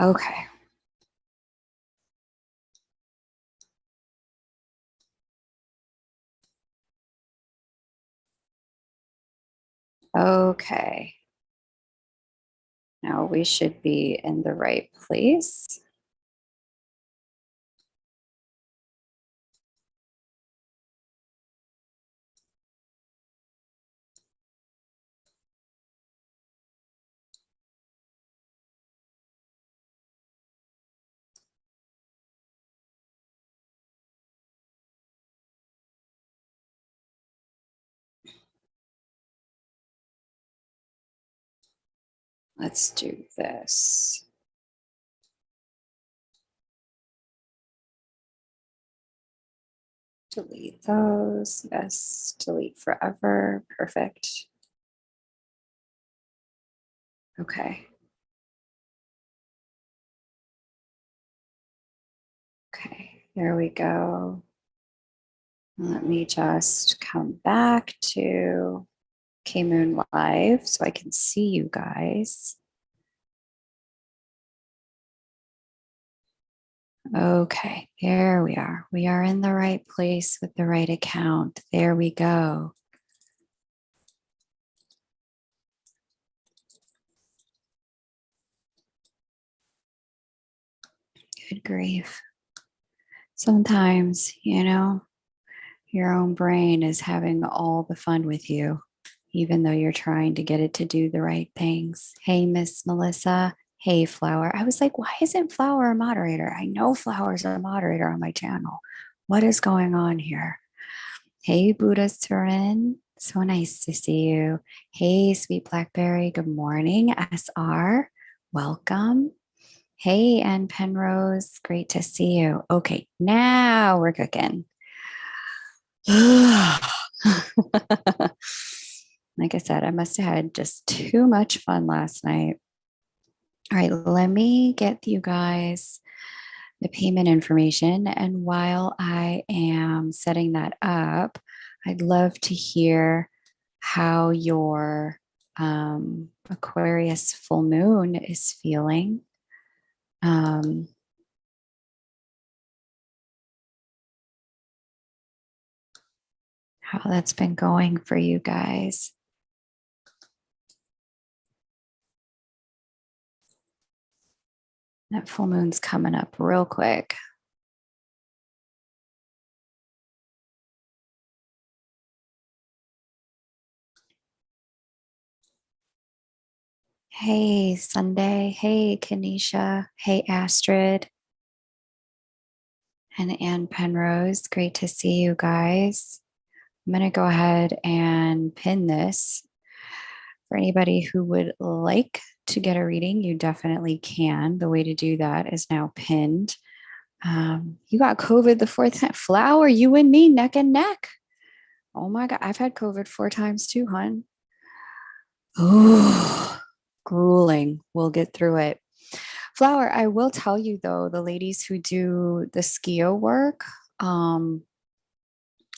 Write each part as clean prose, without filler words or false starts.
Okay. Okay. Now we should be in the right place. Let's do this. Delete those. Yes, delete forever. Perfect. Okay. Okay, there we go. Let me just come back to K Moon Live so I can see you guys. Okay, there we are. We are in the right place with the right account. There we go. Good grief. Sometimes, your own brain is having all the fun with you, even though you're trying to get it to do the right things. Hey, Miss Melissa. Hey, Flower. I was like, why isn't Flower a moderator? I know Flower's a moderator on my channel. What is going on here? Hey, Buddha Turin. So nice to see you. Hey, Sweet Blackberry. Good morning, SR. Welcome. Hey, Ann Penrose. Great to see you. Okay, now we're cooking. Like I said, I must have had just too much fun last night. All right, let me get you guys the payment information. And while I am setting that up, I'd love to hear how your Aquarius full moon is feeling. How that's been going for you guys. That full moon's coming up real quick. Hey, Sunday. Hey, Kanisha. Hey, Astrid. And Ann Penrose. Great to see you guys. I'm going to go ahead and pin this. For anybody who would like to get a reading, you definitely can. The way to do that is now pinned. You got COVID the fourth time. Flower, you and me neck and neck. Oh my God. I've had COVID 4 times too, hon. Oh, grueling. We'll get through it. Flower, I will tell you though, the ladies who do the skio work, Ella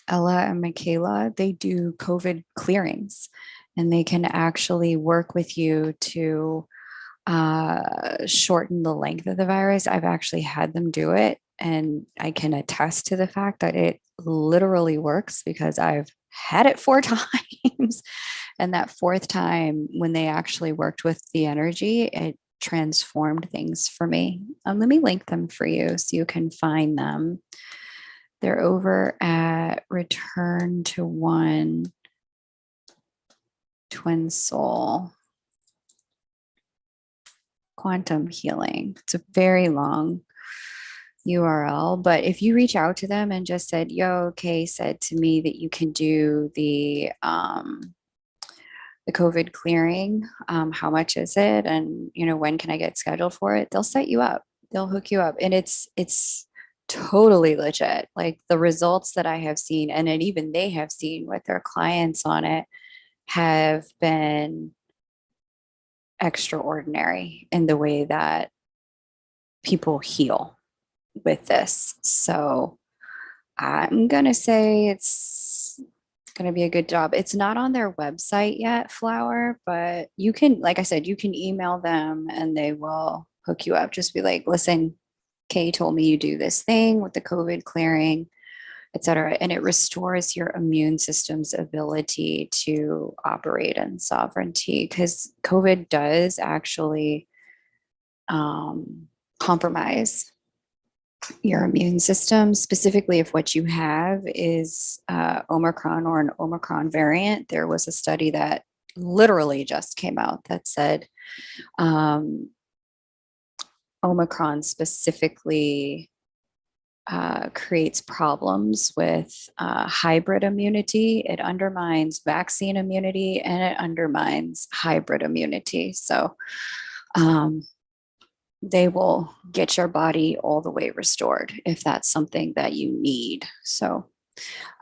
and Michaela, they do COVID clearings and they can actually work with you to shorten the length of the virus. I've actually had them do it and I can attest to the fact that it literally works because I've had it 4 times. And that fourth time, when they actually worked with the energy, it transformed things for me. Let me link them for you so you can find them. They're over at Return to One Twin Soul Quantum Healing. It's a very long URL, but if you reach out to them and just said, yo, Kay said to me that you can do the COVID clearing, how much is it? And, when can I get scheduled for it? They'll set you up. They'll hook you up. And it's totally legit. Like the results that I have seen and then even they have seen with their clients on it have been extraordinary in the way that people heal with this. So I'm going to say it's going to be a good job. It's not on their website yet, Flower, but you can, like I said, you can email them and they will hook you up. Just be like, listen, Kay told me you do this thing with the COVID clearing, et cetera. And it restores your immune system's ability to operate in sovereignty, because COVID does actually compromise your immune system, specifically if what you have is Omicron or an Omicron variant. There was a study that literally just came out that said Omicron specifically creates problems with hybrid immunity. It undermines vaccine immunity and it undermines hybrid immunity. So they will get your body all the way restored if that's something that you need. So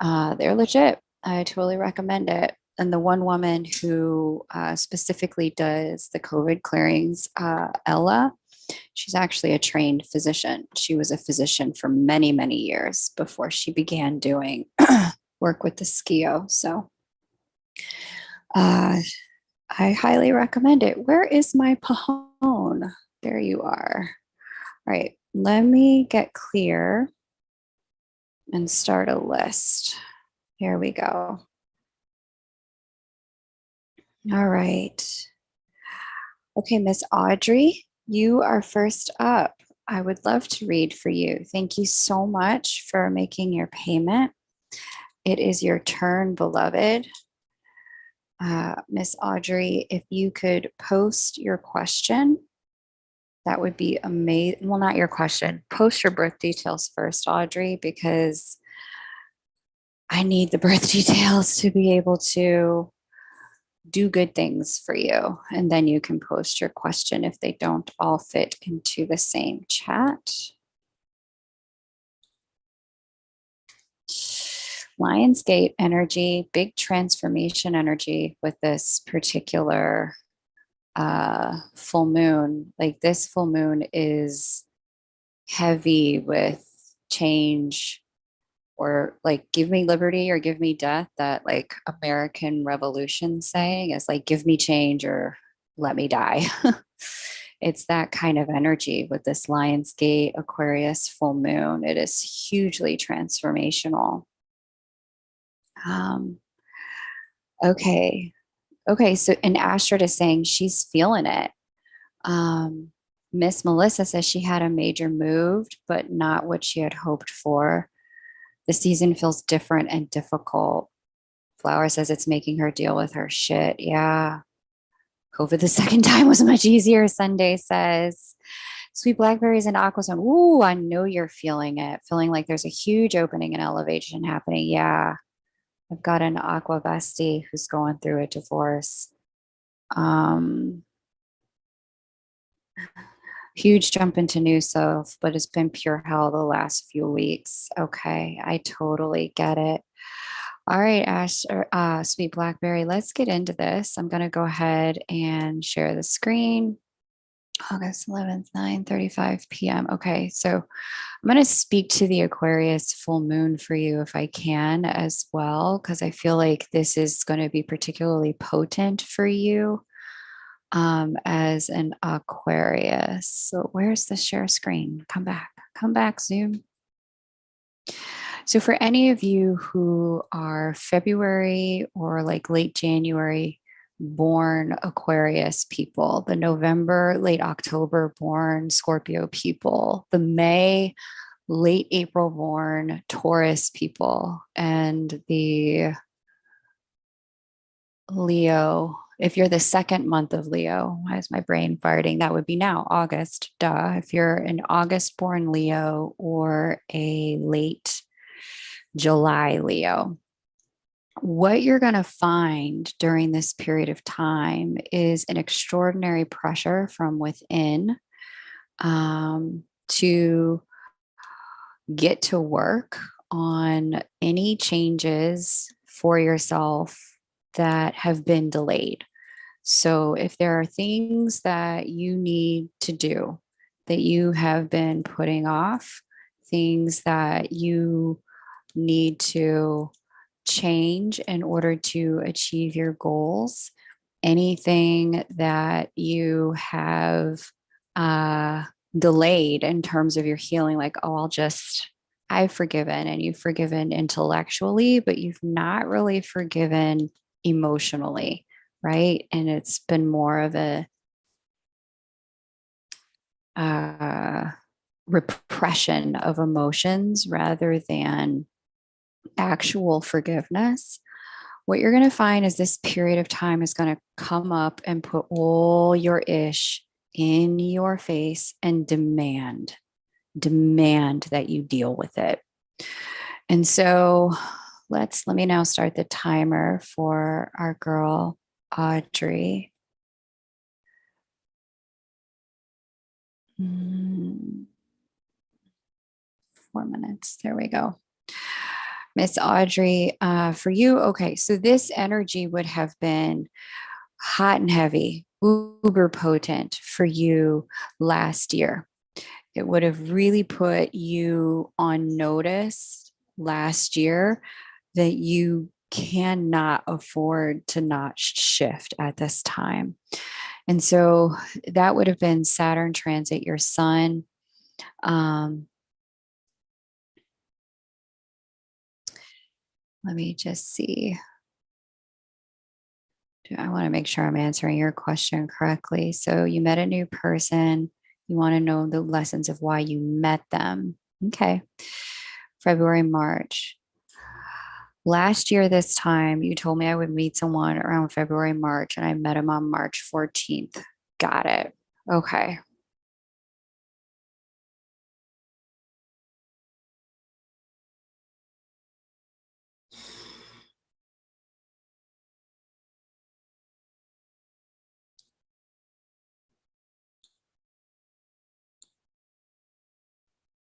they're legit. I totally recommend it. And the one woman who specifically does the COVID clearings, Ella, she's actually a trained physician. She was a physician for many, many years before she began doing work with the SKIO. So I highly recommend it. Where is my Pahone? There you are. All right, let me get clear and start a list. Here we go. All right. Okay, Miss Audrey, you are first up. I would love to read for you. Thank you so much for making your payment. It is your turn, beloved. Miss Audrey, if you could post your question, that would be amazing. Well, not your question. Post your birth details first, Audrey, because I need the birth details to be able to do good things for you. And then you can post your question if they don't all fit into the same chat. Lionsgate energy, big transformation energy with this particular full moon. Like this full moon is heavy with change, or like give me liberty or give me death. That like American Revolution saying is like, give me change or let me die. It's that kind of energy with this Lionsgate Aquarius full moon. It is hugely transformational. Okay. So, and Astrid is saying she's feeling it. Miss Melissa says she had a major move, but not what she had hoped for. The season feels different and difficult. Flower says it's making her deal with her shit. Yeah. COVID the second time was much easier, Sunday says. Sweet blackberries and aqua sun. Ooh, I know you're feeling it. Feeling like there's a huge opening and elevation happening. Yeah. I've got an aqua bestie who's going through a divorce. Huge jump into new self, but it's been pure hell the last few weeks. Okay, I totally get it. All right, Ash, Sweet Blackberry, let's get into this. I'm going to go ahead and share the screen. August 11th, 9:35 p.m. Okay, so I'm going to speak to the Aquarius full moon for you if I can as well, because I feel like this is going to be particularly potent for you as an Aquarius. So where's the share screen? Come back, Zoom. So for any of you who are February or like late January born Aquarius people, the November, late October born Scorpio people, the May, late April born Taurus people, and the Leo. If you're the second month of Leo, why is my brain farting? That would be now, August, duh. If you're an August born Leo or a late July Leo, what you're going to find during this period of time is an extraordinary pressure from within to get to work on any changes for yourself that have been delayed. So if there are things that you need to do that you have been putting off, things that you need to change in order to achieve your goals, anything that you have uh, delayed in terms of your healing. Like, oh, I've forgiven, and you've forgiven intellectually, but you've not really forgiven emotionally, right? And it's been more of a uh, repression of emotions rather than actual forgiveness. What you're going to find is this period of time is going to come up and put all your ish in your face and demand that you deal with it. And so let me now start the timer for our girl Audrey. 4 minutes. There we go. Miss Audrey, for you, okay, so this energy would have been hot and heavy, uber potent for you last year. It would have really put you on notice last year that you cannot afford to not shift at this time. And so that would have been Saturn transit your sun. Let me just see. I want to make sure I'm answering your question correctly. So you met a new person. You want to know the lessons of why you met them. Okay. February, March. Last year, this time, you told me I would meet someone around February, March, and I met him on March 14th. Got it. Okay.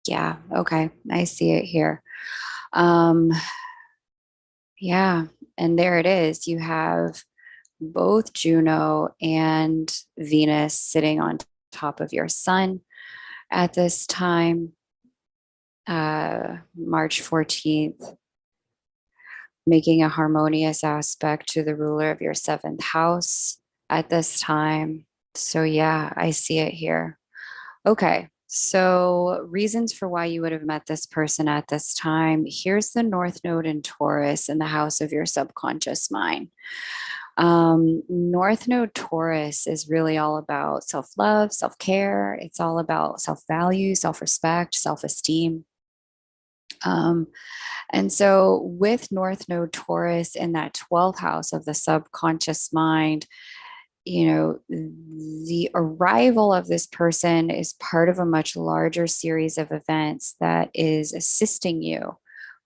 Yeah. Okay. I see it here. Um, yeah. And there it is. You have both Juno and Venus sitting on top of your sun at this time, March 14th, making a harmonious aspect to the ruler of your seventh house at this time. So, yeah, I see it here. Okay. So, reasons for why you would have met this person at this time. Here's the North Node in Taurus in the house of your subconscious mind. North Node Taurus is really all about self love, self care. It's all about self value, self respect, self esteem. Um, and so, with North Node Taurus in that 12th house of the subconscious mind, you know, the arrival of this person is part of a much larger series of events that is assisting you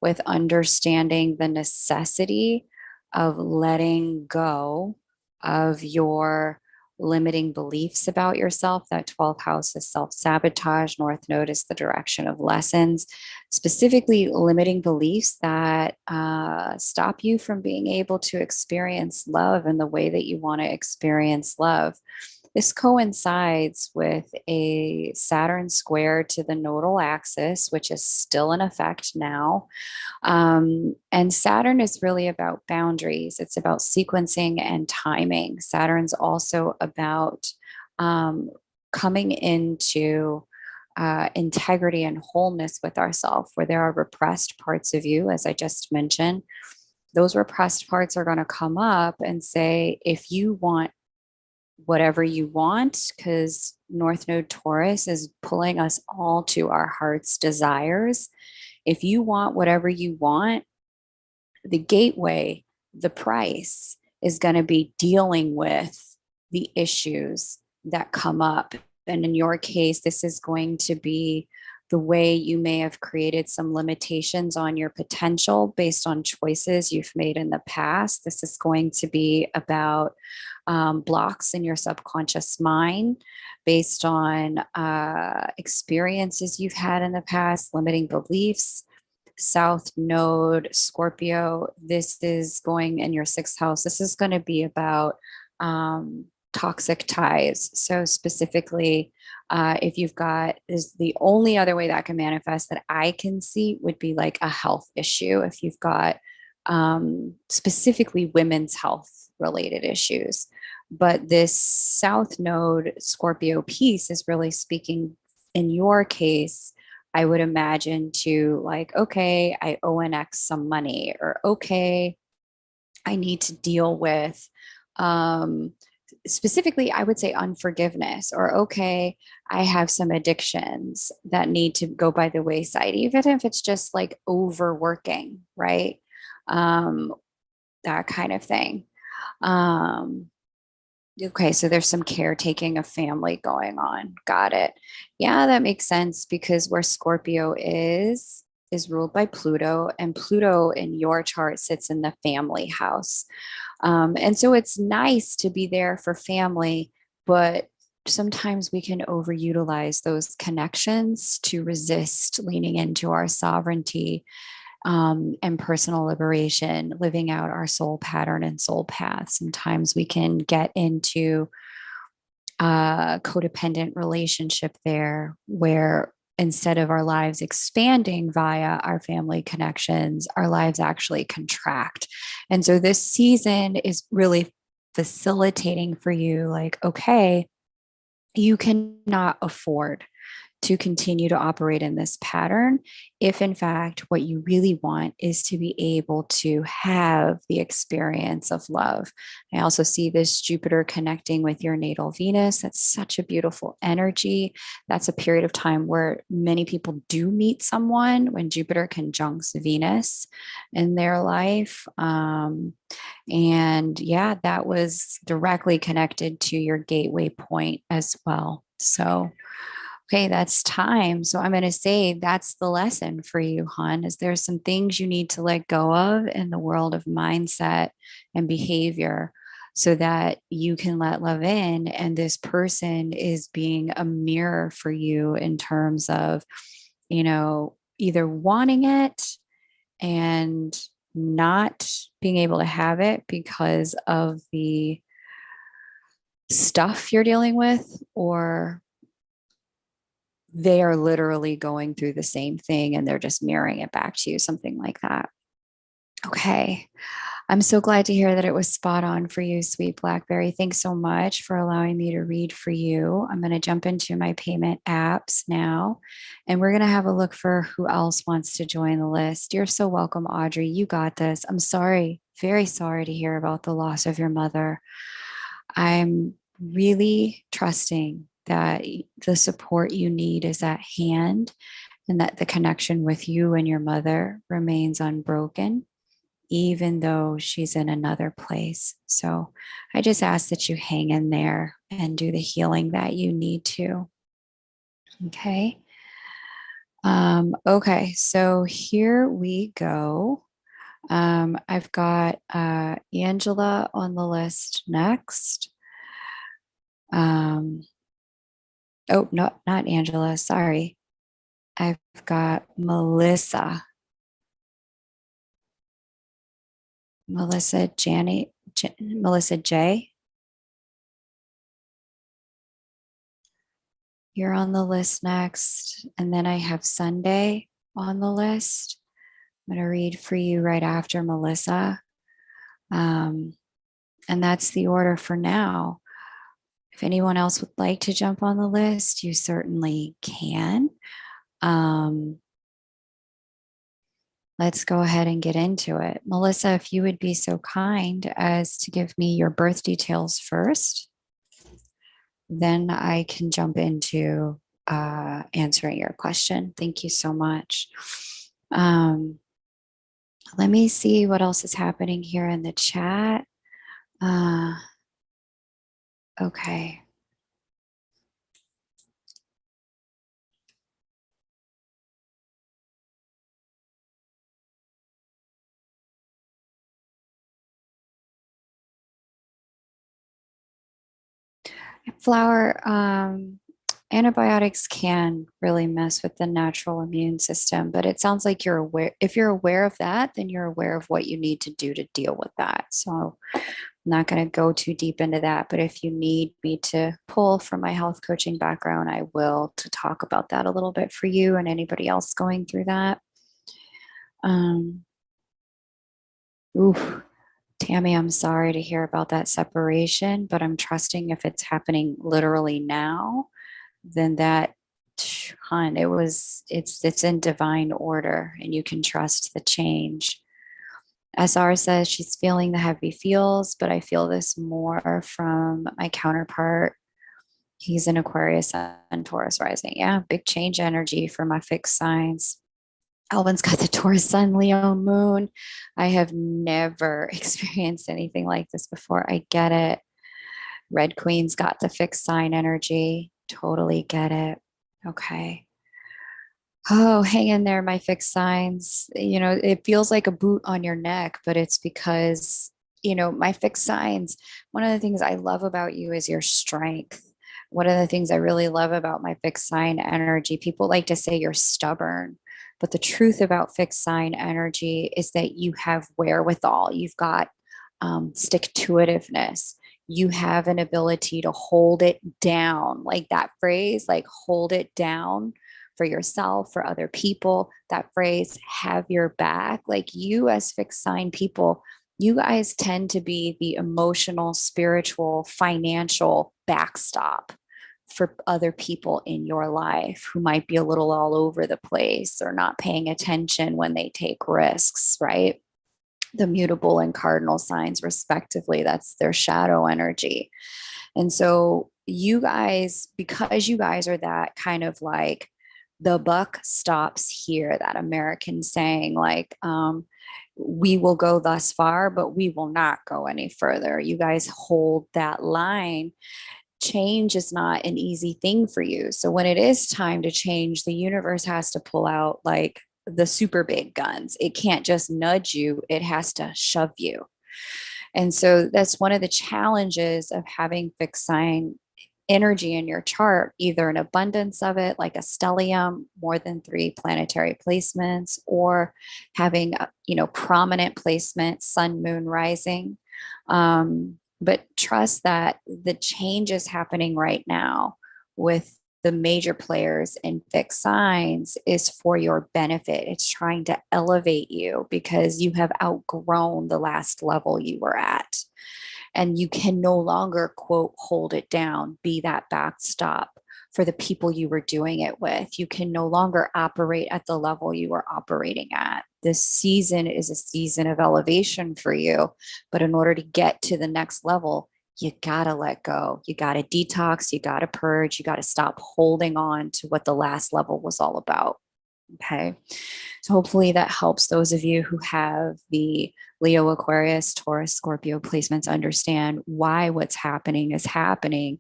with understanding the necessity of letting go of your limiting beliefs about yourself. That 12th house is self sabotage. North Node is the direction of lessons, specifically limiting beliefs that stop you from being able to experience love in the way that you want to experience love. This coincides with a Saturn square to the nodal axis, which is still in effect now. And Saturn is really about boundaries, it's about sequencing and timing. Saturn's also about um, coming into integrity and wholeness with ourselves, where there are repressed parts of you, as I just mentioned. Those repressed parts are going to come up and say, if you want whatever you want, because North Node Taurus is pulling us all to our heart's desires. If you want whatever you want, the gateway, the price is going to be dealing with the issues that come up. And in your case, this is going to be the way you may have created some limitations on your potential based on choices you've made in the past. This is going to be about blocks in your subconscious mind based on experiences you've had in the past, limiting beliefs. South Node, Scorpio, this is going in your sixth house. This is going to be about toxic ties. So, specifically, if you've got, is the only other way that can manifest that I can see would be like a health issue. If you've got specifically women's health related issues. But this South Node Scorpio piece is really speaking in your case. I would imagine to like, okay, I owe an X some money, or okay, I need to deal with um, specifically, I would say unforgiveness, or okay, I have some addictions that need to go by the wayside, even if it's just like overworking, right? Um, that kind of thing. Um, okay, so there's some caretaking of family going on. Got it. Yeah, that makes sense because where Scorpio is ruled by Pluto, and Pluto in your chart sits in the family house. And so it's nice to be there for family, but sometimes we can overutilize those connections to resist leaning into our sovereignty, and personal liberation, living out our soul pattern and soul path. Sometimes we can get into a codependent relationship there where instead of our lives expanding via our family connections, our lives actually contract. And so this season is really facilitating for you, like, okay, you cannot afford to continue to operate in this pattern if in fact what you really want is to be able to have the experience of love. I also see this Jupiter connecting with your natal Venus. That's such a beautiful energy. That's a period of time where many people do meet someone when Jupiter conjuncts Venus in their life. And yeah, that was directly connected to your gateway point as well. So okay, that's time. So I'm going to say that's the lesson for you, hon, is there's some things you need to let go of in the world of mindset and behavior so that you can let love in. And this person is being a mirror for you in terms of, either wanting it and not being able to have it because of the stuff you're dealing with, or they are literally going through the same thing and they're just mirroring it back to you, something like that. Okay. I'm so glad to hear that it was spot on for you, sweet Blackberry. Thanks so much for allowing me to read for you. I'm going to jump into my payment apps now, and we're going to have a look for who else wants to join the list. You're so welcome, Audrey. You got this. I'm sorry, very sorry to hear about the loss of your mother. I'm really trusting that the support you need is at hand and that the connection with you and your mother remains unbroken, even though she's in another place. So I just ask that you hang in there and do the healing that you need to. Okay. Okay. So here we go. I've got Angela on the list next. Oh, no, not Angela. Sorry. I've got Melissa. Melissa Melissa J. You're on the list next. And then I have Sunday on the list. I'm going to read for you right after Melissa. And that's the order for now. If anyone else would like to jump on the list, you certainly can. Let's go ahead and get into it. Melissa, if you would be so kind as to give me your birth details first, then I can jump into answering your question. Thank you so much. Let me see what else is happening here in the chat. Okay. Flower, antibiotics can really mess with the natural immune system, but it sounds like you're aware. If you're aware of that, then you're aware of what you need to do to deal with that. So I'm not going to go too deep into that, but if you need me to pull from my health coaching background, I will, to talk about that a little bit for you and anybody else going through that. Oof. Tammy, I'm sorry to hear about that separation, but I'm trusting if it's happening literally now, then that, hon, it's in divine order and you can trust the change. SR says she's feeling the heavy feels, but I feel this more from my counterpart. He's an Aquarius and Taurus rising. Yeah, big change energy for my fixed signs. Alvin's got the Taurus sun, Leo moon. I have never experienced anything like this before. I get it. Red Queen's got the fixed sign energy. Totally get it. Okay. Oh, hang in there, my fixed signs. You know, it feels like a boot on your neck, but it's because, my fixed signs, one of the things I love about you is your strength. One of the things I really love about my fixed sign energy, people like to say you're stubborn, but the truth about fixed sign energy is that you have wherewithal. You've got stick to itiveness. You have an ability to hold it down, like that phrase, like hold it down for yourself, for other people. That phrase, have your back. Like you, as fixed sign people, you guys tend to be the emotional, spiritual, financial backstop for other people in your life who might be a little all over the place or not paying attention when they take risks, right? The mutable and cardinal signs, respectively, that's their shadow energy. And so, you guys, because you guys are that kind of like, the buck stops here, that American saying, like, we will go thus far, but we will not go any further. You guys hold that line. Change is not an easy thing for you. So when it is time to change, the universe has to pull out like the super big guns. It can't just nudge you, it has to shove you. And so that's one of the challenges of having fixed sign energy in your chart, either an abundance of it, like a stellium, more than 3 planetary placements, or having, prominent placement, sun, moon, rising. But trust that the change is happening right now with the major players in fixed signs is for your benefit. It's trying to elevate you because you have outgrown the last level you were at. And you can no longer, quote, hold it down, be that backstop for the people you were doing it with. You can no longer operate at the level you were operating at. This season is a season of elevation for you. But in order to get to the next level, you got to let go. You got to detox. You got to purge. You got to stop holding on to what the last level was all about. Okay. So hopefully that helps those of you who have the Leo, Aquarius, Taurus, Scorpio placements understand why what's happening is happening.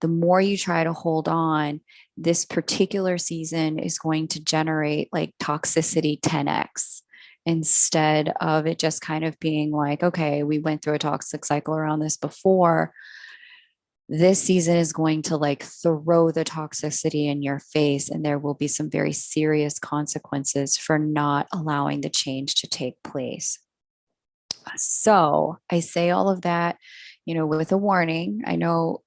The more you try to hold on, this particular season is going to generate like toxicity 10x instead of it just kind of being like, okay, we went through a toxic cycle around this before. This season is going to like throw the toxicity in your face, and there will be some very serious consequences for not allowing the change to take place. So I say all of that, with a warning. I know,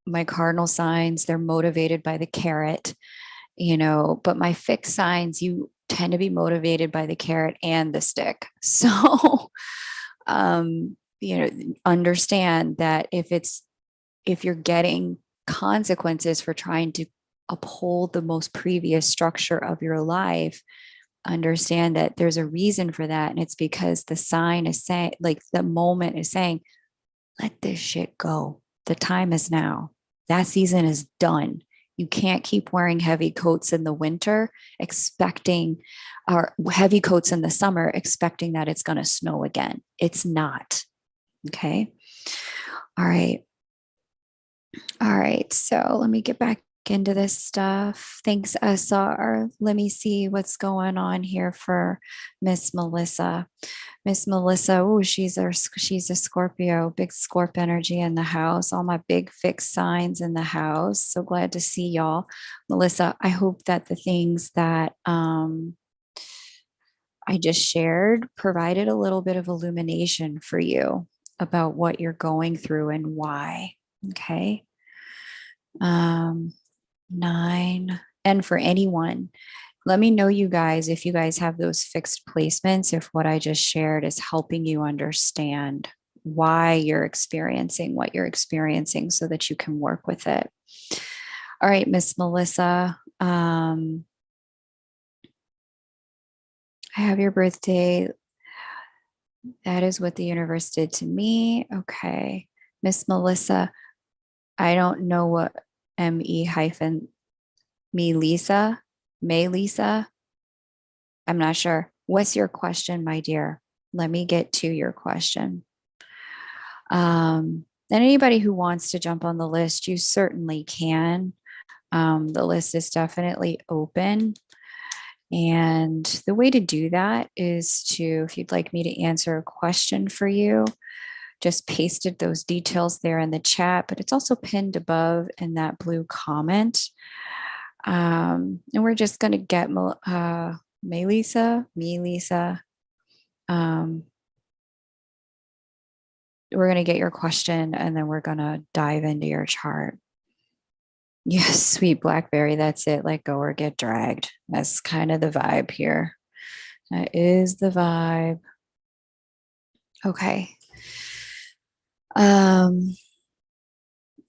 my cardinal signs, they're motivated by the carrot, but my fixed signs, you tend to be motivated by the carrot and the stick. So, understand that if you're getting consequences for trying to uphold the most previous structure of your life, understand that there's a reason for that. And it's because the sign is saying, like the moment is saying, let this shit go. The time is now. That season is done. You can't keep wearing heavy coats in the winter, expecting, or heavy coats in the summer, expecting that it's going to snow again. It's not. Okay. All right. All right, so let me get back into this stuff. Thanks, SR. Let me see what's going on here for Miss Melissa. Miss Melissa, oh, she's a Scorpio, big Scorp energy in the house. All my big fixed signs in the house. So glad to see y'all. Melissa, I hope that the things that I just shared provided a little bit of illumination for you about what you're going through and why. Okay. 9. And for anyone Let me know, you guys, if you guys have those fixed placements, if what I just shared is helping you understand why you're experiencing what you're experiencing so that you can work with it. All right, Miss Melissa. I have your birthday. That is what the universe did to me. Okay. Miss Melissa, I don't know what ME hyphen me Lisa, May Lisa. I'm not sure. What's your question, my dear? Let me get to your question. And anybody who wants to jump on the list, you certainly can. The list is definitely open. And the way to do that is to, if you'd like me to answer a question for you, just pasted those details there in the chat, but it's also pinned above in that blue comment. And we're just going to get me Lisa. We're going to get your question and then we're going to dive into your chart. Yes, sweet Blackberry. That's it. Let go or get dragged. That's kind of the vibe here. That is the vibe. Okay.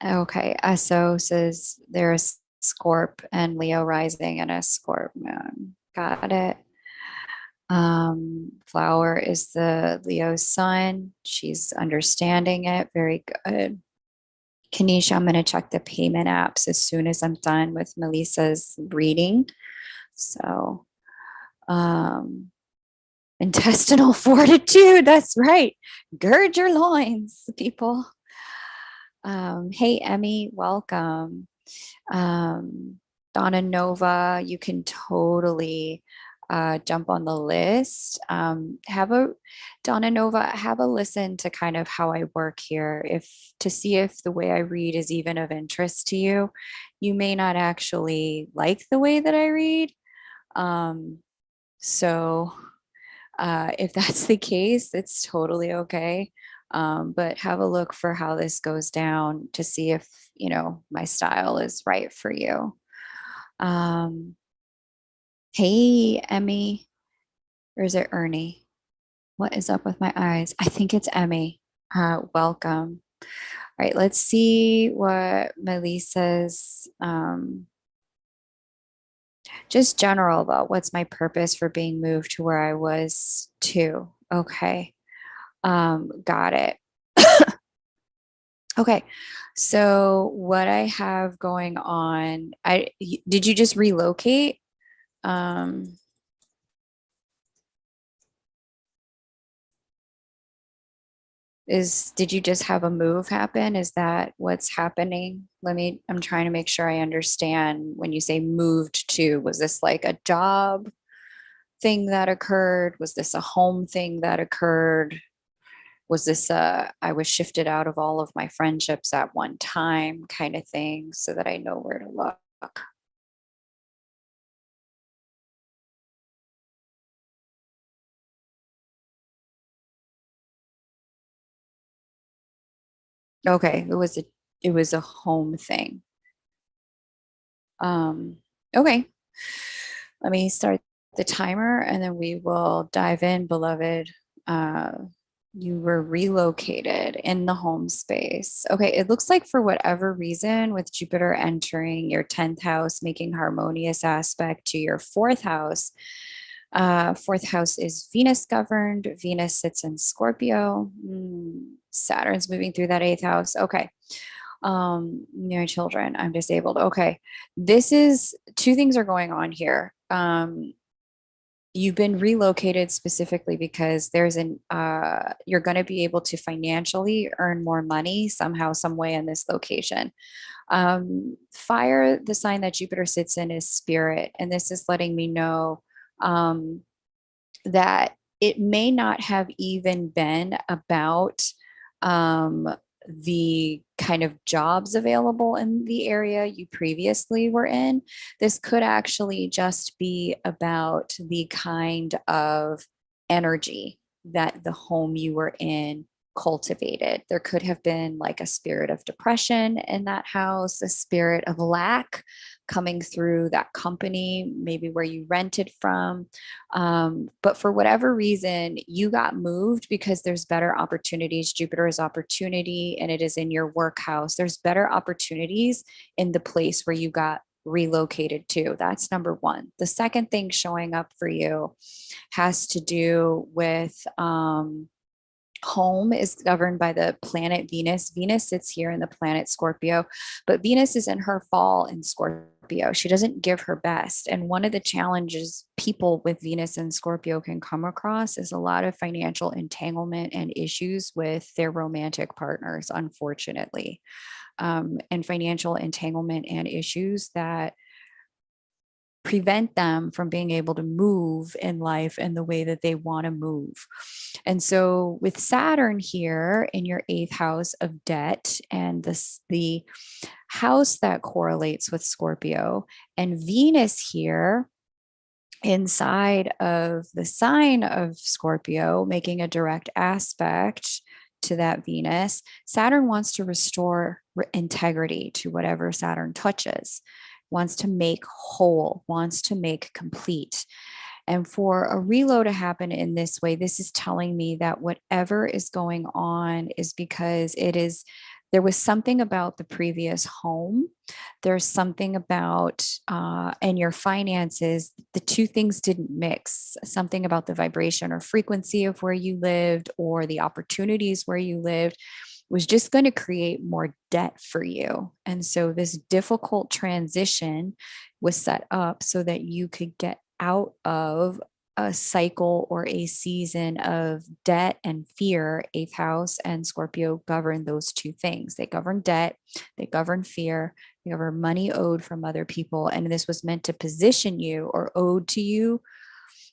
Okay. So says there's Scorp and Leo rising and a Scorp moon. Got it. Flower is the Leo sun. She's understanding it. Very good. Kanisha, I'm going to check the payment apps as soon as I'm done with Melissa's reading. So, intestinal fortitude. That's right. Gird your loins, people. Hey, Emmy, welcome. Donna Nova, you can totally jump on the list. Donna Nova, have a listen to kind of how I work here, if to see if the way I read is even of interest to you. You may not actually like the way that I read. So if that's the case, it's totally okay. But have a look for how this goes down to see if, my style is right for you. Hey, Emmy, or is it Ernie? What is up with my eyes? I think it's Emmy. Welcome. All right, let's see what Melissa's, just general though. What's my purpose for being moved to where I was to? Okay. Got it. Okay. So what I have going on, did you just relocate? Did you just have a move happen? Is that what's happening? I'm trying to make sure I understand when you say moved to, was this like a job thing that occurred? Was this a home thing that occurred? Was this I was shifted out of all of my friendships at one time kind of thing so that I know where to look? Okay, it was a home thing. Okay. Let me start the timer and then we will dive in, beloved. Uh, you were relocated in the home space. Okay, it looks like for whatever reason, with Jupiter entering your 10th house, making harmonious aspect to your fourth house. Fourth house is Venus governed. Venus sits in Scorpio. Saturn's moving through that eighth house. Okay. No children. I'm disabled. Okay. This is two things are going on here. You've been relocated specifically because you're going to be able to financially earn more money somehow, some way in this location. Fire, the sign that Jupiter sits in, is spirit. And this is letting me know that it may not have even been about the kind of jobs available in the area you previously were in. This could actually just be about the kind of energy that the home you were in cultivated. There could have been like a spirit of depression in that house, a spirit of lack coming through that company, maybe where you rented from. But for whatever reason, you got moved because there's better opportunities. Jupiter is opportunity and it is in your work house. There's better opportunities in the place where you got relocated to. That's number one. The second thing showing up for you has to do with home is governed by the planet Venus. Venus sits here in the planet Scorpio, but Venus is in her fall in Scorpio. She doesn't give her best. And one of the challenges people with Venus and Scorpio can come across is a lot of financial entanglement and issues with their romantic partners, unfortunately. And financial entanglement and issues that prevent them from being able to move in life in the way that they want to move. And so with Saturn here in your eighth house of debt and the house that correlates with Scorpio, and Venus here inside of the sign of Scorpio, making a direct aspect to that Venus, Saturn wants to restore integrity to whatever Saturn touches, wants to make whole, wants to make complete. And for a reload to happen in this way, this is telling me that whatever is going on is because there was something about the previous home. There's something about, and your finances, the two things didn't mix. Something about the vibration or frequency of where you lived or the opportunities where you lived was just going to create more debt for you. And so this difficult transition was set up so that you could get out of a cycle or a season of debt and fear. Eighth house and Scorpio govern those two things. They govern debt, they govern fear, they govern money owed from other people. And this was meant to position you or owed to you,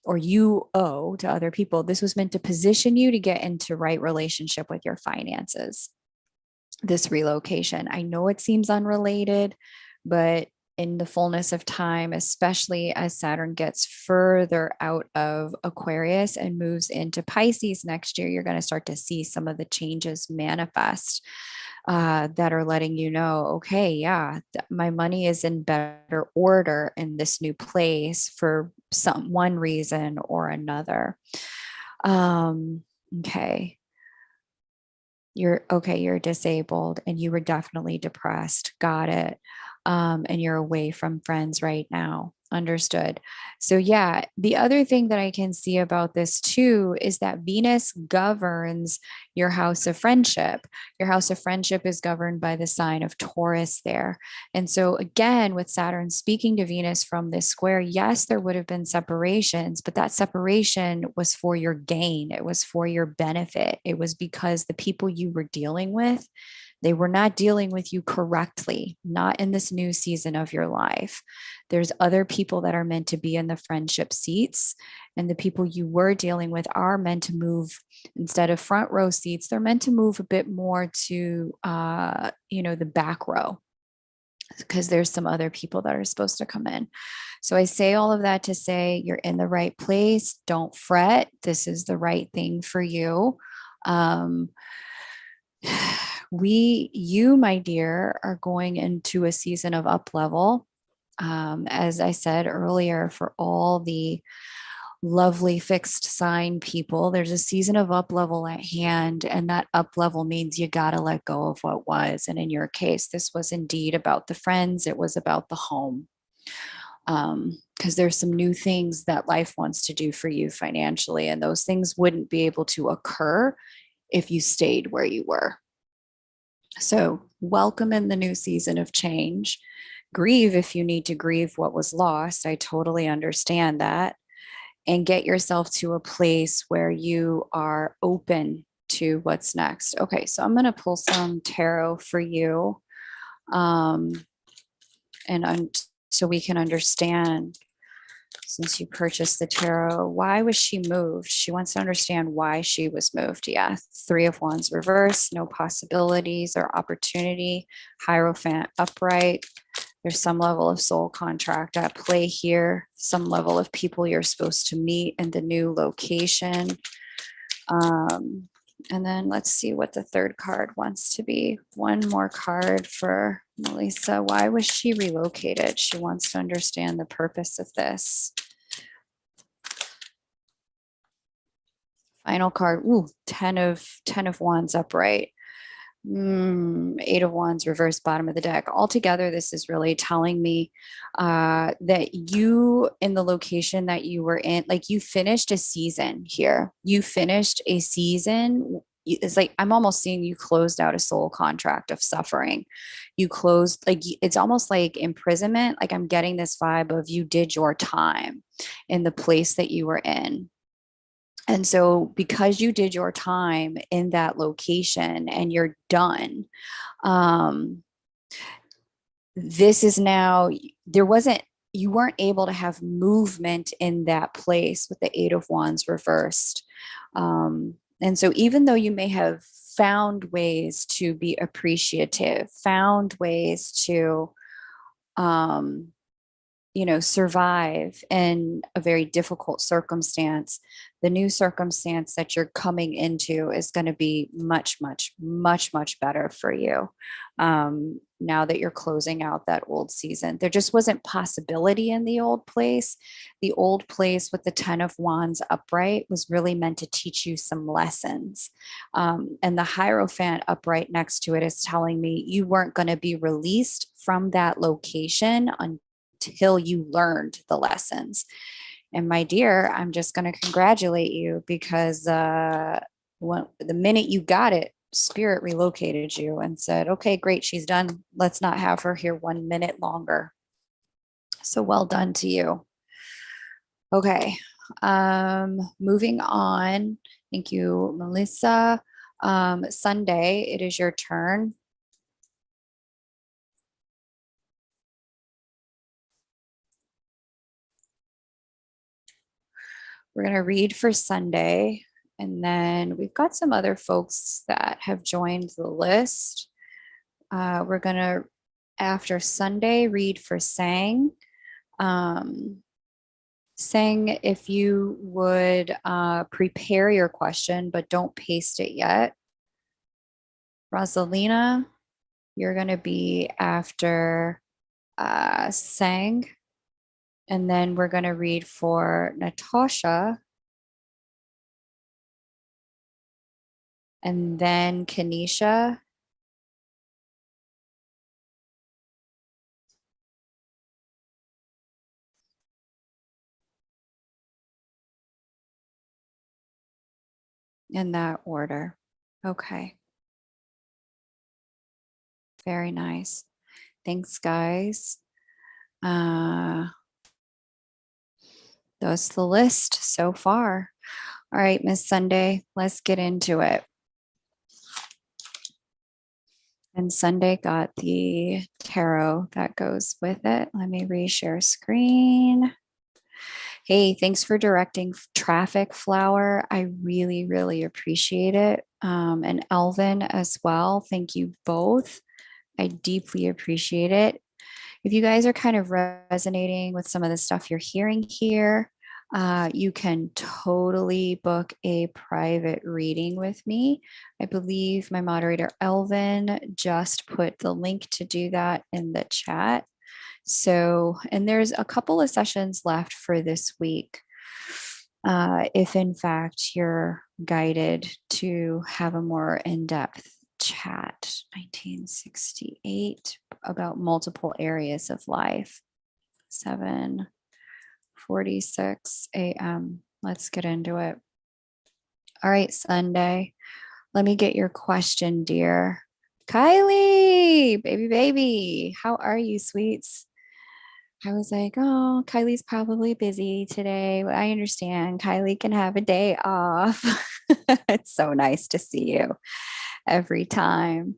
or you owe to other people. This was meant to position you to get into right relationship with your finances. This relocation, I know it seems unrelated, but in the fullness of time, especially as Saturn gets further out of Aquarius and moves into Pisces next year, you're going to start to see some of the changes manifest that are letting you know, okay, yeah, my money is in better order in this new place for one reason or another. Okay. You're disabled and you were definitely depressed. Got it. And you're away from friends right now. Understood. So yeah, the other thing that I can see about this too is that Venus governs your house of friendship. Your house of friendship is governed by the sign of Taurus there. And so again, with Saturn speaking to Venus from this square, yes, there would have been separations, but that separation was for your gain. It was for your benefit. It was because the people you were dealing with, they were not dealing with you correctly, not in this new season of your life. There's other people that are meant to be in the friendship seats, and the people you were dealing with are meant to move instead of front row seats. They're meant to move a bit more to, the back row, because there's some other people that are supposed to come in. So I say all of that to say you're in the right place. Don't fret. This is the right thing for you. You, my dear, are going into a season of up level. As I said earlier, for all the lovely fixed sign people, there's a season of up level at hand, and that up level means you got to let go of what was. And in your case, this was indeed about the friends. It was about the home. Because there's some new things that life wants to do for you financially, and those things wouldn't be able to occur if you stayed where you were. So welcome in the new season of change. Grieve if you need to grieve what was lost. I totally understand that. And get yourself to a place where you are open to what's next. Okay, so I'm going to pull some tarot for you. So we can understand, since you purchased the tarot, why was she moved? She wants to understand why she was moved. Yeah, Three of Wands reversed, no possibilities or opportunity. Hierophant upright. There's some level of soul contract at play here, some level of people you're supposed to meet in the new location. And then let's see what the third card wants to be. One more card for Melissa. Why was she relocated? She wants to understand the purpose of this. Final card. Ooh, 10 of wands upright. 8 of wands reverse bottom of the deck. Altogether, this is really telling me that you, in the location that you were in, like you finished a season here. You finished a season. It's like I'm almost seeing you closed out a soul contract of suffering. You closed, like it's almost like imprisonment. Like I'm getting this vibe of you did your time in the place that you were in. And so, because you did your time in that location and you're done, um, this is now, there wasn't, you weren't able to have movement in that place with the 8 of wands reversed. And so, even though you may have found ways to be appreciative, found ways to, um, survive in a very difficult circumstance, the new circumstance that you're coming into is going to be much, much, much, much better for you. Now that you're closing out that old season, there just wasn't possibility in the old place. The old place with the 10 of wands upright was really meant to teach you some lessons. And the Hierophant upright next to it is telling me you weren't going to be released from that location until you learned the lessons. And my dear, I'm just going to congratulate you because the minute you got it, Spirit relocated you and said, okay, great, she's done. Let's not have her here 1 minute longer. So well done to you. Okay. Moving on. Thank you, Melissa. Sunday, it is your turn. We're going to read for Sunday. And then we've got some other folks that have joined the list. We're going to, after Sunday, read for Sang. Sang, if you would prepare your question, but don't paste it yet. Rosalina, you're going to be after Sang. And then we're going to read for Natasha. And then Kanisha. In that order. Okay. Very nice. Thanks, guys. That's the list so far. All right, Miss Sunday, let's get into it. And Sunday got the tarot that goes with it. Let me reshare screen. Hey, thanks for directing traffic, Flower. I really, really appreciate it. And Elvin as well. Thank you both. I deeply appreciate it. If you guys are kind of resonating with some of the stuff you're hearing here, you can totally book a private reading with me. I believe my moderator, Elvin, just put the link to do that in the chat. So, and there's a couple of sessions left for this week. If in fact you're guided to have a more in-depth chat, 1968, about multiple areas of life. 7:46 a.m. Let's get into it. All right, Sunday. Let me get your question, dear. Kylie, baby, how are you, sweets? I was like, oh, Kylie's probably busy today. I understand. Kylie can have a day off. It's so nice to see you every time.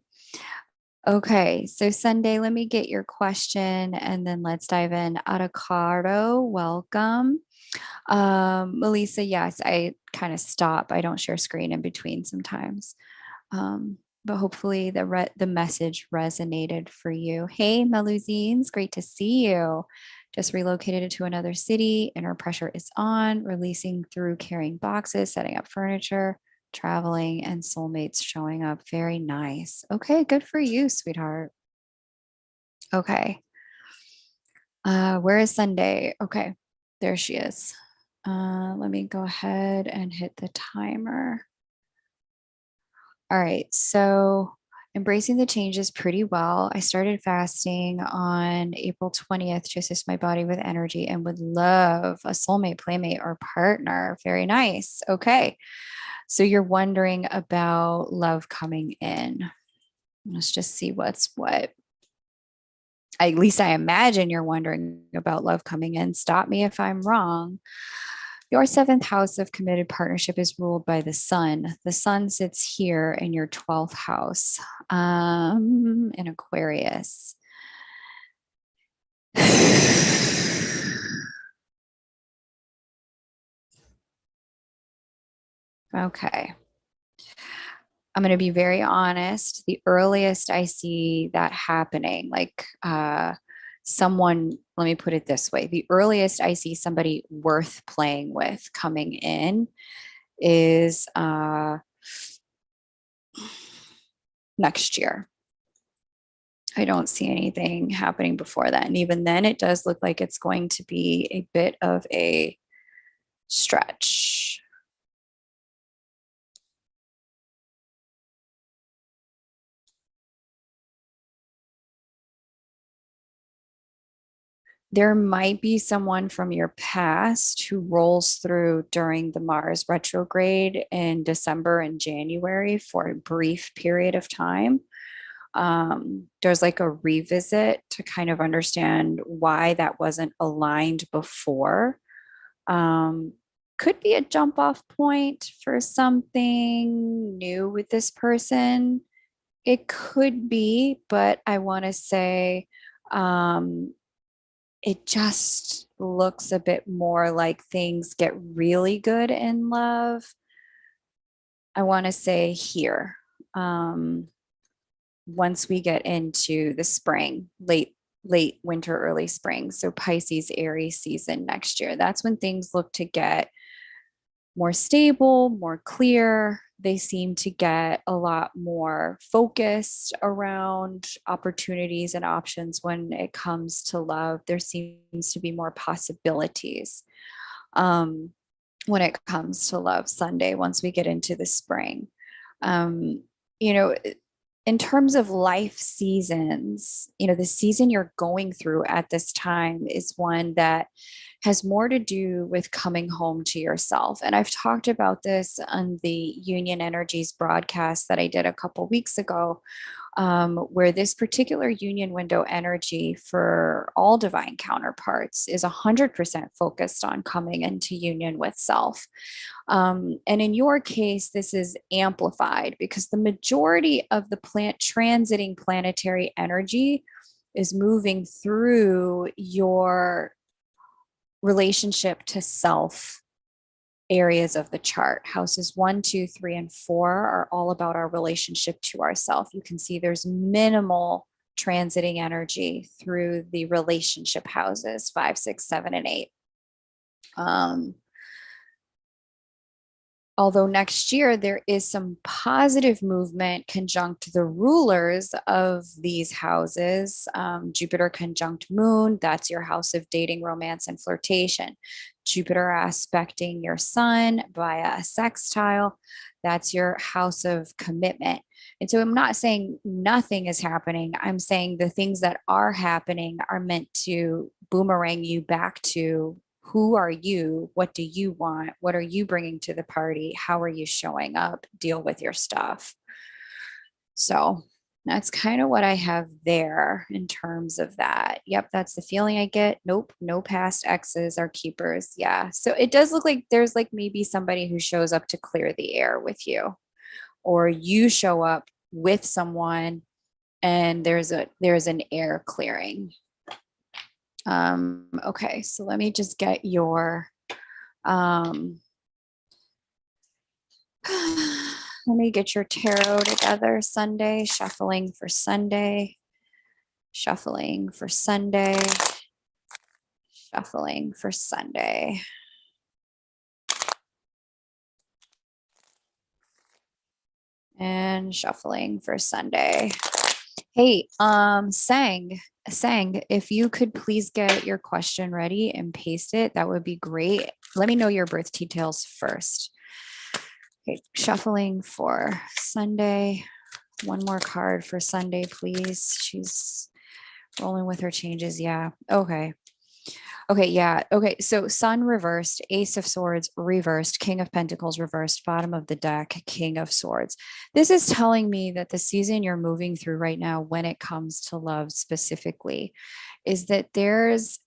Okay, so Sunday, let me get your question and then let's dive in. Adacaro, welcome. Melissa, yes, I kind of stop. I don't share screen in between sometimes. But hopefully the message resonated for you. Hey, Meluzines, great to see you. Just relocated to another city. Inner pressure is on, releasing through carrying boxes, setting up furniture, traveling and soulmates showing up. Very nice. Okay, good for you, sweetheart. Okay. Where is Sunday? Okay, there she is. Let me go ahead and hit the timer. All right, so embracing the changes pretty well. I started fasting on April 20th to assist my body with energy and would love a soulmate, playmate, or partner. Very nice. Okay, so you're wondering about love coming in. Let's just see what's what. At least I imagine you're wondering about love coming in. Stop me if I'm wrong. Your seventh house of committed partnership is ruled by the sun. The sun sits here in your 12th house, in Aquarius. Okay. I'm going to be very honest. The earliest I see that happening, like someone, let me put it this way, the earliest I see somebody worth playing with coming in is next year. I don't see anything happening before that. And even then, it does look like it's going to be a bit of a stretch. There might be someone from your past who rolls through during the Mars retrograde in December and January for a brief period of time. There's like a revisit to kind of understand why that wasn't aligned before. Could be a jump off point for something new with this person. It could be, but I want to say it just looks a bit more like things get really good in love. I want to say here. Once we get into the spring, late winter, early spring. So Pisces, Aries season next year. That's when things look to get more stable, more clear. They seem to get a lot more focused around opportunities and options when it comes to love. There seems to be more possibilities when it comes to love Sunday once we get into the spring. You know, in terms of life seasons, you know, the season you're going through at this time is one that has more to do with coming home to yourself. And I've talked about this on the Union Energies broadcast that I did a couple weeks ago, where this particular union window energy for all divine counterparts is 100% focused on coming into union with self. And in your case, this is amplified because the majority of the transiting planetary energy is moving through your relationship to self areas of the chart. Houses 1, 2, 3, and 4 are all about our relationship to ourself. You can see there's minimal transiting energy through the relationship houses 5, 6, 7, and 8. Although next year there is some positive movement conjunct the rulers of these houses. Jupiter conjunct Moon, that's your house of dating, romance, and flirtation. Jupiter aspecting your sun via a sextile, that's your house of commitment. And so I'm not saying nothing is happening. I'm saying the things that are happening are meant to boomerang you back to who are you? What do you want? What are you bringing to the party? How are you showing up? Deal with your stuff. So that's kind of what I have there in terms of that. Yep, that's the feeling I get. Nope, no past exes are keepers. Yeah. So it does look like there's like maybe somebody who shows up to clear the air with you, or you show up with someone and there's an air clearing. Okay, so let me just get your let me get your tarot together. Sunday, shuffling for Sunday, shuffling for Sunday, shuffling for Sunday. And shuffling for Sunday. Hey, Sang, if you could please get your question ready and paste it, that would be great. Let me know your birth details first. Okay, shuffling for Sunday. One more card for Sunday, please. She's rolling with her changes. Yeah. Okay. Okay, yeah. Okay, so Sun reversed, Ace of Swords reversed, King of Pentacles reversed, bottom of the deck, King of Swords. This is telling me that the season you're moving through right now, when it comes to love specifically, is that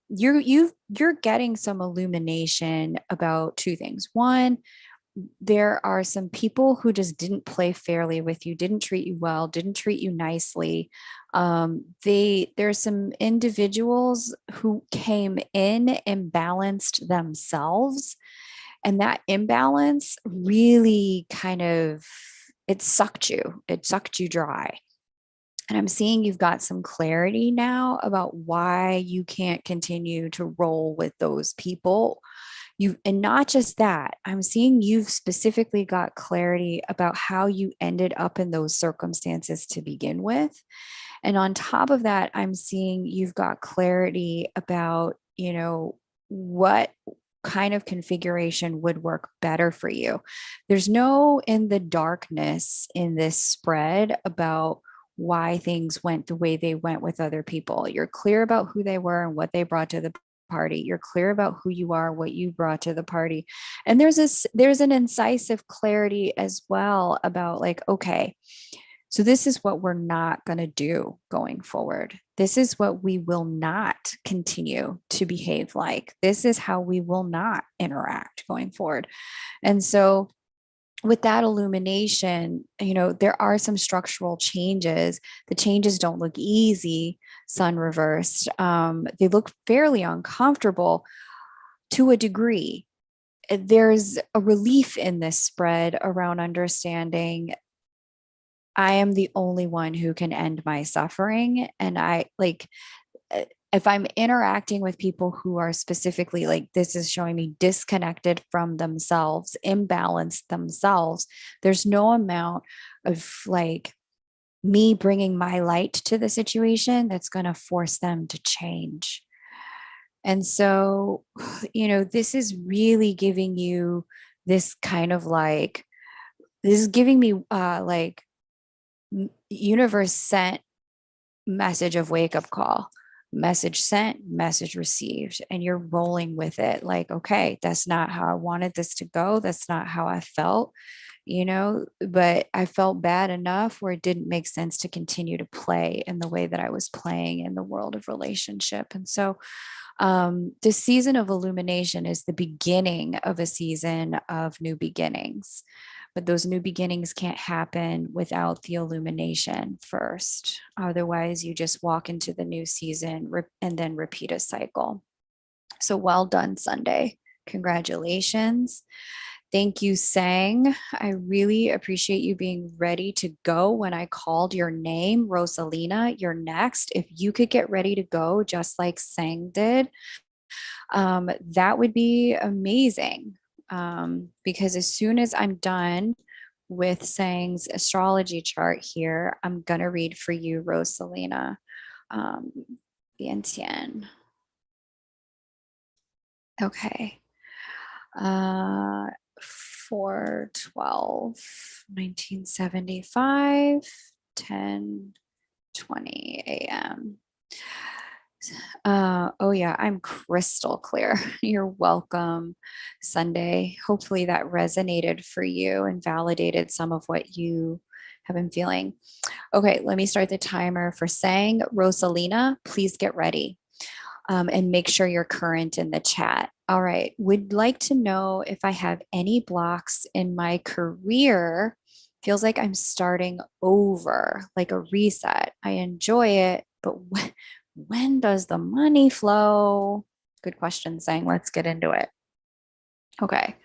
you're getting some illumination about two things. One, there are some people who just didn't play fairly with you, didn't treat you well, didn't treat you nicely. There's some individuals who came in and balanced themselves, and that imbalance really kind of it sucked you dry. And I'm seeing you've got some clarity now about why you can't continue to roll with those people. And not just that, I'm seeing you've specifically got clarity about how you ended up in those circumstances to begin with. And on top of that, I'm seeing you've got clarity about, what kind of configuration would work better for you. There's no in the darkness in this spread about why things went the way they went with other people. You're clear about who they were and what they brought to the party. You're clear about who you are, what you brought to the party. And there's an incisive clarity as well about like, okay, so this is what we're not going to do going forward. This is what we will not continue to behave like. This is how we will not interact going forward. And so with that illumination, there are some structural changes. The changes don't look easy, sun reversed. They look fairly uncomfortable to a degree. There's a relief in this spread around understanding I am the only one who can end my suffering. And if I'm interacting with people who are specifically like, this is showing me disconnected from themselves, imbalanced themselves, there's no amount of like me bringing my light to the situation that's going to force them to change. And so, this is really giving you this kind of like, this is giving me like universe sent message of wake up call, message sent, message received, and you're rolling with it like, okay, that's not how I wanted this to go, that's not how I felt, but I felt bad enough where it didn't make sense to continue to play in the way that I was playing in the world of relationship. And so this season of illumination is the beginning of a season of new beginnings. But those new beginnings can't happen without the illumination first. Otherwise, you just walk into the new season and then repeat a cycle. So well done, Sunday. Congratulations. Thank you, Sang. I really appreciate you being ready to go when I called your name. Rosalina, you're next. If you could get ready to go just like Sang did, that would be amazing. Because as soon as I'm done with Sang's astrology chart here, I'm going to read for you, Rosalina. Bien. Okay. 4/12, 1975, 10:20 a.m. Oh yeah, I'm crystal clear. You're welcome, Sunday. Hopefully that resonated for you and validated some of what you have been feeling. Okay, let me start the timer for Sang. Rosalina, please get ready. And make sure you're current in the chat. All right, would like to know if I have any blocks in my career. Feels like I'm starting over, like a reset. I enjoy it, but when does the money flow? Good question, Sang. Let's get into it. Okay.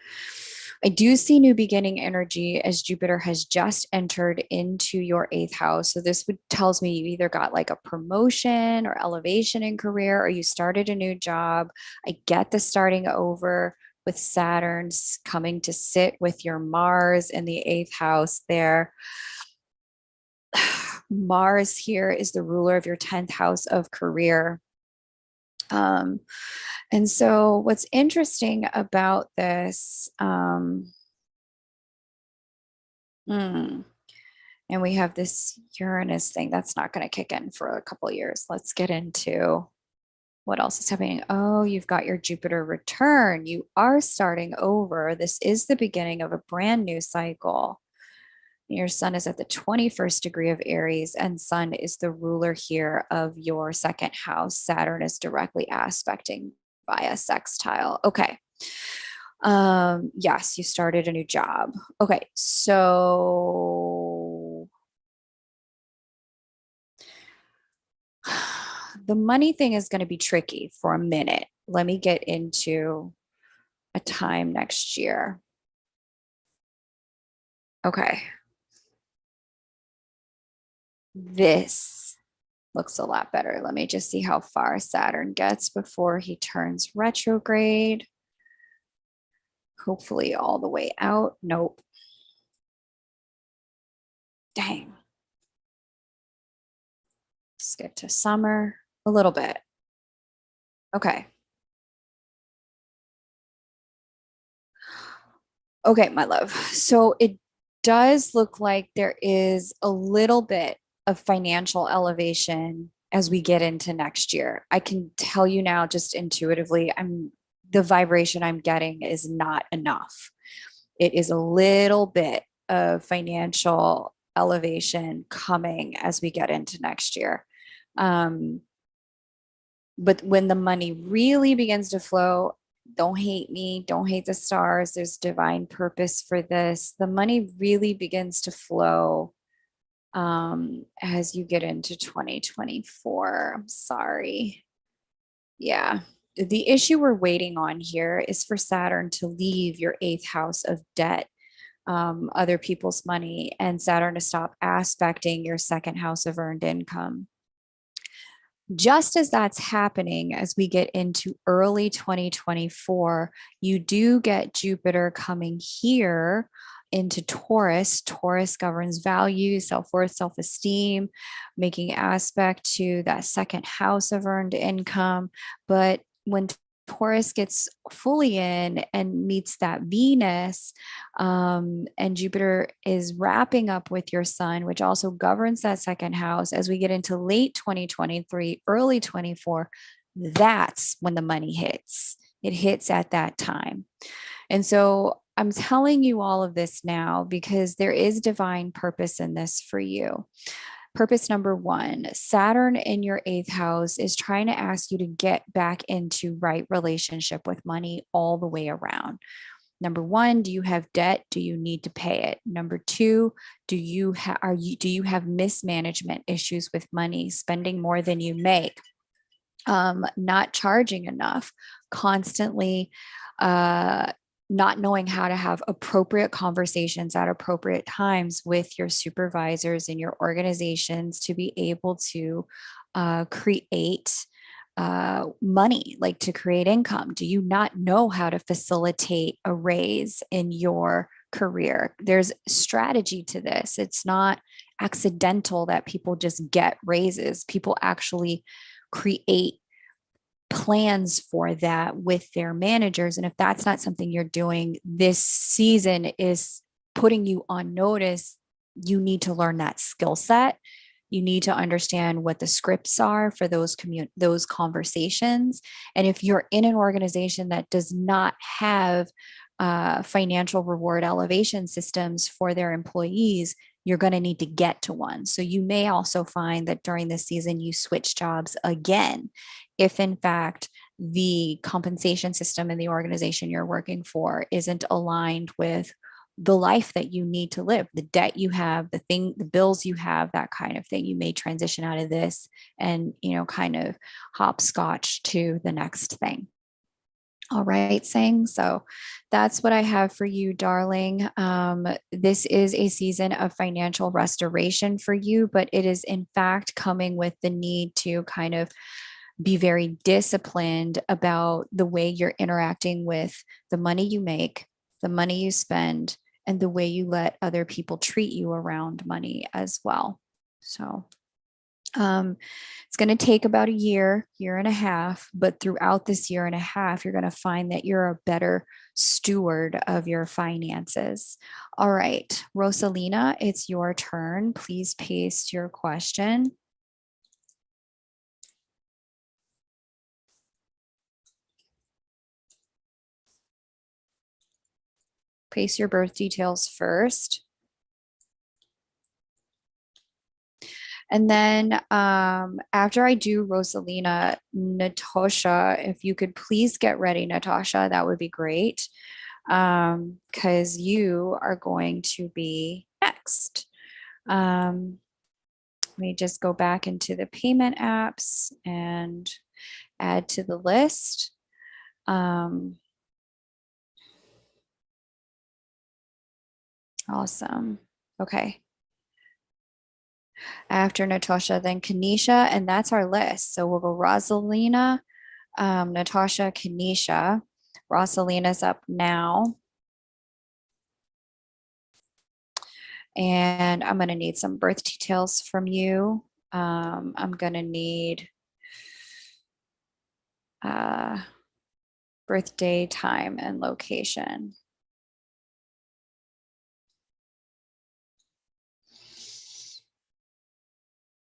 I do see new beginning energy as Jupiter has just entered into your eighth house. So this tells me you either got like a promotion or elevation in career, or you started a new job. I get the starting over, with Saturn's coming to sit with your Mars in the eighth house there. Mars here is the ruler of your 10th house of career. And so what's interesting about this, and we have this Uranus thing that's not going to kick in for a couple of years. Let's get into what else is happening. Oh, you've got your Jupiter return. You are starting over. This is the beginning of a brand new cycle. Your sun is at the 21st degree of Aries, and sun is the ruler here of your second house. Saturn is directly aspecting via sextile. Okay. Yes, you started a new job. Okay. So the money thing is going to be tricky for a minute. Let me get into a time next year. Okay. This looks a lot better. Let me just see how far Saturn gets before he turns retrograde. Hopefully all the way out. Nope. Dang. Let's get to summer a little bit. Okay. Okay, my love. So it does look like there is a little bit of financial elevation as we get into next year. I can tell you now just intuitively, the vibration I'm getting is not enough. It is a little bit of financial elevation coming as we get into next year. But when the money really begins to flow, don't hate me, don't hate the stars. There's divine purpose for this. The money really begins to flow as you get into 2024. I'm sorry. Yeah. The issue we're waiting on here is for Saturn to leave your eighth house of debt, other people's money, and Saturn to stop aspecting your second house of earned income. Just as that's happening, as we get into early 2024, you do get Jupiter coming here into Taurus. Taurus governs values, self-worth, self-esteem, making aspect to that second house of earned income. But when Taurus gets fully in and meets that Venus, and Jupiter is wrapping up with your sun, which also governs that second house. As we get into late 2023, early 24, that's when the money hits. It hits at that time. And so I'm telling you all of this now because there is divine purpose in this for you. Purpose number one, Saturn in your eighth house is trying to ask you to get back into right relationship with money all the way around. Number one, do you have debt? Do you need to pay it? Number two, do you have mismanagement issues with money, spending more than you make, not charging enough, constantly not knowing how to have appropriate conversations at appropriate times with your supervisors and your organizations to be able to create money, like to create income? Do you not know how to facilitate a raise in your career? There's strategy to this. It's not accidental that people just get raises. People actually create plans for that with their managers. And if that's not something you're doing, this season is putting you on notice. You need to learn that skill set. You need to understand what the scripts are for those conversations. And if you're in an organization that does not have financial reward elevation systems for their employees, you're going to need to get to one. So you may also find that during this season, you switch jobs again, if in fact the compensation system in the organization you're working for isn't aligned with the life that you need to live, the debt you have, the bills you have, that kind of thing. You may transition out of this and, kind of hopscotch to the next thing. All right, Sang. So that's what I have for you, darling. This is a season of financial restoration for you, but it is in fact coming with the need to kind of be very disciplined about the way you're interacting with the money you make, the money you spend, and the way you let other people treat you around money as well. So it's going to take about a year, year and a half, but throughout this year and a half, you're going to find that you're a better steward of your finances. All right, Rosalina, it's your turn. Please paste your question. Paste your birth details first. And then after I do Rosalina, Natasha, if you could please get ready, Natasha, that would be great. Because you are going to be next. Let me just go back into the payment apps and add to the list. Awesome. Okay. After Natasha, then Kanisha, and that's our list. So we'll go Rosalina, Natasha, Kanisha. Rosalina's up now. And I'm going to need some birth details from you. I'm going to need birthday, time, and location.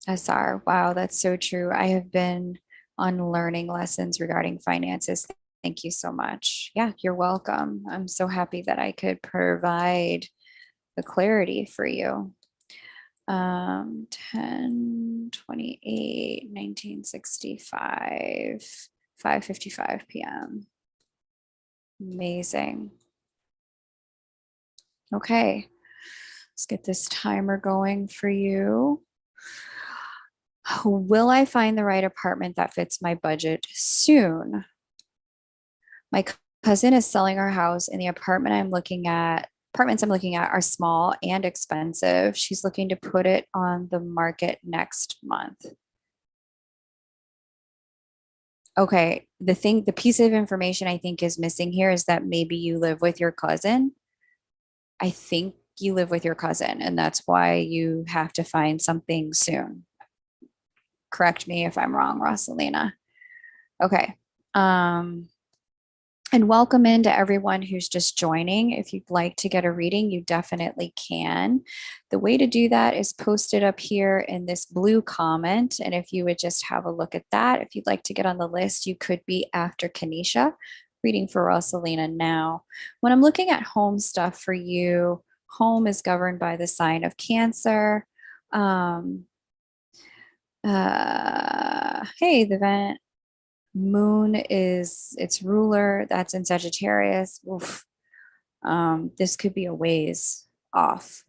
SR. Wow, that's so true. I have been on learning lessons regarding finances. Thank you so much. Yeah, you're welcome. I'm so happy that I could provide the clarity for you. 10, 28, 1965, 5:55 p.m. Amazing. Okay, let's get this timer going for you. Will I find the right apartment that fits my budget soon? My cousin is selling our house, and the apartments I'm looking at are small and expensive. She's looking to put it on the market next month. Okay, the piece of information I think is missing here is that maybe you live with your cousin. I think you live with your cousin, and that's why you have to find something soon. Correct me if I'm wrong, Rosalina. Okay. And welcome into everyone who's just joining. If you'd like to get a reading, you definitely can. The way to do that is posted up here in this blue comment. And if you would just have a look at that, if you'd like to get on the list, you could be after Kanisha. Reading for Rosalina now. When I'm looking at home stuff for you, home is governed by the sign of Cancer. Hey, the event. Moon is its ruler. That's in Sagittarius. Oof. This could be a ways off.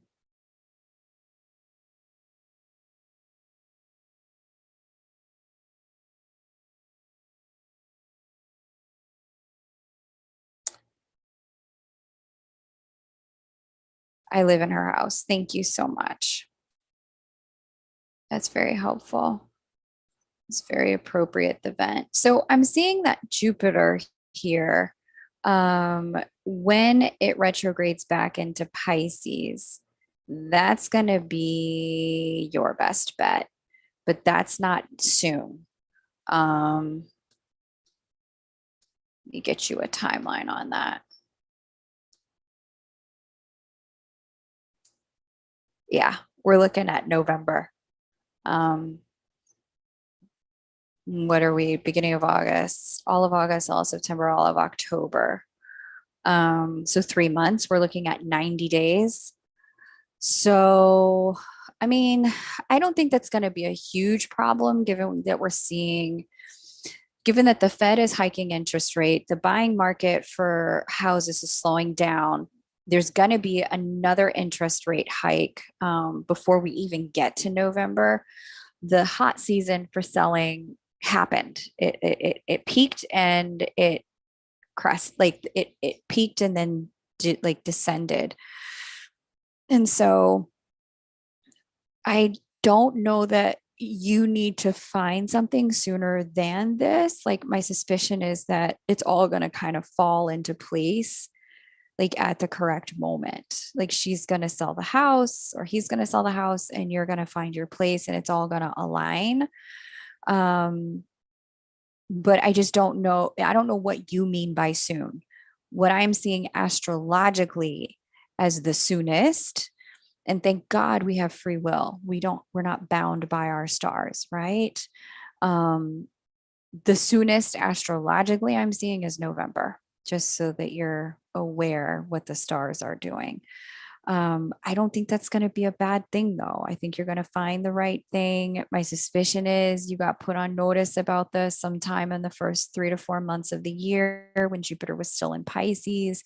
I live in her house. Thank you so much. That's very helpful. It's very appropriate, the vent. So I'm seeing that Jupiter here, when it retrogrades back into Pisces, that's going to be your best bet, but that's not soon. Let me get you a timeline on that. Yeah, we're looking at November. What are we? Beginning of August, all of August, all of September, all of October. So 3 months, we're looking at 90 days. So, I mean, I don't think that's going to be a huge problem given that given that the Fed is hiking interest rate, the buying market for houses is slowing down. There's going to be another interest rate hike before we even get to November. The hot season for selling happened. It peaked and it it peaked and then descended. And so I don't know that you need to find something sooner than this. Like my suspicion is that it's all going to kind of fall into place like at the correct moment. Like she's going to sell the house or he's going to sell the house and you're going to find your place and it's all going to align. Um, but I just don't know. I don't know what you mean by soon. What I'm seeing astrologically as the soonest, and thank God we have free will. We're not bound by our stars, right? Um, the soonest astrologically I'm seeing is November, just so that you're aware what the stars are doing. I don't think that's going to be a bad thing, though. I think you're going to find the right thing. My suspicion is you got put on notice about this sometime in the first 3 to 4 months of the year when Jupiter was still in Pisces.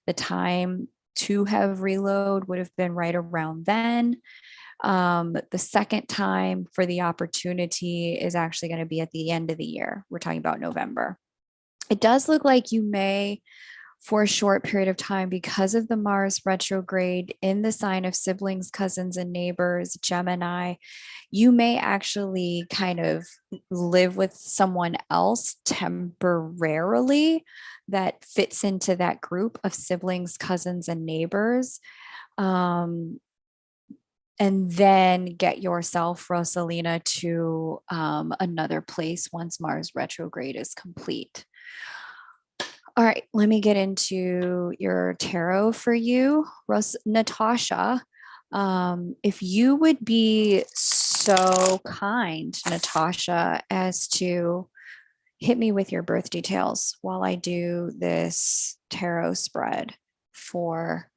The time to have reload would have been right around then. The second time for the opportunity is actually going to be at the end of the year. We're talking about November. It does look like you may, for a short period of time, because of the Mars retrograde in the sign of siblings, cousins, and neighbors, Gemini, you may actually kind of live with someone else temporarily that fits into that group of siblings, cousins, and neighbors. And then get yourself, Rosalina, to another place once Mars retrograde is complete. All right, let me get into your tarot for you, Natasha. If you would be so kind, Natasha, as to hit me with your birth details while I do this tarot spread for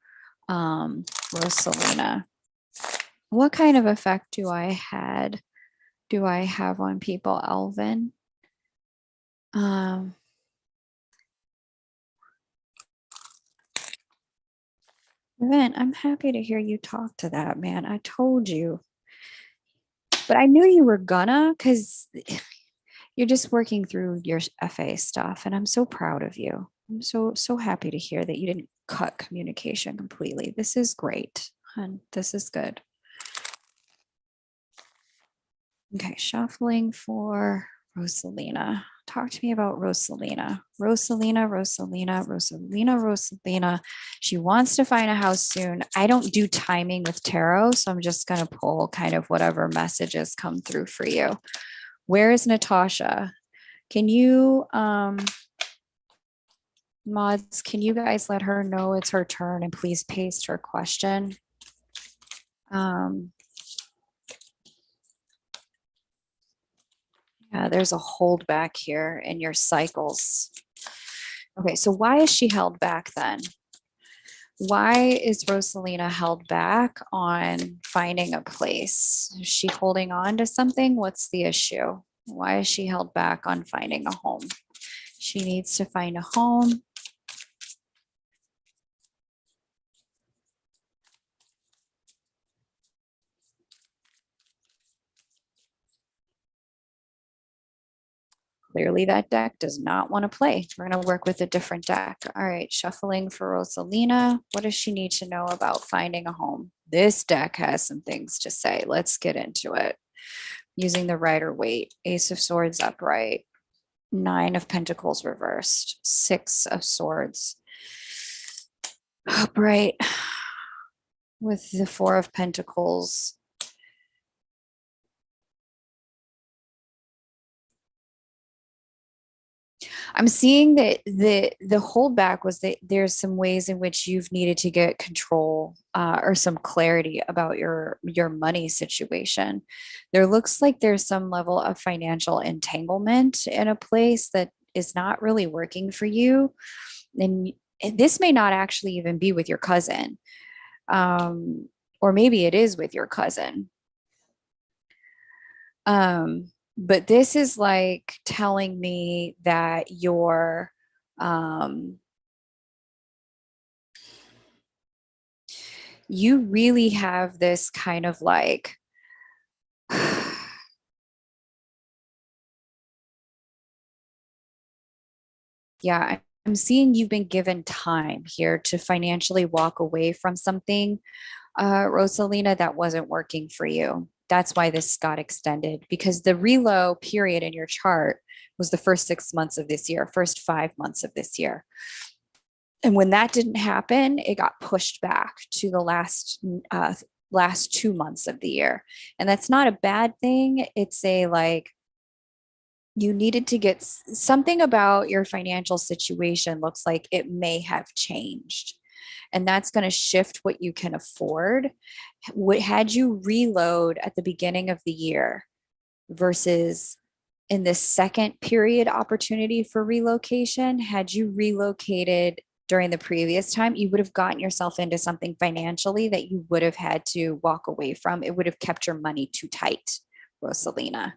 Rosalina. What kind of effect do I have on people, Alvin? Vin, I'm happy to hear you talk to that, man. I told you. But I knew you were gonna, because you're just working through your FA stuff, and I'm so proud of you. I'm so happy to hear that you didn't cut communication completely. This is great, and this is good. Okay, shuffling for Rosalina. Talk to me about Rosalina. Rosalina. She wants to find a house soon. I don't do timing with tarot, so I'm just going to pull kind of whatever messages come through for you. Where is Natasha? Can you, mods, can you guys let her know it's her turn and please paste her question? Yeah, there's a hold back here in your cycles. Okay, so why is she held back then? Why is Rosalina held back on finding a place? Is she holding on to something? What's the issue? Why is she held back on finding a home? She needs to find a home. Clearly that deck does not want to play. We're going to work with a different deck. All right, shuffling for Rosalina. What does she need to know about finding a home? This deck has some things to say. Let's get into it. Using the Rider-Waite, Ace of Swords upright, Nine of Pentacles reversed, Six of Swords upright, with the Four of Pentacles. I'm seeing that the holdback was that there's some ways in which you've needed to get control or some clarity about your money situation. There looks like there's some level of financial entanglement in a place that is not really working for you, and this may not actually even be with your cousin, or maybe it is with your cousin. But this is like telling me that you really have this kind of like yeah, I'm seeing you've been given time here to financially walk away from something, Rosalina, that wasn't working for you. That's why this got extended, because the reload period in your chart was the first 6 months of this year, first 5 months of this year. And when that didn't happen, it got pushed back to the last 2 months of the year. And that's not a bad thing. It's a like, you needed to get something about your financial situation looks like it may have changed. And that's going to shift what you can afford. Had you reload at the beginning of the year versus in this second period opportunity for relocation, had you relocated during the previous time, you would have gotten yourself into something financially that you would have had to walk away from. It would have kept your money too tight, Rosalina.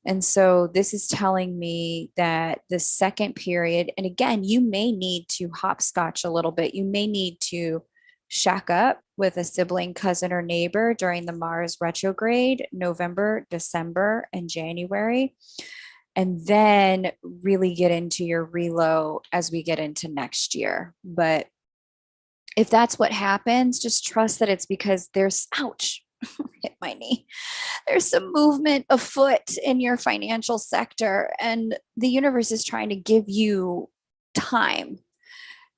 And so this is telling me that the second period, and again, you may need to hopscotch a little bit. You may need to shack up with a sibling, cousin, or neighbor during the Mars retrograde, November, December, and January. And then really get into your reload as we get into next year. But if that's what happens, just trust that it's because there's, ouch, hit my knee. There's some movement afoot in your financial sector, and the universe is trying to give you time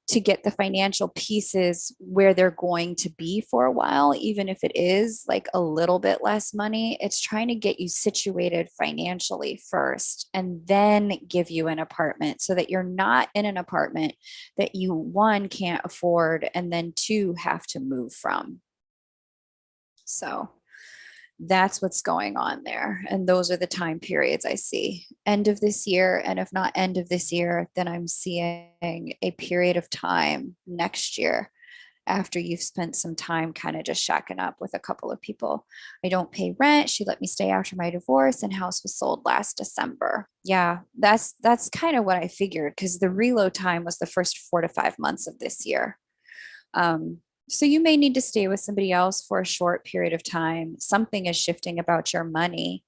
to get the financial pieces where they're going to be for a while, even if it is like a little bit less money. It's trying to get you situated financially first and then give you an apartment so that you're not in an apartment that you, one, can't afford, and then two, have to move from. So that's what's going on there. And those are the time periods I see. End of this year. And if not end of this year, then I'm seeing a period of time next year after you've spent some time kind of just shacking up with a couple of people. I don't pay rent. She let me stay after my divorce, and house was sold last December. Yeah, that's kind of what I figured, because the reload time was the first 4 to 5 months of this year. So you may need to stay with somebody else for a short period of time. Something is shifting about your money.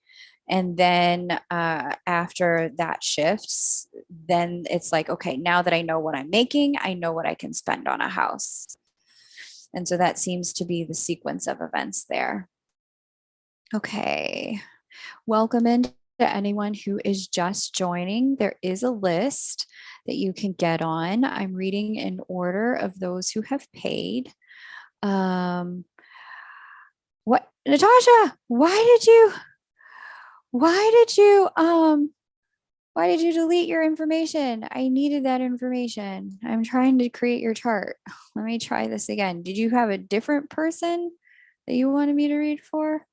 And then after that shifts, then it's like, okay, now that I know what I'm making, I know what I can spend on a house. And so that seems to be the sequence of events there. Okay. Welcome in to anyone who is just joining. There is a list that you can get on. I'm reading in order of those who have paid. What, Natasha, why did you delete your information? I needed that information. I'm trying to create your chart. Let me try this again. Did you have a different person that you wanted me to read for?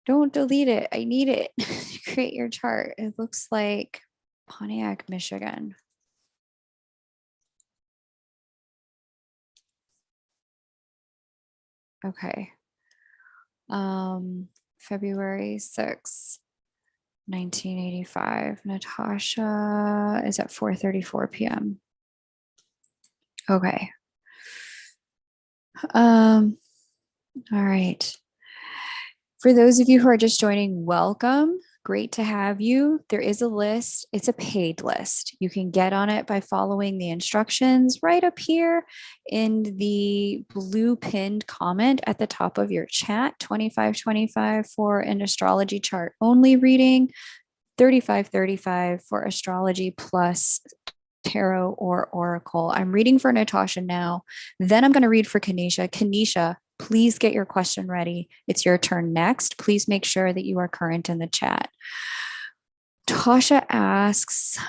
Don't delete it. I need it to create your chart. It looks like Pontiac, Michigan. Okay. February 6th, 1985. Natasha is at 4:34 p.m. Okay. All right. For those of you who are just joining, welcome. Great to have you. There is a list. It's a paid list. You can get on it by following the instructions right up here in the blue pinned comment at the top of your chat. $25.25 for an astrology chart only reading, $35.35 for astrology plus tarot or oracle. I'm reading for Natasha now. Then I'm going to read for Kanisha. Kanisha, please get your question ready. It's your turn next. Please make sure that you are current in the chat. Tasha asks,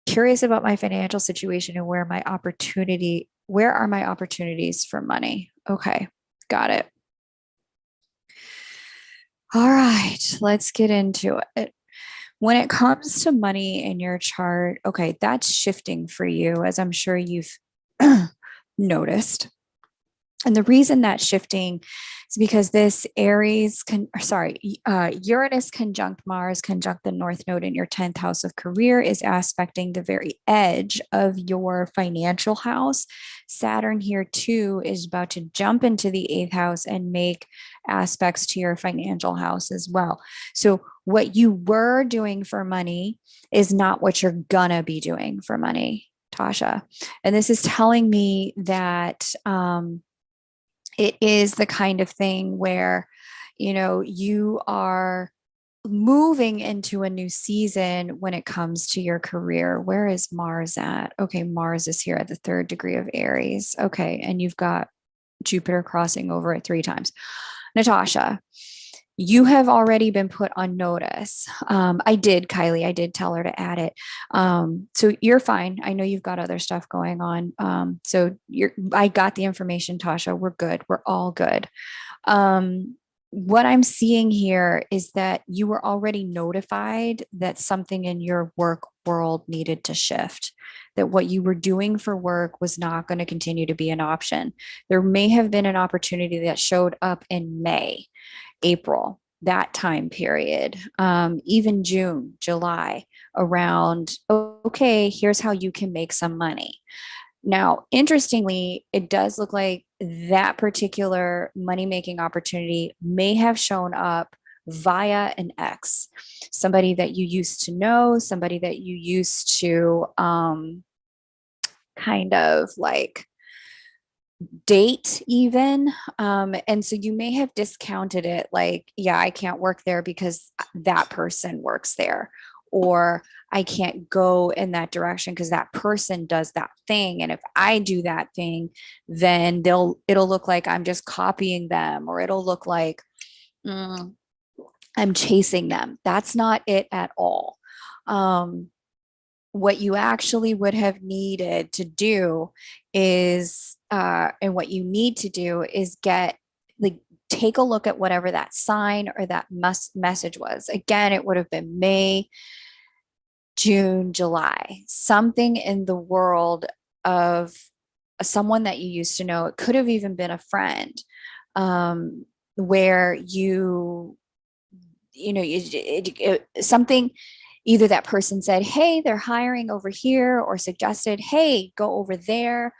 curious about my financial situation and where are my opportunities for money? Okay, got it. All right, let's get into it. When it comes to money in your chart, okay, that's shifting for you, as I'm sure you've noticed. And the reason that's shifting is because this Uranus conjunct Mars conjunct the North Node in your 10th house of career is aspecting the very edge of your financial house. Saturn here too is about to jump into the 8th house and make aspects to your financial house as well. So what you were doing for money is not what you're gonna be doing for money, Tasha. And this is telling me that it is the kind of thing where, you are moving into a new season when it comes to your career. Where is Mars at? Okay, Mars is here at the 3rd degree of Aries. Okay, and you've got Jupiter crossing over it 3 times. Natasha, you have already been put on notice. Kylie, I did tell her to add it. So you're fine. I know you've got other stuff going on. I got the information, Tasha. We're good. We're all good. What I'm seeing here is that you were already notified that something in your work world needed to shift, that what you were doing for work was not going to continue to be an option. There may have been an opportunity that showed up in May, April, that time period, even June, July, around, okay, here's how you can make some money. Now, interestingly, it does look like that particular money making opportunity may have shown up via an ex, somebody that you used to know, somebody that you used to kind of like date even. And so you may have discounted it like, yeah, I can't work there because that person works there, or I can't go in that direction because that person does that thing, and if I do that thing, then it'll look like I'm just copying them, or it'll look like I'm chasing them. That's not it at all. What you actually would have needed to do is, and what you need to do is take a look at whatever that sign or that message was. Again, it would have been May, June, July, something in the world of someone that you used to know. It could have even been a friend, where something, either that person said, hey, they're hiring over here, or suggested, hey, go over there.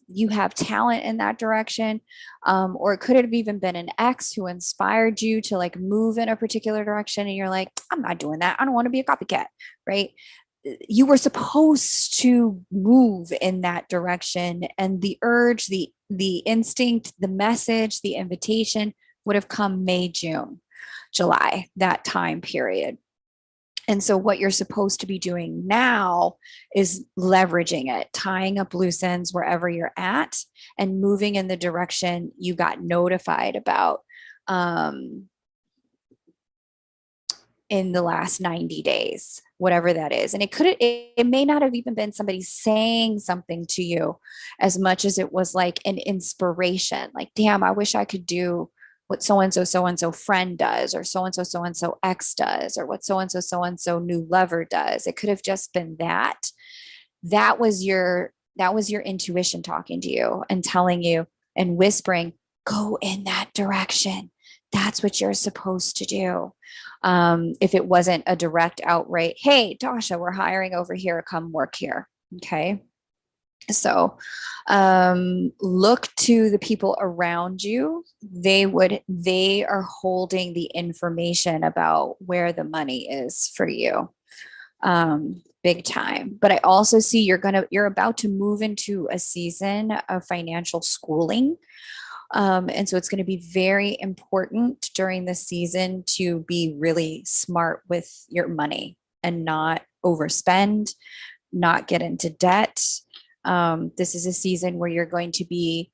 You have talent in that direction. Or it could have even been an ex who inspired you to like move in a particular direction. And you're like, I'm not doing that. I don't want to be a copycat, right? You were supposed to move in that direction. And the urge, the instinct, the message, the invitation would have come May, June, July, that time period. And so what you're supposed to be doing now is leveraging it, tying up loose ends wherever you're at, and moving in the direction you got notified about in the last 90 days, whatever that is. And it may not have even been somebody saying something to you as much as it was like an inspiration, like, damn, I wish I could do what so and so friend does, or so and so ex does, or what so and so new lover does. It could have just been that. That was your intuition talking to you and telling you and whispering, go in that direction. That's what you're supposed to do. If it wasn't a direct outright, hey, Tasha, we're hiring over here, come work here. Okay. So look to the people around you. They are holding the information about where the money is for you, big time. But I also see you're about to move into a season of financial schooling. And so it's going to be very important during this season to be really smart with your money and not overspend, not get into debt. This is a season where you're going to be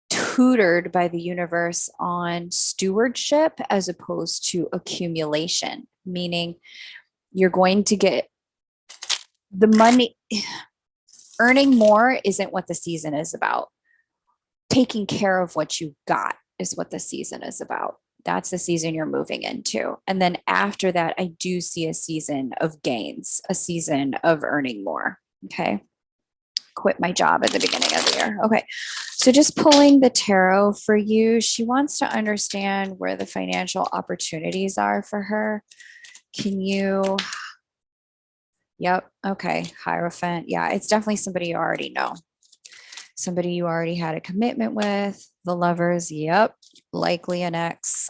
tutored by the universe on stewardship as opposed to accumulation, meaning you're going to get the money. Earning more isn't what the season is about. Taking care of what you got is what the season is about. That's the season you're moving into. And then after that, I do see a season of gains, a season of earning more. Okay. Quit my job at the beginning of the year. Okay. So just pulling the tarot for you. She wants to understand where the financial opportunities are for her. Can you? Yep. Okay. Hierophant. Yeah. It's definitely somebody you already know. Somebody you already had a commitment with. The Lovers. Yep. Likely an ex.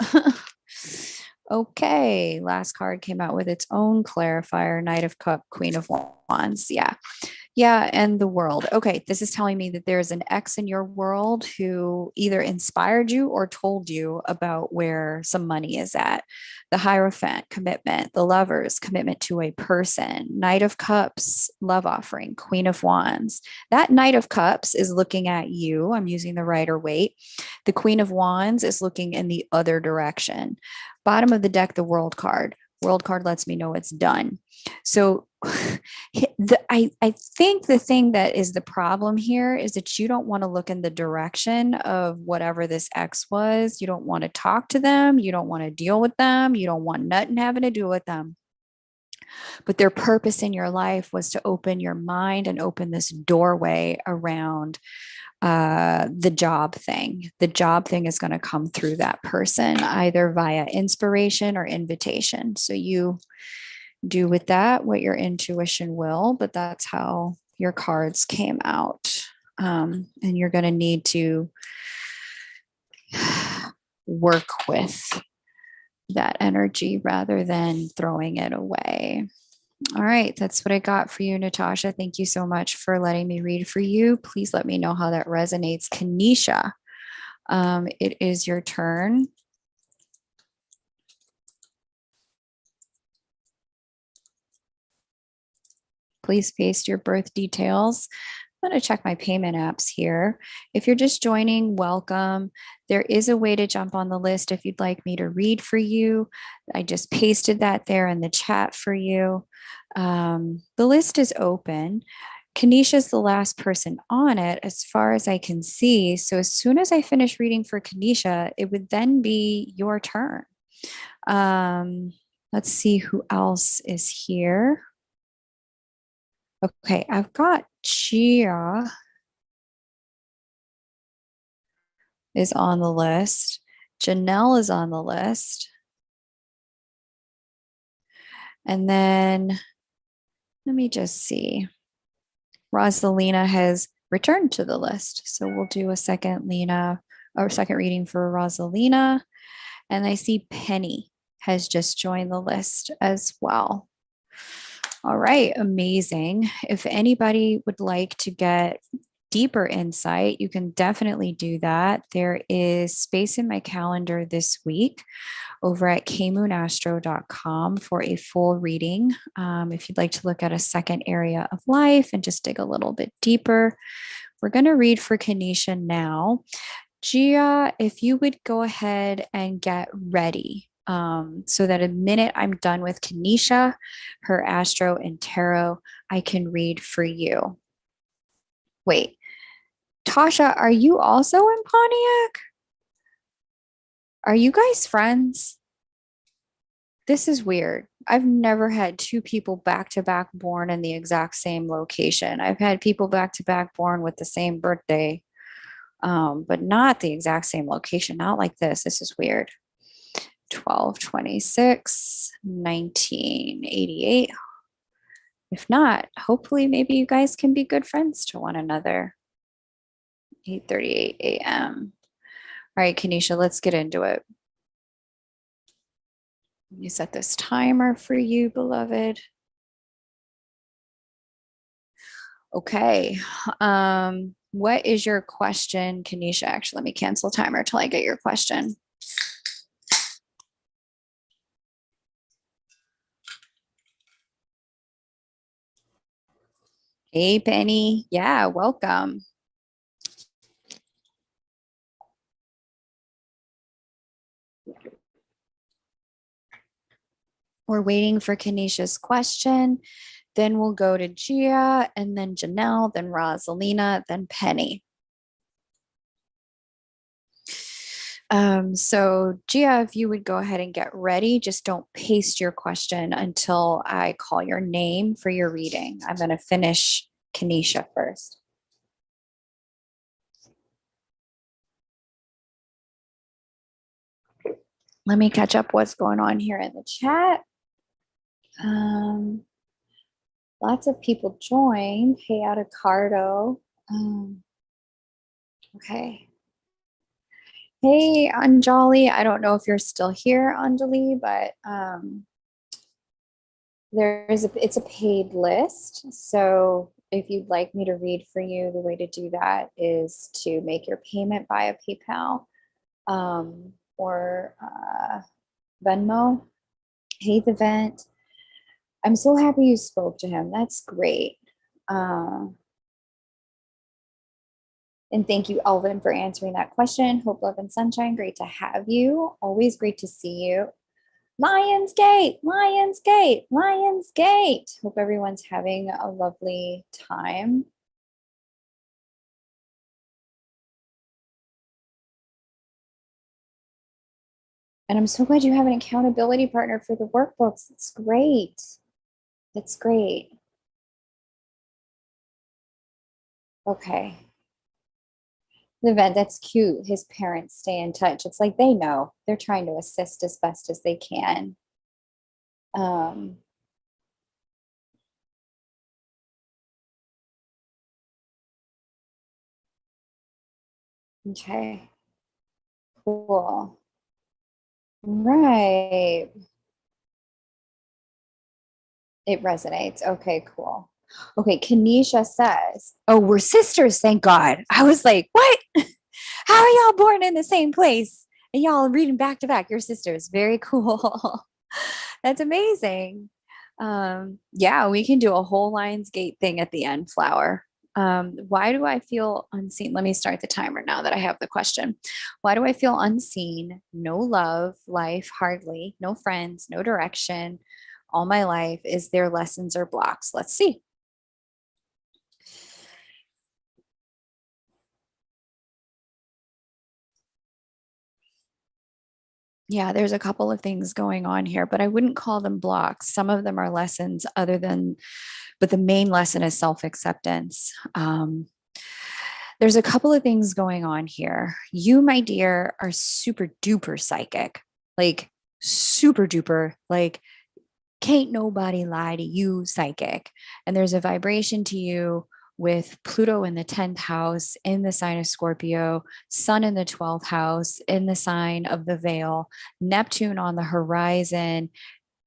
Okay. Last card came out with its own clarifier. Knight of Cup, Queen of Wands. Yeah. Yeah, and the world. Okay, this is telling me that there's an ex in your world who either inspired you or told you about where some money is at. The Hierophant, commitment. The Lovers, commitment to a person. Knight of Cups, love offering. Queen of Wands. That Knight of Cups is looking at you. I'm using the Rider Waite. The Queen of Wands is looking in the other direction. Bottom of the deck, the World card. World card lets me know it's done. So I think the thing that is the problem here is that you don't want to look in the direction of whatever this ex was. You don't want to talk to them. You don't want to deal with them. You don't want nothing having to do with them. But their purpose in your life was to open your mind and open this doorway around the job thing. The job thing is going to come through that person, either via inspiration or invitation. So you do with that what your intuition will, but that's how your cards came out. And you're going to need to work with that energy rather than throwing it away. All right, that's what I got for you, Natasha. Thank you so much for letting me read for you. Please let me know how that resonates. Kanisha, it is your turn. Please paste your birth details. I'm going to check my payment apps here. If you're just joining, welcome. There is a way to jump on the list if you'd like me to read for you. I just pasted that there in the chat for you. The list is open. Kanisha's the last person on it as far as I can see. So as soon as I finish reading for Kanisha, it would then be your turn. Let's see who else is here. Okay, I've got Chia is on the list. Janelle is on the list. And then let me just see. Rosalina has returned to the list. So we'll do a second reading for Rosalina. And I see Penny has just joined the list as well. All right, amazing. If anybody would like to get deeper insight, you can definitely do that. There is space in my calendar this week over at kmoonastro.com for a full reading. If you'd like to look at a second area of life and just dig a little bit deeper, we're going to read for Kanisha now. Gia, if you would go ahead and get ready. So that a minute I'm done with Kanisha, her astro and tarot, I can read for you. Wait, Tasha, are you also in Pontiac? Are you guys friends? This is weird. I've never had two people back to back born in the exact same location. I've had people back to back born with the same birthday, but not the exact same location. Not like this. This is weird. 12/26, 1988. If not, hopefully maybe you guys can be good friends to one another. 8:38 a.m. All right, Kanisha, let's get into it. Let me set this timer for you, beloved. Okay. What is your question, Kanisha? Actually, let me cancel timer till I get your question. Hey, Penny. Yeah, welcome. We're waiting for Kanisha's question. Then we'll go to Gia, and then Janelle, then Rosalina, then Penny. So Gia, if you would go ahead and get ready, just don't paste your question until I call your name for your reading. I'm going to finish Kanisha first. Let me catch up what's going on here in the chat. Lots of people joined. Hey, Cardo. Okay. Hey, Anjali. I don't know if you're still here, Anjali, but it's a paid list. So If you'd like me to read for you, the way to do that is to make your payment via PayPal, or Venmo. Hey, the event. I'm so happy you spoke to him. That's great. Uh, and thank you, Elvin, for answering that question. Hope, love, and sunshine. Great to have you. Always great to see you. Lionsgate, Lionsgate, Lionsgate. Hope everyone's having a lovely time. And I'm so glad you have an accountability partner for the workbooks. It's great. It's great. Okay. The event, that's cute. His parents stay in touch. It's like they know. They're trying to assist as best as they can. Um, okay. Cool. Right. It resonates. Okay, cool. Okay, Kanisha says, "Oh, we're sisters, thank God." I was like, "What? How are y'all born in the same place? And y'all reading back to back? Your sisters. Very cool." That's amazing. Yeah, we can do a whole Lionsgate thing at the end, Flower. Why do I feel unseen? Let me start the timer now that I have the question. Why do I feel unseen? No love, life, hardly, no friends, no direction all my life. Is there lessons or blocks? Let's see. Yeah, there's a couple of things going on here, but I wouldn't call them blocks. Some of them are lessons, but the main lesson is self acceptance. There's a couple of things going on here. You, my dear, are super duper psychic, like super duper, like can't nobody lie to you psychic. And there's a vibration to you with Pluto in the 10th house in the sign of Scorpio, Sun in the 12th house in the sign of the veil, Neptune on the horizon,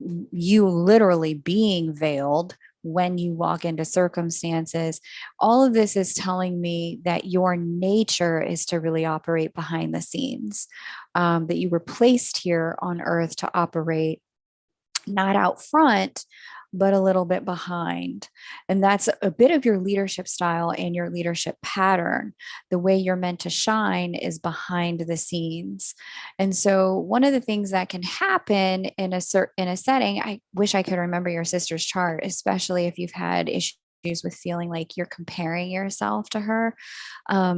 you literally being veiled when you walk into circumstances. All of this is telling me that your nature is to really operate behind the scenes, that you were placed here on earth to operate not out front, but a little bit behind. And that's a bit of your leadership style and your leadership pattern. The way you're meant to shine is behind the scenes. And so one of the things that can happen in a setting, I wish I could remember your sister's chart, especially if you've had issues with feeling like you're comparing yourself to her. I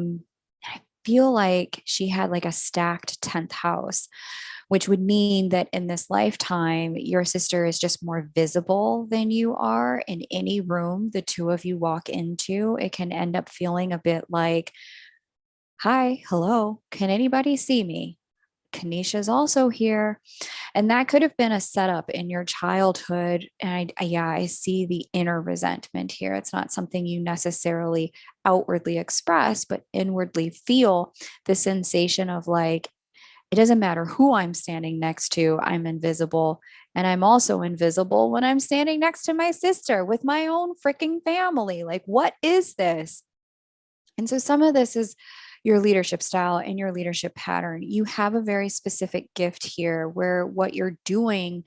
feel like she had like a stacked 10th house, which would mean that in this lifetime, your sister is just more visible than you are in any room the two of you walk into. It can end up feeling a bit like, hi, hello, can anybody see me? Kanisha's also here. And that could have been a setup in your childhood. And yeah, I see the inner resentment here. It's not something you necessarily outwardly express, but inwardly feel the sensation of like, it doesn't matter who I'm standing next to, I'm invisible. And I'm also invisible when I'm standing next to my sister with my own freaking family. Like, what is this? And so some of this is your leadership style and your leadership pattern. You have a very specific gift here where what you're doing,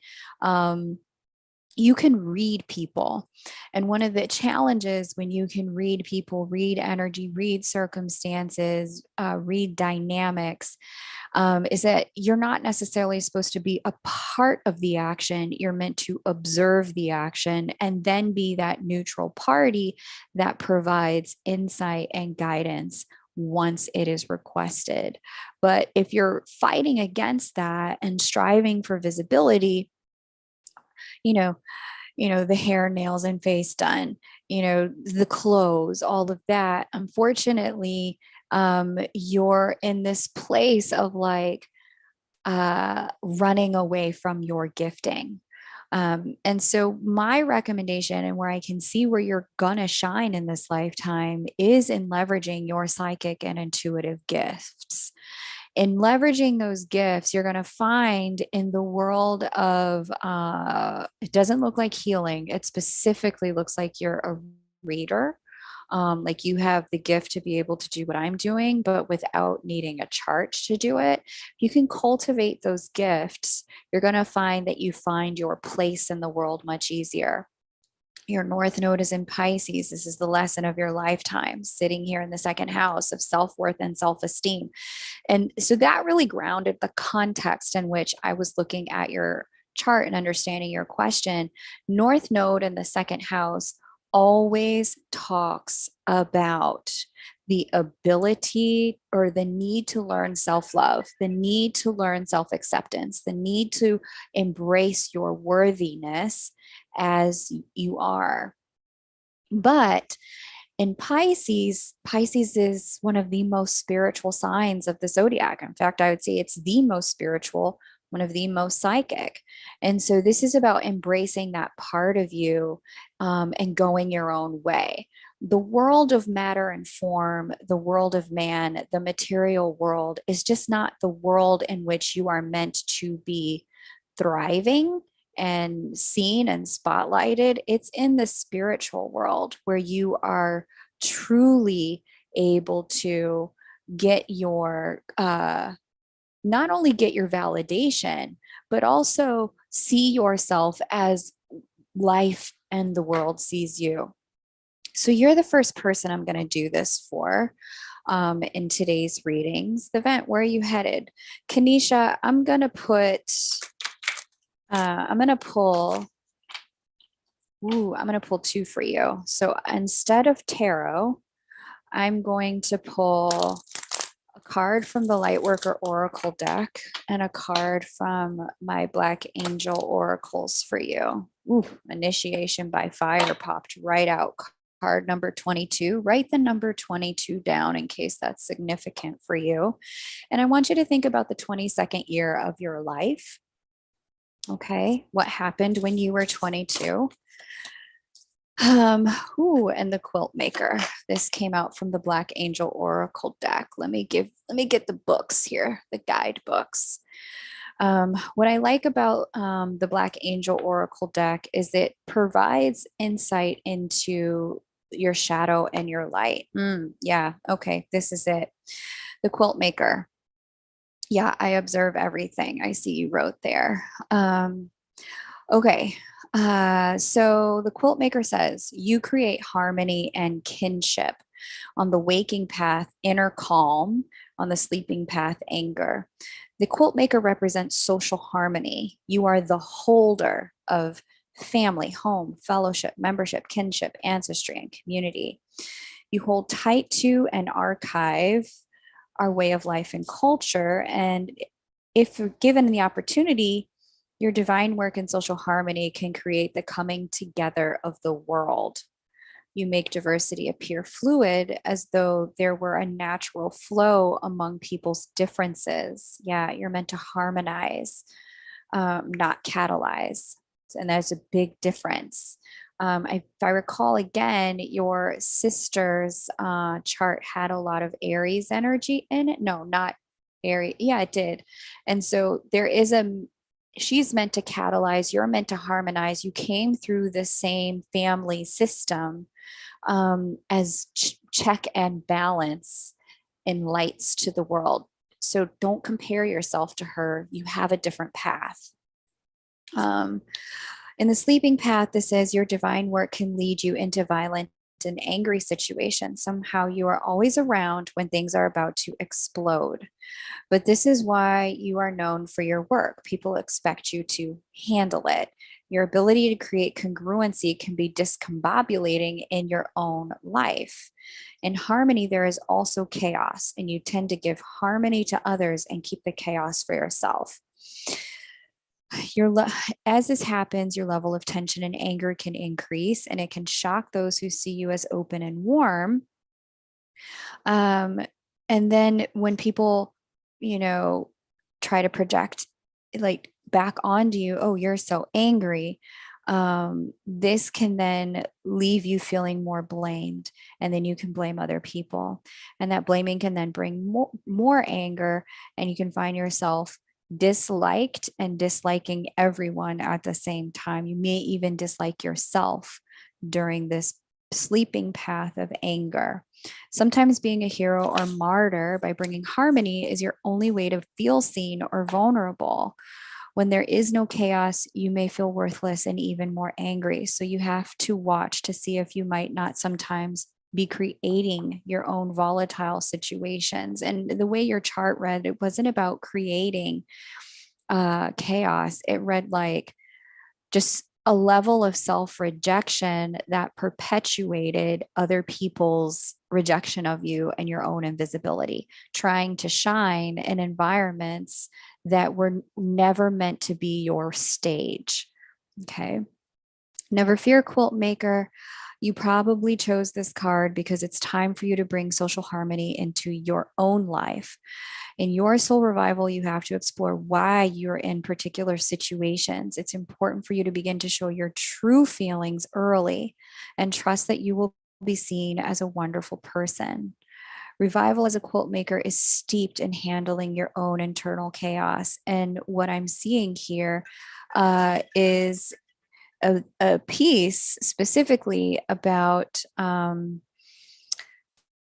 you can read people. And one of the challenges when you can read people, read energy, read circumstances, read dynamics, is that you're not necessarily supposed to be a part of the action. You're meant to observe the action and then be that neutral party that provides insight and guidance once it is requested. But if you're fighting against that and striving for visibility, you know, the hair, nails, and face done, the clothes, all of that. Unfortunately, you're in this place of like running away from your gifting. And so, my recommendation, and where I can see where you're gonna shine in this lifetime, is in leveraging your psychic and intuitive gifts. In leveraging those gifts, you're going to find in the world of, it doesn't look like healing. It specifically looks like you're a reader. Like you have the gift to be able to do what I'm doing, but without needing a chart to do it. You can cultivate those gifts. You're going to find that you find your place in the world much easier. Your North Node is in Pisces. This is the lesson of your lifetime, sitting here in the second house of self worth and self esteem. And so that really grounded the context in which I was looking at your chart and understanding your question. North Node in the second house always talks about the ability or the need to learn self love, the need to learn self acceptance, the need to embrace your worthiness as you are. But in Pisces, Pisces is one of the most spiritual signs of the zodiac. In fact, I would say it's the most spiritual, one of the most psychic. And so this is about embracing that part of you and going your own way. The world of matter and form, the world of man, the material world is just not the world in which you are meant to be thriving and seen and spotlighted. It's in the spiritual world where you are truly able to get your not only get your validation, but also see yourself as life and the world sees you. So you're the first person I'm going to do this for in today's readings. The event, where are you headed? Kanisha, I'm going to pull, I'm going to pull two for you. So instead of tarot, I'm going to pull a card from the Lightworker Oracle deck and a card from my Black Angel Oracles for you. Ooh, Initiation by Fire popped right out. Card number 22. Write the number 22 down in case that's significant for you. And I want you to think about the 22nd year of your life. Okay, what happened when you were 22? And the Quilt Maker. This came out from the Black Angel Oracle deck. Let me get the books here, the guide books. What I like about the Black Angel Oracle deck is it provides insight into your shadow and your light. Yeah, okay, this is it. The Quilt Maker. Yeah, I observe everything. I see you wrote there. Okay. So the Quilt Maker says, you create harmony and kinship. On the waking path, inner calm. On the sleeping path, anger. The Quilt Maker represents social harmony. You are the holder of family, home, fellowship, membership, kinship, ancestry, and community. You hold tight to and archive our way of life and culture. And if given the opportunity, your divine work and social harmony can create the coming together of the world. You make diversity appear fluid as though there were a natural flow among people's differences. Yeah, you're meant to harmonize, not catalyze. And there's a big difference. If I recall again, your sister's chart had a lot of Aries energy in it. No, not Aries. Yeah, it did. And so she's meant to catalyze, you're meant to harmonize. You came through the same family system as check and balance and lights to the world. So don't compare yourself to her. You have a different path. In the sleeping path, this says your divine work can lead you into violent and angry situations. Somehow you are always around when things are about to explode. But this is why you are known for your work. People expect you to handle it. Your ability to create congruency can be discombobulating in your own life. In harmony, there is also chaos, and you tend to give harmony to others and keep the chaos for yourself. As this happens, your level of tension and anger can increase, and it can shock those who see you as open and warm. And then when people, try to project like back onto you, oh, you're so angry. This can then leave you feeling more blamed, and then you can blame other people, and that blaming can then bring more anger, and you can find yourself disliked and disliking everyone at the same time. You may even dislike yourself during this sleeping path of anger. Sometimes being a hero or martyr by bringing harmony is your only way to feel seen or vulnerable. When there is no chaos, you may feel worthless and even more angry. So you have to watch to see if you might not sometimes be creating your own volatile situations. And the way your chart read, it wasn't about creating chaos. It read like just a level of self rejection that perpetuated other people's rejection of you and your own invisibility, trying to shine in environments that were never meant to be your stage. Okay. Never fear, quilt maker. You probably chose this card because it's time for you to bring social harmony into your own life. In your soul revival, you have to explore why you're in particular situations. It's important for you to begin to show your true feelings early and trust that you will be seen as a wonderful person. Revival as a quilt maker is steeped in handling your own internal chaos. And what I'm seeing here is a piece specifically about, being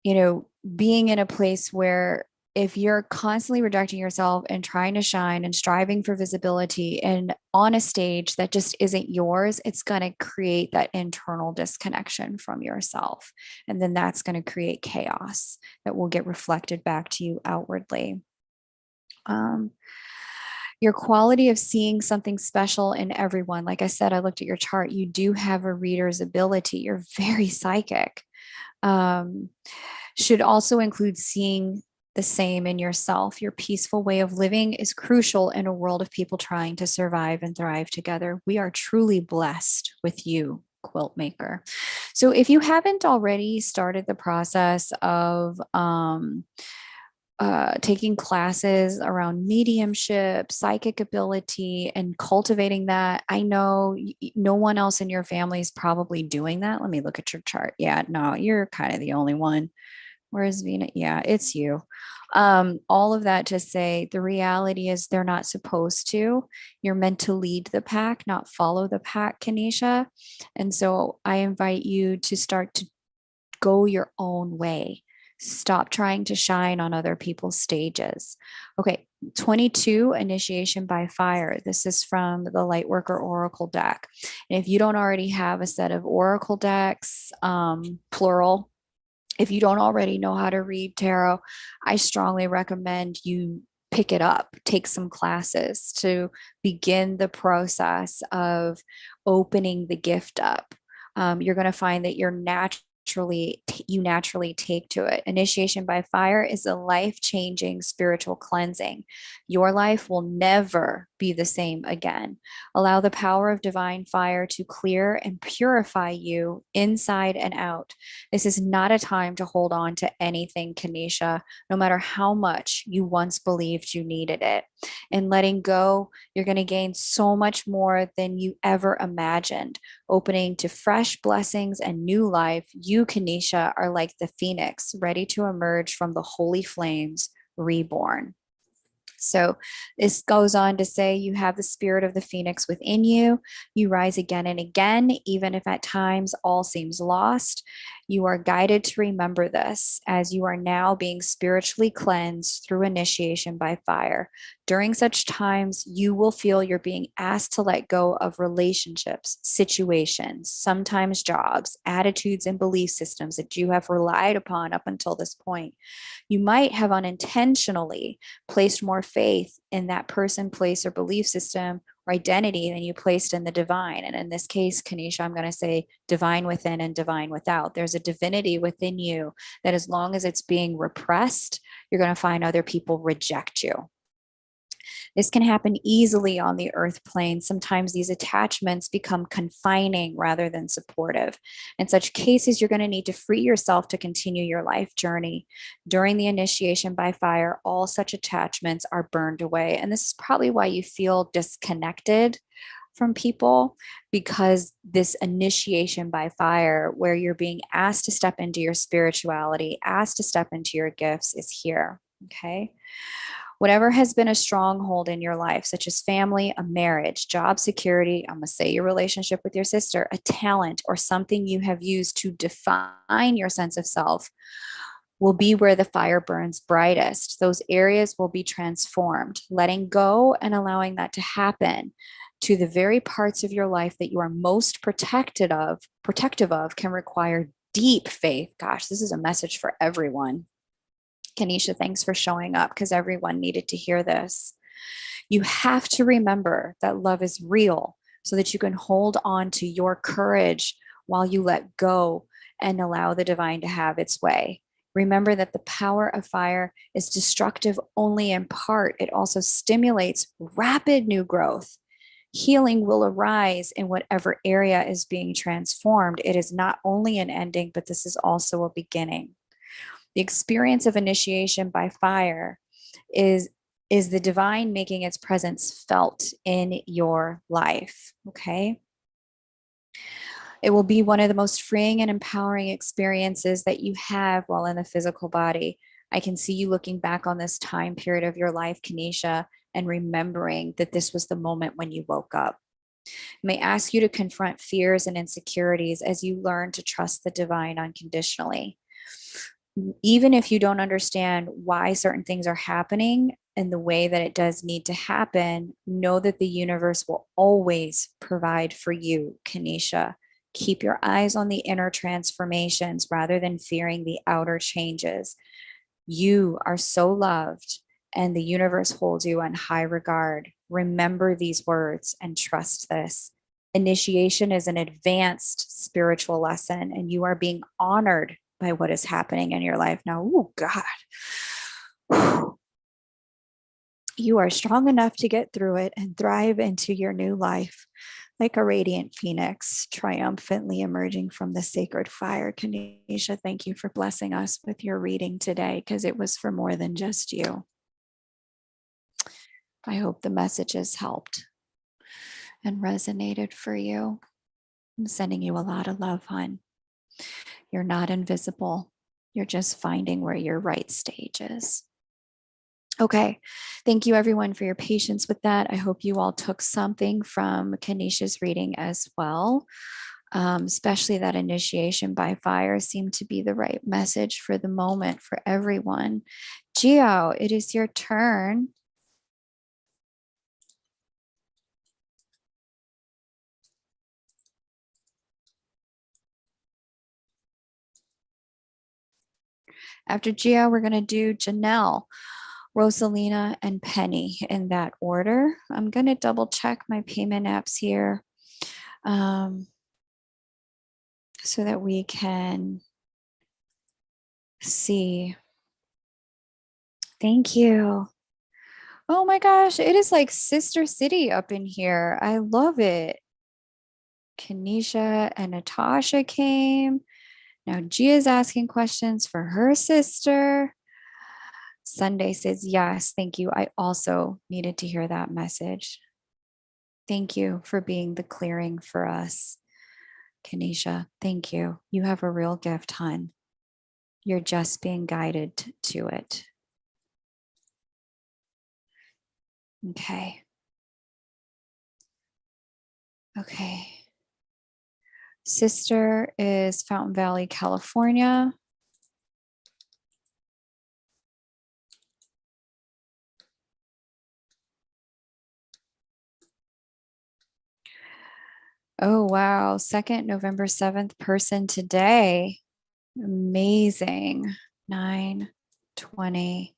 in a place where if you're constantly rejecting yourself and trying to shine and striving for visibility and on a stage that just isn't yours, it's going to create that internal disconnection from yourself. And then that's going to create chaos that will get reflected back to you outwardly. Your quality of seeing something special in everyone. Like I said, I looked at your chart. You do have a reader's ability. You're very psychic. Should also include seeing the same in yourself. Your peaceful way of living is crucial in a world of people trying to survive and thrive together. We are truly blessed with you, quilt maker. So if you haven't already started the process of taking classes around mediumship, psychic ability, and cultivating that, I know no one else in your family is probably doing that. Let me look at your chart. Yeah, no, you're kind of the only one. Where's Venus? Yeah, it's you. All of that to say the reality is they're not supposed to. You're meant to lead the pack, not follow the pack, Kanisha. And so I invite you to start to go your own way. Stop trying to shine on other people's stages. Okay, 22, initiation by fire. This is from the Lightworker Oracle deck. And if you don't already have a set of Oracle decks, plural, if you don't already know how to read tarot, I strongly recommend you pick it up, take some classes to begin the process of opening the gift up. You're going to find that you naturally take to it. Initiation by fire is a life-changing spiritual cleansing. Your life will never be the same again. Allow the power of divine fire to clear and purify you inside and out. This is not a time to hold on to anything, Kanisha, no matter how much you once believed you needed it. In letting go, you're going to gain so much more than you ever imagined. Opening to fresh blessings and new life, you, Kanisha, are like the phoenix, ready to emerge from the holy flames, reborn. So this goes on to say you have the spirit of the phoenix within you. You rise again and again, even if at times all seems lost. You are guided to remember this as you are now being spiritually cleansed through initiation by fire. During such times, you will feel you're being asked to let go of relationships, situations, sometimes jobs, attitudes, and belief systems that you have relied upon up until this point. You might have unintentionally placed more faith in that person, place, or belief system or identity than you placed in the divine. And in this case, Kanisha, I'm going to say divine within and divine without. There's a divinity within you that as long as it's being repressed, you're going to find other people reject you. This can happen easily on the earth plane. Sometimes these attachments become confining rather than supportive. In such cases, you're going to need to free yourself to continue your life journey. During the initiation by fire, all such attachments are burned away. And this is probably why you feel disconnected from people, because this initiation by fire, where you're being asked to step into your spirituality, asked to step into your gifts, is here. Okay. Whatever has been a stronghold in your life, such as family, a marriage, job security, I'm going to say your relationship with your sister, a talent, or something you have used to define your sense of self, will be where the fire burns brightest. Those areas will be transformed. Letting go and allowing that to happen to the very parts of your life that you are most protective of can require deep faith. Gosh, this is a message for everyone. Kanisha, thanks for showing up because everyone needed to hear this. You have to remember that love is real so that you can hold on to your courage while you let go and allow the divine to have its way. Remember that the power of fire is destructive only in part. It also stimulates rapid new growth. Healing will arise in whatever area is being transformed. It is not only an ending, but this is also a beginning. The experience of initiation by fire is the divine making its presence felt in your life. Okay. It will be one of the most freeing and empowering experiences that you have while in the physical body. I can see you looking back on this time period of your life, Kanisha, and remembering that this was the moment when you woke up. It may ask you to confront fears and insecurities as you learn to trust the divine unconditionally. Even if you don't understand why certain things are happening in the way that it does need to happen, know that the universe will always provide for you, Kanisha. Keep your eyes on the inner transformations rather than fearing the outer changes. You are so loved, and the universe holds you in high regard. Remember these words and trust this. Initiation is an advanced spiritual lesson, and you are being honored by what is happening in your life now. Oh, God. You are strong enough to get through it and thrive into your new life like a radiant phoenix, triumphantly emerging from the sacred fire. Kanisha, thank you for blessing us with your reading today because it was for more than just you. I hope the messages helped and resonated for you. I'm sending you a lot of love, hon. You're not invisible. You're just finding where your right stage is. Okay. Thank you, everyone, for your patience with that. I hope you all took something from Kanisha's reading as well. Especially that initiation by fire seemed to be the right message for the moment for everyone. Gio, it is your turn. After Gio, we're going to do Janelle, Rosalina, and Penny in that order. I'm going to double check my payment apps here so that we can see. Thank you. Oh my gosh, it is like Sister City up in here. I love it. Kanisha and Natasha came. Now Gia's asking questions for her sister. Sunday says, yes, thank you. I also needed to hear that message. Thank you for being the clearing for us. Kanisha, thank you. You have a real gift, hon. You're just being guided to it. Okay. Okay. Sister is Fountain Valley, California. Oh, wow. Second, November 7th person today. Amazing. 9:20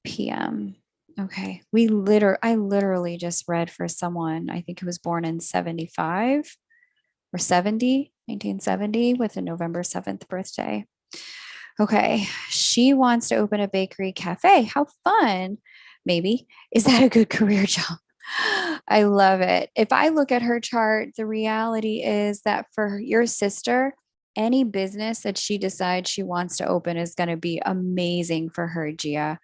p.m. Okay. I literally just read for someone, I think who was born in 75 or 70, 1970 with a November 7th birthday. Okay. She wants to open a bakery cafe. How fun. Maybe. Is that a good career job? I love it. If I look at her chart, the reality is that for your sister, any business that she decides she wants to open is going to be amazing for her, Gia.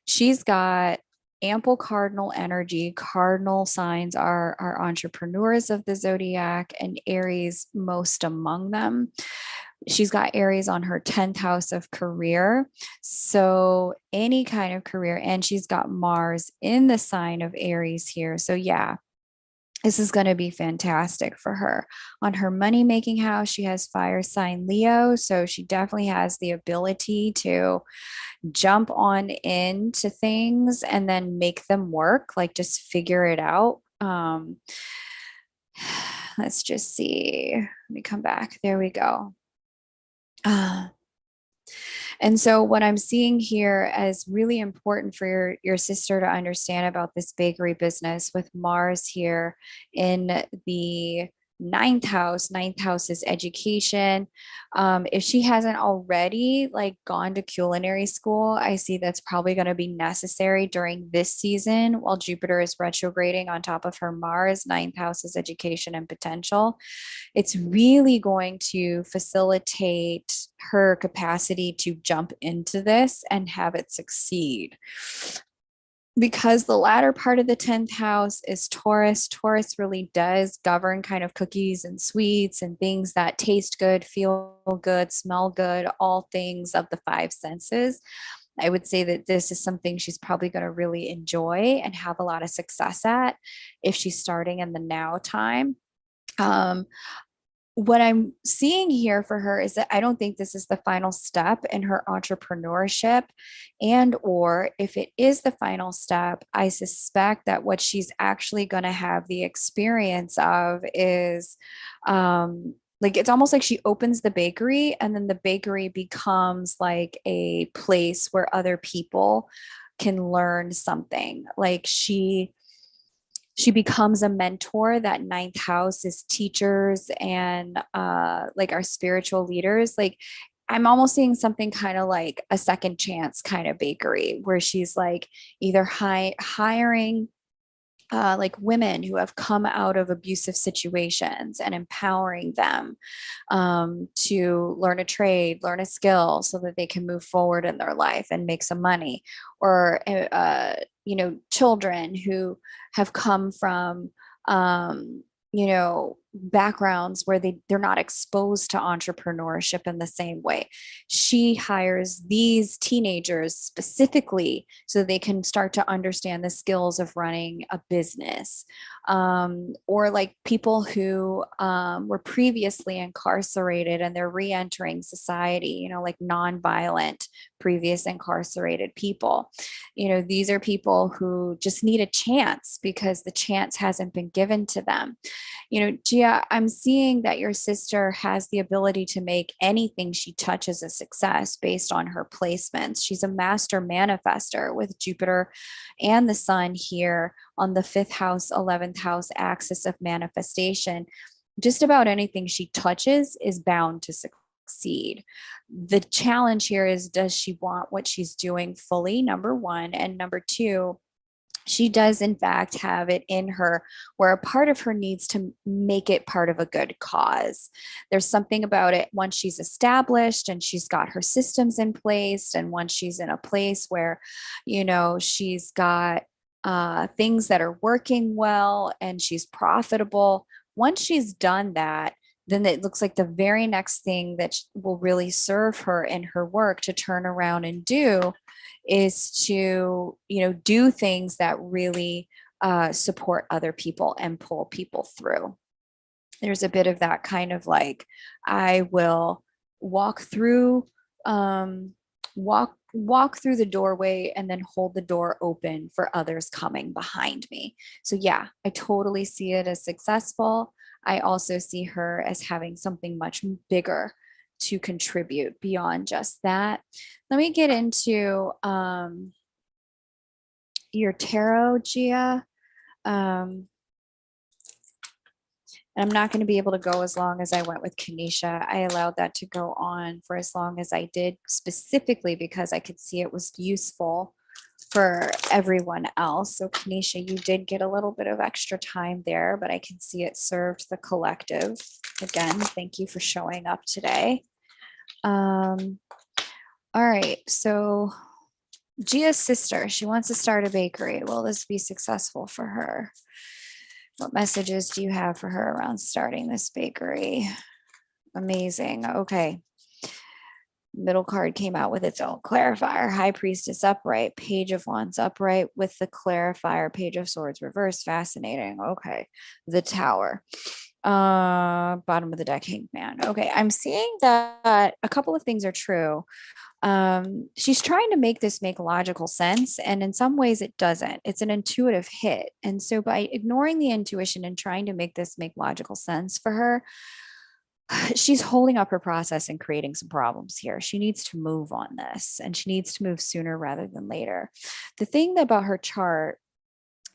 She's got ample cardinal energy. Cardinal signs are entrepreneurs of the zodiac, and Aries most among them. She's got Aries on her 10th house of career. So any kind of career, and she's got Mars in the sign of Aries here. So yeah, this is going to be fantastic for her. On her money making house, she has fire sign Leo. So she definitely has the ability to jump on into things and then make them work, like just figure it out. Let's just see. Let me come back. There we go. Uh, And so, what I'm seeing here as really important for your sister to understand about this bakery business with Mars here in the ninth house is education. If she hasn't already like gone to culinary school, I see that's probably going to be necessary during this season while Jupiter is retrograding on top of her Mars. Ninth house is education and potential. It's really going to facilitate her capacity to jump into this and have it succeed. Because the latter part of the 10th house is Taurus. Taurus really does govern kind of cookies and sweets and things that taste good, feel good, smell good, all things of the five senses. I would say that this is something she's probably going to really enjoy and have a lot of success at if she's starting in the now time. Um, what I'm seeing here for her is that I don't think this is the final step in her entrepreneurship, and or if it is the final step, I suspect that what she's actually going to have the experience of is like it's almost like she opens the bakery and then the bakery becomes like a place where other people can learn something. Like she becomes a mentor. That ninth house is teachers and like our spiritual leaders. Like I'm almost seeing something kind of like a second chance kind of bakery where she's like either hiring like women who have come out of abusive situations and empowering them to learn a trade, learn a skill so that they can move forward in their life and make some money. Or, children who have come from, backgrounds where they're not exposed to entrepreneurship in the same way. She hires these teenagers specifically so they can start to understand the skills of running a business. Or like people who were previously incarcerated and they're re-entering society, like nonviolent previous incarcerated people. These are people who just need a chance because the chance hasn't been given to them. Gia, I'm seeing that your sister has the ability to make anything she touches a success based on her placements. She's a master manifester with Jupiter and the sun here on the fifth house, 11th house axis of manifestation. Just about anything she touches is bound to succeed. The challenge here is, does she want what she's doing fully? Number one. And number two, she does in fact have it in her where a part of her needs to make it part of a good cause. There's something about it once she's established and she's got her systems in place, and once she's in a place where she's got things that are working well and she's profitable. Once she's done that, then it looks like the very next thing that will really serve her in her work to turn around and do is to do things that really support other people and pull people through. There's a bit of that kind of like, I will walk through walk through the doorway and then hold the door open for others coming behind me. So yeah, I totally see it as successful. I also see her as having something much bigger to contribute beyond just that. Let me get into your tarot, Gia. And I'm not going to be able to go as long as I went with Kanisha. I allowed that to go on for as long as I did, specifically because I could see it was useful for everyone else. So Kanisha, you did get a little bit of extra time there, but I can see it served the collective. Again, thank you for showing up today. All right, so Gia's sister, she wants to start a bakery. Will this be successful for her? What messages do you have for her around starting this bakery? Amazing. Okay. Middle card came out with its own clarifier. High Priestess upright, Page of Wands upright with the clarifier, Page of Swords reverse. Fascinating. Okay. The Tower. Bottom of the deck, Hanged Man. Okay. I'm seeing that a couple of things are true. She's trying to make this make logical sense, and in some ways it doesn't. It's an intuitive hit. And so by ignoring the intuition and trying to make this make logical sense for her, she's holding up her process and creating some problems here. She needs to move on this, and she needs to move sooner rather than later. The thing about her chart,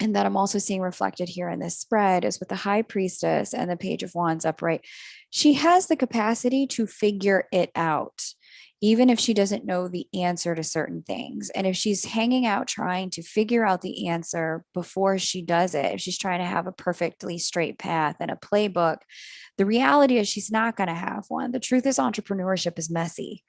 and that I'm also seeing reflected here in this spread, is with the High Priestess and the Page of Wands upright, she has the capacity to figure it out, even if she doesn't know the answer to certain things. And if she's hanging out trying to figure out the answer before she does it, if she's trying to have a perfectly straight path and a playbook, the reality is she's not going to have one. The truth is, entrepreneurship is messy.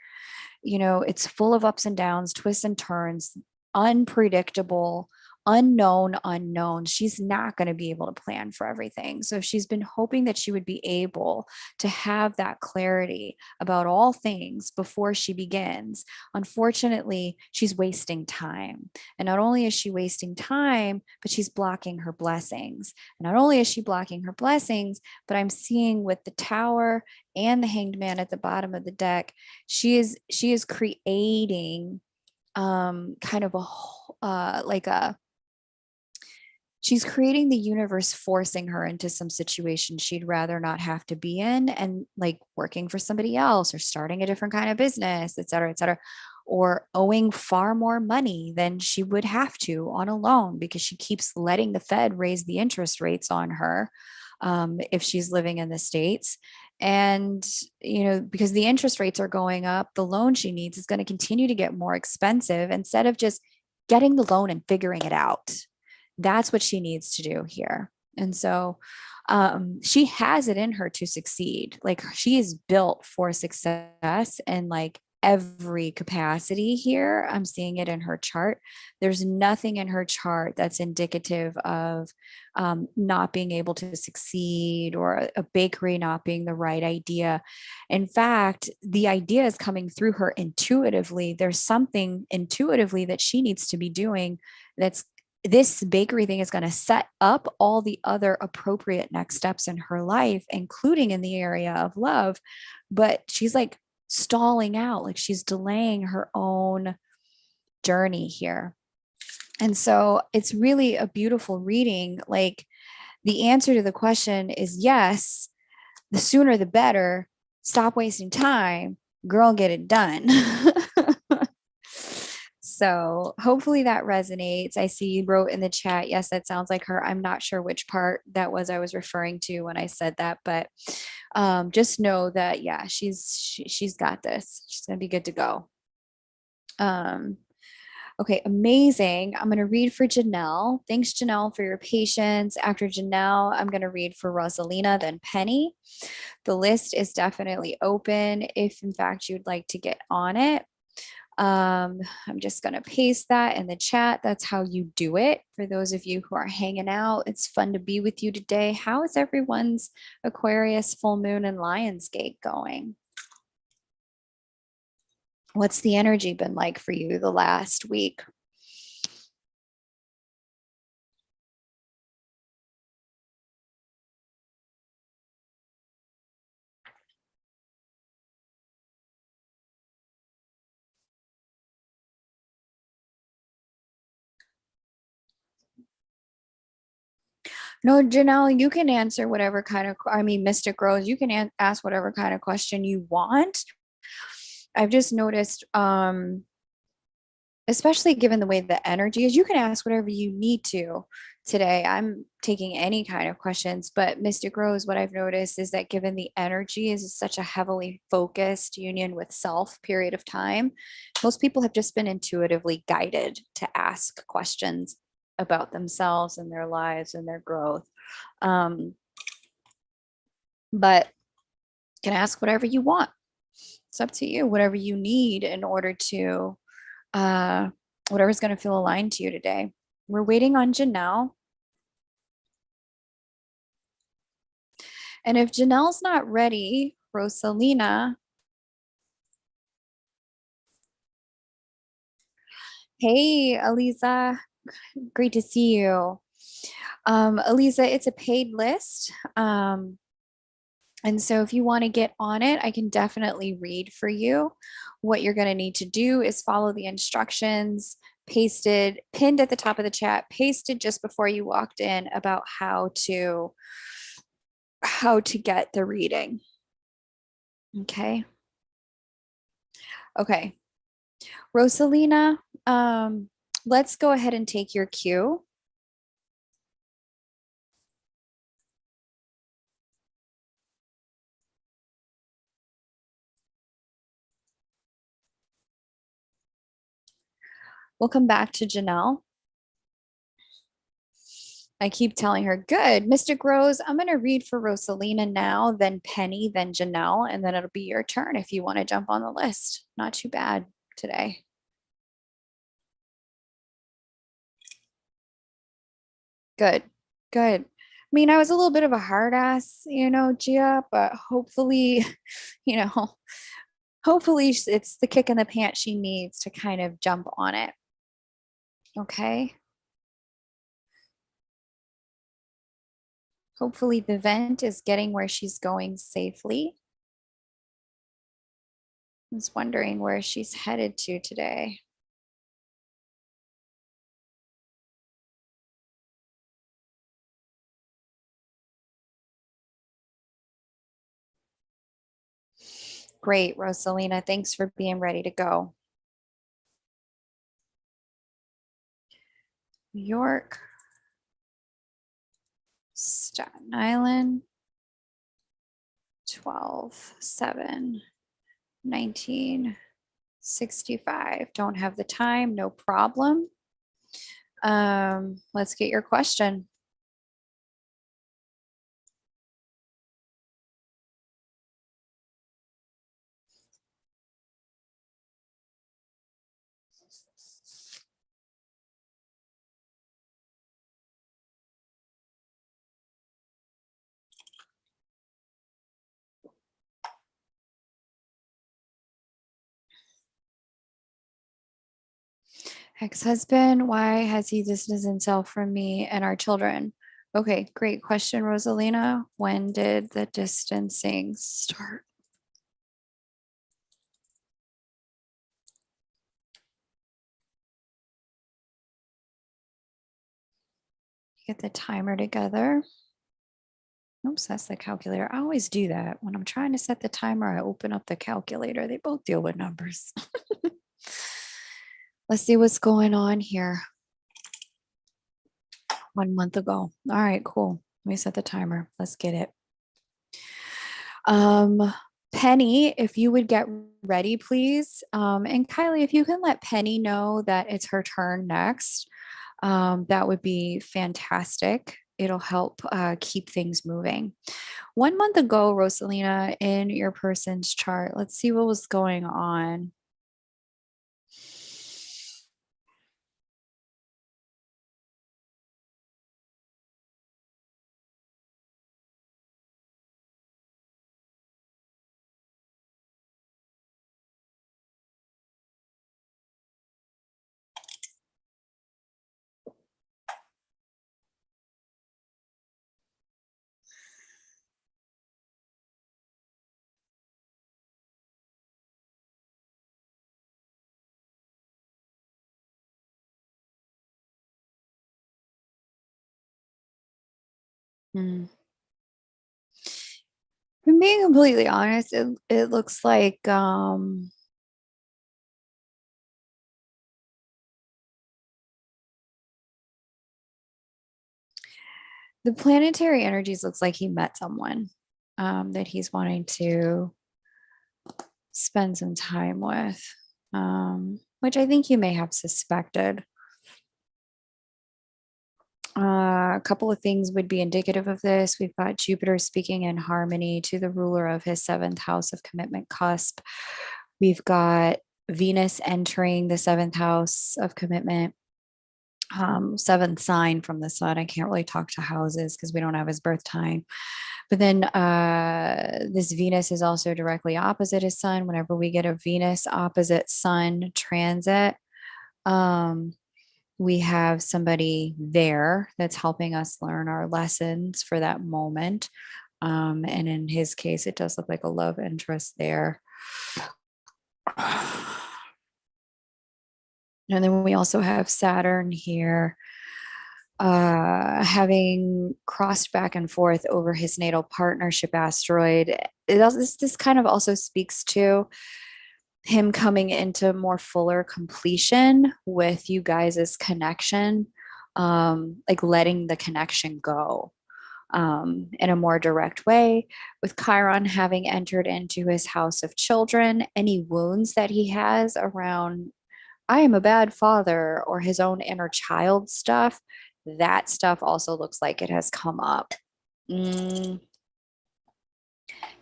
You know, it's full of ups and downs, twists and turns, unpredictable, unknown. She's not going to be able to plan for everything. So she's been hoping that she would be able to have that clarity about all things before she begins. Unfortunately, she's wasting time. And not only is she wasting time, but she's blocking her blessings. And not only is she blocking her blessings, but I'm seeing with the Tower and the Hanged Man at the bottom of the deck, she is creating kind of she's creating the universe forcing her into some situation she'd rather not have to be in, and like working for somebody else or starting a different kind of business, et cetera, or owing far more money than she would have to on a loan because she keeps letting the Fed raise the interest rates on her if she's living in the States. And, you know, because the interest rates are going up, the loan she needs is going to continue to get more expensive instead of just getting the loan and figuring it out. That's what she needs to do here. And so she has it in her to succeed. Like, she is built for success and like every capacity here. I'm seeing it in her chart. There's nothing in her chart that's indicative of not being able to succeed or a bakery not being the right idea. In fact, the idea is coming through her intuitively. There's something intuitively that she needs to be doing that's this bakery thing is going to set up all the other appropriate next steps in her life, including in the area of love. But she's like stalling out, like she's delaying her own journey here. And so it's really a beautiful reading. Like, the answer to the question is yes, the sooner the better. Stop wasting time, girl, get it done. So hopefully that resonates. I see you wrote in the chat, yes, that sounds like her. I'm not sure which part that was I was referring to when I said that, but just know that, yeah, she's got this. She's going to be good to go. Okay, amazing. I'm going to read for Janelle. Thanks, Janelle, for your patience. After Janelle, I'm going to read for Rosalina, then Penny. The list is definitely open if, in fact, you'd like to get on it. I'm just going to paste that in the chat. That's how you do it. For those of you who are hanging out, it's fun to be with you today. How is everyone's Aquarius, full moon, and Lionsgate going? What's the energy been like for you the last week? No, Janelle, you can answer whatever kind of, I mean, Mystic Rose, you can ask whatever kind of question you want. I've just noticed, especially given the way the energy is, you can ask whatever you need to today. I'm taking any kind of questions, but Mystic Rose, what I've noticed is that given the energy is such a heavily focused union with self period of time, most people have just been intuitively guided to ask questions about themselves and their lives and their growth. But you can ask whatever you want. It's up to you, whatever you need in order to whatever's going to feel aligned to you today. We're waiting on Janelle. And if Janelle's not ready, Rosalina. Hey, Aliza. Great to see you. Aliza, it's a paid list. And so if you want to get on it, I can definitely read for you. What you're going to need to do is follow the instructions pasted, pinned at the top of the chat, pasted just before you walked in about how to get the reading. Okay. Okay. Rosalina, let's go ahead and take your cue. We'll come back to Janelle. I keep telling her, good, Mystic Rose, I'm going to read for Rosalina now, then Penny, then Janelle, and then it'll be your turn if you want to jump on the list. Not too bad today. Good, good. I mean, I was a little bit of a hard ass, Gia, but hopefully, you know, hopefully it's the kick in the pants she needs to kind of jump on it. Okay. Hopefully the vent is getting where she's going safely. I was wondering where she's headed to today. Great, Rosalina. Thanks for being ready to go. New York, Staten Island, 12/7/1965. Don't have the time, no problem. Let's get your question. Ex-husband, why has he distanced himself from me and our children? Okay, great question, Rosalina. When did the distancing start? Get the timer together. Oops, that's the calculator. I always do that. When I'm trying to set the timer, I open up the calculator. They both deal with numbers. Let's see what's going on here. 1 month ago. All right, cool. Let me set the timer. Let's get it. Penny, if you would get ready, please. And Kylie, if you can let Penny know that it's her turn next, that would be fantastic. It'll help keep things moving. 1 month ago, Rosalina, in your person's chart, let's see what was going on. Hmm. I'm being completely honest, it looks like the planetary energies looks like he met someone that he's wanting to spend some time with, which I think you may have suspected. A couple of things would be indicative of this. We've got Jupiter speaking in harmony to the ruler of his seventh house of commitment cusp. We've got Venus entering the seventh house of commitment. Seventh sign from the sun. I can't really talk to houses because we don't have his birth time. But then this Venus is also directly opposite his sun. Whenever we get a Venus opposite sun transit, um, we have somebody there that's helping us learn our lessons for that moment. And in his case, it does look like a love interest there. And then we also have Saturn here, having crossed back and forth over his natal partnership asteroid. This kind of also speaks to him coming into more fuller completion with you guys' connection, like letting the connection go in a more direct way, with Chiron having entered into his house of children. Any wounds that he has around, I am a bad father, or his own inner child stuff, that stuff also looks like it has come up.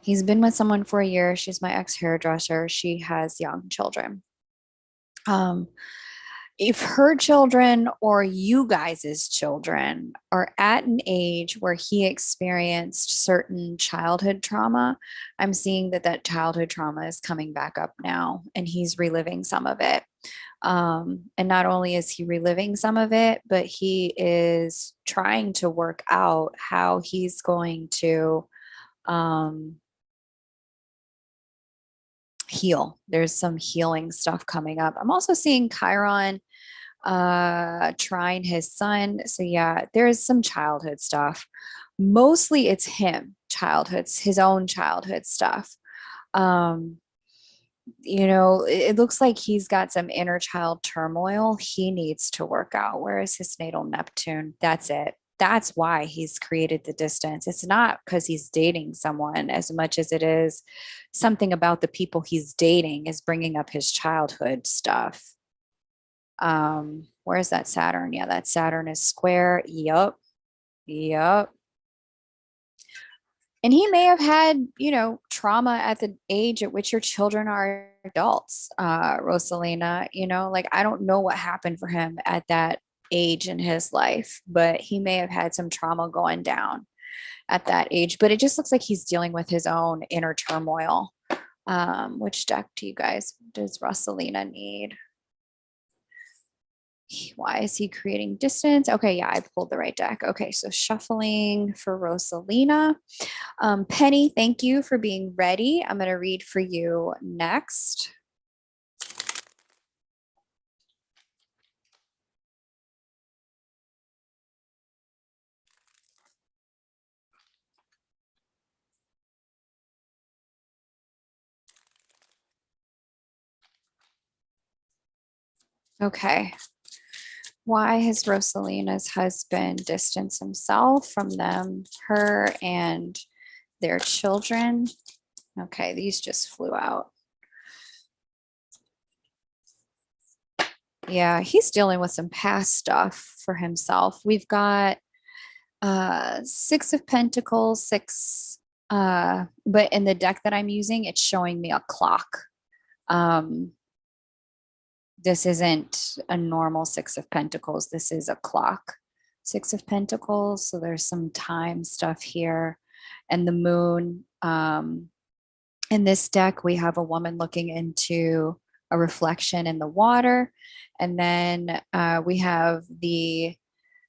He's been with someone for a year. She's my ex hairdresser. She has young children. If her children or you guys' children are at an age where he experienced certain childhood trauma, I'm seeing that childhood trauma is coming back up now and he's reliving some of it. And not only is he reliving some of it, but he is trying to work out how he's going to heal. There's some healing stuff coming up. I'm also seeing Chiron trine his sun. So yeah, there's some childhood stuff. Mostly it's his own childhood stuff. It looks like he's got some inner child turmoil he needs to work out. Where is his natal Neptune? That's it. That's why he's created the distance. It's not because he's dating someone as much as it is something about the people he's dating is bringing up his childhood stuff. Where's that Saturn? Yeah, that Saturn is square. Yup. And he may have had, trauma at the age at which your children are adults, Rosalina. Like I don't know what happened for him at that age in his life, but he may have had some trauma going down at that age. But it just looks like he's dealing with his own inner turmoil. Which deck does Rosalina need? Why is he creating distance? Okay, yeah, I pulled the right deck. Okay, so shuffling for Rosalina. Penny, thank you for being ready. I'm going to read for you next. Okay. Why has Rosalina's husband distanced himself from her and their children? Okay, these just flew out. Yeah, he's dealing with some past stuff for himself. We've got Six of Pentacles, but in the deck that I'm using, it's showing me a clock. This isn't a normal Six of Pentacles. This is a clock. Six of Pentacles. So there's some time stuff here. And the moon. In this deck, we have a woman looking into a reflection in the water. And then we have the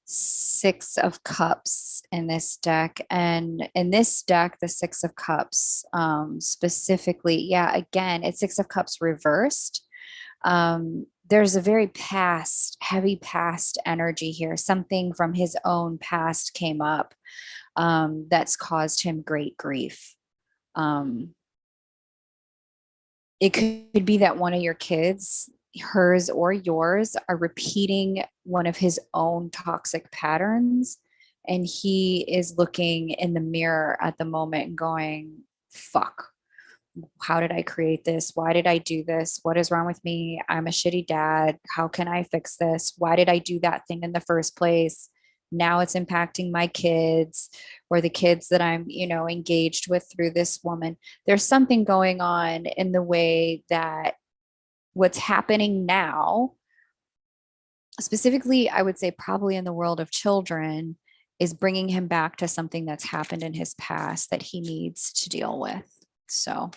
Six of Cups in this deck. And in this deck, the Six of Cups specifically, yeah, again, it's Six of Cups reversed. There's a very heavy past energy here. Something from his own past came up that's caused him great grief. It could be that one of your kids, hers or yours, are repeating one of his own toxic patterns. And he is looking in the mirror at the moment and going, fuck, how did I create this? Why did I do this? What is wrong with me? I'm a shitty dad. How can I fix this? Why did I do that thing in the first place? Now it's impacting my kids or the kids that I'm, engaged with through this woman. There's something going on in the way that what's happening now specifically, I would say probably in the world of children, is bringing him back to something that's happened in his past that he needs to deal with. So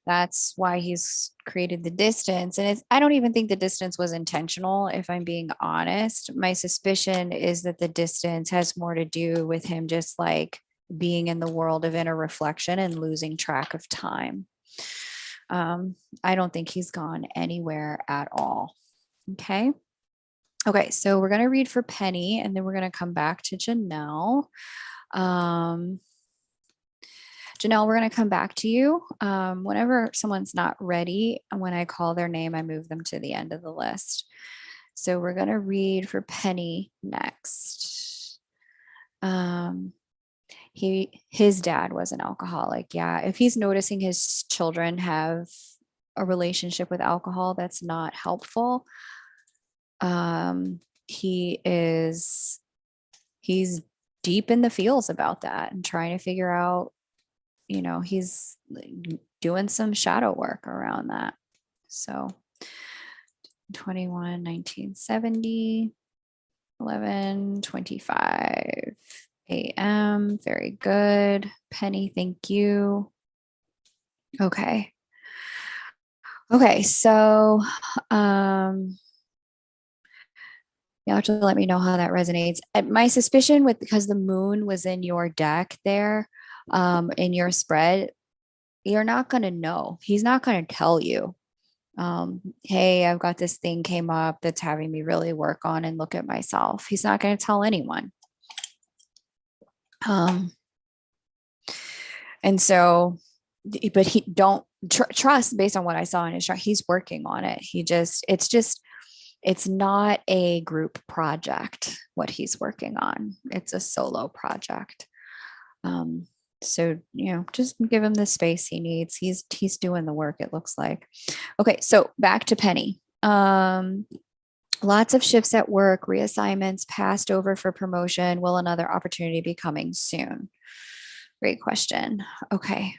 that's why he's created the distance. And I don't even think the distance was intentional, if I'm being honest. My suspicion is that the distance has more to do with him just like being in the world of inner reflection and losing track of time. I don't think he's gone anywhere at all. Okay. Okay, so we're going to read for Penny and then we're going to come back to Janelle. Janelle, we're going to come back to you. Whenever someone's not ready, when I call their name, I move them to the end of the list. So we're going to read for Penny next. His dad was an alcoholic. Yeah, if he's noticing his children have a relationship with alcohol that's not helpful, he's deep in the feels about that and trying to figure out, he's doing some shadow work around that. So 21, 1970, 11:25 a.m. Very good. Penny, thank you. Okay. Okay, so you'll have to let me know how that resonates. My suspicion because the moon was in your deck there, in your spread, you're not going to know. He's not going to tell you, hey, I've got this thing came up that's having me really work on and look at myself. He's not going to tell anyone. And so, but he don't trust based on what I saw in his chart. He's working on it. It's not a group project, what he's working on. It's a solo project. So, just give him the space he needs. He's doing the work, it looks like. Okay, so back to Penny. Lots of shifts at work, reassignments, passed over for promotion. Will another opportunity be coming soon? Great question. Okay.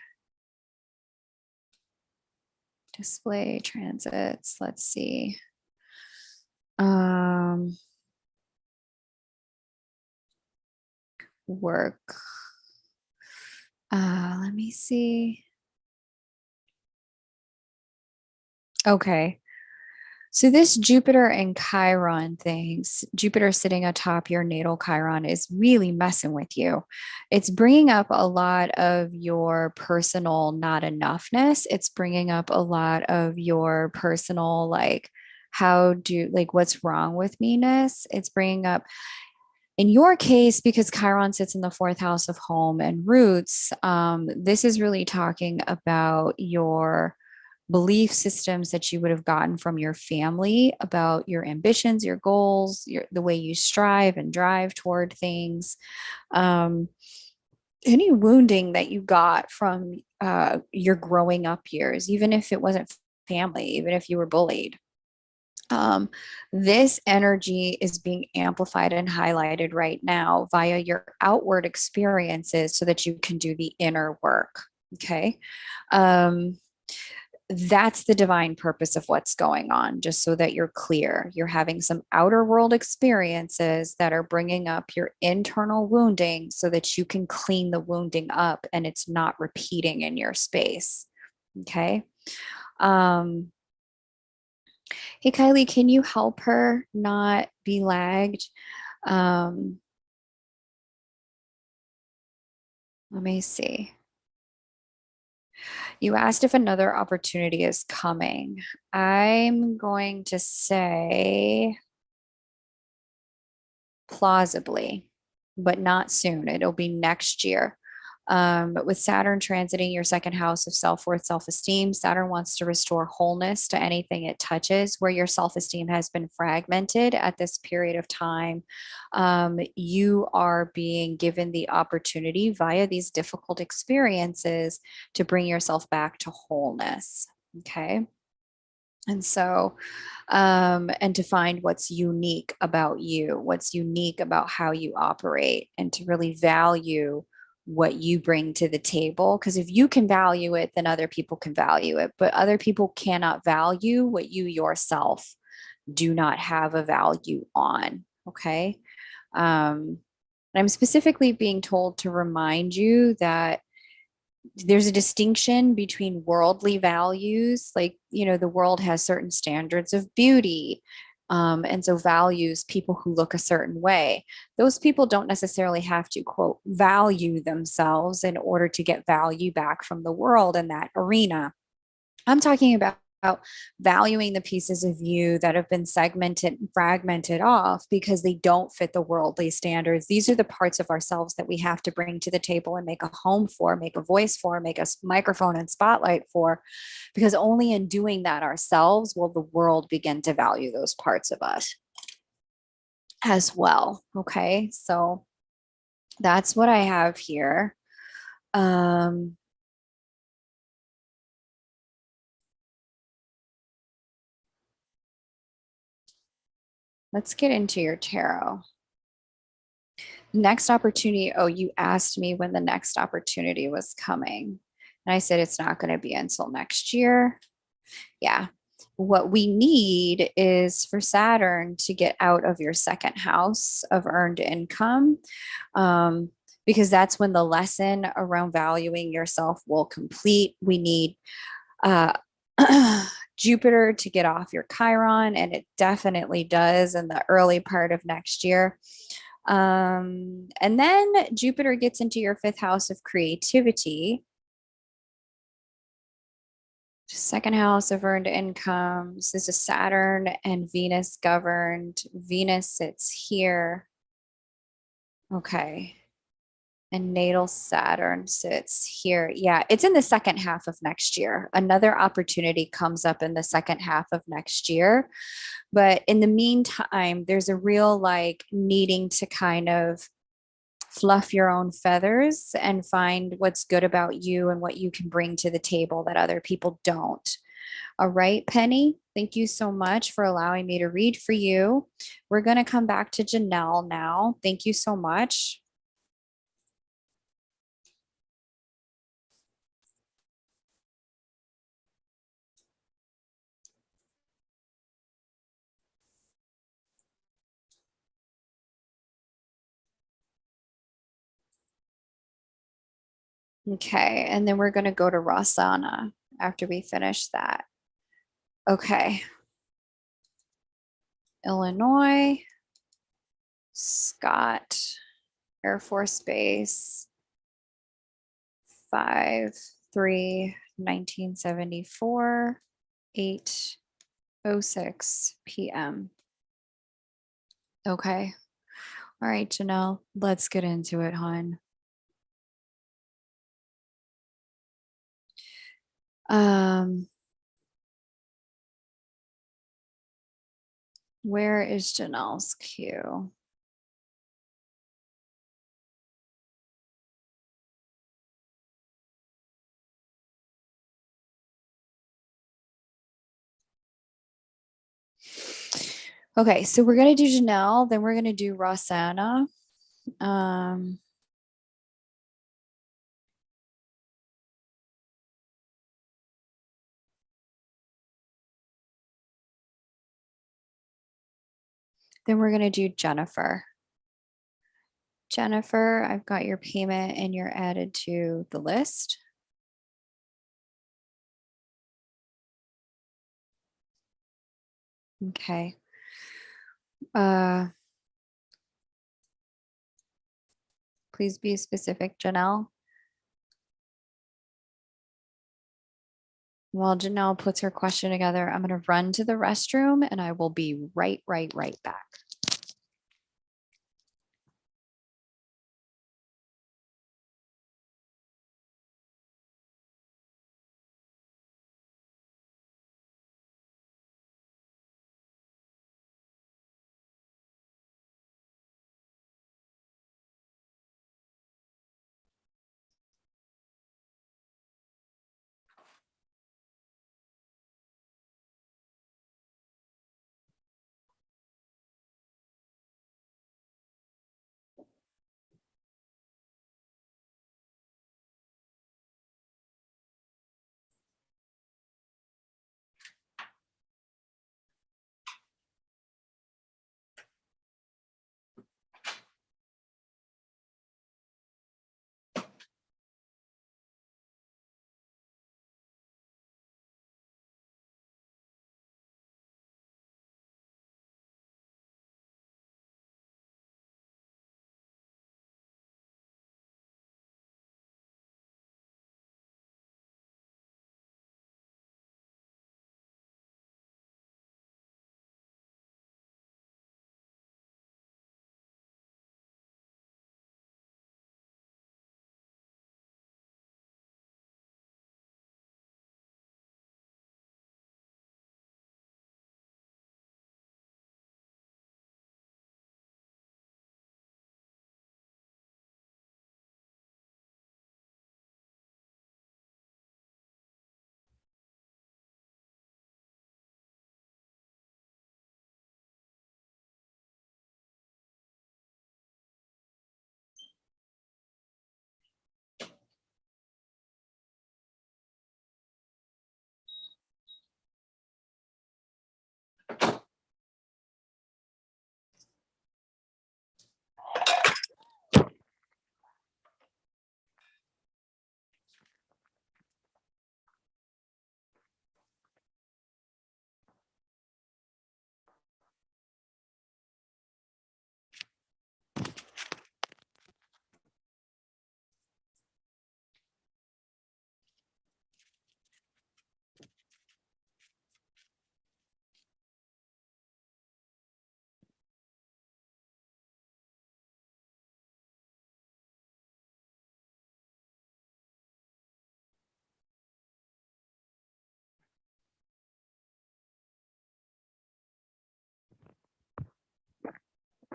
Display transits. Let's see. Work. Let me see. Okay. So this Jupiter and Chiron things, Jupiter sitting atop your natal Chiron is really messing with you. It's bringing up a lot of your personal not enoughness. It's bringing up a lot of your personal, what's wrong with me-ness. It's bringing up, in your case, because Chiron sits in the fourth house of home and roots, this is really talking about your belief systems that you would have gotten from your family about your ambitions, your goals, the way you strive and drive toward things. Any wounding that you got from your growing up years, even if it wasn't family, even if you were bullied. This energy is being amplified and highlighted right now via your outward experiences so that you can do the inner work. Okay. That's the divine purpose of what's going on, just so that you're clear. You're having some outer world experiences that are bringing up your internal wounding so that you can clean the wounding up and it's not repeating in your space. Okay. Hey, Kylie, can you help her not be lagged? Let me see. You asked if another opportunity is coming. I'm going to say plausibly, but not soon. It'll be next year. But with Saturn transiting your second house of self-worth, self-esteem, Saturn wants to restore wholeness to anything it touches. Where your self-esteem has been fragmented at this period of time, you are being given the opportunity via these difficult experiences to bring yourself back to wholeness. Okay. And so, and to find what's unique about you, what's unique about how you operate, and to really value what you bring to the table. Because if you can value it, then other people can value it, but other people cannot value what you yourself do not have a value on. Okay. I'm specifically being told to remind you that there's a distinction between worldly values, like, the world has certain standards of beauty. And so values people who look a certain way. Those people don't necessarily have to, quote, value themselves in order to get value back from the world in that arena. I'm talking about valuing the pieces of you that have been segmented and fragmented off because they don't fit the worldly standards. These are the parts of ourselves that we have to bring to the table and make a home for, make a voice for, make a microphone and spotlight for, because only in doing that ourselves will the world begin to value those parts of us as well. Okay, so that's what I have here. Um, let's get into your tarot. Next opportunity. Oh, you asked me when the next opportunity was coming. And I said it's not going to be until next year. Yeah. What we need is for Saturn to get out of your second house of earned income, because that's when the lesson around valuing yourself will complete. We need uh, Jupiter to get off your Chiron, and it definitely does in the early part of next year. And then Jupiter gets into your fifth house of creativity, second house of earned incomes. This is Saturn and Venus governed. Venus sits here. Okay. And natal Saturn sits here. Yeah, it's in the second half of next year. Another opportunity comes up in the second half of next year. But in the meantime, there's a real like needing to kind of fluff your own feathers and find what's good about you and what you can bring to the table that other people don't. All right, Penny, thank you so much for allowing me to read for you. We're going to come back to Janelle now. Thank you so much. Okay, and then we're going to go to Rossana after we finish that. Okay. Illinois, Scott, Air Force Base, 5/3, 1974, 8:06 p.m. Okay. All right, Janelle, let's get into it, hon. Um, where is Janelle's cue? Okay, so we're gonna do Janelle, then we're gonna do Rossana. Um, then we're gonna do Jennifer. Jennifer, I've got your payment and you're added to the list. Okay. Please be specific, Janelle. While Janelle puts her question together, I'm going to run to the restroom and I will be right back.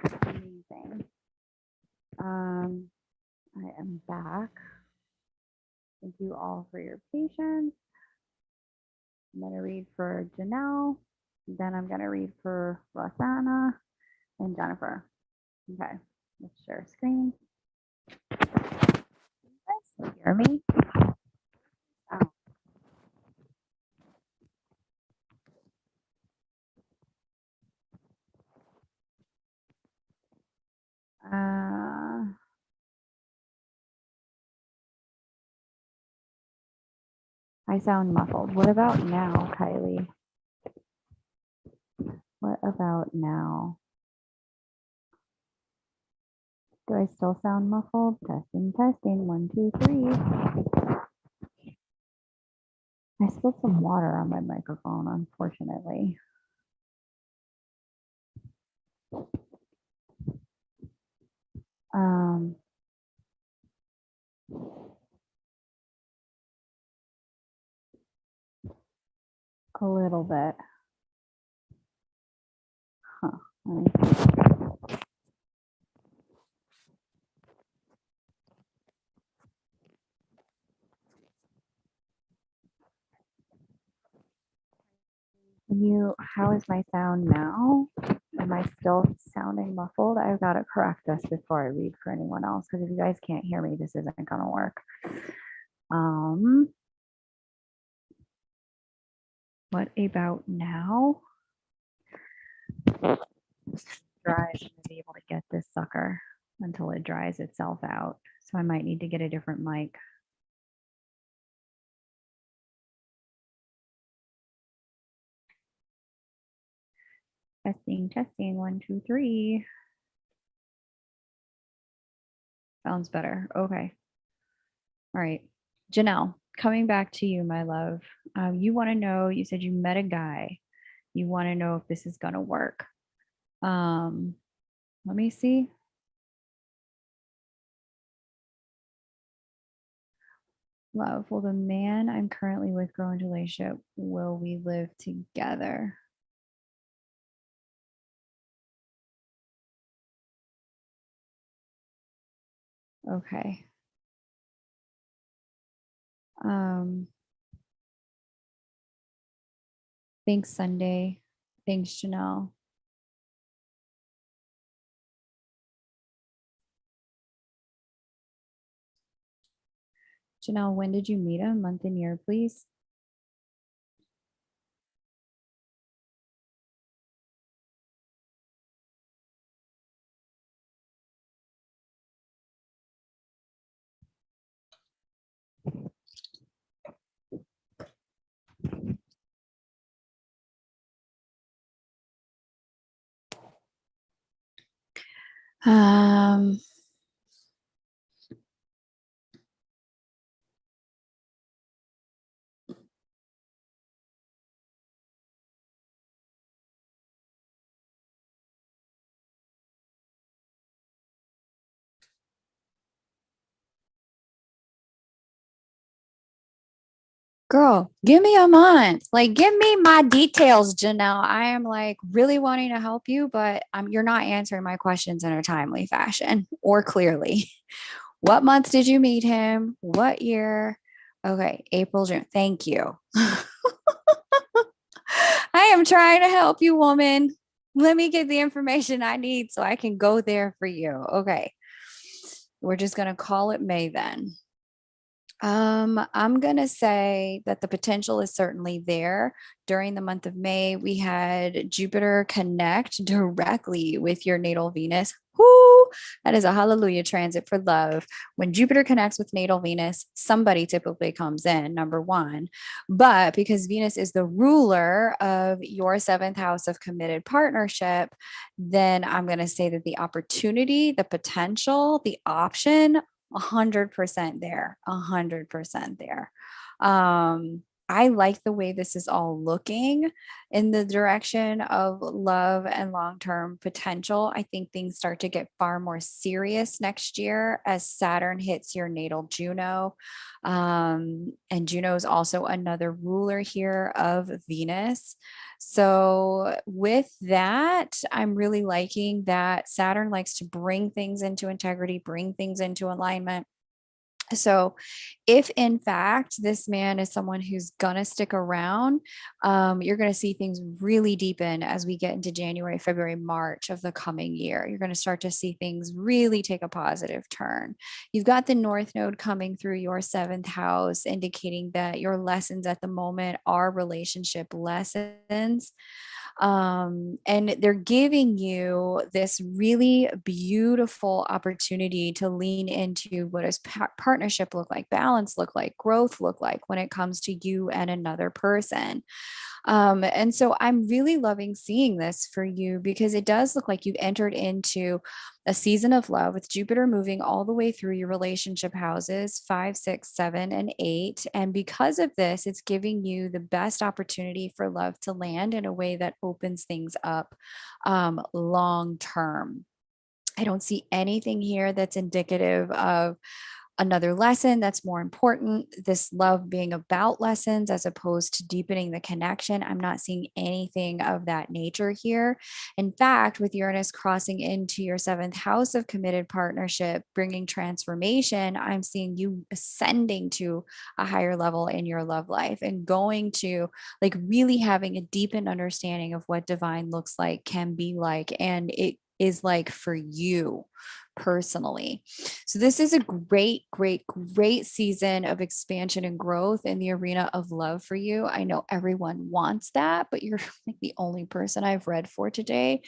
Amazing. I am back. Thank you all for your patience. I'm going to read for Janelle. Then I'm going to read for Rosanna and Jennifer. Okay, let's share screen. You guys hear me? Oh. I sound muffled. What about now, Kylie? What about now? Do I still sound muffled? Testing, testing. 1, 2, 3. I spilled some water on my microphone, unfortunately. A little bit. Huh. Let me see. How is my sound now? Am I still sounding muffled? I've got to correct this before I read for anyone else, because if you guys can't hear me, this isn't going to work. What about now? Dry. I'm going to be able to get this sucker until it dries itself out. So I might need to get a different mic. Testing, testing. 1, 2, 3. Sounds better. Okay. All right. Janelle, coming back to you, my love. You want to know, you said you met a guy. You want to know if this is going to work. Let me see. Love, will the man I'm currently with grow into a relationship? Will we live together? Okay. Thanks, Sunday. Thanks, Janelle. Janelle, when did you meet him? Month and year, please. Girl, give me a month. Like, give me my details, Janelle. I am like really wanting to help you, but you're not answering my questions in a timely fashion or clearly. What month did you meet him? What year? Okay, April, June. Thank you. I am trying to help you, woman. Let me get the information I need so I can go there for you. Okay. We're just going to call it May then. I'm going to say that the potential is certainly there. During the month of May, we had Jupiter connect directly with your natal Venus. Whoo, that is a hallelujah transit for love. When Jupiter connects with natal Venus, somebody typically comes in, number one. But because Venus is the ruler of your seventh house of committed partnership, then I'm going to say that the opportunity, the potential, the option 100% there, 100% there. I like the way this is all looking in the direction of love and long term potential. I think things start to get far more serious next year as Saturn hits your natal Juno. And Juno is also another ruler here of Venus. So, with that, I'm really liking that Saturn likes to bring things into integrity, bring things into alignment. So, if in fact this man is someone who's gonna stick around, you're gonna see things really deepen as we get into January, February, March of the coming year. You're gonna start to see things really take a positive turn. You've got the North Node coming through your seventh house, indicating that your lessons at the moment are relationship lessons. And they're giving you this really beautiful opportunity to lean into what does partnership look like, balance look like, growth look like when it comes to you and another person. And so I'm really loving seeing this for you because it does look like you've entered into a season of love with Jupiter moving all the way through your relationship houses 5, 6, 7, and 8. And because of this, it's giving you the best opportunity for love to land in a way that opens things up long term. I don't see anything here that's indicative of another lesson that's more important. This love being about lessons as opposed to deepening the connection. I'm not seeing anything of that nature here. In fact, with Uranus crossing into your seventh house of committed partnership, bringing transformation, I'm seeing you ascending to a higher level in your love life and going to like really having a deepened understanding of what divine looks like, can be like, and it is like for you personally. So this is a great, great, great season of expansion and growth in the arena of love for you. I know everyone wants that, but you're like the only person I've read for today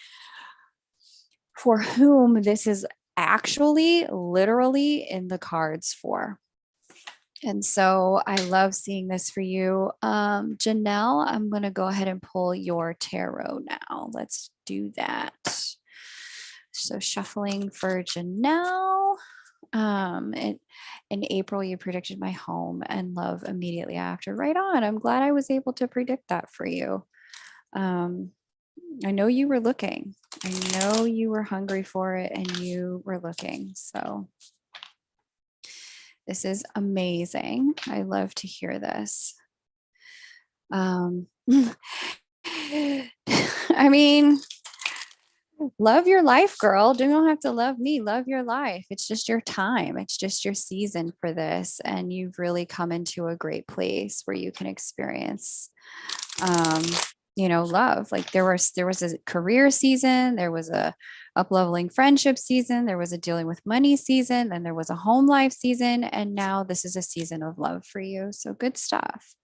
for whom this is actually literally in the cards for. And so I love seeing this for you. Janelle, I'm going to go ahead and pull your tarot now. Let's do that. So shuffling for Janelle. In April, you predicted my home and love immediately after. Right on. I'm glad I was able to predict that for you. I know you were looking. I know you were hungry for it and you were looking. So this is amazing. I love to hear this. I mean, love your life, girl. You don't have to love me. Love your life. It's just your time. It's just your season for this. And you've really come into a great place where you can experience love. Like there was a career season, there was a up leveling friendship season, there was a dealing with money season, then there was a home life season, and now this is a season of love for you. So good stuff.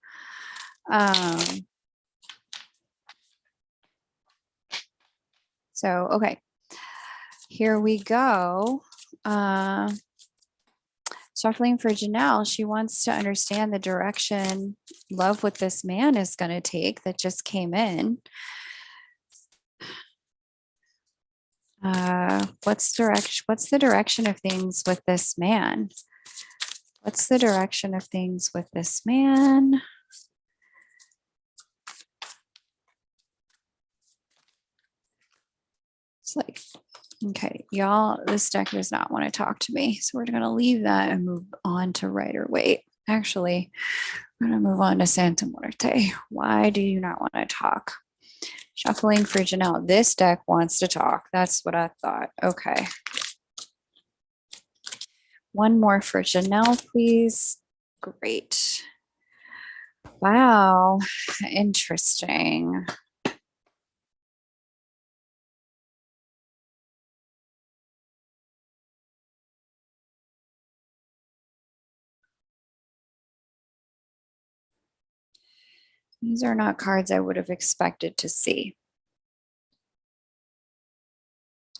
So, okay, here we go. Shuffling for Janelle, she wants to understand the direction love with this man is going to take that just came in. What's the direction of things with this man? What's the direction of things with this man? It's like, okay, y'all, this deck does not want to talk to me. So we're going to leave that and move on to Rider-Waite. Actually, we're going to move on to Santa Muerte. Why do you not want to talk? Shuffling for Janelle. This deck wants to talk. That's what I thought. Okay. One more for Janelle, please. Great. Wow. Interesting. These are not cards I would have expected to see.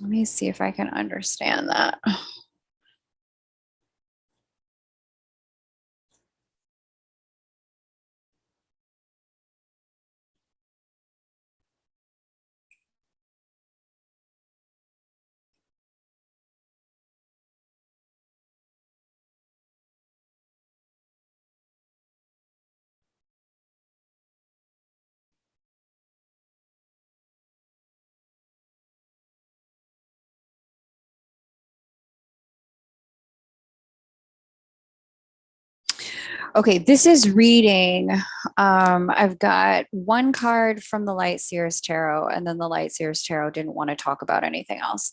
Let me see if I can understand that. Okay, this is reading. I've got one card from the Light Seers Tarot, and then the Light Seers Tarot didn't want to talk about anything else.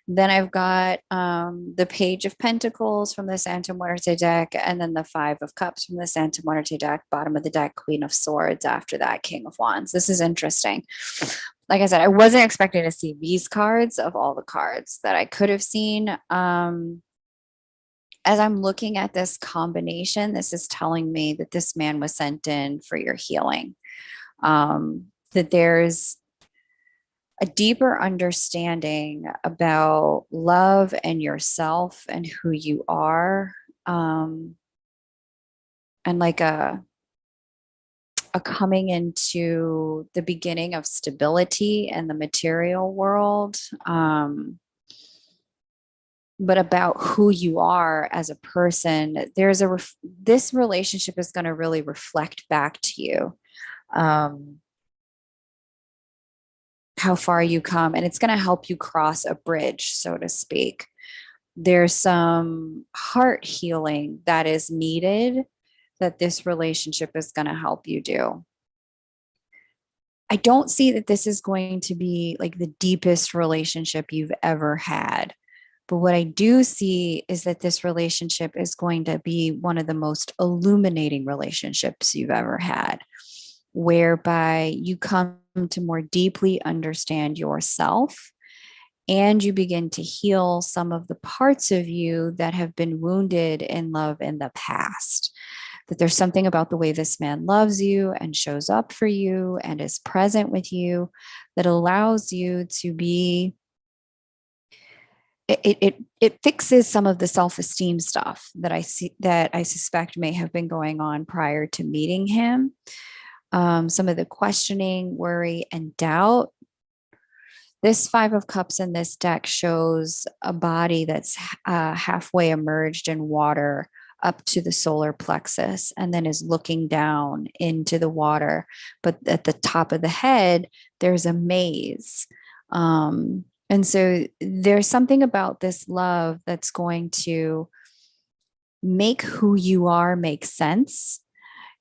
Then I've got the Page of Pentacles from the Santa Muerte deck, and then the Five of Cups from the Santa Muerte deck, bottom of the deck, Queen of Swords, after that, King of Wands. This is interesting. Like I said, I wasn't expecting to see these cards of all the cards that I could have seen. As I'm looking at this combination, this is telling me that this man was sent in for your healing. That there's a deeper understanding about love and yourself and who you are. And like a coming into the beginning of stability in the material world. But about who you are as a person, this relationship is going to really reflect back to you how far you come, and it's going to help you cross a bridge, so to speak. There's some heart healing that is needed that this relationship is going to help you do. I don't see that this is going to be like the deepest relationship you've ever had. But what I do see is that this relationship is going to be one of the most illuminating relationships you've ever had, whereby you come to more deeply understand yourself and you begin to heal some of the parts of you that have been wounded in love in the past. That there's something about the way this man loves you and shows up for you and is present with you that allows you to be it fixes some of the self-esteem stuff that I suspect may have been going on prior to meeting him. Some of the questioning, worry, and doubt. This Five of Cups in this deck shows a body that's halfway emerged in water up to the solar plexus and then is looking down into the water. But at the top of the head, there's a maze. And so there's something about this love that's going to make who you are make sense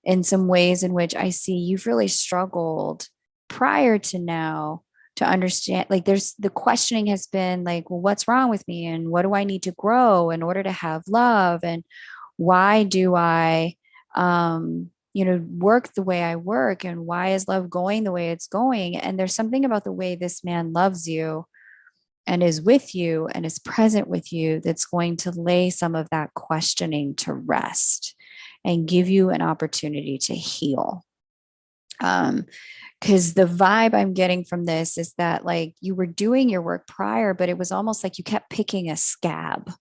in some ways in which I see you've really struggled prior to now to understand. Like there's the questioning has been like, well, what's wrong with me? And what do I need to grow in order to have love? And why do I, work the way I work? And why is love going the way it's going? And there's something about the way this man loves you and is with you and is present with you that's going to lay some of that questioning to rest and give you an opportunity to heal. Because the vibe I'm getting from this is that like you were doing your work prior, but it was almost like you kept picking a scab.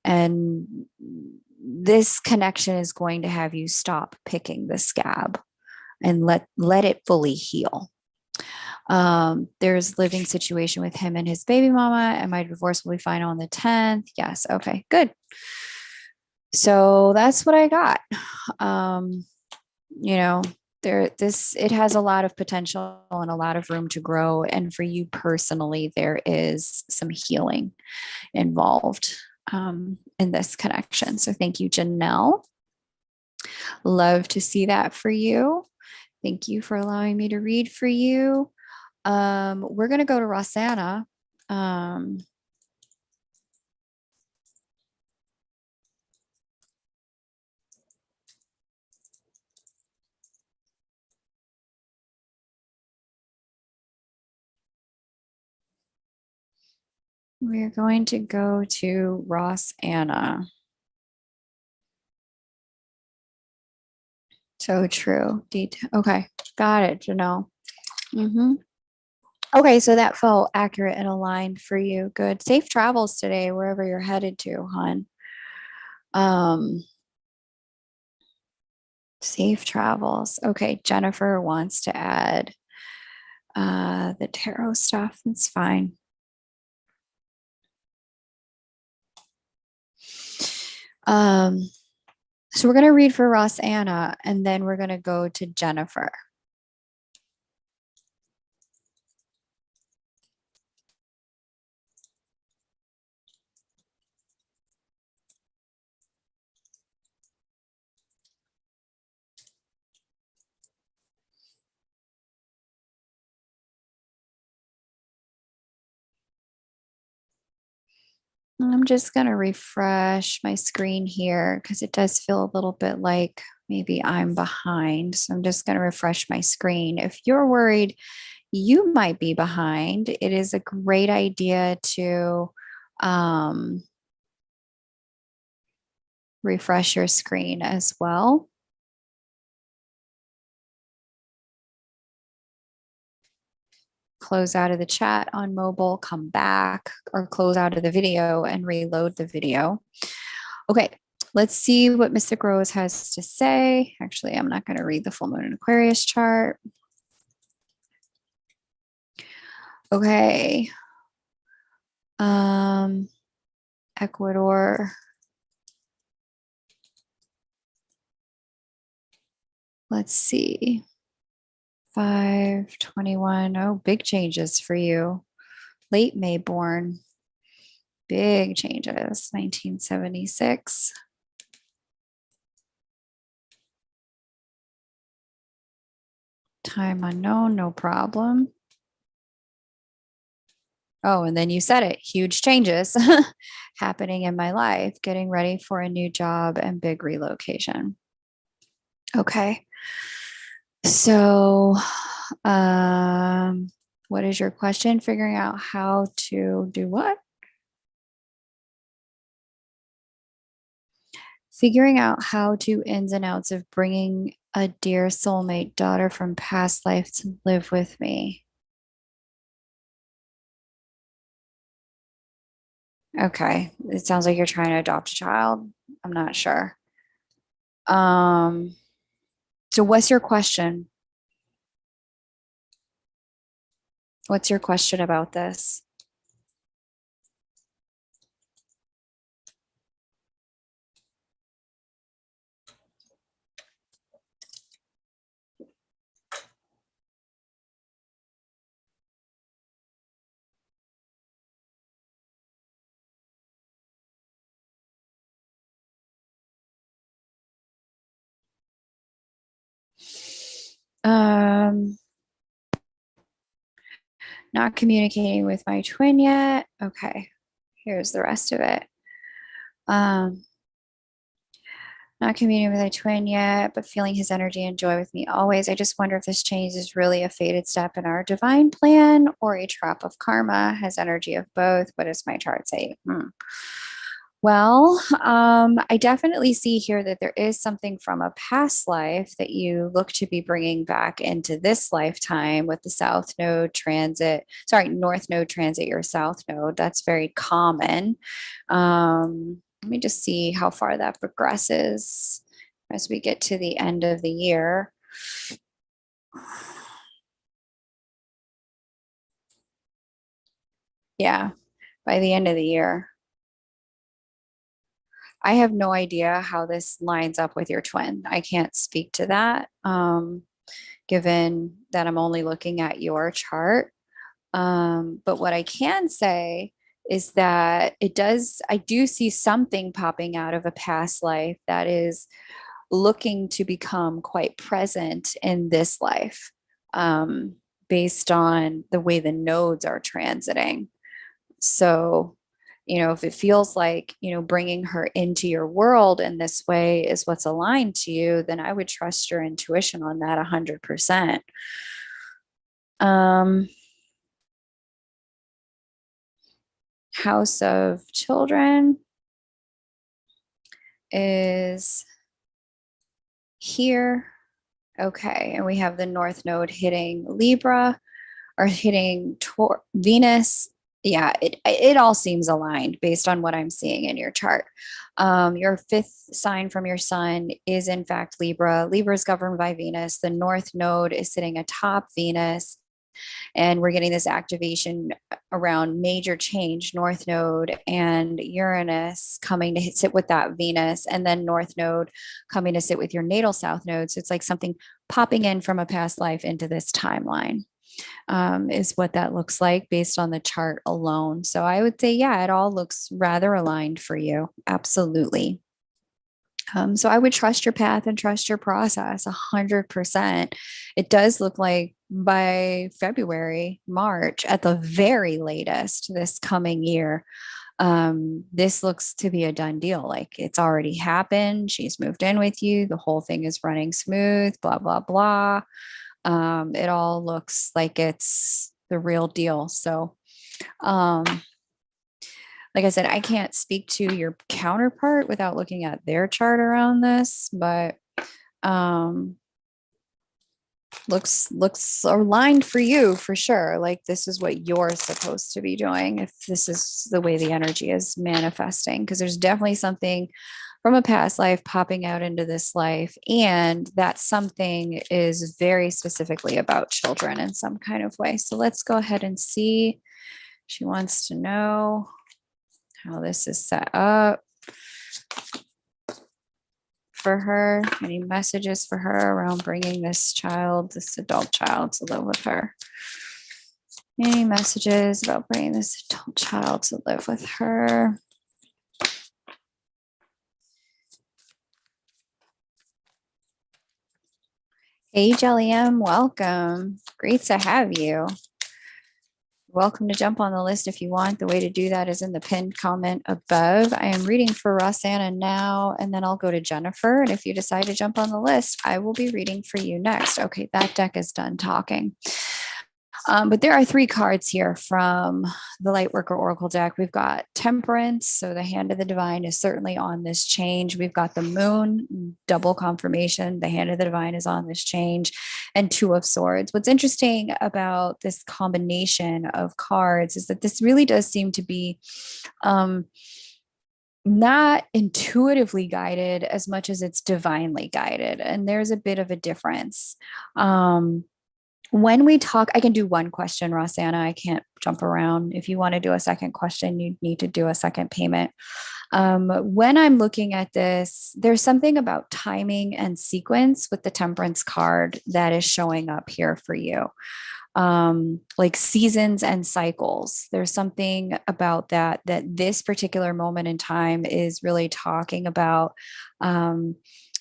And this connection is going to have you stop picking the scab and let it fully heal. There's living situation with him and his baby mama, and my divorce will be final on the 10th. Yes. Okay, good. So that's what I got. It has a lot of potential and a lot of room to grow. And for you personally, there is some healing involved in this connection. So thank you, Janelle. Love to see that for you. Thank you for allowing me to read for you. We're going to go to Rosanna. We're going to go to Rosanna. So true. Okay. Got it, Janelle. Okay, so that felt accurate and aligned for you. Good. Safe travels today, wherever you're headed to, hon. Safe travels. Okay, Jennifer wants to add the tarot stuff. That's fine. So we're going to read for Rosanna, and then we're going to go to Jennifer. I'm just going to refresh my screen here because it does feel a little bit like maybe I'm behind. So I'm just going to refresh my screen. If you're worried you might be behind, it is a great idea to um, refresh your screen as well. Close out of the chat on mobile, come back, or close out of the video and reload the video. Okay, let's see what Mystic Rose has to say. Actually, I'm not going to read the full moon in Aquarius chart. Okay. Ecuador. Let's see. 5/21. Oh, big changes for you. Late May born. Big changes. 1976. Time unknown, no problem. Oh, and then you said it, huge changes happening in my life, getting ready for a new job and big relocation. Okay. So, what is your question? Figuring out how to do what? Figuring out how to ins and outs of bringing a dear soulmate daughter from past life to live with me. Okay. It sounds like you're trying to adopt a child. I'm not sure. So what's your question? What's your question about this? Um, Not communicating with my twin yet. Okay. Here's the rest of it. Um, Not communicating with my twin yet, but feeling his energy and joy with me always. I just wonder if this change is really a fated step in our divine plan or a trap of karma. Has energy of both. What does my chart say? Well, I definitely see here that there is something from a past life that you look to be bringing back into this lifetime with the South Node transit, sorry, North Node transit your South Node. That's very common. Let me just see how far that progresses as we get to the end of the year. Yeah, by the end of the year. I have no idea how this lines up with your twin. I can't speak to that, given that I'm only looking at your chart. But what I can say is that I do see something popping out of a past life that is looking to become quite present in this life, based on the way the nodes are transiting. So, if it feels like, bringing her into your world in this way is what's aligned to you, then I would trust your intuition on that 100%. House of Children is here. Okay. And we have the North Node hitting Libra or hitting Venus. Yeah, it all seems aligned based on what I'm seeing in your chart. Your fifth sign from your sun is in fact Libra. Libra is governed by Venus. The North Node is sitting atop Venus. And we're getting this activation around major change, North Node and Uranus coming to sit with that Venus, and then North Node coming to sit with your natal South Node. So it's like something popping in from a past life into this timeline. Is what that looks like based on the chart alone. So I would say, yeah, it all looks rather aligned for you. Absolutely. So I would trust your path and trust your process 100%. It does look like by February, March at the very latest this coming year, This looks to be a done deal. Like it's already happened. She's moved in with you. The whole thing is running smooth, blah, blah, blah. It all looks like it's the real deal. So, um, like I said, I can't speak to your counterpart without looking at their chart around this, but um, looks aligned for you for sure. Like this is what you're supposed to be doing if this is the way the energy is manifesting, because there's definitely something from a past life popping out into this life, and that something is very specifically about children in some kind of way. So let's go ahead and see. She wants to know how this is set up for her. Any messages for her around bringing this child, this adult child, to live with her? Any messages about bringing this adult child to live with her? Hey, Jelly M, welcome. Great to have you. Welcome to jump on the list if you want. The way to do that is in the pinned comment above. I am reading for Rosanna now, and then I'll go to Jennifer. And if you decide to jump on the list, I will be reading for you next. Okay, that deck is done talking. But there are 3 cards here from the Lightworker Oracle deck. We've got Temperance, so the hand of the divine is certainly on this change. We've got the Moon, double confirmation. The hand of the divine is on this change, and 2 of Swords. What's interesting about this combination of cards is that this really does seem to be not intuitively guided as much as it's divinely guided. And there's a bit of a difference. When we talk, I can do one question, Rosanna. I can't jump around. If you want to do a second question, you need to do a second payment. When I'm looking at this, there's something about timing and sequence with the Temperance card that is showing up here for you. Like seasons and cycles. There's something about that this particular moment in time is really talking about.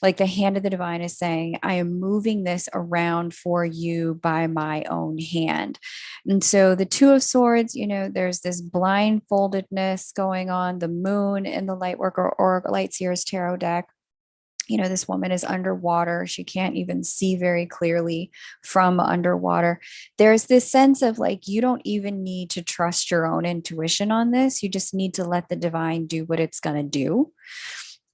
Like the hand of the divine is saying, I am moving this around for you by my own hand. And so the 2 of Swords, there's this blindfoldedness going on. The Moon in the Lightworker or Light Seers Tarot deck. This woman is underwater. She can't even see very clearly from underwater. There's this sense of like, you don't even need to trust your own intuition on this. You just need to let the divine do what it's going to do.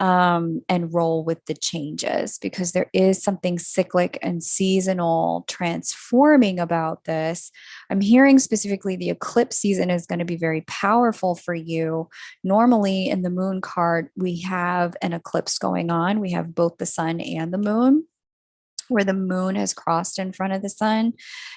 And roll with the changes, because there is something cyclic and seasonal transforming about this. I'm hearing specifically the eclipse season is going to be very powerful for you. Normally in the Moon card, we have an eclipse going on. We have both the sun and the moon, where the moon has crossed in front of the sun.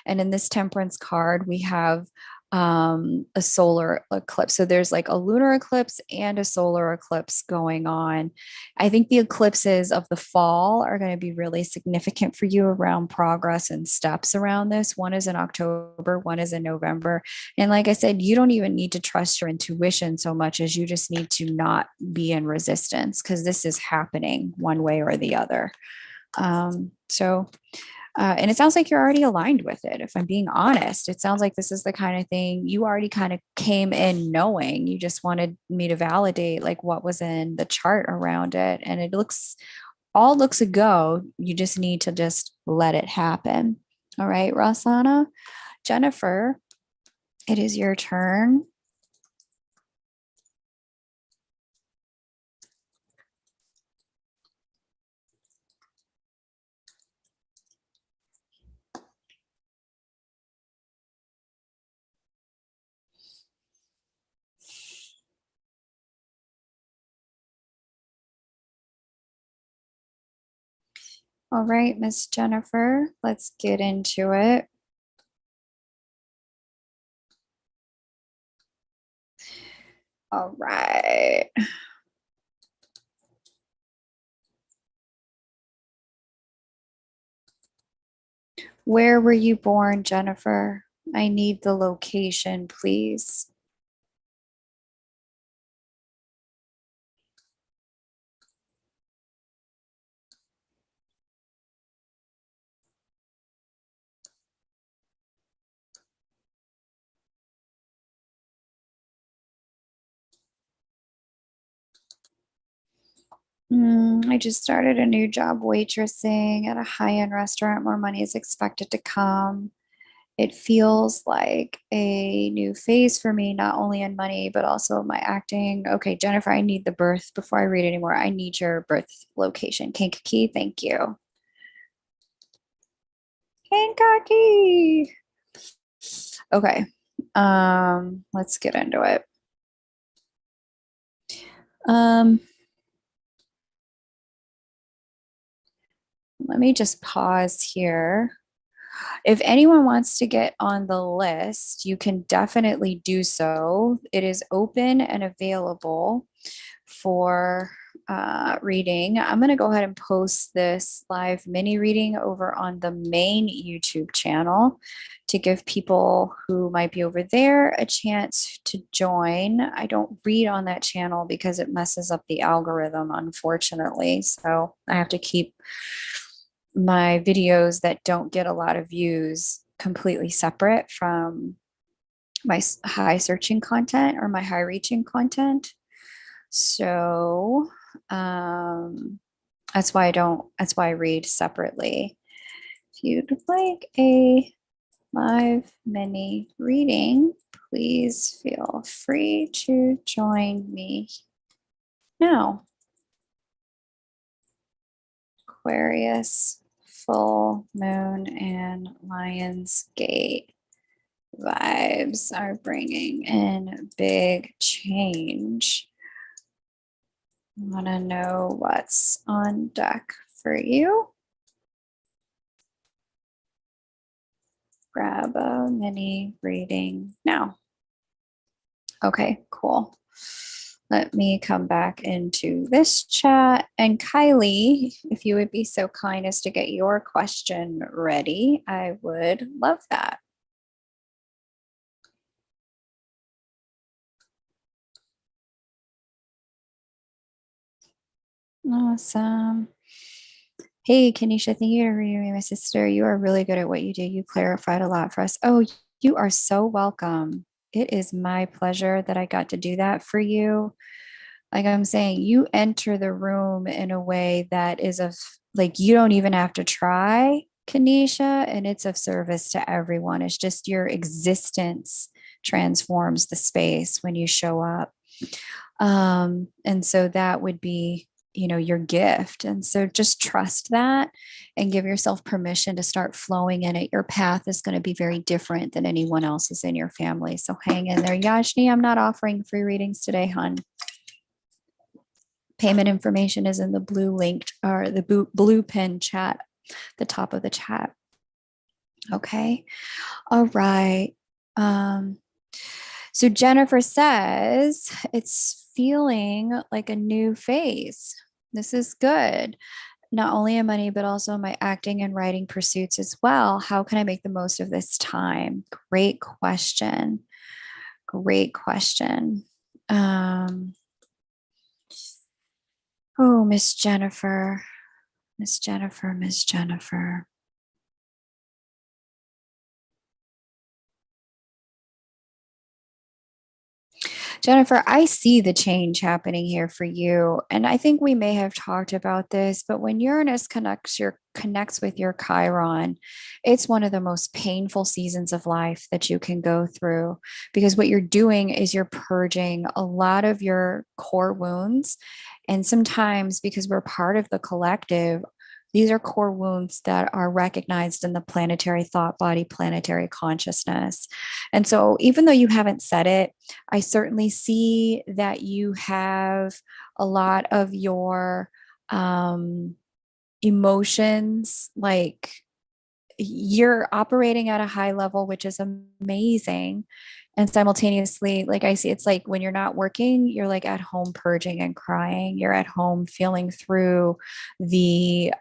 And in this Temperance card, we have a solar eclipse. So there's like a lunar eclipse and a solar eclipse going on. I think the eclipses of the fall are going to be really significant for you around progress and steps around this. One is in October, one is in November. And like I said, you don't even need to trust your intuition so much as you just need to not be in resistance, because this is happening one way or the other. And it sounds like you're already aligned with it. If I'm being honest, it sounds like this is the kind of thing you already kind of came in knowing. You just wanted me to validate like what was in the chart around it. And it all looks a go. You just need to just let it happen. All right, Rosanna. Jennifer, it is your turn. All right, Miss Jennifer, let's get into it. All right. Where were you born, Jennifer? I need the location, please. I just started a new job waitressing at a high-end restaurant. More money is expected to come. It feels like a new phase for me, not only in money, but also my acting. Okay, Jennifer, I need the birth before I read anymore. I need your birth location. Kankakee, thank you. Kankakee. Okay. Let's get into it. Um, Let me just pause here. If anyone wants to get on the list, you can definitely do so. It is open and available for reading. I'm going to go ahead and post this live mini reading over on the main YouTube channel to give people who might be over there a chance to join. I don't read on that channel because it messes up the algorithm, unfortunately. So I have to keep my videos that don't get a lot of views completely separate from my high searching content or my high reaching content. So that's why I read separately. If you'd like a live mini reading, please feel free to join me now. Aquarius, full moon, and Lion's Gate vibes are bringing in big change. I want to know what's on deck for you. Grab a mini reading now. Okay, cool. Let me come back into this chat. And Kylie, if you would be so kind as to get your question ready, I would love that. Awesome. Hey, Kanisha, thank you for reading me, my sister. You are really good at what you do. You clarified a lot for us. Oh, you are so welcome. It is my pleasure that I got to do that for you. Like I'm saying, you enter the room in a way that is of like you don't even have to try, Kanisha, and it's of service to everyone. It's just your existence transforms the space when you show up. And so that would be, your gift. And so just trust that and give yourself permission to start flowing in it. Your path is going to be very different than anyone else's in your family. So hang in there. Yashni, I'm not offering free readings today, hon. Payment information is in the blue linked or the blue pin chat, the top of the chat. Okay. All right. So Jennifer says it's feeling like a new phase. This is good. Not only in money, but also my acting and writing pursuits as well. How can I make the most of this time? Great question. Great question. Oh, Miss Jennifer, Miss Jennifer, Miss Jennifer. Jennifer, I see the change happening here for you. And I think we may have talked about this, but when Uranus connects with your Chiron, it's one of the most painful seasons of life that you can go through because what you're doing is you're purging a lot of your core wounds. And sometimes because we're part of the collective, these are core wounds that are recognized in the planetary thought body, planetary consciousness. And so, even though you haven't said it, I certainly see that you have a lot of your emotions, like you're operating at a high level, which is amazing. And simultaneously, like I see, it's like when you're not working, you're like at home purging and crying. You're at home feeling through the,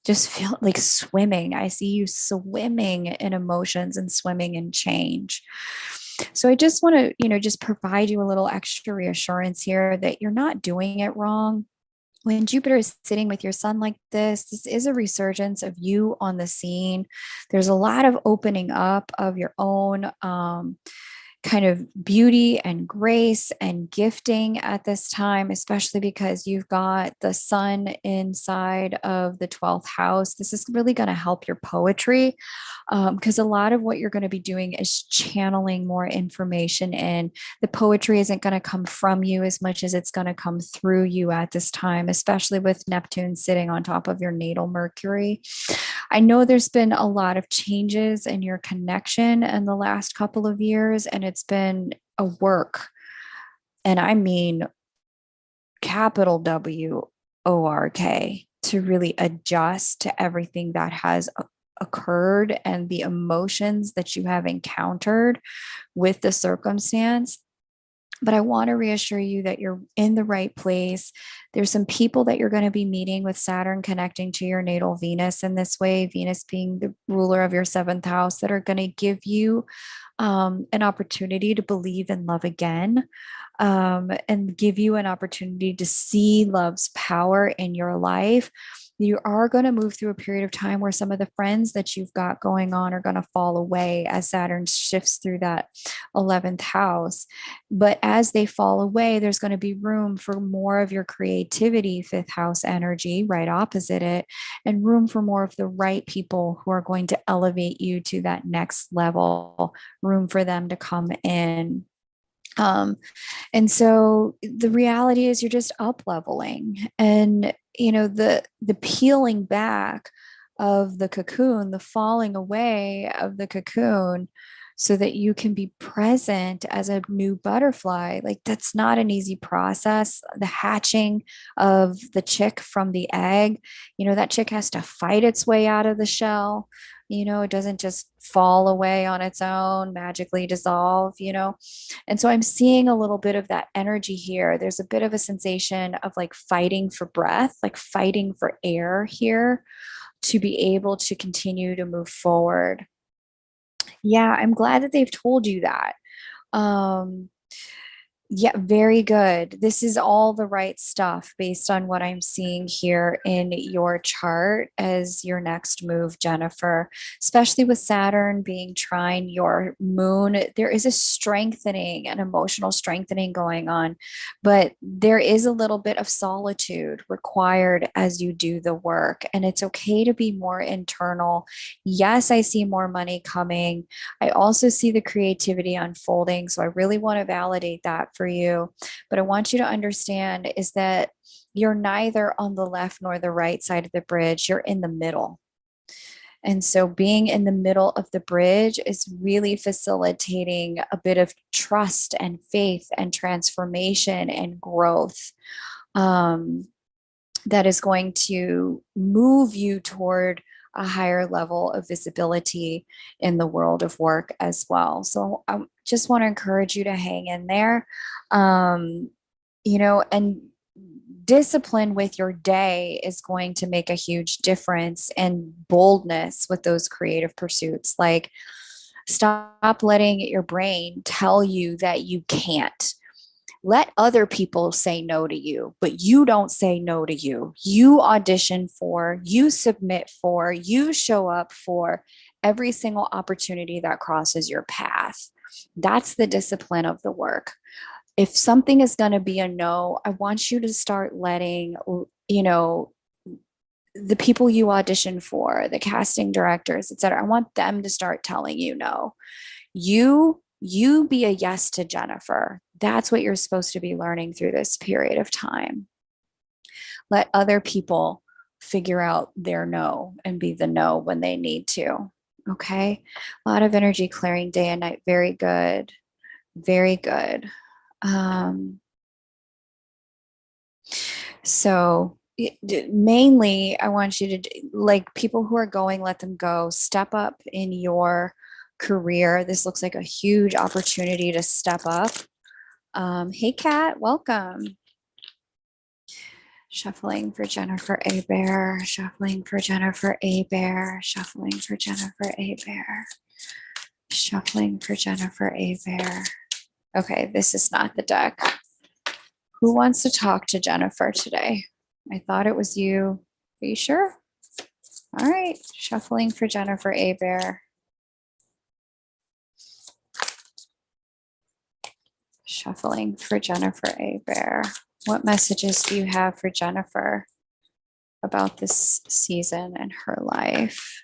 just feel like swimming. I see you swimming in emotions and swimming in change. So I just want to, just provide you a little extra reassurance here that you're not doing it wrong. When Jupiter is sitting with your sun like this is a resurgence of you on the scene. There's a lot of opening up of your own kind of beauty and grace and gifting at this time, especially because you've got the sun inside of the 12th house. This is really going to help your poetry, because a lot of what you're going to be doing is channeling more information in. The poetry isn't going to come from you as much as it's going to come through you at this time, especially with Neptune sitting on top of your natal Mercury. I know there's been a lot of changes in your connection in the last couple of years, and it's been a work. And I mean, capital WORK, to really adjust to everything that has occurred and the emotions that you have encountered with the circumstance. But I want to reassure you that you're in the right place. There's some people that you're going to be meeting with Saturn connecting to your natal Venus in this way, Venus being the ruler of your 7th house, that are going to give you an opportunity to believe in love again, and give you an opportunity to see love's power in your life. You are going to move through a period of time where some of the friends that you've got going on are going to fall away as Saturn shifts through that 11th house. But as they fall away, there's going to be room for more of your creativity, 5th house energy, right opposite it, and room for more of the right people who are going to elevate you to that next level, room for them to come in. And so the reality is you're just up leveling, and the peeling back of the cocoon, the falling away of the cocoon, so that you can be present as a new butterfly. Like, that's not an easy process. The hatching of the chick from the egg, that chick has to fight its way out of the shell. It doesn't just fall away on its own, magically dissolve. And so I'm seeing a little bit of that energy here. There's a bit of a sensation of like fighting for breath, like fighting for air here to be able to continue to move forward. Yeah, I'm glad that they've told you that. Um, yeah, very good. This is all the right stuff based on what I'm seeing here in your chart as your next move, Jennifer, especially with Saturn being trine your moon. There is a strengthening, an emotional strengthening going on, but there is a little bit of solitude required as you do the work. And it's okay to be more internal. Yes, I see more money coming. I also see the creativity unfolding. So I really want to validate that for you. But I want you to understand is that you're neither on the left nor the right side of the bridge. You're in the middle. And so being in the middle of the bridge is really facilitating a bit of trust and faith and transformation and growth, that is going to move you toward a higher level of visibility in the world of work as well. So I just want to encourage you to hang in there, and discipline with your day is going to make a huge difference, and boldness with those creative pursuits. Like, stop letting your brain tell you that you can't. Let other people say no to you, but you don't say no to you. You audition for, you submit for, you show up for every single opportunity that crosses your path. That's the discipline of the work. If something is going to be a no, I want you to start letting, the people you audition for, the casting directors, etc. I want them to start telling you no. You be a yes to Jennifer. That's what you're supposed to be learning through this period of time. Let other people figure out their no and be the no when they need to. Okay. A lot of energy clearing day and night. Very good. Very good. So mainly I want you to, like, people who are going, let them go. Step up in your career. This looks like a huge opportunity to step up. Hey, Kat, welcome. Shuffling for Jennifer A. Bear, shuffling for Jennifer A. Bear, shuffling for Jennifer A. Bear, shuffling for Jennifer A. Bear. Okay, this is not the deck. Who wants to talk to Jennifer today? I thought it was you. Are you sure? All right, shuffling for Jennifer A. Bear. Shuffling for Jennifer A. Bear. What messages do you have for Jennifer about this season in her life?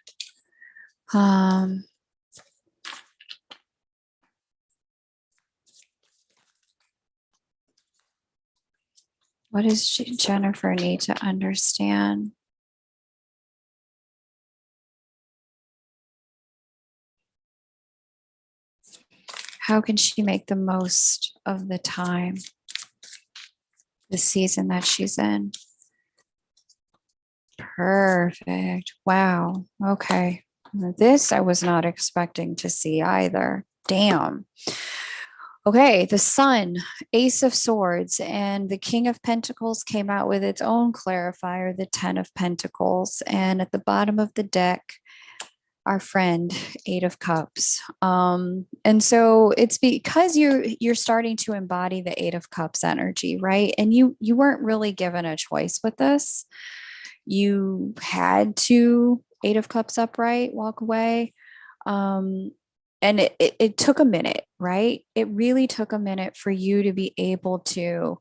What does Jennifer need to understand? How can she make the most of the time, the season that she's in? Perfect. Wow. Okay. This I was not expecting to see either. Damn. Okay, the Sun, Ace of Swords, and the King of Pentacles came out with its own clarifier, the Ten of Pentacles. And at the bottom of the deck, our friend, Eight of Cups. And so it's because you're starting to embody the Eight of Cups energy, right? And you weren't really given a choice with this. You had to Eight of Cups upright, walk away. And it took a minute, right? It really took a minute for you to be able to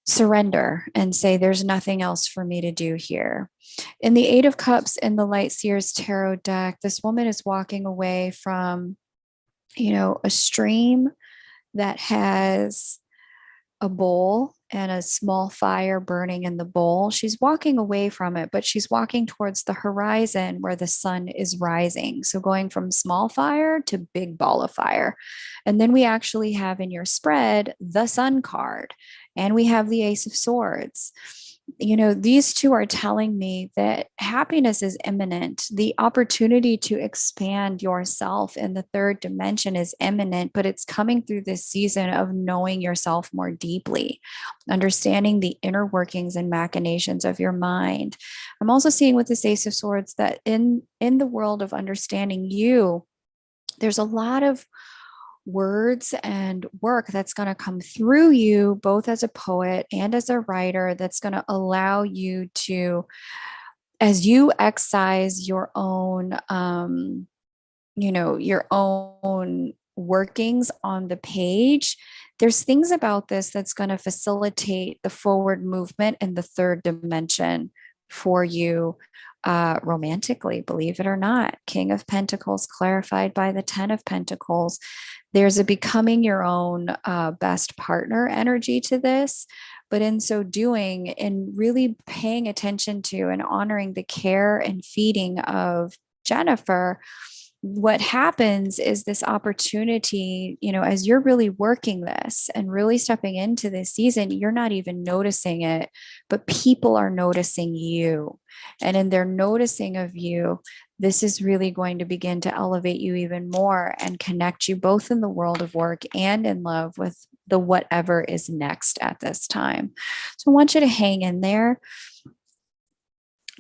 surrender and say, there's nothing else for me to do here. In the Eight of Cups in the Light Seers Tarot deck, this woman is walking away from, a stream that has a bowl and a small fire burning in the bowl. She's walking away from it, but she's walking towards the horizon where the sun is rising. So going from small fire to big ball of fire. And then we actually have in your spread the Sun card, and we have the Ace of Swords. These two are telling me that happiness is imminent. The opportunity to expand yourself in the third dimension is imminent, but it's coming through this season of knowing yourself more deeply, understanding the inner workings and machinations of your mind. I'm also seeing with this Ace of Swords that in the world of understanding you, there's a lot of words and work that's going to come through you, both as a poet and as a writer, that's going to allow you to, as you excise your own, your own workings on the page, there's things about this that's going to facilitate the forward movement in the third dimension for you. Romantically, believe it or not, King of Pentacles clarified by the Ten of Pentacles. There's a becoming your own best partner energy to this. But in so doing, and really paying attention to and honoring the care and feeding of Jennifer, what happens is this opportunity, as you're really working this and really stepping into this season, you're not even noticing it, but people are noticing you. And in their noticing of you, this is really going to begin to elevate you even more and connect you both in the world of work and in love with the whatever is next at this time. So I want you to hang in there.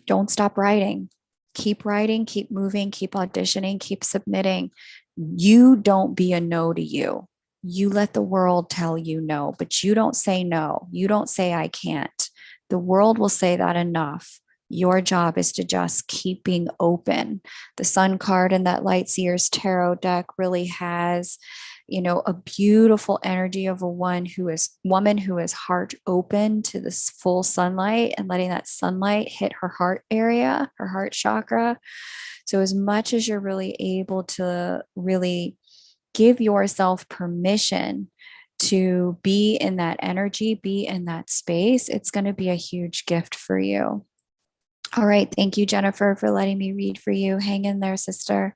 Don't stop writing. Keep writing, keep moving, keep auditioning, keep submitting. You don't be a no to you. You let the world tell you no, but you don't say no. You don't say I can't. The world will say that enough. Your job is to just keep being open. The Sun card in that Light Seers Tarot deck really has, a beautiful energy of a woman who is heart open to this full sunlight and letting that sunlight hit her heart area, her heart chakra. So as much as you're really able to really give yourself permission to be in that energy, be in that space, it's going to be a huge gift for you. All right. Thank you, Jennifer, for letting me read for you. Hang in there, sister.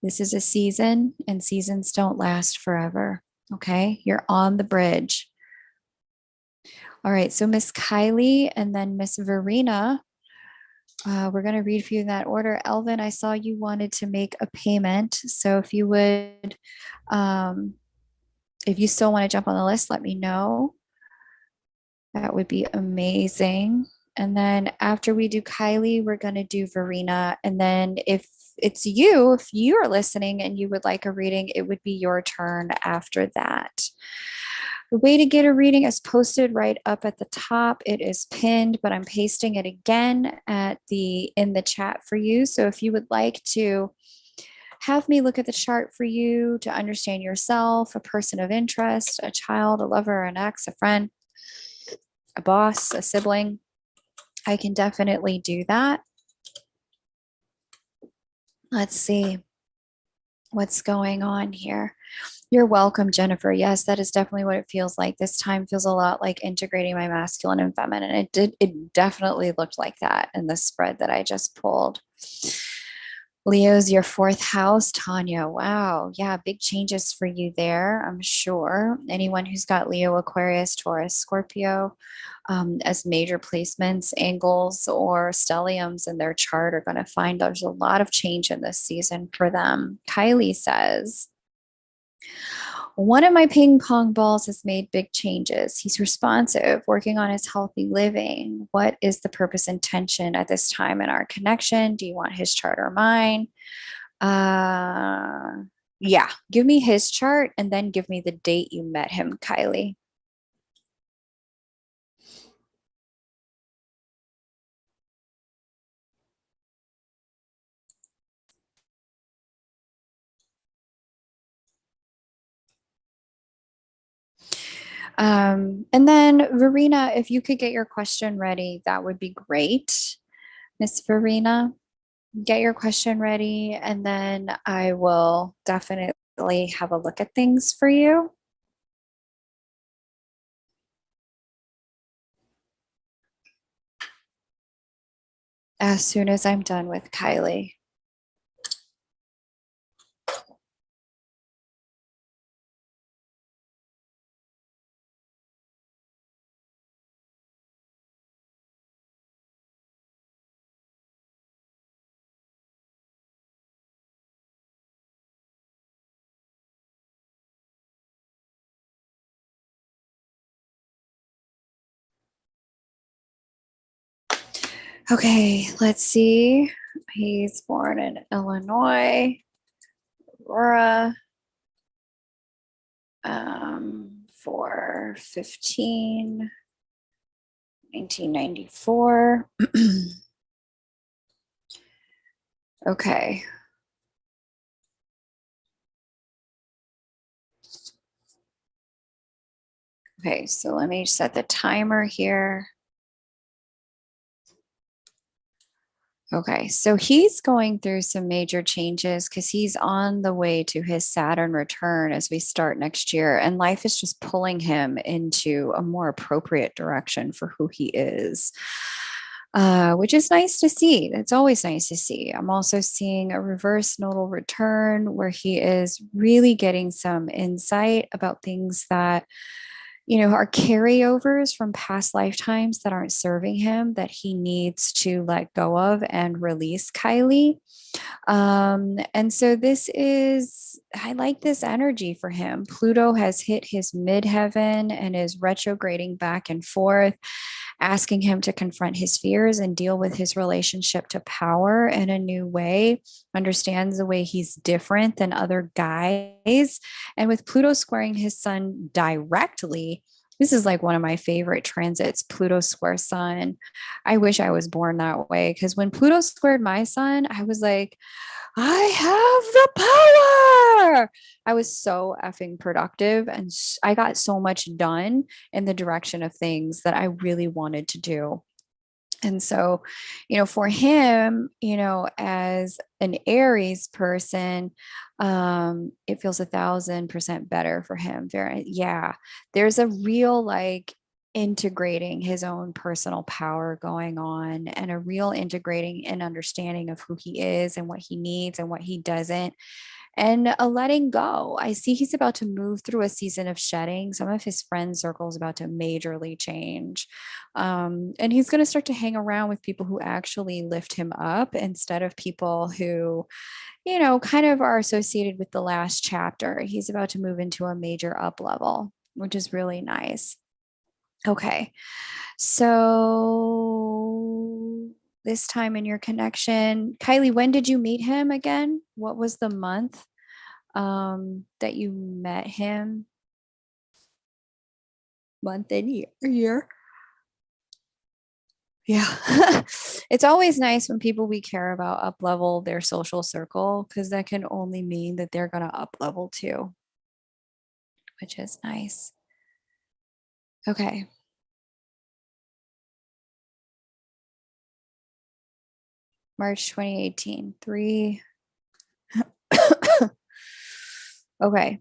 This is a season, and seasons don't last forever. Okay. You're on the bridge. All right. So Miss Kylie and then Miss Verena, we're going to read for you in that order. Elvin, I saw you wanted to make a payment. So if you would, if you still want to jump on the list, let me know. That would be amazing. And then after we do Kylie, we're going to do Verena. And then if you're listening and you would like a reading, it would be your turn after that. The way to get a reading is posted right up at the top. It is pinned, but I'm pasting it again in the chat for you. So if you would like to have me look at the chart for you to understand yourself, a person of interest, a child, a lover, an ex, a friend, a boss, a sibling. I can definitely do that. Let's see what's going on here. You're welcome, Jennifer. Yes, that is definitely what it feels like. This time feels a lot like integrating my masculine and feminine. It definitely looked like that in the spread that I just pulled. Leo's your fourth house, Tanya. Wow. Yeah, big changes for you there, I'm sure. Anyone who's got Leo, Aquarius, Taurus, Scorpio as major placements, angles, or stelliums in their chart are going to find there's a lot of change in this season for them. Kylie says, one of my ping pong balls has made big changes. He's responsive, working on his healthy living. What is the purpose and tension at this time in our connection? Do you want his chart or mine? Yeah, give me his chart and then give me the date you met him, Kylie. And then Verena, if you could get your question ready, that would be great. Miss Verena, get your question ready, and then I will definitely have a look at things for you. As soon as I'm done with Kylie. Okay, let's see. He's born in Illinois, Aurora, 4/15, 1994. Okay. Okay, so let me set the timer here. Okay, so he's going through some major changes because he's on the way to his Saturn return as we start next year. And life is just pulling him into a more appropriate direction for who he is, which is nice to see. It's always nice to see. I'm also seeing a reverse nodal return where he is really getting some insight about things that are carryovers from past lifetimes that aren't serving him that he needs to let go of and release, Kylie. And so I like this energy for him. Pluto has hit his midheaven and is retrograding back and forth, asking him to confront his fears and deal with his relationship to power in a new way, understands the way he's different than other guys. And with Pluto squaring his sun directly, this is like one of my favorite transits, Pluto square sun. I wish I was born that way because when Pluto squared my sun, I was like, I have the power. I was so effing productive and I got so much done in the direction of things that I really wanted to do. And so, for him, as an Aries person, it feels 1,000% better for him. Yeah, there's a real like integrating his own personal power going on and a real integrating and understanding of who he is and what he needs and what he doesn't and a letting go. I see he's about to move through a season of shedding. Some of his friend circle is about to majorly change. And he's going to start to hang around with people who actually lift him up instead of people who, kind of are associated with the last chapter. He's about to move into a major up level, which is really nice. Okay. So this time in your connection, Kylie, when did you meet him again? What was the month that you met him? Month and year. Yeah. It's always nice when people we care about up level their social circle because that can only mean that they're going to up level too, which is nice. Okay. March 2018. Three. Okay.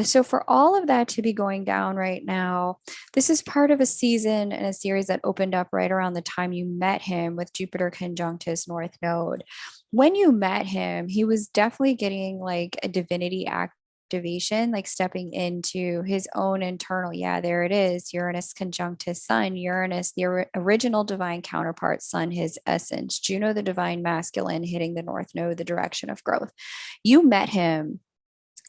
So, for all of that to be going down right now, this is part of a season and a series that opened up right around the time you met him with Jupiter conjunct his North Node. When you met him, he was definitely getting like a divinity activation, like stepping into his own internal. Yeah, there it is. Uranus conjunct his sun, Uranus, the original divine counterpart, sun, his essence, Juno, the divine masculine, hitting the North Node, the direction of growth. You met him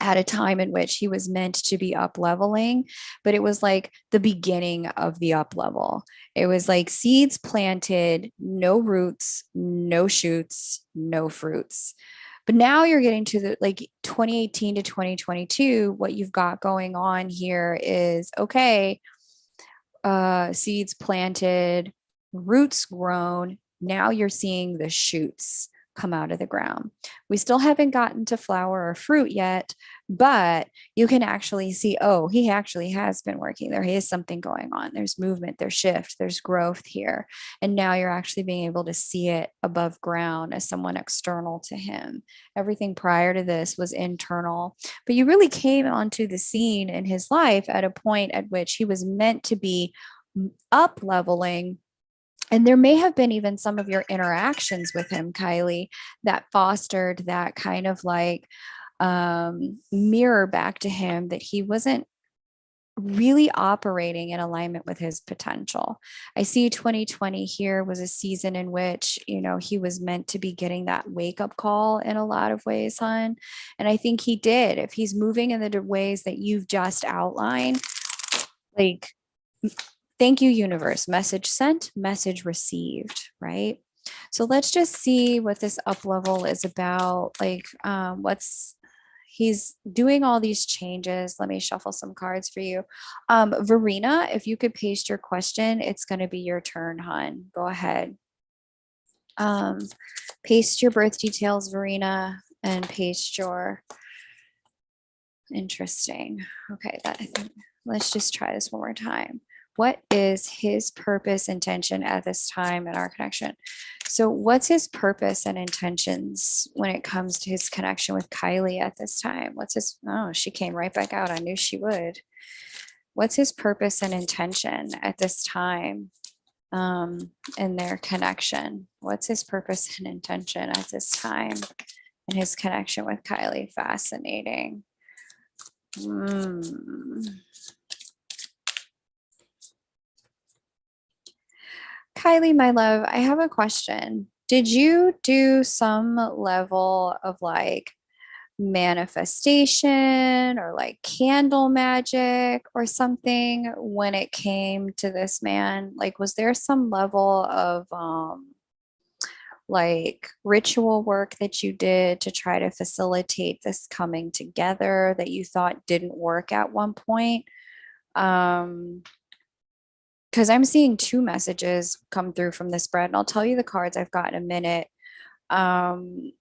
at a time in which he was meant to be up leveling, but it was like the beginning of the up level. It was like seeds planted, no roots, no shoots, no fruits. But now you're getting to the like 2018 to 2022. What you've got going on here is okay, seeds planted, roots grown. Now you're seeing the shoots come out of the ground. We still haven't gotten to flower or fruit yet, but you can actually see, oh, he actually has been working. There is something going on. There's movement, there's shift, there's growth here. And now you're actually being able to see it above ground as someone external to him. Everything prior to this was internal, but you really came onto the scene in his life at a point at which he was meant to be up leveling. And there may have been even some of your interactions with him, Kylie, that fostered that kind of like mirror back to him that he wasn't really operating in alignment with his potential. I see 2020 here was a season in which, you know, he was meant to be getting that wake up call in a lot of ways, hon. And I think he did. If he's moving in the ways that you've just outlined, like, thank you, universe. Message sent, message received, right? So let's just see what this up level is about. Like, what's he's doing all these changes. Let me shuffle some cards for you. Verena, if you could paste your question, it's going to be your turn, hon. Go ahead. Um, paste your birth details, Verena, and paste your interesting. Okay, that let's just try this one more time. What is his purpose intention at this time in our connection? So what's his purpose and intentions when it comes to his connection with Kylie at this time? What's his, oh, she came right back out. I knew she would. What's his purpose and intention at this time in their connection? What's his purpose and intention at this time in his connection with Kylie? Fascinating. Kylie, my love, I have a question. Did you do some level of like manifestation or like candle magic or something when it came to this man? Like, was there some level of like ritual work that you did to try to facilitate this coming together that you thought didn't work at one point? Because I'm seeing two messages come through from this spread, and I'll tell you the cards I've got in a minute. Um,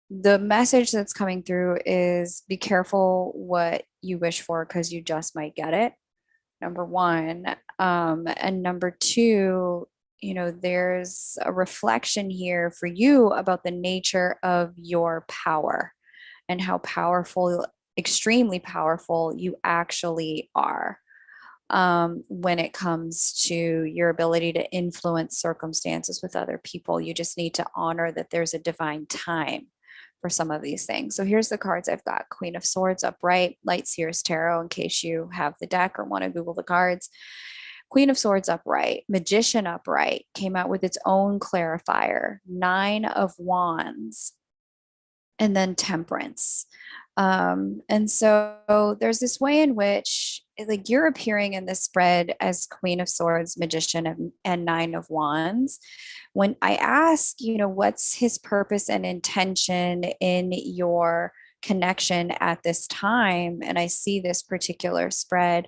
the message that's coming through is be careful what you wish for because you just might get it. Number one. And number two, you know, there's a reflection here for you about the nature of your power and how powerful, extremely powerful you actually are when it comes to your ability to influence circumstances with other people. You just need to honor that there's a divine time for some of these things. So here's the cards I've got. Queen of Swords upright, Light Seers Tarot, in case you have the deck or want to Google the cards. Queen of Swords upright, Magician upright, came out with its own clarifier, Nine of Wands, and then Temperance. And so there's this way in which like you're appearing in this spread as Queen of Swords, Magician, and Nine of Wands. When I ask, you know, what's his purpose and intention in your connection at this time, and I see this particular spread,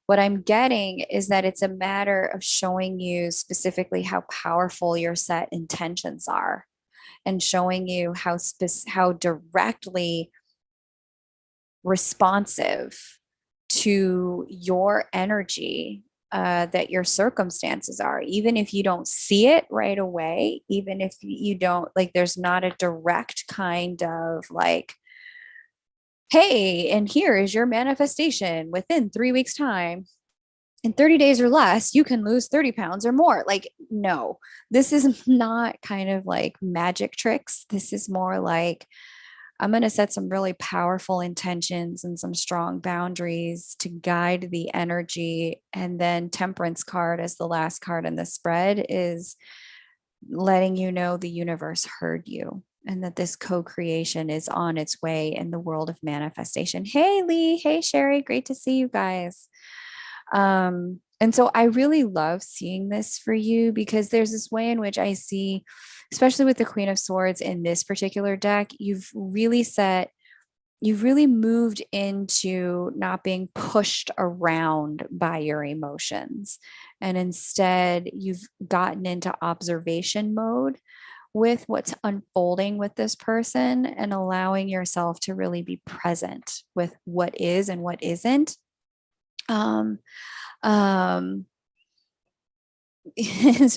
What I'm getting is that it's a matter of showing you specifically how powerful your set intentions are, and showing you how directly responsive to your energy that your circumstances are, even if you don't see it right away, even if you don't, like, there's not a direct kind of like, hey, and here is your manifestation within 3 weeks' time. In 30 days or less, you can lose 30 pounds or more. Like, no, this is not kind of like magic tricks. This is more like, I'm going to set some really powerful intentions and some strong boundaries to guide the energy. And then Temperance card as the last card in the spread is letting you know the universe heard you and that this co-creation is on its way in the world of manifestation. Hey, Lee. Hey, Sherry. Great to see you guys. And so I really love seeing this for you, because there's this way in which I see, especially with the Queen of Swords in this particular deck, you've really moved into not being pushed around by your emotions. And instead, you've gotten into observation mode with what's unfolding with this person and allowing yourself to really be present with what is and what isn't. Um, so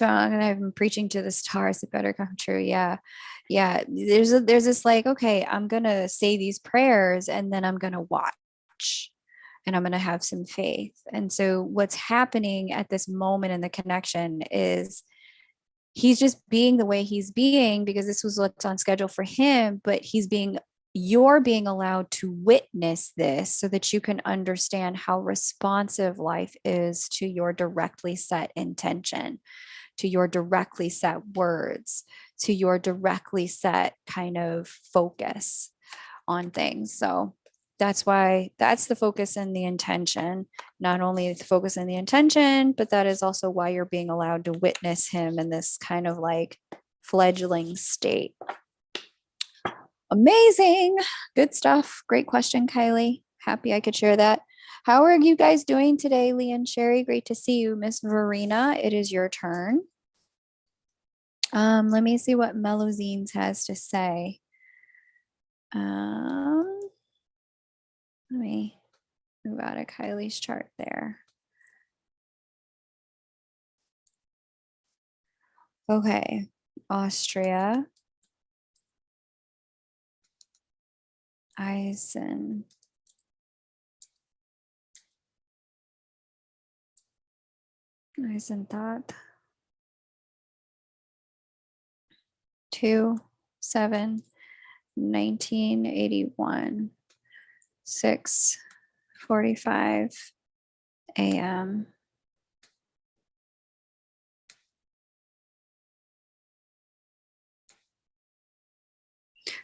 I've been preaching to the stars, it better come true. Yeah. Yeah. There's this like, okay, I'm gonna say these prayers and then I'm gonna watch and I'm gonna have some faith. And so what's happening at this moment in the connection is he's just being the way he's being because this was what's on schedule for him, but you're being allowed to witness this so that you can understand how responsive life is to your directly set intention, to your directly set words, to your directly set kind of focus on things. So that's the focus and the intention. Not only the focus and the intention, but that is also why you're being allowed to witness him in this kind of like fledgling state. Amazing. Good stuff. Great question, Kylie. Happy I could share that. How are you guys doing today, Lee and Sherry? Great to see you. Miss Verena, it is your turn. Let me see what Melozines has to say. Let me move out of Kylie's chart there. Okay, Austria. Eisenstadt. 2/7/1981, 6:45 a.m.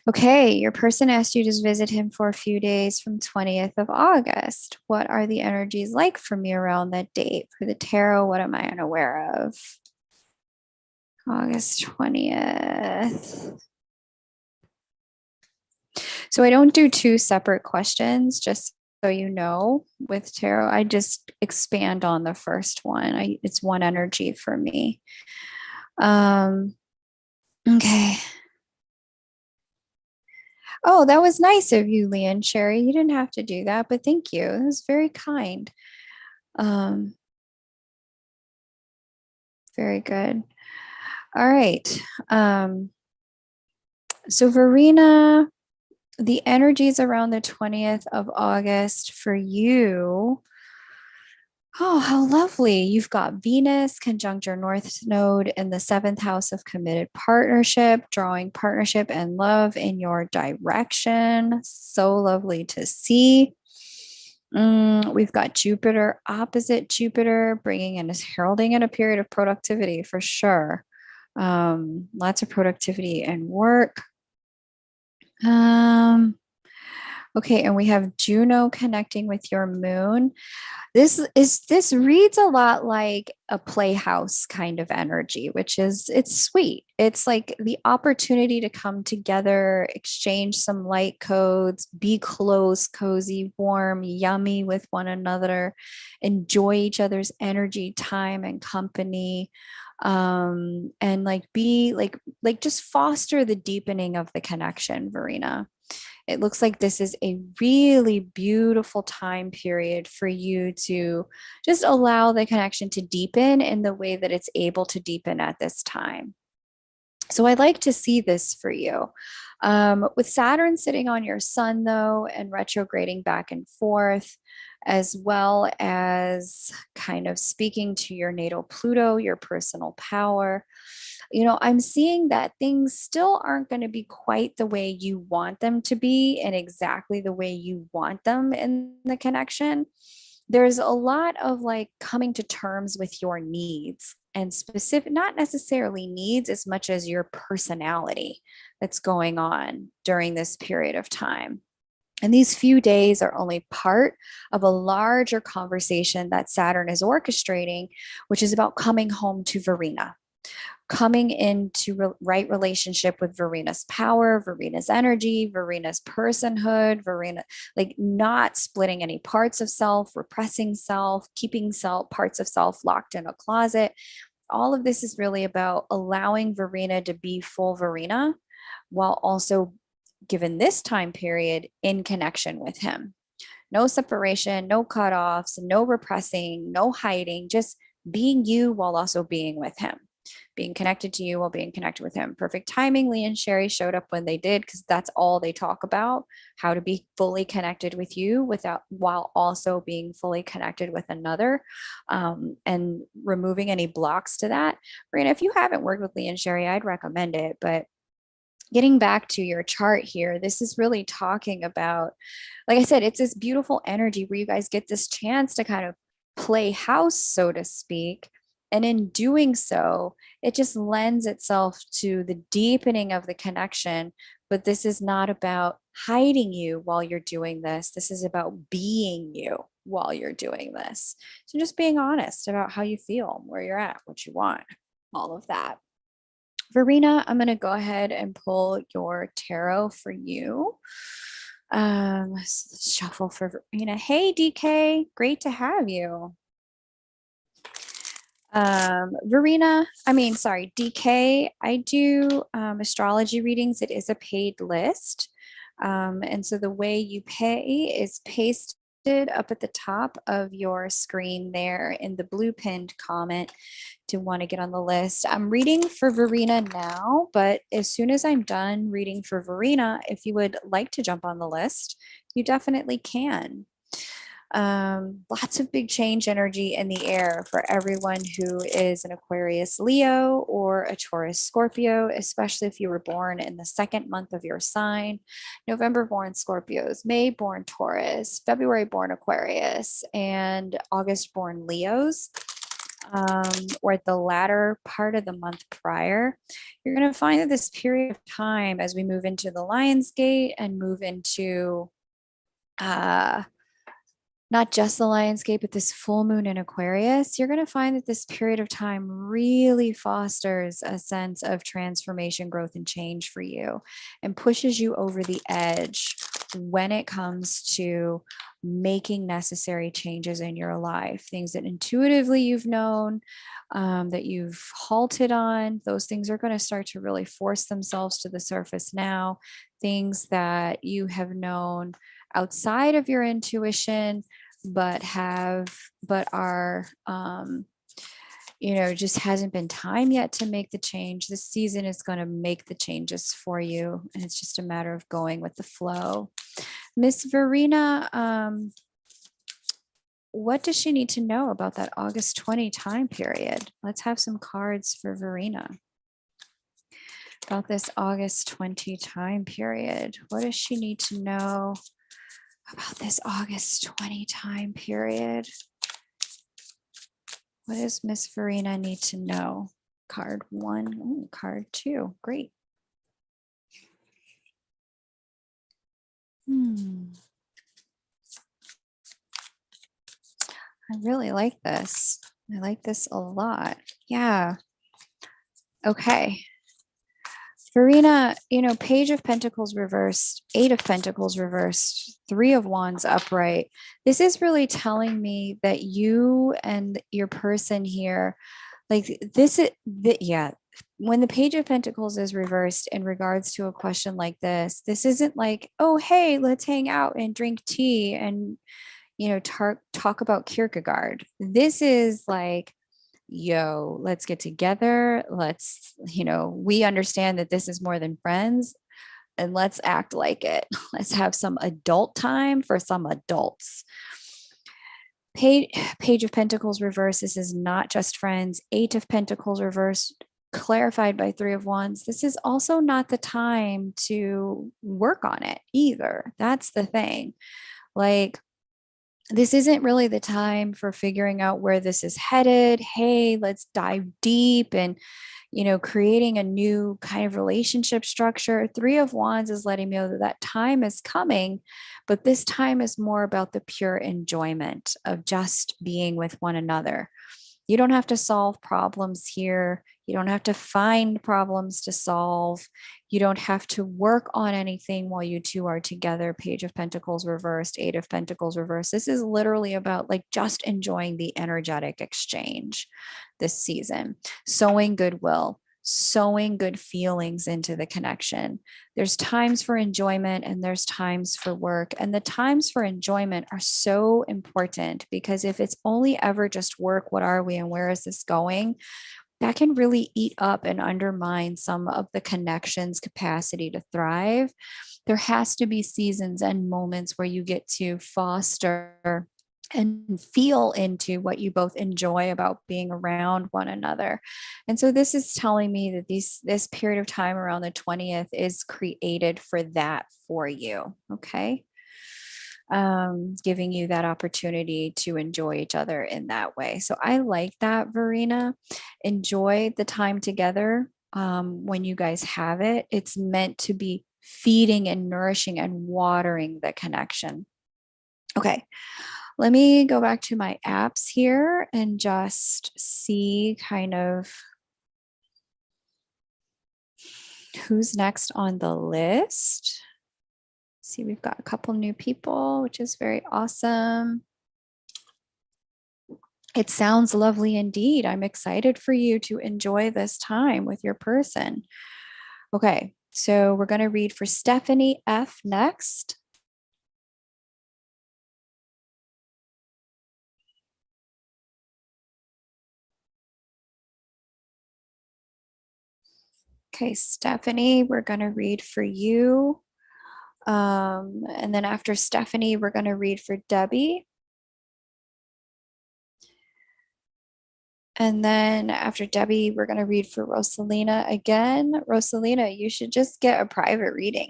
Okay, your person asked you to visit him for a few days from 20th of August. What are the energies like for me around that date? For the tarot, what am I unaware of? August 20th. So I don't do two separate questions, just so you know, with tarot. I just expand on the first one. It's one energy for me. Okay. Oh, that was nice of you, Lee and Sherry. You didn't have to do that, but thank you. It was very kind. Very good. All right. So Verena, the energies around the 20th of August for you. Oh, how lovely. You've got Venus conjunct your North Node in the 7th house of committed partnership, drawing partnership and love in your direction. So lovely to see. We've got Jupiter opposite Jupiter, bringing in, is heralding in a period of productivity for sure. Lots of productivity and work. Okay, and we have Juno connecting with your moon. This reads a lot like a playhouse kind of energy, which is it's sweet. It's like the opportunity to come together, exchange some light codes, be close, cozy, warm, yummy with one another, enjoy each other's energy, time, and company. And like be like just foster the deepening of the connection, Verena. It looks like this is a really beautiful time period for you to just allow the connection to deepen in the way that it's able to deepen at this time. So I'd like to see this for you. With Saturn sitting on your sun, though, and retrograding back and forth, as well as kind of speaking to your natal Pluto, your personal power, I'm seeing that things still aren't going to be quite the way you want them to be and exactly the way you want them in the connection. There's a lot of like coming to terms with your needs and specific, not necessarily needs as much as your personality that's going on during this period of time. And these few days are only part of a larger conversation that Saturn is orchestrating, which is about coming home to Verena, coming into right relationship with Verena's power, Verena's energy, Verena's personhood, Verena, like not splitting any parts of self, repressing self, keeping parts of self locked in a closet. All of this is really about allowing Verena to be full Verena while also, given this time period, in connection with him. No separation, no cutoffs, no repressing, no hiding, just being you while also being with him, being connected to you while being connected with him. Perfect timing. Lee and Sherry showed up when they did because that's all they talk about, how to be fully connected with you without while also being fully connected with another, and removing any blocks to that. Marina, if you haven't worked with Lee and Sherry, I'd recommend it. But getting back to your chart here, this is really talking about, like I said, it's this beautiful energy where you guys get this chance to kind of play house, so to speak. And in doing so, it just lends itself to the deepening of the connection. But this is not about hiding you while you're doing this. This is about being you while you're doing this. So just being honest about how you feel, where you're at, what you want, all of that. Verena, I'm going to go ahead and pull your tarot for you. Let's shuffle for Verena. Hey, DK, great to have you. Verena, DK, I do astrology readings. It is a paid list. And so the way you pay is pasted up at the top of your screen there in the blue pinned comment to want to get on the list. I'm reading for Verena now, but as soon as I'm done reading for Verena, if you would like to jump on the list, you definitely can. Lots of big change energy in the air for everyone who is an Aquarius Leo or a Taurus Scorpio, especially if you were born in the second month of your sign. November born Scorpios, May born Taurus, February born Aquarius, and August born Leos. Or at the latter part of the month prior, you're going to find that this period of time as we move into the Lion's Gate and move into not just the Lionsgate, but this full moon in Aquarius, you're going to find that this period of time really fosters a sense of transformation, growth, and change for you and pushes you over the edge when it comes to making necessary changes in your life. Things that intuitively you've known, that you've halted on, those things are going to start to really force themselves to the surface now. Things that you have known outside of your intuition, but are just hasn't been time yet to make the change. This season is going to make the changes for you, and it's just a matter of going with the flow. Miss Verena, what does she need to know about that August 20 time period? Let's have some cards for Verena about this August 20 time period. What does she need to know about this August 20 time period? What does Miss Verena need to know? Card 1, card 2, great. I really like this. I like this a lot. Yeah. Okay. Verena, Page of Pentacles reversed, Eight of Pentacles reversed, Three of Wands upright. This is really telling me that you and your person here, like yeah, when the Page of Pentacles is reversed in regards to a question like this isn't like, oh, hey, let's hang out and drink tea and, talk about Kierkegaard. This is like, yo, let's get together. We understand that this is more than friends and let's act like it. Let's have some adult time for some adults. Page of Pentacles reversed. This is not just friends. Eight of Pentacles reversed, clarified by Three of Wands. This is also not the time to work on it either. That's the thing. Like, this isn't really the time for figuring out where this is headed. Hey, let's dive deep and, creating a new kind of relationship structure. Three of Wands is letting me know that that time is coming, but this time is more about the pure enjoyment of just being with one another. You don't have to solve problems here. You don't have to find problems to solve. You don't have to work on anything while you two are together. Page of Pentacles reversed, Eight of Pentacles reversed. This is literally about like just enjoying the energetic exchange this season, sowing goodwill, sowing good feelings into the connection. There's times for enjoyment and there's times for work. And the times for enjoyment are so important because if it's only ever just work, what are we and where is this going? That can really eat up and undermine some of the connection's capacity to thrive. There has to be seasons and moments where you get to foster and feel into what you both enjoy about being around one another. And so this is telling me that this period of time around the 20th is created for that for you. Okay. Giving you that opportunity to enjoy each other in that way. So I like that, Verena. Enjoy the time together when you guys have it. It's meant to be feeding and nourishing and watering the connection. Okay. Let me go back to my apps here and just see kind of who's next on the list. See, we've got a couple new people, which is very awesome. It sounds lovely indeed. I'm excited for you to enjoy this time with your person. Okay, so we're going to read for Stephanie F next. Okay, Stephanie, we're going to read for you. And then after Stephanie, we're going to read for Debbie. And then after Debbie, we're going to read for Rosalina again. Rosalina, you should just get a private reading.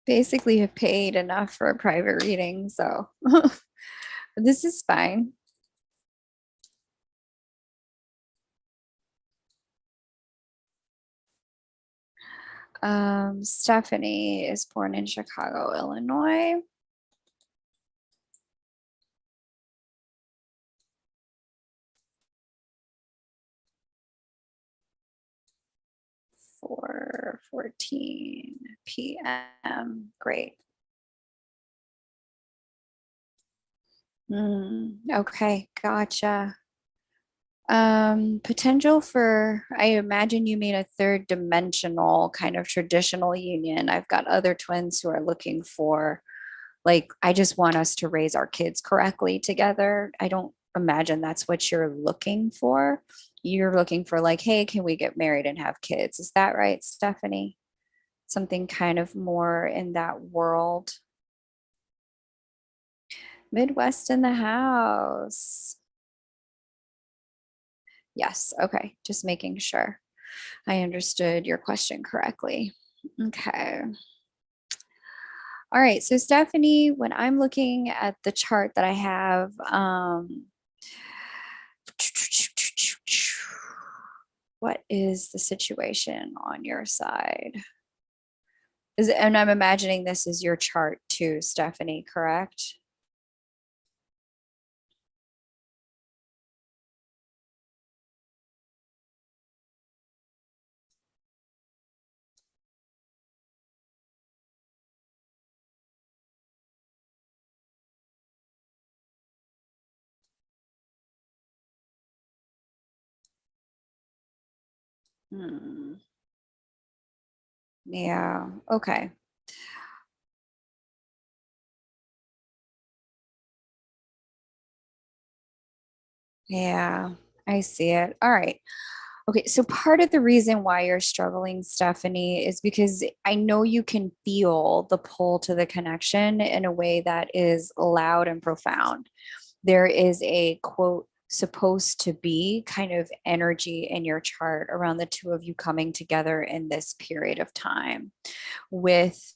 Basically have paid enough for a private reading, so this is fine. Stephanie is born in Chicago, Illinois. For 14 p.m. Great. Okay, gotcha. Potential for, I imagine you mean a third dimensional kind of traditional union. I've got other twins who are looking for, like, I just want us to raise our kids correctly together. I don't imagine that's what you're looking for. You're looking for, like, hey, can we get married and have kids? Is that right, Stephanie? Something kind of more in that world. Midwest in the house. Yes. Okay. Just making sure I understood your question correctly. Okay. All right. So, Stephanie, when I'm looking at the chart that I have, What is the situation on your side? And I'm imagining this is your chart too, Stephanie, correct? Hmm. Yeah. Okay. Yeah, I see it. All right. Okay, so part of the reason why you're struggling, Stephanie, is because I know you can feel the pull to the connection in a way that is loud and profound. There is a quote, supposed to be kind of energy in your chart around the two of you coming together in this period of time. With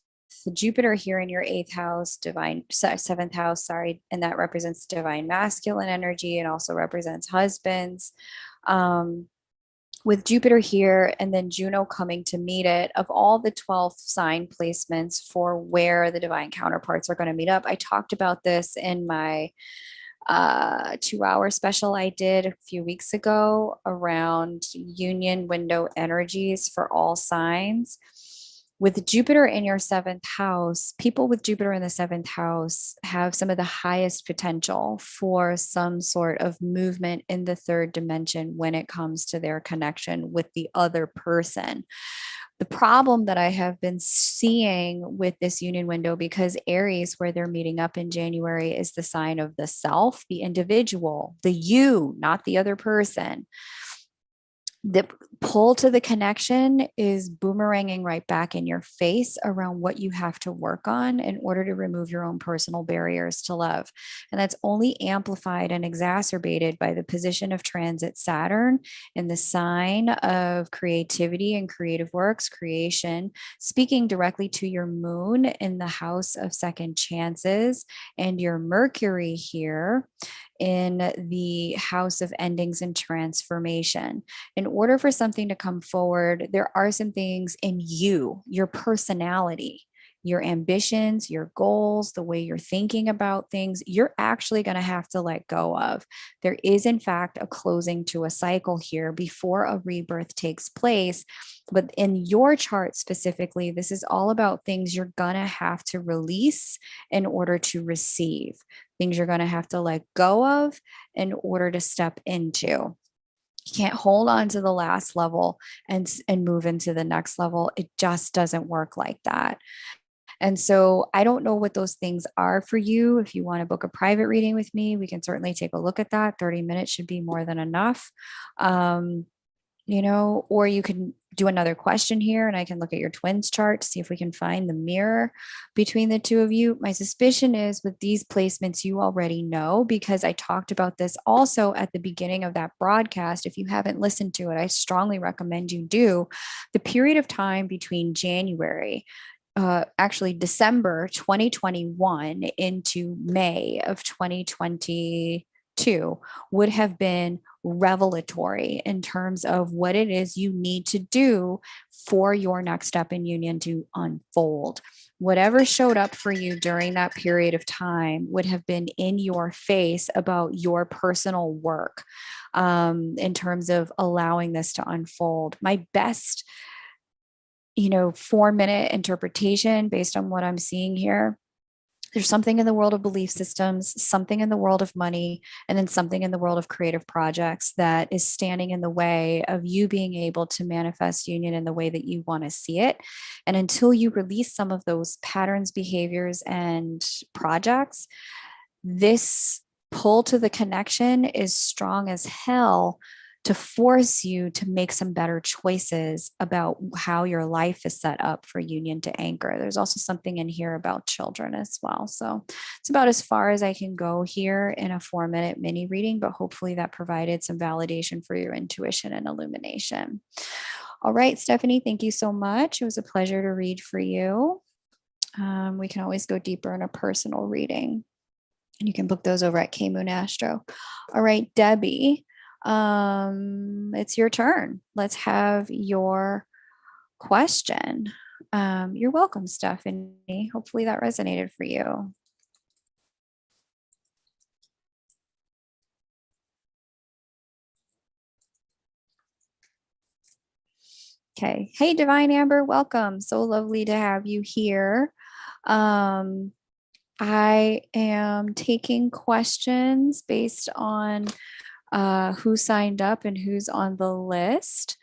Jupiter here in your eighth house, seventh house, sorry, and that represents divine masculine energy and also represents husbands. Um, with Jupiter here and then Juno coming to meet it, of all the 12 sign placements for where the divine counterparts are going to meet up, I talked about this in my 2 hour special I did a few weeks ago around union window energies for all signs. With Jupiter in your seventh house, people with Jupiter in the seventh house have some of the highest potential for some sort of movement in the third dimension when it comes to their connection with the other person. The problem that I have been seeing with this union window, because Aries, where they're meeting up in January, is the sign of the self, the individual, the you, not the other person. The pull to the connection is boomeranging right back in your face around what you have to work on in order to remove your own personal barriers to love. And that's only amplified and exacerbated by the position of transit Saturn in the sign of creativity and creative works, creation, speaking directly to your moon in the house of second chances, and your Mercury here in the house of endings and transformation. In order for something to come forward, there are some things in you, your personality, your ambitions, your goals, the way you're thinking about things, you're actually going to have to let go of. There is, in fact, a closing to a cycle here before a rebirth takes place. But in your chart specifically, this is all about things you're going to have to release in order to receive, things you're going to have to let go of in order to step into. You can't hold on to the last level and move into the next level. It just doesn't work like that. And so I don't know what those things are for you. If you want to book a private reading with me, we can certainly take a look at that. 30 minutes should be more than enough. Um, or you can do another question here and I can look at your twins chart to see if we can find the mirror between the two of you. My suspicion is with these placements, you already know, because I talked about this also at the beginning of that broadcast. If you haven't listened to it, I strongly recommend you do. The period of time between January, actually December 2021 into May of 2022 would have been revelatory in terms of what it is you need to do for your next step in union to unfold. Whatever showed up for you during that period of time would have been in your face about your personal work, in terms of allowing this to unfold. My best 4-minute interpretation based on what I'm seeing here. There's something in the world of belief systems, something in the world of money, and then something in the world of creative projects that is standing in the way of you being able to manifest union in the way that you want to see it. And until you release some of those patterns, behaviors, and projects, this pull to the connection is strong as hell to force you to make some better choices about how your life is set up for union to anchor. There's also something in here about children as well. So it's about as far as I can go here in a 4-minute mini reading, but hopefully that provided some validation for your intuition and illumination. All right, Stephanie, thank you so much. It was a pleasure to read for you. We can always go deeper in a personal reading. And you can book those over at K Moon Astro. All right, Debbie, It's your turn. Let's have your question. You're welcome, Stephanie. Hopefully that resonated for you. Okay. Hey, Divine Amber, welcome. So lovely to have you here. I am taking questions based on who signed up and who's on the list.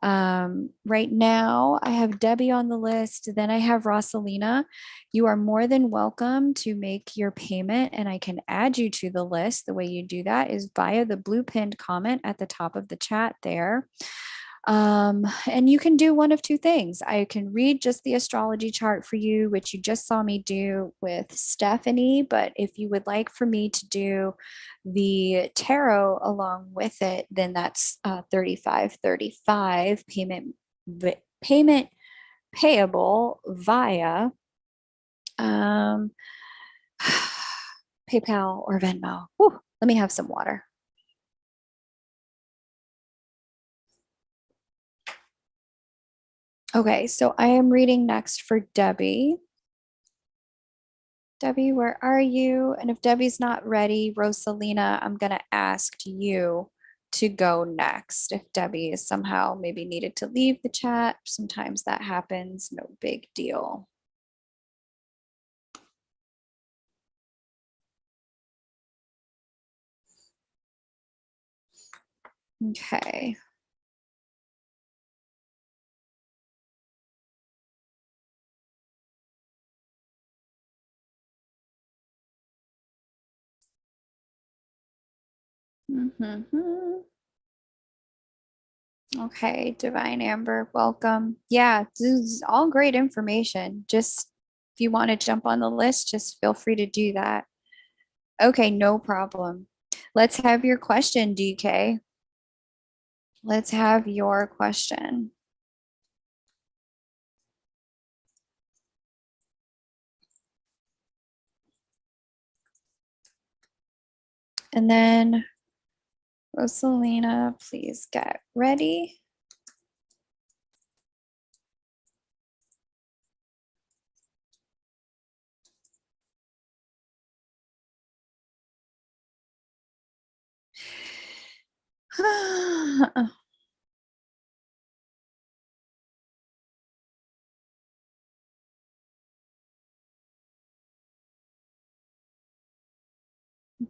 Right now, I have Debbie on the list. Then I have Rosalina. You are more than welcome to make your payment, and I can add you to the list. The way you do that is via the blue pinned comment at the top of the chat there. And you can do one of two things. I can read just the astrology chart for you, which you just saw me do with Stephanie. But if you would like for me to do the tarot along with it, then that's 3535 payment payable via um, PayPal or Venmo. Whew, let me have some water. Okay, so I am reading next for Debbie. Debbie, where are you? And if Debbie's not ready, Rosalina, I'm going to ask you to go next. If Debbie is somehow maybe needed to leave the chat, sometimes that happens, no big deal. Okay. Mm-hmm. Okay, Divine Amber, welcome. Yeah, this is all great information. Just if you want to jump on the list, just feel free to do that. Okay, no problem. Let's have your question, DK. Let's have your question. And then Rosalina, please get ready.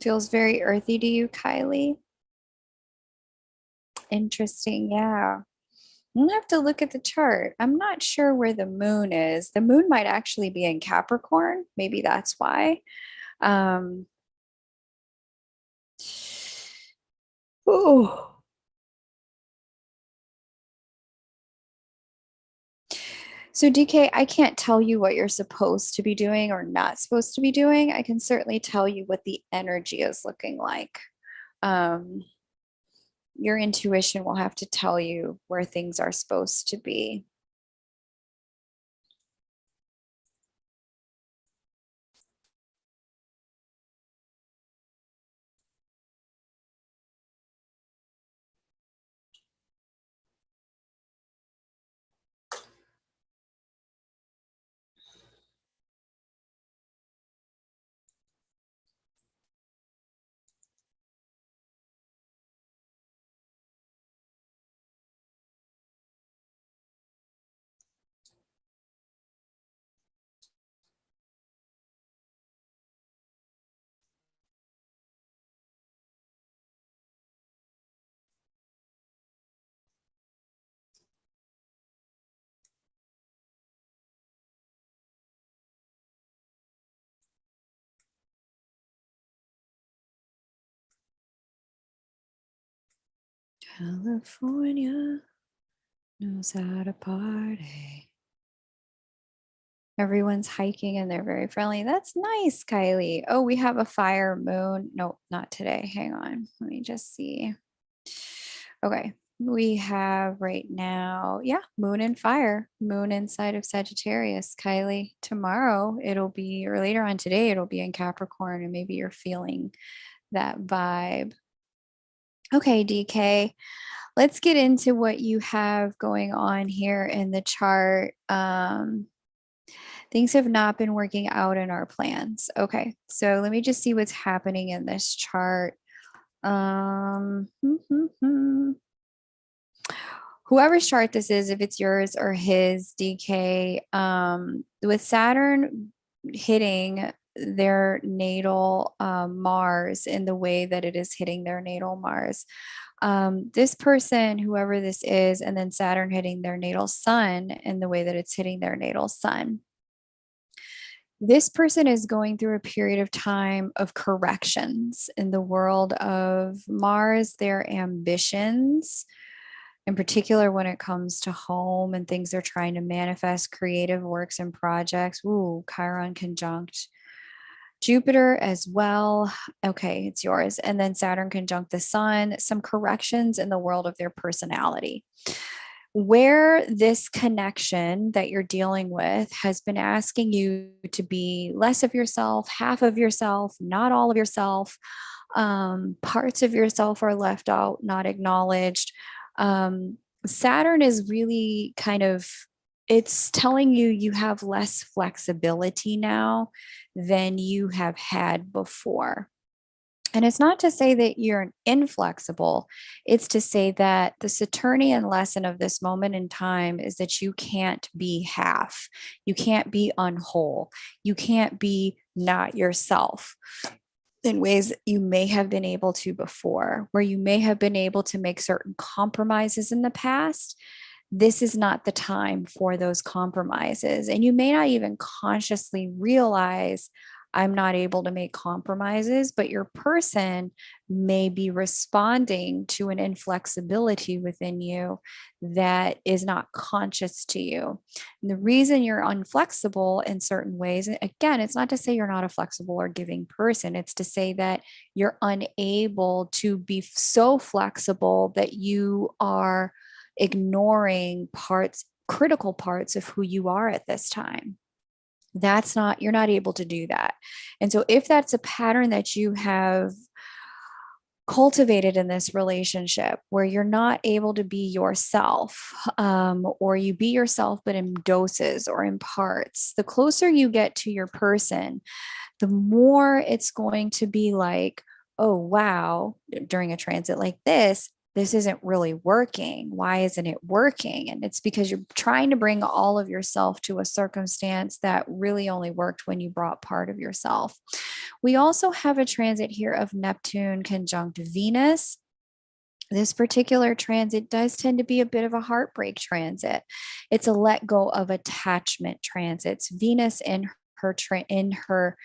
Feels very earthy to you, Kylie. Interesting. Yeah. I'm gonna have to look at the chart. I'm not sure where the moon is. The moon might actually be in Capricorn. Maybe that's why. Um, oh. So DK, I can't tell you what you're supposed to be doing or not supposed to be doing. I can certainly tell you what the energy is looking like. Um, your intuition will have to tell you where things are supposed to be. California knows how to party. Everyone's hiking and they're very friendly. That's nice, Kylie. Oh, we have a fire moon. No, not today. Hang on. Let me just see. Okay. We have right now, yeah, moon and fire, moon inside of Sagittarius, Kylie. Tomorrow it'll be, or later on today, it'll be in Capricorn, and maybe you're feeling that vibe. Okay, DK. Let's get into what you have going on here in the chart. Things have not been working out in our plans. Okay, so let me just see what's happening in this chart. Um, Whoever's chart this is, if it's yours or his, DK, with Saturn hitting their natal Mars in the way that it is hitting their natal Mars, this person, whoever this is, and then Saturn hitting their natal sun in the way that it's hitting their natal sun. This person is going through a period of time of corrections in the world of Mars, their ambitions, in particular when it comes to home and things they're trying to manifest, creative works and projects. Ooh, Chiron conjunct Jupiter as well. Okay, it's yours. And then Saturn conjunct the sun, some corrections in the world of their personality. Where this connection that you're dealing with has been asking you to be less of yourself, half of yourself, not all of yourself. Parts of yourself are left out, not acknowledged. Saturn is really kind of, it's telling you you have less flexibility now than you have had before. And it's not to say that you're inflexible, it's to say that the Saturnian lesson of this moment in time is that you can't be half, you can't be unwhole, you can't be not yourself in ways you may have been able to before, where you may have been able to make certain compromises in the past. This is not the time for those compromises. And you may not even consciously realize I'm not able to make compromises, but your person may be responding to an inflexibility within you that is not conscious to you. And the reason you're unflexible in certain ways, again, it's not to say you're not a flexible or giving person, it's to say that you're unable to be so flexible that you are ignoring parts, critical parts of who you are at this time. That's not, you're not able to do that. And so if that's a pattern that you have cultivated in this relationship where you're not able to be yourself, or you be yourself but in doses or in parts, the closer you get to your person, the more it's going to be like, oh wow, during a transit like this isn't really working. Why isn't it working? And it's because you're trying to bring all of yourself to a circumstance that really only worked when you brought part of yourself. We also have a transit here of Neptune conjunct Venus. This particular transit does tend to be a bit of a heartbreak transit. It's a let go of attachment transit. It's Venus in her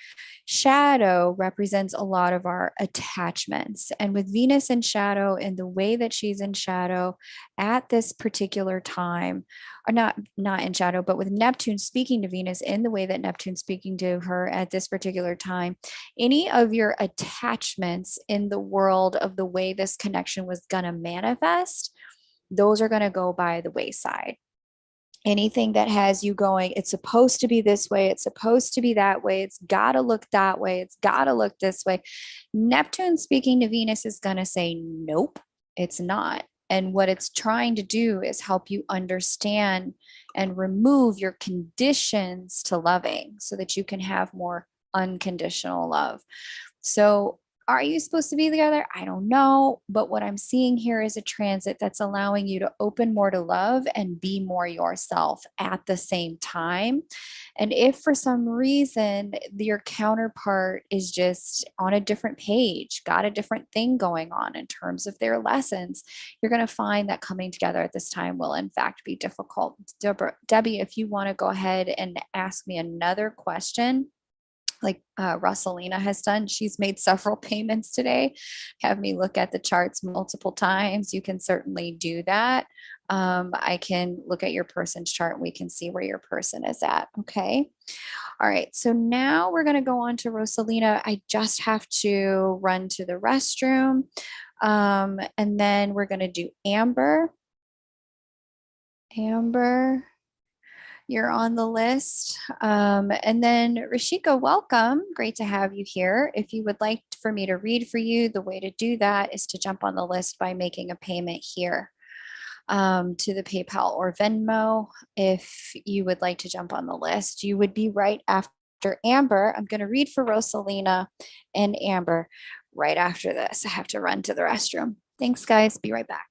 shadow represents a lot of our attachments. And with Venus in shadow, in the way that she's in shadow at this particular time, or not in shadow, but with Neptune speaking to Venus in the way that Neptune's speaking to her at this particular time, any of your attachments in the world of the way this connection was going to manifest, those are going to go by the wayside. Anything that has you going, it's supposed to be this way, it's supposed to be that way, it's got to look that way, it's got to look this way. Neptune speaking to Venus is going to say, nope, it's not. And what it's trying to do is help you understand and remove your conditions to loving so that you can have more unconditional love. So are you supposed to be together? I don't know. But what I'm seeing here is a transit that's allowing you to open more to love and be more yourself at the same time. And if for some reason your counterpart is just on a different page, got a different thing going on in terms of their lessons, you're going to find that coming together at this time will, in fact, be difficult. Debbie, if you want to go ahead and ask me another question, like Rosalina has done. She's made several payments today. Have me look at the charts multiple times. You can certainly do that. I can look at your person's chart and we can see where your person is at. Okay. All right. So now we're going to go on to Rosalina. I just have to run to the restroom. And then we're going to do Amber. Amber. You're on the list. And then Rashika, welcome. Great to have you here. If you would like for me to read for you, the way to do that is to jump on the list by making a payment here to the PayPal or Venmo. If you would like to jump on the list, you would be right after Amber. I'm going to read for Rosalina and Amber right after this. I have to run to the restroom. Thanks, guys. Be right back.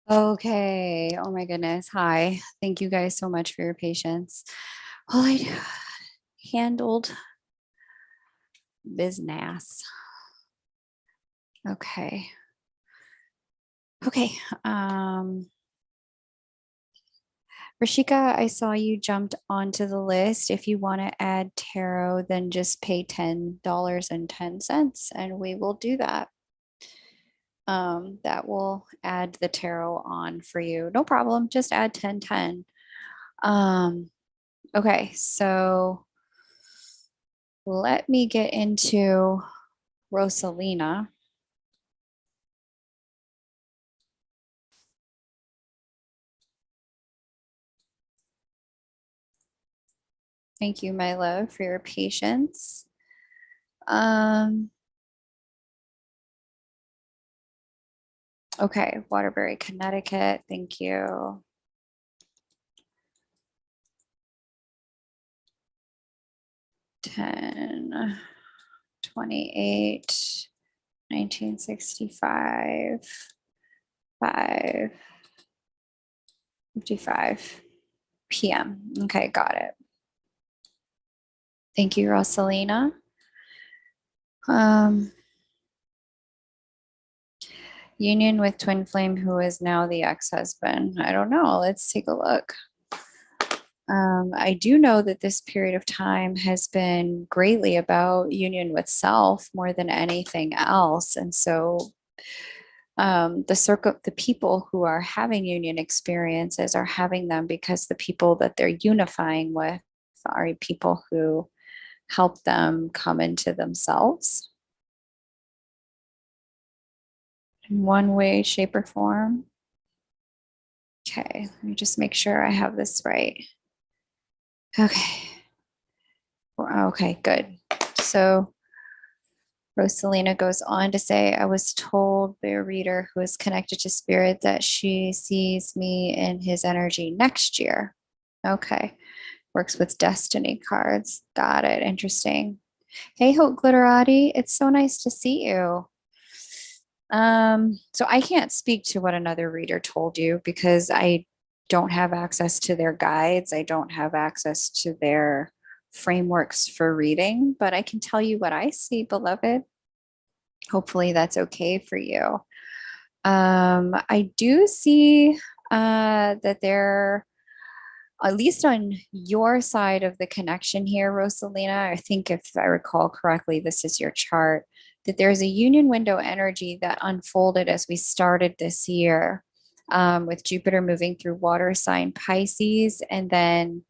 Okay. Oh my goodness. Hi. Thank you guys so much for your patience. Well, I handled business. Okay. Okay. Rashika, I saw you jumped onto the list. If you want to add tarot, then just pay $10.10 and we will do that. That will add the tarot on for you. No problem. Just add 1010. Okay, so let me get into Rosalina. Thank you, my love, for your patience. Okay, Waterbury, Connecticut. Thank you. Ten, 28, 1965, 5:55 p.m. Okay, got it. Thank you, Rosalina. Union with twin flame, who is now the ex-husband. I don't know. Let's take a look. I do know that this period of time has been greatly about union with self more than anything else. And so the people who are having union experiences are having them because the people that they're unifying with are people who help them come into themselves in one way, shape, or form. Okay, let me just make sure I have this right. Okay. Okay, good. So Rosalina goes on to say, I was told by a reader who is connected to spirit that she sees me in his energy next year. Okay. Works with destiny cards. Got it. Interesting. Hey, Hope Glitterati. It's so nice to see you. So I can't speak to what another reader told you because I don't have access to their guides. I don't have access to their frameworks for reading, but I can tell you what I see, beloved. Hopefully that's okay for you. I do see that there, at least on your side of the connection here, Rosalina, I think if I recall correctly, this is your chart, that there's a union window energy that unfolded as we started this year, with Jupiter moving through water sign Pisces, and then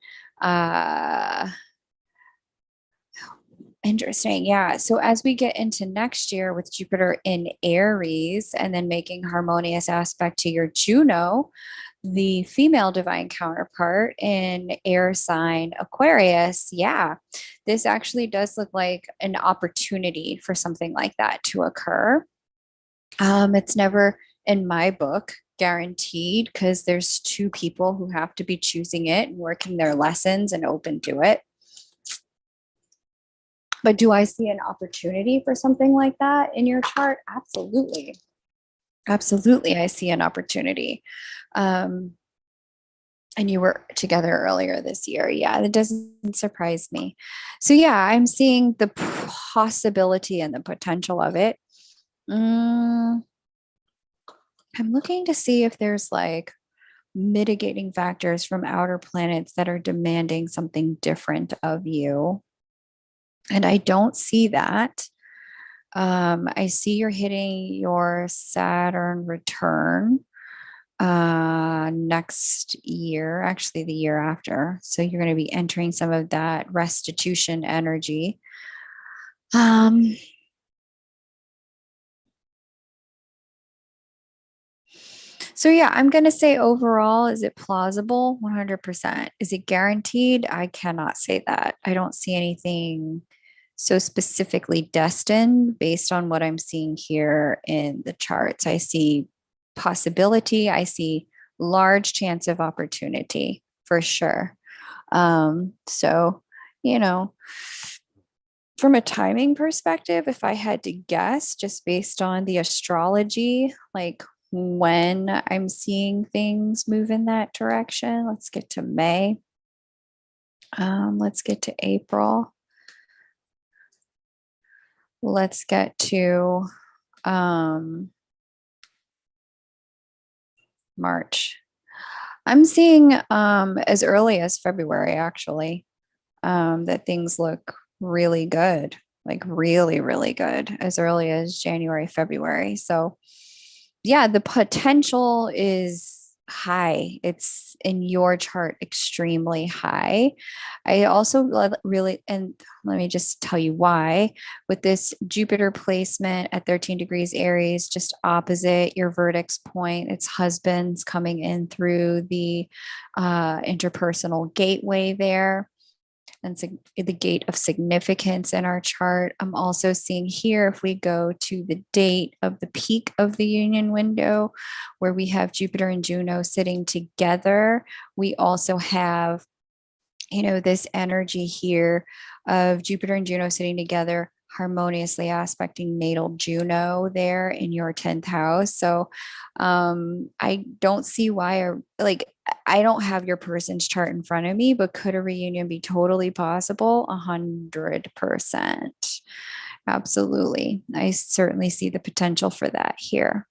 interesting. Yeah. So as we get into next year with Jupiter in Aries and then making harmonious aspect to your Juno, the female divine counterpart in air sign Aquarius, yeah, this actually does look like an opportunity for something like that to occur. It's never in my book guaranteed because there's two people who have to be choosing it and working their lessons and open to it. But do I see an opportunity for something like that in your chart? Absolutely. Absolutely, I see an opportunity. And you were together earlier this year. Yeah, that doesn't surprise me. So, yeah, I'm seeing the possibility and the potential of it. I'm looking to see if there's like mitigating factors from outer planets that are demanding something different of you. And I don't see that. I see you're hitting your Saturn return next year, actually the year after. So you're going to be entering some of that restitution energy. So yeah, I'm going to say overall, is it plausible? 100%. Is it guaranteed? I cannot say that. I don't see anything so specifically destined based on what I'm seeing here in the charts. I see possibility. I see large chance of opportunity for sure. So, you know, from a timing perspective, if I had to guess, just based on the astrology, like when I'm seeing things move in that direction, let's get to May. Let's get to April. Let's get to March. I'm seeing as early as February, actually, that things look really good, like really, really good as early as January, February. So, yeah, the potential is high. It's in your chart extremely high. I also really, and let me just tell you why, with this Jupiter placement at 13 degrees Aries, just opposite your vertex point, it's husbands coming in through the interpersonal gateway there and the gate of significance in our chart. I'm also seeing here, if we go to the date of the peak of the union window, where we have Jupiter and Juno sitting together, we also have, this energy here of Jupiter and Juno sitting together, harmoniously aspecting natal Juno there in your 10th house. So I don't see why, I don't have your person's chart in front of me, but could a reunion be totally possible? 100%. Absolutely. I certainly see the potential for that here.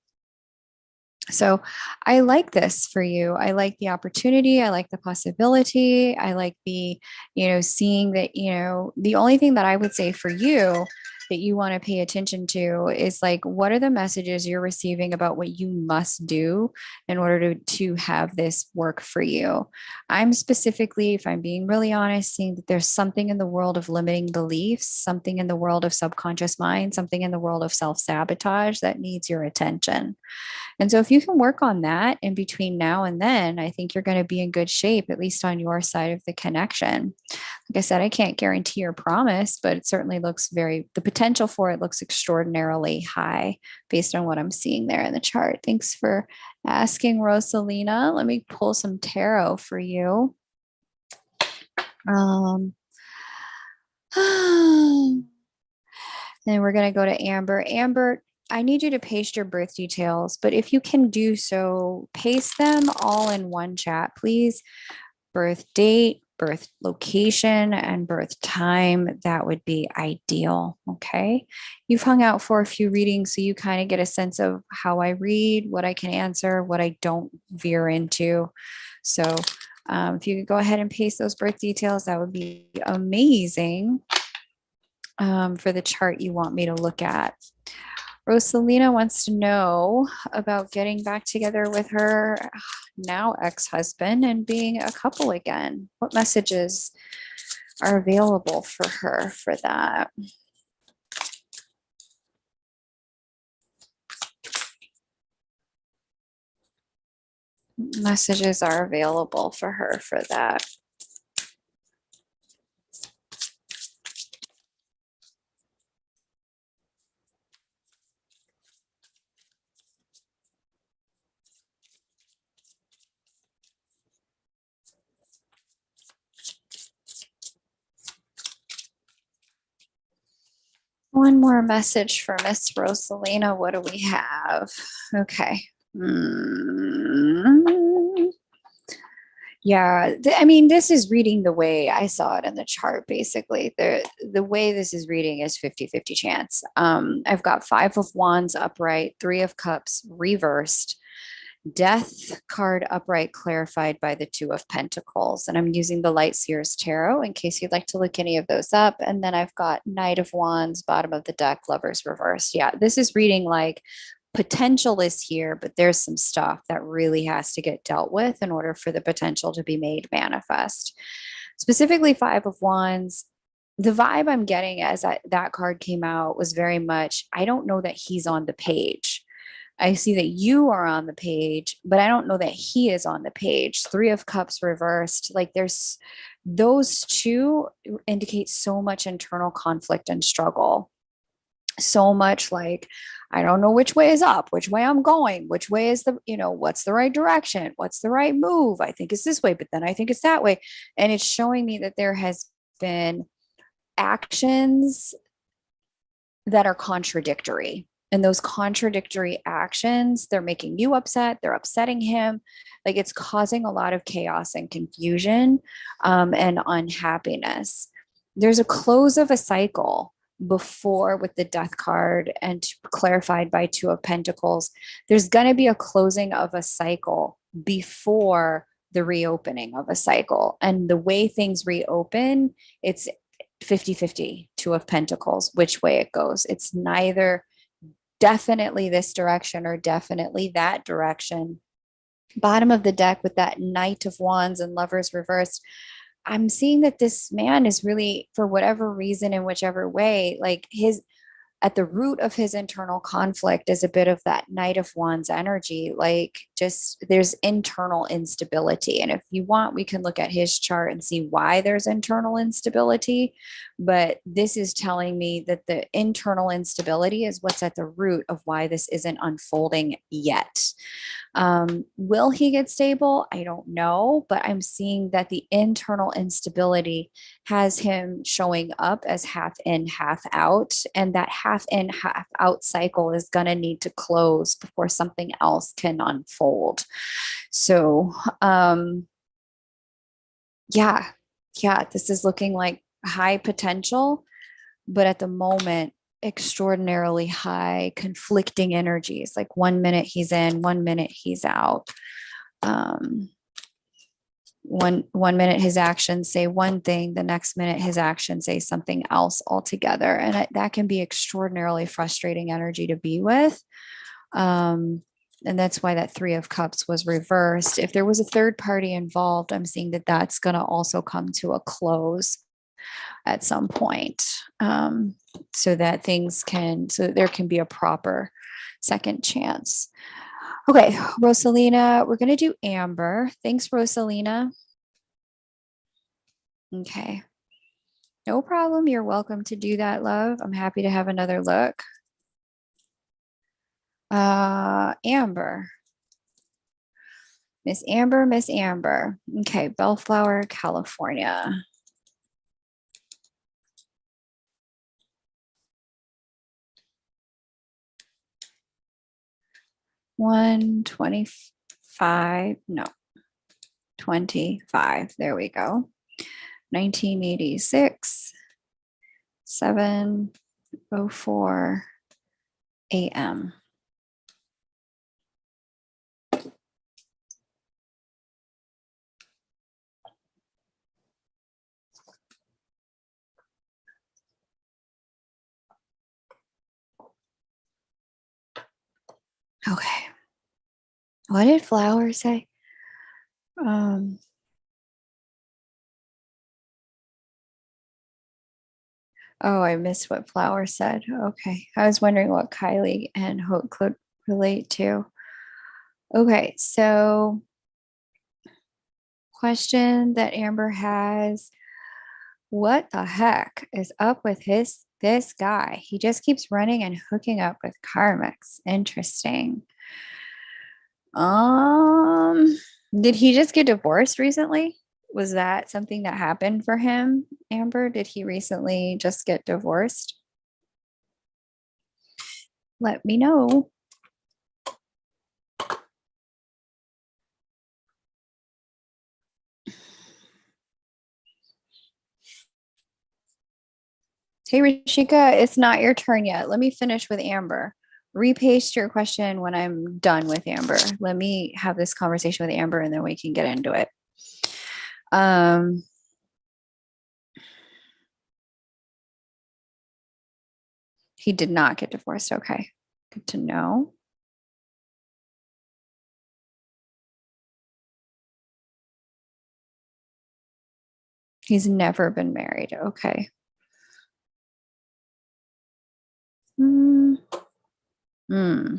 So I like this for you. I like the opportunity. I like the possibility. I like the, seeing that, the only thing that I would say for you that you want to pay attention to is like, what are the messages you're receiving about what you must do in order to have this work for you? I'm specifically, if I'm being really honest, seeing that there's something in the world of limiting beliefs, something in the world of subconscious mind, something in the world of self-sabotage that needs your attention. And so if you can work on that in between now and then, I think you're going to be in good shape, at least on your side of the connection. Like I said, I can't guarantee or promise, but it certainly looks the potential for it looks extraordinarily high based on what I'm seeing there in the chart. Thanks for asking, Rosalina. Let me pull some tarot for you. Then we're going to go to Amber. Amber, I need you to paste your birth details, but if you can do so, paste them all in one chat, please. Birth date, birth location, and birth time. That would be ideal. Okay. You've hung out for a few readings, so you kind of get a sense of how I read, what I can answer, what I don't veer into. So if you could go ahead and paste those birth details, that would be amazing for the chart you want me to look at. Rosalina wants to know about getting back together with her now ex-husband and being a couple again. What messages are available for her for that? Messages are available for her for that. One more message for Miss Rosalina. What do we have? Okay. Yeah, I mean, this is reading the way I saw it in the chart, basically. The way this is reading is 50-50 chance. I've got 5 of Wands upright, 3 of Cups reversed, Death card upright clarified by the 2 of Pentacles. And I'm using the Light Seers Tarot in case you'd like to look any of those up. And then I've got Knight of Wands, bottom of the deck, Lovers reversed. Yeah, this is reading like potential is here, but there's some stuff that really has to get dealt with in order for the potential to be made manifest. Specifically, 5 of Wands. The vibe I'm getting as that card came out was very much, I don't know that he's on the page. I see that you are on the page, but I don't know that he is on the page. 3 of Cups reversed. Like there's those two indicate so much internal conflict and struggle. so much like, I don't know which way is up, which way I'm going, which way is the, what's the right direction, what's the right move. I think it's this way, but then I think it's that way. And it's showing me that there has been actions that are contradictory. And those contradictory actions, they're making you upset, they're upsetting him. Like it's causing a lot of chaos and confusion, and unhappiness. There's a close of a cycle before with the death card and clarified by two of pentacles. There's going to be a closing of a cycle before the reopening of a cycle. And the way things reopen, it's 50-50, two of pentacles, which way it goes. It's neither definitely this direction or definitely that direction. Bottom of the deck with that Knight of Wands and Lovers reversed, I'm seeing that this man is really, for whatever reason, in whichever way, like his, at the root of his internal conflict is a bit of that Knight of Wands energy. Like just there's internal instability. And if you want, we can look at his chart and see why there's internal instability. But this is telling me that the internal instability is what's at the root of why this isn't unfolding yet. Will he get stable? I don't know, but I'm seeing that the internal instability has him showing up as half in, half out. And that half in, half out cycle is going to need to close before something else can unfold. So, yeah, this is looking like high potential, but at the moment, extraordinarily high conflicting energies. Like 1 minute he's in, 1 minute he's out. One minute his actions say one thing, the next minute his actions say something else altogether, and that can be extraordinarily frustrating energy to be with. And that's why that Three of Cups was reversed. If there was a third party involved, I'm seeing that that's going to also come to a close at some point, so that there can be a proper second chance. Okay, Rosalina, we're going to do Amber. Thanks, Rosalina. Okay. No problem. You're welcome to do that, love. I'm happy to have another look. Amber. Miss Amber, Miss Amber. Okay, Bellflower, California. $125, no, 25. There we go. 1986, 7:04 a.m. Okay. What did Flower say? Oh, I missed what Flower said. Okay. I was wondering what Kylie and Hope could relate to. Okay. So, question that Amber has: what the heck is up with this guy? He just keeps running and hooking up with karmics. Interesting. Um, did he just get divorced recently? Was that something that happened for him, Amber? Did he recently just get divorced? Let me know. Hey, Rishika, it's not your turn yet. Let me finish with Amber. Repaste your question when I'm done with Amber. Let me have this conversation with Amber and then we can get into it. He did not get divorced. Okay. Good to know. He's never been married. Okay. Hmm. Hmm.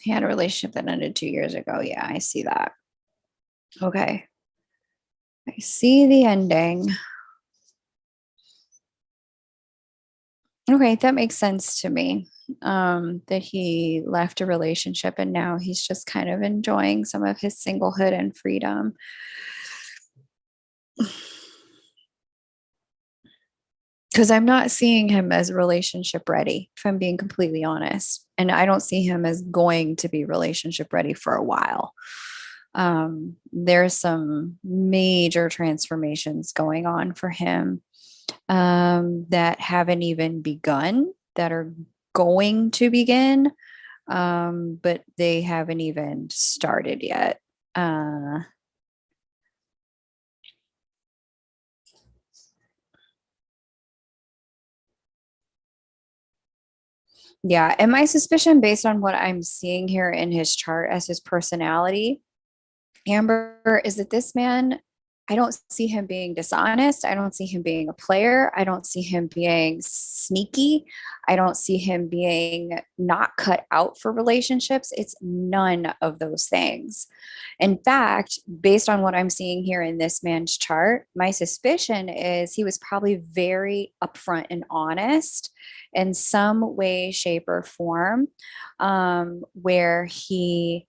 He had a relationship that ended 2 years ago. Yeah, I see that. Okay. I see the ending. Okay, that makes sense to me. That he left a relationship and now he's just kind of enjoying some of his singlehood and freedom. Because I'm not seeing him as relationship ready, if I'm being completely honest. And I don't see him as going to be relationship ready for a while. There's some major transformations going on for him that haven't even begun, that are going to begin, but they haven't even started yet. Yeah. And my suspicion, based on what I'm seeing here in his chart as his personality, Amber, is that this man, I don't see him being dishonest. I don't see him being a player. I don't see him being sneaky. I don't see him being not cut out for relationships. It's none of those things. In fact, based on what I'm seeing here in this man's chart, my suspicion is he was probably very upfront and honest in some way, shape, or form, where he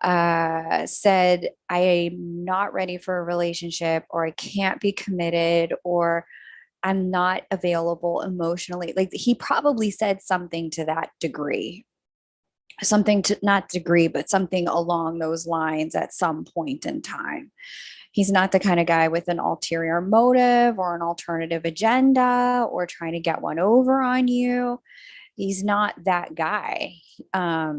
said, I'm not ready for a relationship, or I can't be committed, or I'm not available emotionally. Like he probably said something to that degree, something to not degree, but something along those lines at some point in time. He's not the kind of guy with an ulterior motive or an alternative agenda or trying to get one over on you. He's not that guy.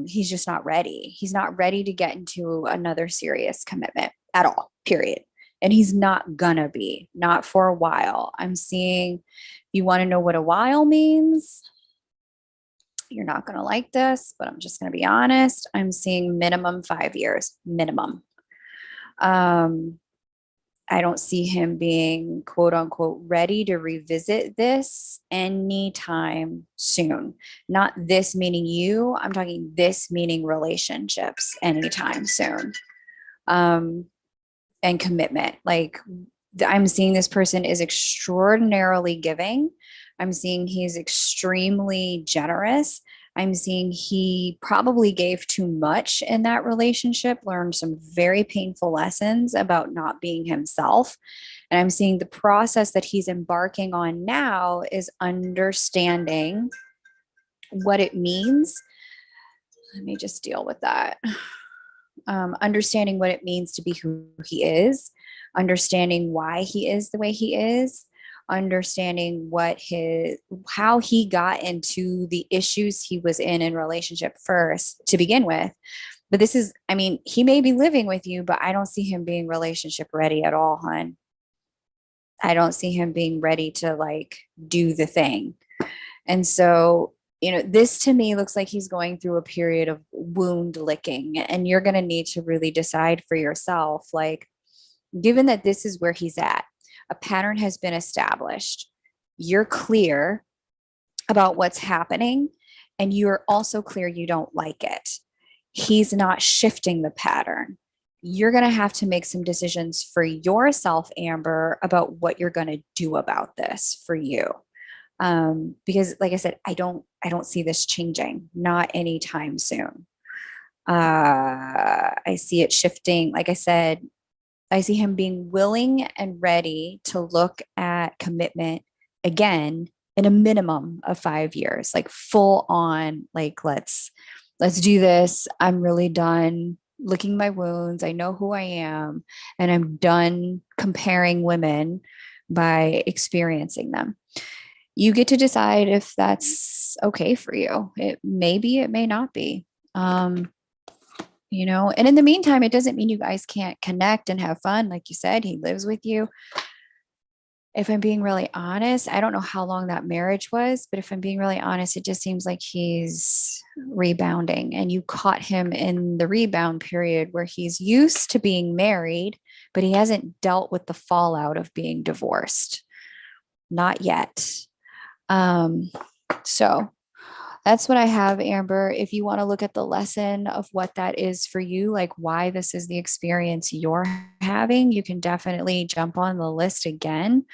He's just not ready. He's not ready to get into another serious commitment at all, period. And he's not gonna be, not for a while. I'm seeing, you want to know what a while means? You're not gonna like this, but I'm just gonna be honest. I'm seeing minimum 5 years, minimum. I don't see him being quote unquote ready to revisit this anytime soon. Not this meaning you, I'm talking this meaning relationships anytime soon. And commitment. Like I'm seeing this person is extraordinarily giving. I'm seeing he's extremely generous. I'm seeing he probably gave too much in that relationship, learned some very painful lessons about not being himself. And I'm seeing the process that he's embarking on now is understanding what it means. Let me just deal with that. Understanding what it means to be who he is, understanding why he is the way he is, understanding how he got into the issues he was in relationship first to begin with. But this is, I mean, he may be living with you, but I don't see him being relationship ready at all, hon. I don't see him being ready to like do the thing. And so, this to me looks like he's going through a period of wound licking, and you're going to need to really decide for yourself, like, given that this is where he's at, a pattern has been established. You're clear about what's happening, and you're also clear you don't like it. He's not shifting the pattern. You're going to have to make some decisions for yourself, Amber, about what you're going to do about this for you. Because like I said, I don't see this changing, not anytime soon. I see it shifting. Like I said, I see him being willing and ready to look at commitment again in a minimum of 5 years, like full on, like, let's do this. I'm really done licking my wounds. I know who I am, and I'm done comparing women by experiencing them. You get to decide if that's okay for you. It may be, it may not be. And in the meantime, it doesn't mean you guys can't connect and have fun. Like you said, he lives with you. If I'm being really honest, I don't know how long that marriage was, but if I'm being really honest, it just seems like he's rebounding, and you caught him in the rebound period where he's used to being married, but he hasn't dealt with the fallout of being divorced. Not yet. So That's what I have, Amber. If you want to look at the lesson of what that is for you, like why this is the experience you're having, you can definitely jump on the list again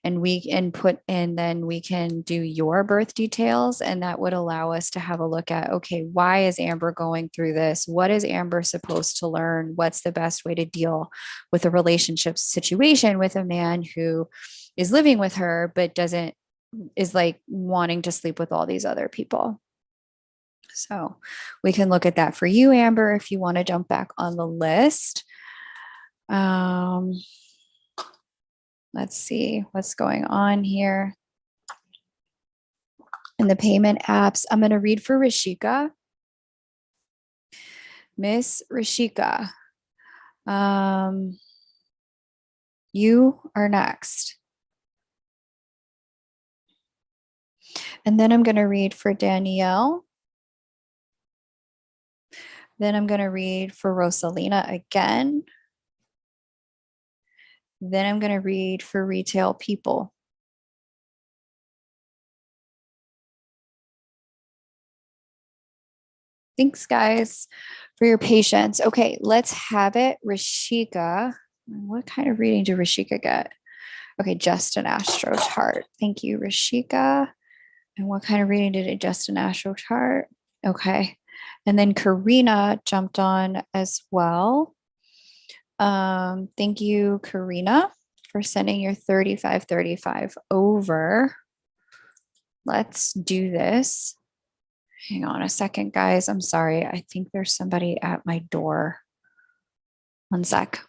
and then we can do your birth details. And that would allow us to have a look at, okay, why is Amber going through this? What is Amber supposed to learn? What's the best way to deal with a relationship situation with a man who is living with her, but is like wanting to sleep with all these other people. So we can look at that for you, Amber, if you want to jump back on the list. Let's see what's going on here. In the payment apps, I'm going to read for Rishika. Miss Rishika, you are next. And then I'm going to read for Danielle. Then I'm going to read for Rosalina again. Then I'm going to read for retail people. Thanks, guys, for your patience. Okay, let's have it. Rishika. What kind of reading did Rishika get? Okay, just an astro chart. Thank you, Rishika. And what kind of reading did it just an astro chart? Okay. And then Karina jumped on as well. Thank you, Karina, for sending your 3535 over. Let's do this. Hang on a second, guys. I'm sorry. I think there's somebody at my door. One sec.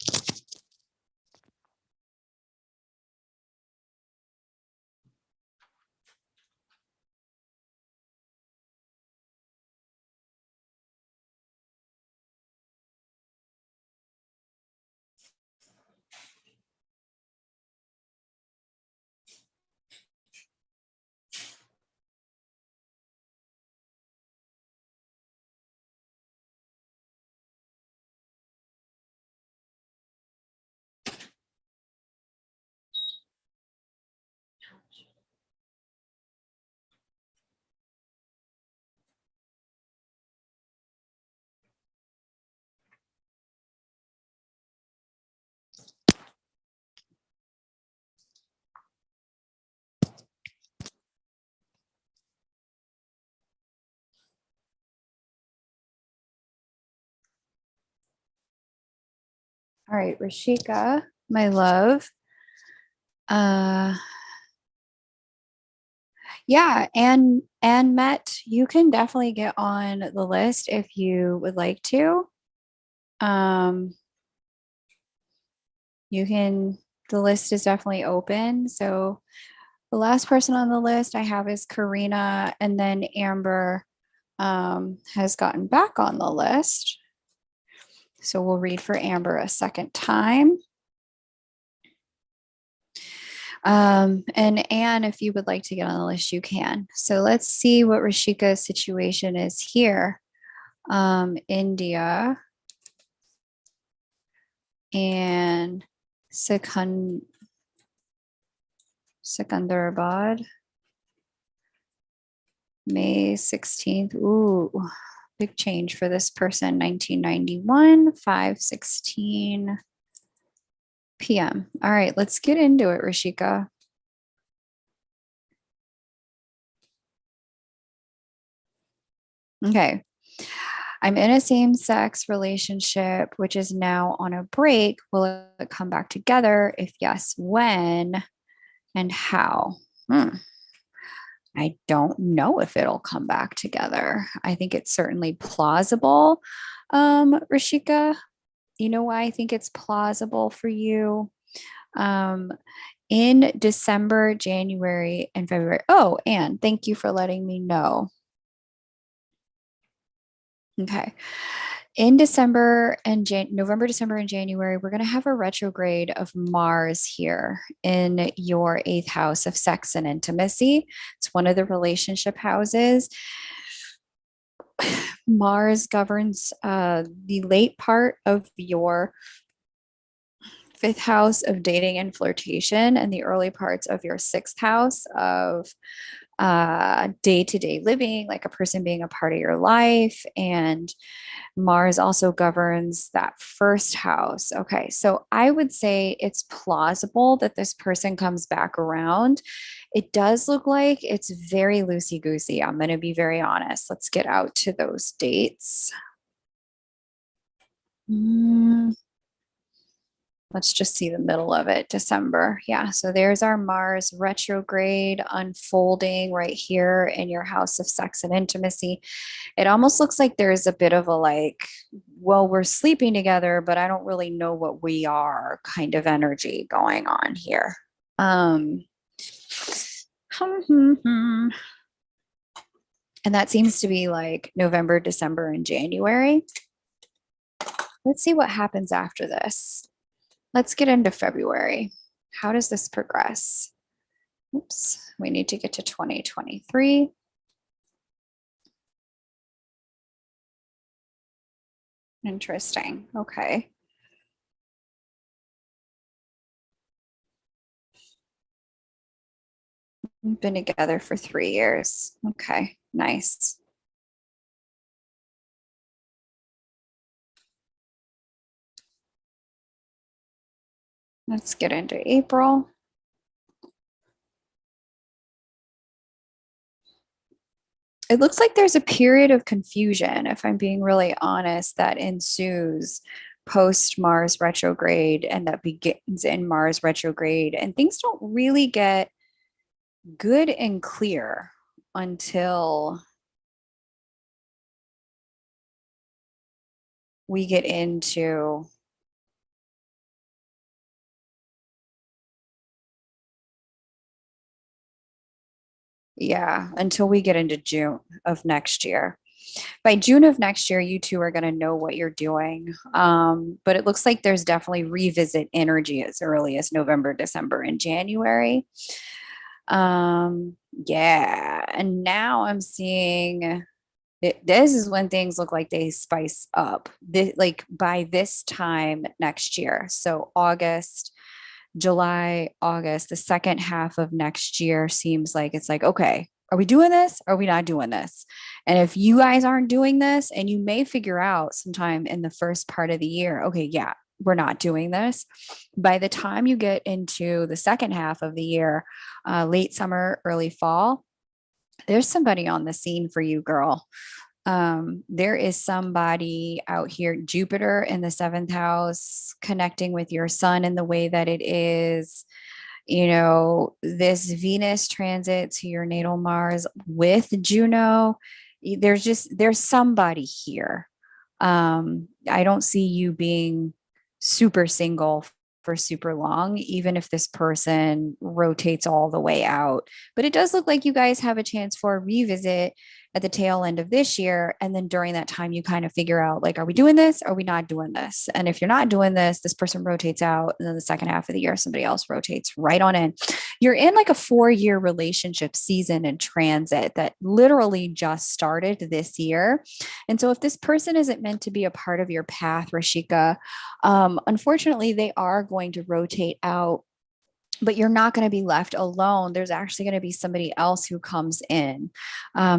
All right, Rashika, my love. Yeah, and Met, you can definitely get on the list if you would like to. Um, you can, the list is definitely open. So the last person on the list I have is Karina, and then Amber has gotten back on the list. So we'll read for Amber a second time. And Anne, if you would like to get on the list, you can. So let's see what Rashika's situation is here. India and Secunderabad, May 16th. Ooh, big change for this person. 1991, 5:16 p.m. All right, let's get into it, Rashika. Okay. I'm in a same-sex relationship, which is now on a break. Will it come back together? If yes, when and how? I don't know if it'll come back together. I think it's certainly plausible. Rashika, you know why I think it's plausible for you? In December, January, and February. Oh, Anne, thank you for letting me know. Okay. In November, December, and January, we're going to have a retrograde of Mars here in your 8th house of sex and intimacy. It's one of the relationship houses. Mars governs the late part of your 5th house of dating and flirtation, and the early parts of your 6th house of day-to-day living, like a person being a part of your life. And Mars also governs that first house. Okay, so I would say it's plausible that this person comes back around. It does look like it's very loosey-goosey. I'm going to be very honest. Let's get out to those dates. Mm, let's just see the middle of it, December. Yeah, so there's our Mars retrograde unfolding right here in your house of sex and intimacy. It almost looks like there's a bit of a like, well, we're sleeping together, but I don't really know what we are kind of energy going on here. Um, and that seems to be like November, December, and January. Let's see what happens after this. Let's get into February. How does this progress? Oops, we need to get to 2023. Interesting. Okay. We've been together for 3 years. Okay, nice. Let's get into April. It looks like there's a period of confusion, if I'm being really honest, that ensues post Mars retrograde and that begins in Mars retrograde. And things don't really get good and clear until we get into yeah, until we get into June of next year. By June of next year, you two are going to know what you're doing. But it looks like there's definitely revisit energy as early as November, December, and January. Yeah. And now I'm seeing this is when things look like they spice up. Like by this time next year. So August, July, August, the second half of next year seems like it's like, okay, are we doing this? Are we not doing this? And if you guys aren't doing this, and you may figure out sometime in the first part of the year, okay, yeah, we're not doing this. By the time you get into the second half of the year, late summer, early fall, there's somebody on the scene for you, girl. There is somebody out here, Jupiter in the seventh house, connecting with your sun in the way that it is. This Venus transit to your natal Mars with Juno, there's somebody here. I don't see you being super single for super long, even if this person rotates all the way out. But it does look like you guys have a chance for a revisit at the tail end of this year. And then during that time, you kind of figure out like, are we doing this? Are we not doing this? And if you're not doing this person rotates out. And then the second half of the year, somebody else rotates right on in. You're in like a 4-year relationship season in transit that literally just started this year. And so if this person isn't meant to be a part of your path, Rashika, unfortunately, they are going to rotate out, but you're not going to be left alone. There's actually going to be somebody else who comes in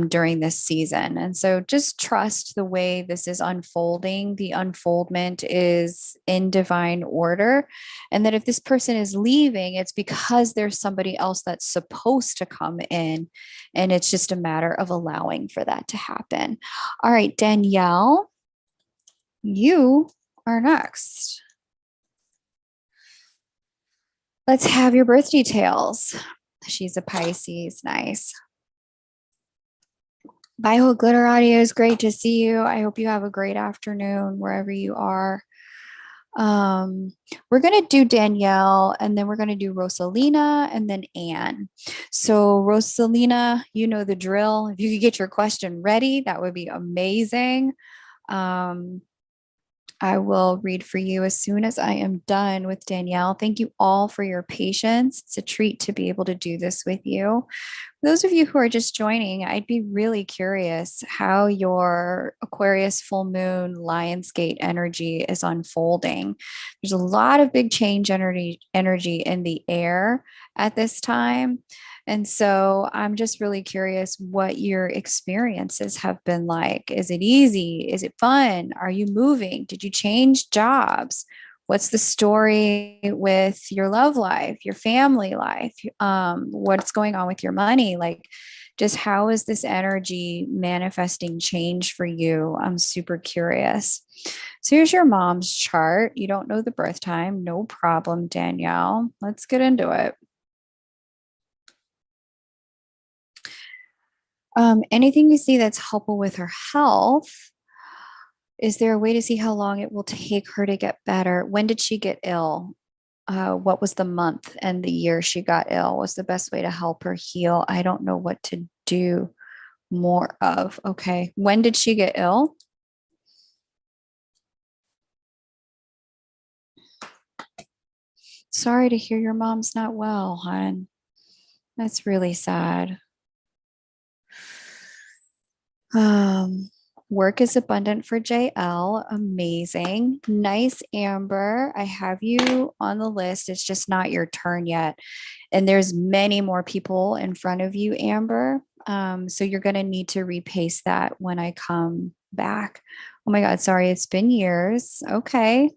during this season. And so just trust the way this is unfolding. The unfoldment is in divine order. And that if this person is leaving, it's because there's somebody else that's supposed to come in. And it's just a matter of allowing for that to happen. All right, Danielle, you are next. Let's have your birth details. She's a Pisces. Nice. Bye, Glitter Audio. Is great to see you. I hope you have a great afternoon wherever you are. We're going to do Danielle, and then we're going to do Rosalina, and then Anne. So Rosalina, you know the drill. If you could get your question ready, that would be amazing. I will read for you as soon as I am done with Danielle. Thank you all for your patience. It's a treat to be able to do this with you. Those of you who are just joining, I'd be really curious how your Aquarius full moon Lionsgate energy is unfolding. There's a lot of big change energy in the air at this time. And so I'm just really curious what your experiences have been like. Is it easy? Is it fun? Are you moving? Did you change jobs? What's the story with your love life, your family life? What's going on with your money? Like, just how is this energy manifesting change for you? I'm super curious. So here's your mom's chart. You don't know the birth time. No problem, Danielle. Let's get into it. Anything you see that's helpful with her health? Is there a way to see how long it will take her to get better? When did she get ill? What was the month and the year she got ill? What's the best way to help her heal? I don't know what to do more of. Okay. When did she get ill? Sorry to hear your mom's not well, hon. That's really sad. Um, Work is abundant for JL. Amazing. Nice, Amber. I have you on the list. It's just not your turn yet. And there's many more people in front of you, Amber. So you're going to need to repace that when I come back. Oh my God, sorry, it's been years. Okay.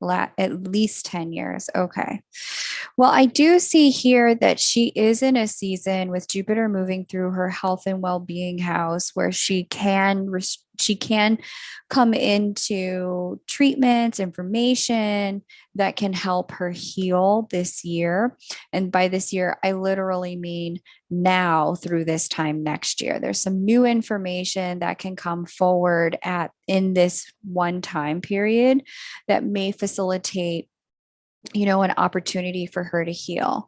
At least 10 years. Okay. Well, I do see here that she is in a season with Jupiter moving through her health and well-being house where she can come into treatments, information that can help her heal this year. And by this year, I literally mean now through this time next year. There's some new information that can come forward at in this one time period that may facilitate an opportunity for her to heal.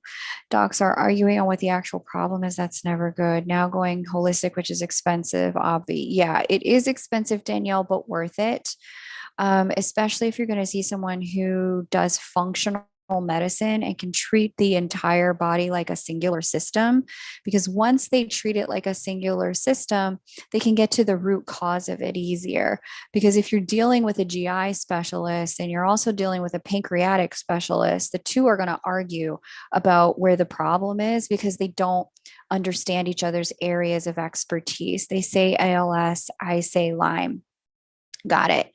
Docs are arguing on what the actual problem is. That's never good. Now going holistic, which is expensive, obvi. Yeah, it is expensive, Danielle, but worth it. Especially if you're going to see someone who does functional medicine and can treat the entire body like a singular system. Because once they treat it like a singular system, they can get to the root cause of it easier. Because if you're dealing with a GI specialist and you're also dealing with a pancreatic specialist, the two are going to argue about where the problem is because they don't understand each other's areas of expertise. They say ALS, I say Lyme. Got it.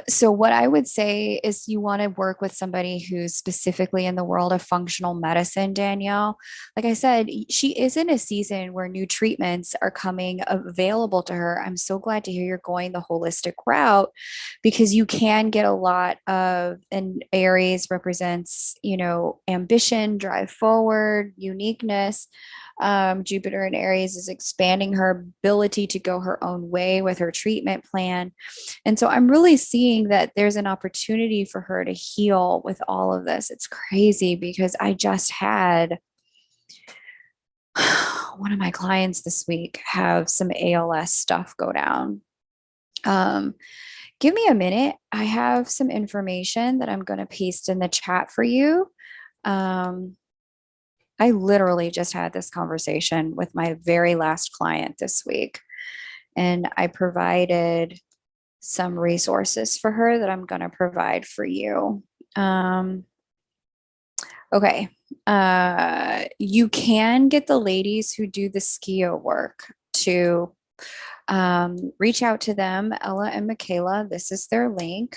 So what I would say is you want to work with somebody who's specifically in the world of functional medicine, Danielle. Like I said, she is in a season where new treatments are coming available to her. I'm so glad to hear you're going the holistic route because you can get a lot of, and Aries represents, ambition, drive forward, uniqueness. Jupiter in Aries is expanding her ability to go her own way with her treatment plan. And so I'm really seeing that there's an opportunity for her to heal with all of this. It's crazy because I just had one of my clients this week have some ALS stuff go down. Give me a minute. I have some information that I'm going to paste in the chat for you. I literally just had this conversation with my very last client this week, and I provided some resources for her that I'm going to provide for you. Okay. You can get the ladies who do the skio work to reach out to them, Ella and Michaela. This is their link.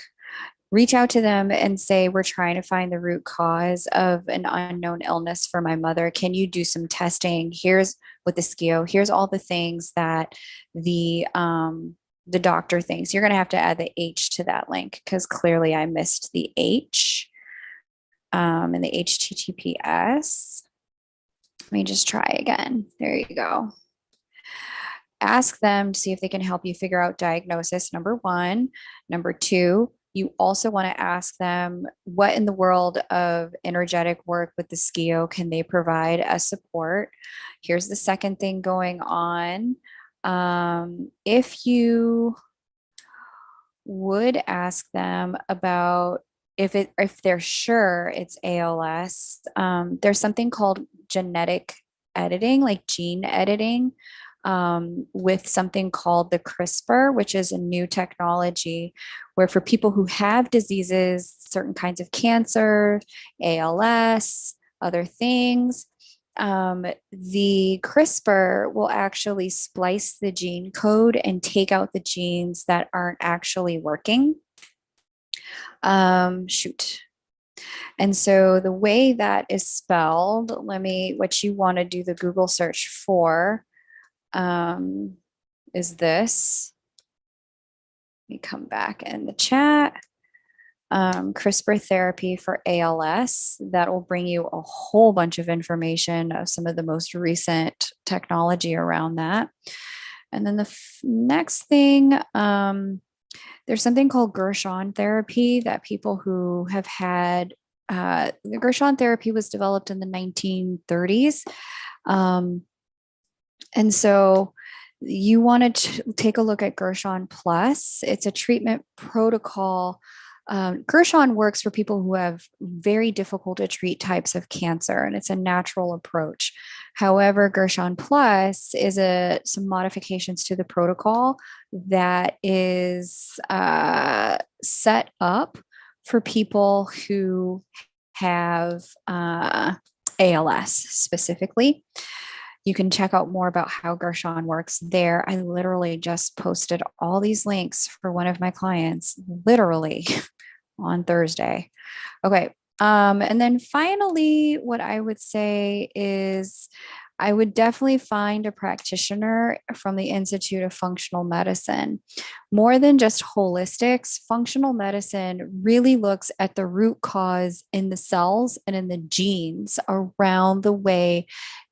Reach out to them and say, we're trying to find the root cause of an unknown illness for my mother. Can you do some testing? Here's with the skio. Here's all the things that the doctor thinks. You're going to have to add the H to that link because clearly I missed the H and the HTTPS. Let me just try again. There you go. Ask them to see if they can help you figure out diagnosis, number one. Number two, you also want to ask them what in the world of energetic work with the skio can they provide as support. Here's the second thing going on. If you would ask them about if they're sure it's ALS, there's something called genetic editing, like gene editing, with something called the CRISPR, which is a new technology where for people who have diseases, certain kinds of cancer, ALS, other things, the CRISPR will actually splice the gene code and take out the genes that aren't actually working. Shoot. And so the way that is spelled, what you want to do the Google search for is this. Let me come back in the chat. CRISPR therapy for ALS. That will bring you a whole bunch of information of some of the most recent technology around that. And then the next thing, there's something called Gershon therapy that people who have had, the Gershon therapy was developed in the 1930s. And so you want to take a look at Gershon Plus. It's a treatment protocol. Gershon works for people who have very difficult to treat types of cancer, and it's a natural approach. However, Gershon Plus is some modifications to the protocol that is set up for people who have ALS specifically. You can check out more about how Gershon works there. I literally just posted all these links for one of my clients, literally on Thursday. Okay. And then finally, what I would say is I would definitely find a practitioner from the Institute of Functional Medicine. More than just holistics, functional medicine really looks at the root cause in the cells and in the genes around the way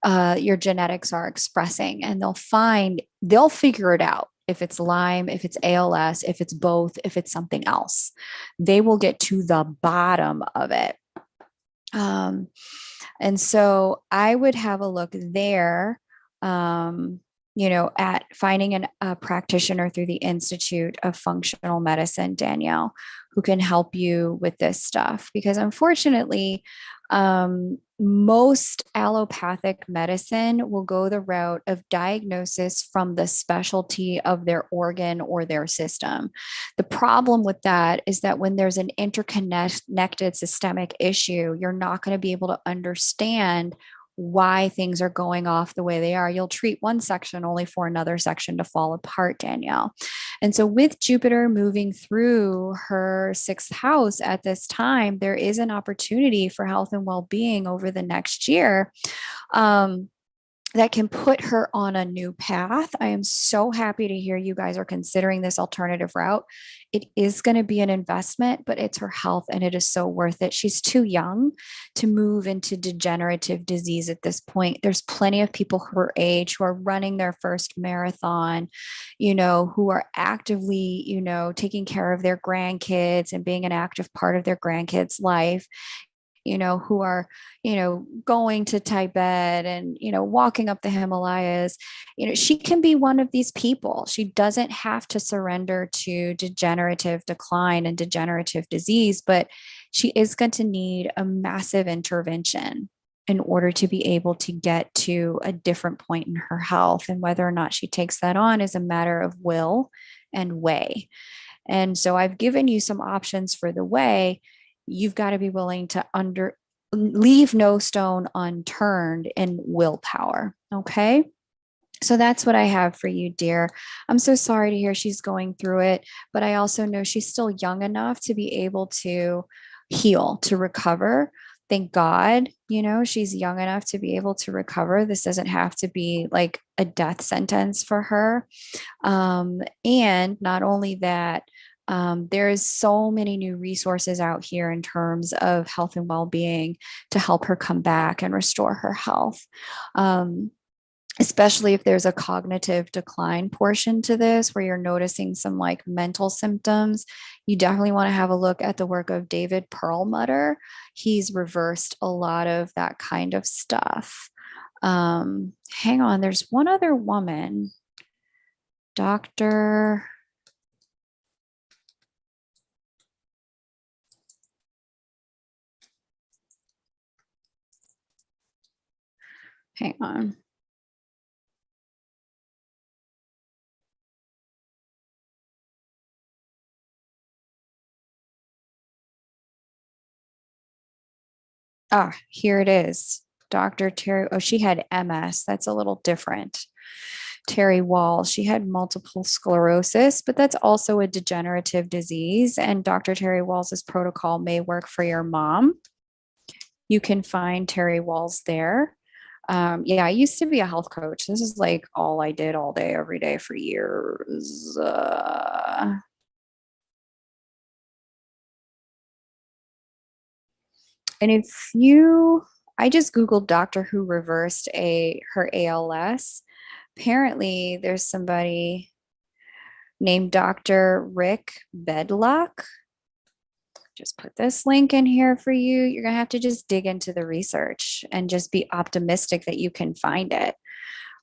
your genetics are expressing. And they'll figure it out. If it's Lyme, if it's ALS, if it's both, if it's something else, they will get to the bottom of it. And so I would have a look there, at finding a practitioner through the Institute of Functional Medicine, Danielle, who can help you with this stuff. Because unfortunately, most allopathic medicine will go the route of diagnosis from the specialty of their organ or their system. The problem with that is that when there's an interconnected systemic issue, you're not going to be able to understand why things are going off the way they are. You'll treat one section only for another section to fall apart, Danielle. And so with Jupiter moving through her sixth house at this time, there is an opportunity for health and well-being over the next year. That can put her on a new path. I am so happy to hear you guys are considering this alternative route. It is going to be an investment, but it's her health and it is so worth it. She's too young to move into degenerative disease at this point. There's plenty of people her age who are running their first marathon, who are actively, taking care of their grandkids and being an active part of their grandkids' life. Who are, going to Tibet and, walking up the Himalayas. She can be one of these people. She doesn't have to surrender to degenerative decline and degenerative disease, but she is going to need a massive intervention in order to be able to get to a different point in her health. And whether or not she takes that on is a matter of will and way. And so I've given you some options for the way. You've got to be willing to leave no stone unturned in willpower. Okay. So that's what I have for you, dear. I'm so sorry to hear she's going through it, but I also know she's still young enough to be able to heal, to recover. Thank God, she's young enough to be able to recover. This doesn't have to be like a death sentence for her. And not only that, there's so many new resources out here in terms of health and well-being to help her come back and restore her health. Especially if there's a cognitive decline portion to this, where you're noticing some like mental symptoms, you definitely want to have a look at the work of David Perlmutter. He's reversed a lot of that kind of stuff. Hang on, there's one other woman, Dr. Hang on. Here it is. Dr. Terry, oh, she had MS. That's a little different. Terry Wall, she had multiple sclerosis, but that's also a degenerative disease. And Dr. Terry Walls's protocol may work for your mom. You can find Terry Walls there. Yeah, I used to be a health coach. This is like all I did all day, every day for years. And if you, I just Googled Doctor Who reversed her ALS. Apparently, there's somebody named Dr. Rick Bedlock. Just put this link in here for you. You're going to have to just dig into the research and just be optimistic that you can find it.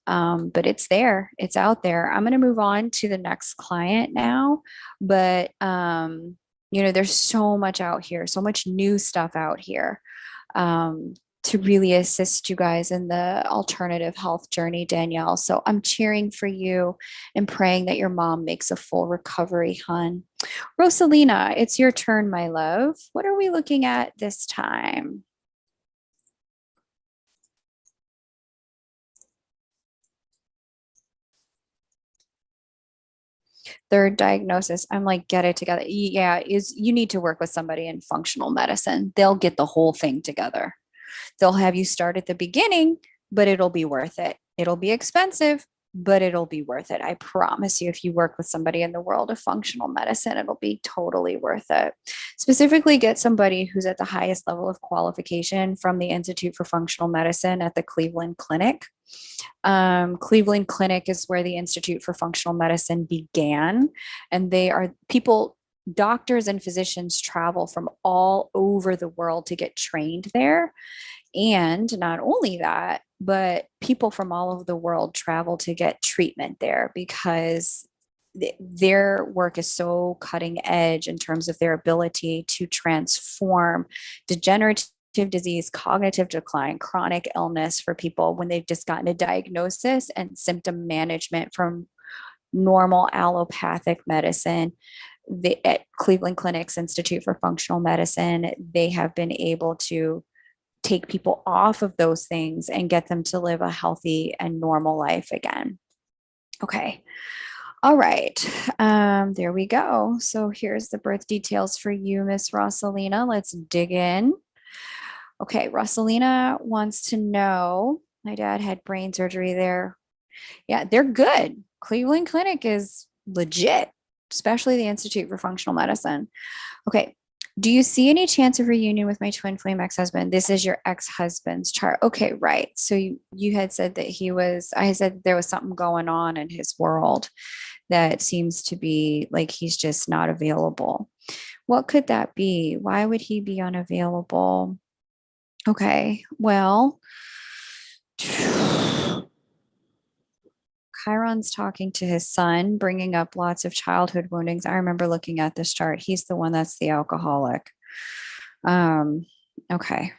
But it's there, it's out there. I'm going to move on to the next client now. But, there's so much out here, so much new stuff out here. To really assist you guys in the alternative health journey, Danielle. So I'm cheering for you and praying that your mom makes a full recovery, hon. Rosalina, it's your turn, my love. What are we looking at this time? Third diagnosis. I'm like, get it together. Yeah, you need to work with somebody in functional medicine. They'll get the whole thing together. They'll have you start at the beginning, but it'll be worth it. It'll be expensive, but it'll be worth it. I promise you, if you work with somebody in the world of functional medicine, it'll be totally worth it. Specifically, get somebody who's at the highest level of qualification from the Institute for Functional Medicine at the Cleveland Clinic. Cleveland Clinic is where the Institute for Functional Medicine began, and they are people. Doctors and physicians travel from all over the world to get trained there. And not only that, but people from all over the world travel to get treatment there because their work is so cutting edge in terms of their ability to transform degenerative disease, cognitive decline, chronic illness for people when they've just gotten a diagnosis and symptom management from normal allopathic medicine. At Cleveland Clinic's Institute for Functional Medicine, they have been able to take people off of those things and get them to live a healthy and normal life again. Okay. All right. There we go. So here's the birth details for you, Miss Rosalina. Let's dig in. Okay. Rosalina wants to know, my dad had brain surgery there. Yeah, they're good. Cleveland Clinic is legit, especially the Institute for Functional Medicine. Okay. Do you see any chance of reunion with my twin flame ex-husband? This is your ex-husband's chart. Okay, right. So you had said that I said there was something going on in his world that seems to be like he's just not available. What could that be? Why would he be unavailable? Okay, well, Chiron's talking to his son, bringing up lots of childhood woundings. I remember looking at this chart. He's the one that's the alcoholic. Okay.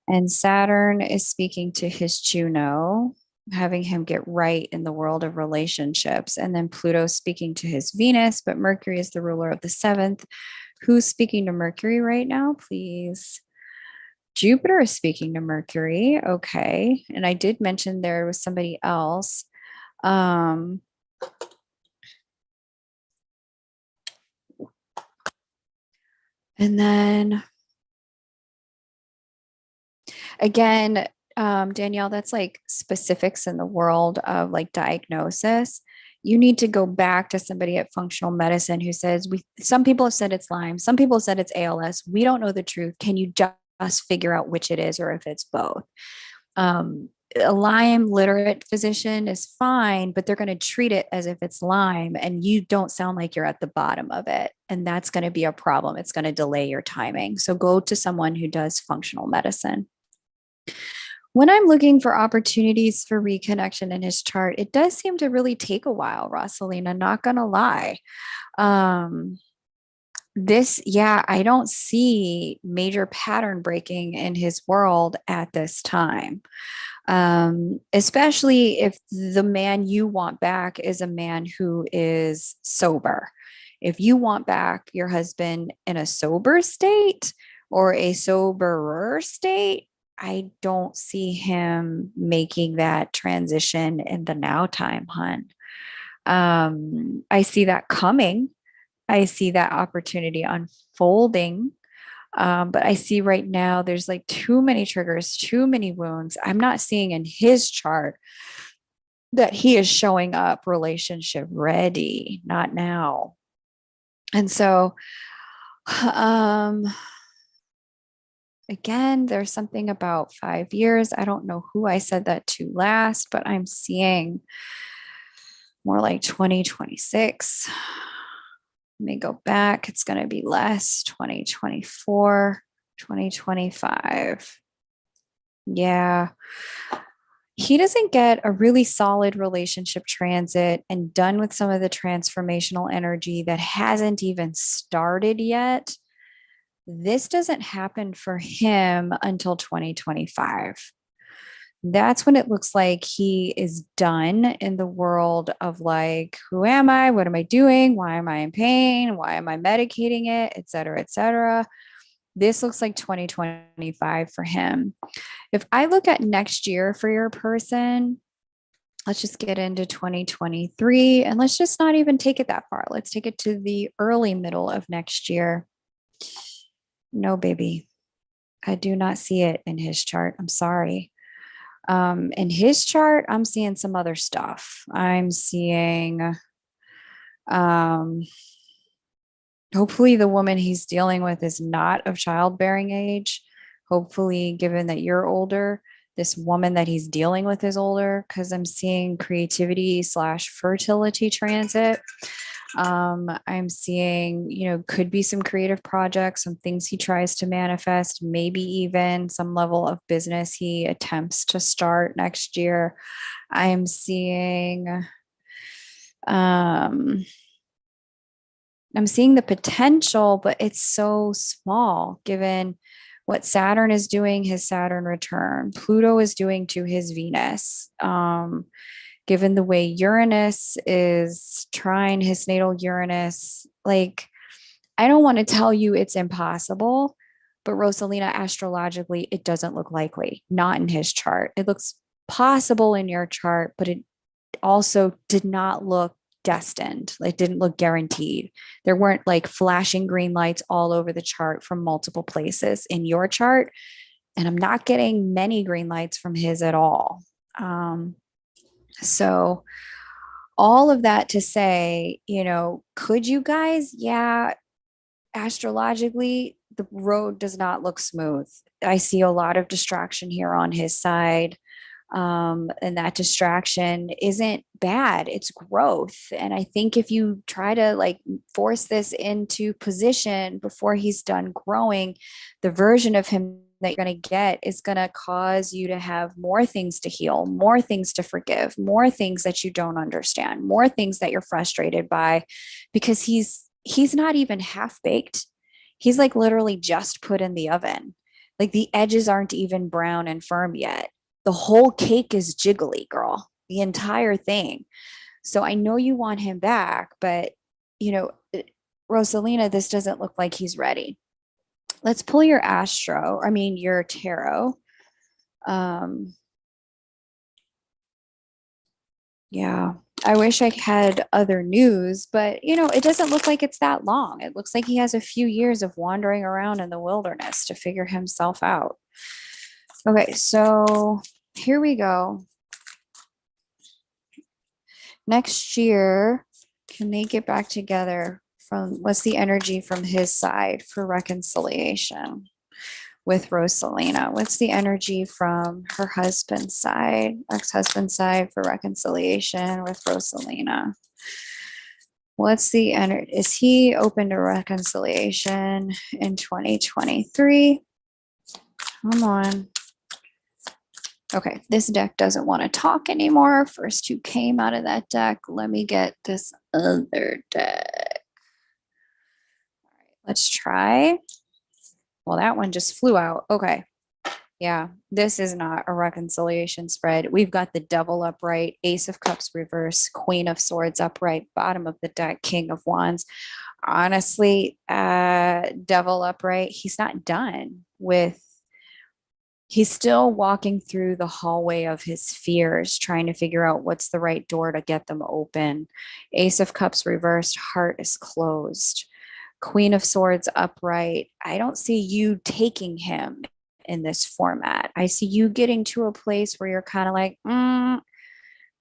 And Saturn is speaking to his Juno, having him get right in the world of relationships. And then Pluto speaking to his Venus, but Mercury is the ruler of the seventh. Who's speaking to Mercury right now, please? Jupiter is speaking to Mercury. Okay. And I did mention there was somebody else. And then again, Danielle, that's like specifics in the world of like diagnosis. You need to go back to somebody at functional medicine who says, some people have said it's Lyme, some people have said it's ALS. We don't know the truth. Can you just figure out which it is or if it's both? A Lyme literate physician is fine, but they're going to treat it as if it's Lyme, and you don't sound like you're at the bottom of it. And that's going to be a problem. It's going to delay your timing. So go to someone who does functional medicine. When I'm looking for opportunities for reconnection in his chart, it does seem to really take a while, Rosalina, not going to lie. I don't see major pattern breaking in his world at this time. Especially if the man you want back is a man who is sober. If you want back your husband in a sober state or a soberer state, I don't see him making that transition in the now time, hun. I see that coming. I see that opportunity unfolding. But I see right now there's like too many triggers, too many wounds. I'm not seeing in his chart that he is showing up relationship ready, not now. And so, um, again, there's something about 5 years. I don't know who I said that to last, but I'm seeing more like 2026. Let me go back. It's going to be less 2024, 2025. Yeah. He doesn't get a really solid relationship transit and done with some of the transformational energy that hasn't even started yet. This doesn't happen for him until 2025. That's when it looks like he is done in the world of like, who am I? What am I doing? Why am I in pain? Why am I medicating it? Et cetera, et cetera. This looks like 2025 for him. If I look at next year for your person, let's just get into 2023 and let's just not even take it that far. Let's take it to the early middle of next year. No, baby. I do not see it in his chart. I'm sorry. In his chart, I'm seeing some other stuff. I'm seeing, hopefully the woman he's dealing with is not of childbearing age. Hopefully, given that you're older, this woman that he's dealing with is older, because I'm seeing creativity / fertility transit. I'm seeing, could be some creative projects, some things he tries to manifest, maybe even some level of business he attempts to start next year. I'm seeing, I'm seeing the potential, but it's so small given what Saturn is doing, his Saturn return, Pluto is doing to his Venus. Given the way Uranus is trying his natal Uranus, like, I don't want to tell you it's impossible, but Rosalina, astrologically, it doesn't look likely, not in his chart. It looks possible in your chart, but it also did not look destined. It didn't look guaranteed. There weren't like flashing green lights all over the chart from multiple places in your chart. And I'm not getting many green lights from his at all. So all of that to say, could you guys? Yeah, astrologically, the road does not look smooth. I see a lot of distraction here on his side. And that distraction isn't bad, it's growth. And I think if you try to like force this into position before he's done growing, the version of him that you're going to get is going to cause you to have more things to heal, more things to forgive, more things that you don't understand, more things that you're frustrated by, because he's not even half baked. He's like literally just put in the oven. Like the edges aren't even brown and firm yet. The whole cake is jiggly, girl, the entire thing. So I know you want him back, but Rosalina, this doesn't look like he's ready. Let's pull your your tarot. Yeah, I wish I had other news, but it doesn't look like it's that long. It looks like he has a few years of wandering around in the wilderness to figure himself out. Okay, so here we go. Next year, can they get back together? What's the energy from his side for reconciliation with Rosalina? What's the energy from her husband's side, ex-husband's side, for reconciliation with Rosalina? What's the energy? Is he open to reconciliation in 2023? Come on. Okay, this deck doesn't want to talk anymore. First two came out of that deck. Let me get this other deck. All right, let's try. Well, that one just flew out. Okay. Yeah, this is not a reconciliation spread. We've got the Devil upright, Ace of Cups reverse, Queen of Swords upright, bottom of the deck, King of Wands. Honestly, Devil upright, he's not done with He's still walking through the hallway of his fears, trying to figure out what's the right door to get them open. Ace of Cups reversed, heart is closed. Queen of Swords upright. I don't see you taking him in this format. I see you getting to a place where you're kind of like,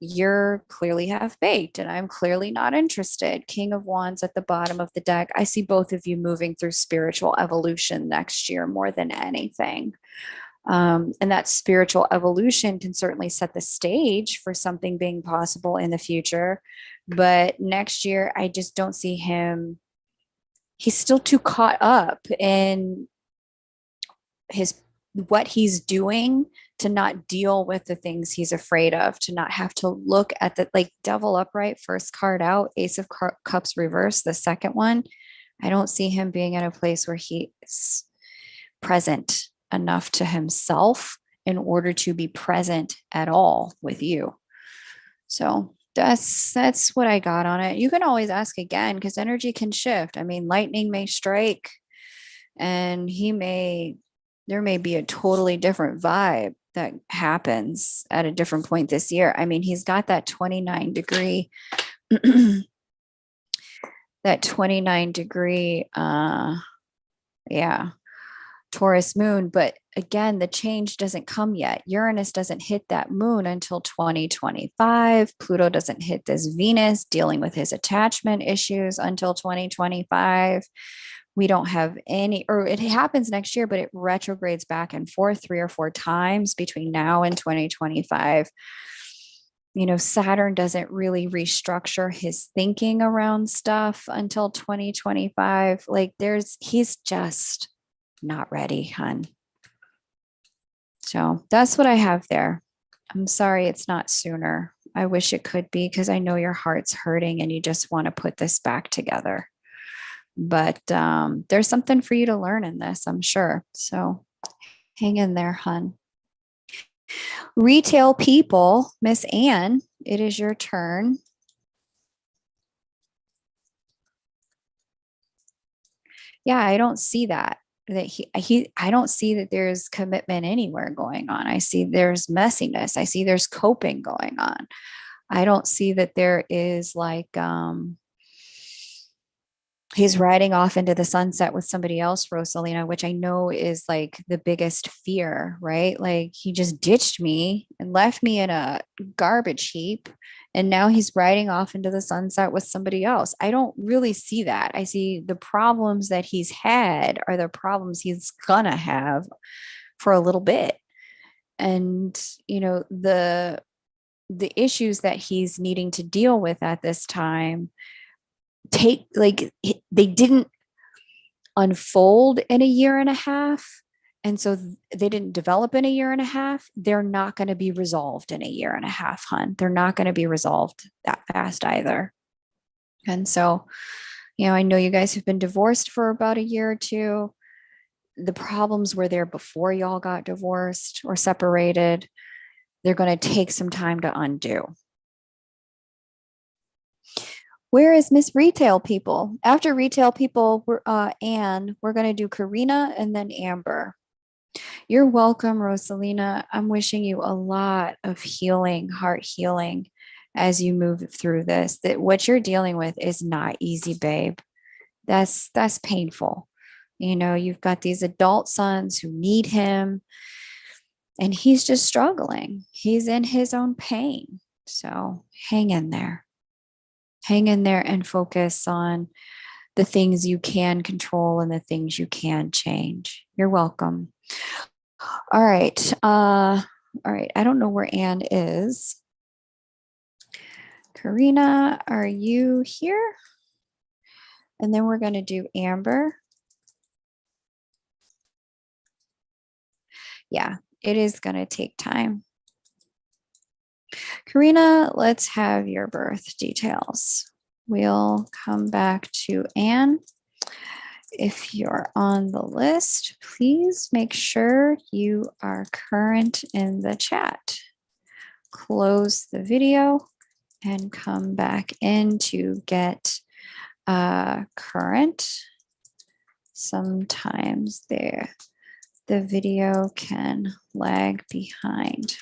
you're clearly half baked and I'm clearly not interested. King of Wands at the bottom of the deck. I see both of you moving through spiritual evolution next year more than anything. And that spiritual evolution can certainly set the stage for something being possible in the future. But next year, I just don't see him. He's still too caught up in his what he's doing to not deal with the things he's afraid of, to not have to look at the like devil upright, first card out, ace of cups reverse, the second one. I don't see him being in a place where he's present enough to himself in order to be present at all with you. So that's what I got on it. You can always ask again because energy can shift. I mean, lightning may strike and there may be a totally different vibe that happens at a different point this year. I mean, he's got that 29 degree that 29 degree Taurus moon, but again, the change doesn't come yet. Uranus doesn't hit that moon until 2025. Pluto doesn't hit this Venus dealing with his attachment issues until 2025. We don't have any, or it happens next year, but it retrogrades back and forth 3 or 4 times between now and 2025. Saturn doesn't really restructure his thinking around stuff until 2025. He's just not ready, hun. So that's what I have there. I'm sorry it's not sooner. I wish it could be because I know your heart's hurting and you just want to put this back together. But there's something for you to learn in this, I'm sure. So hang in there, hun. Retail people, Miss Anne, it is your turn. Yeah, I don't see that I don't see that there's commitment anywhere going on. I see there's messiness. I see there's coping going on. I don't see that there is he's riding off into the sunset with somebody else, Rosalina, which I know is like the biggest fear, right? Like he just ditched me and left me in a garbage heap. And now he's riding off into the sunset with somebody else. I don't really see that. I see the problems that he's had are the problems he's gonna have for a little bit. And, the issues that he's needing to deal with at this time they didn't unfold in a year and a half. And so they didn't develop in a year and a half. They're not going to be resolved in a year and a half, hun. They're not going to be resolved that fast either. And so, I know you guys have been divorced for about a year or two. The problems were there before y'all got divorced or separated. They're going to take some time to undo. Where is Miss Retail People? After Retail People, Anne, we're going to do Karina and then Amber. You're welcome, Rosalina. I'm wishing you a lot of healing, heart healing as you move through this. That what you're dealing with is not easy, babe. That's painful. You've got these adult sons who need him and he's just struggling. He's in his own pain. So hang in there. Hang in there and focus on the things you can control and the things you can change. You're welcome. All right. I don't know where Anne is. Karina, are you here? And then we're going to do Amber. Yeah, it is going to take time. Karina, let's have your birth details. We'll come back to Anne. If you're on the list, please make sure you are current in the chat. Close the video and come back in to get current. Sometimes the video can lag behind.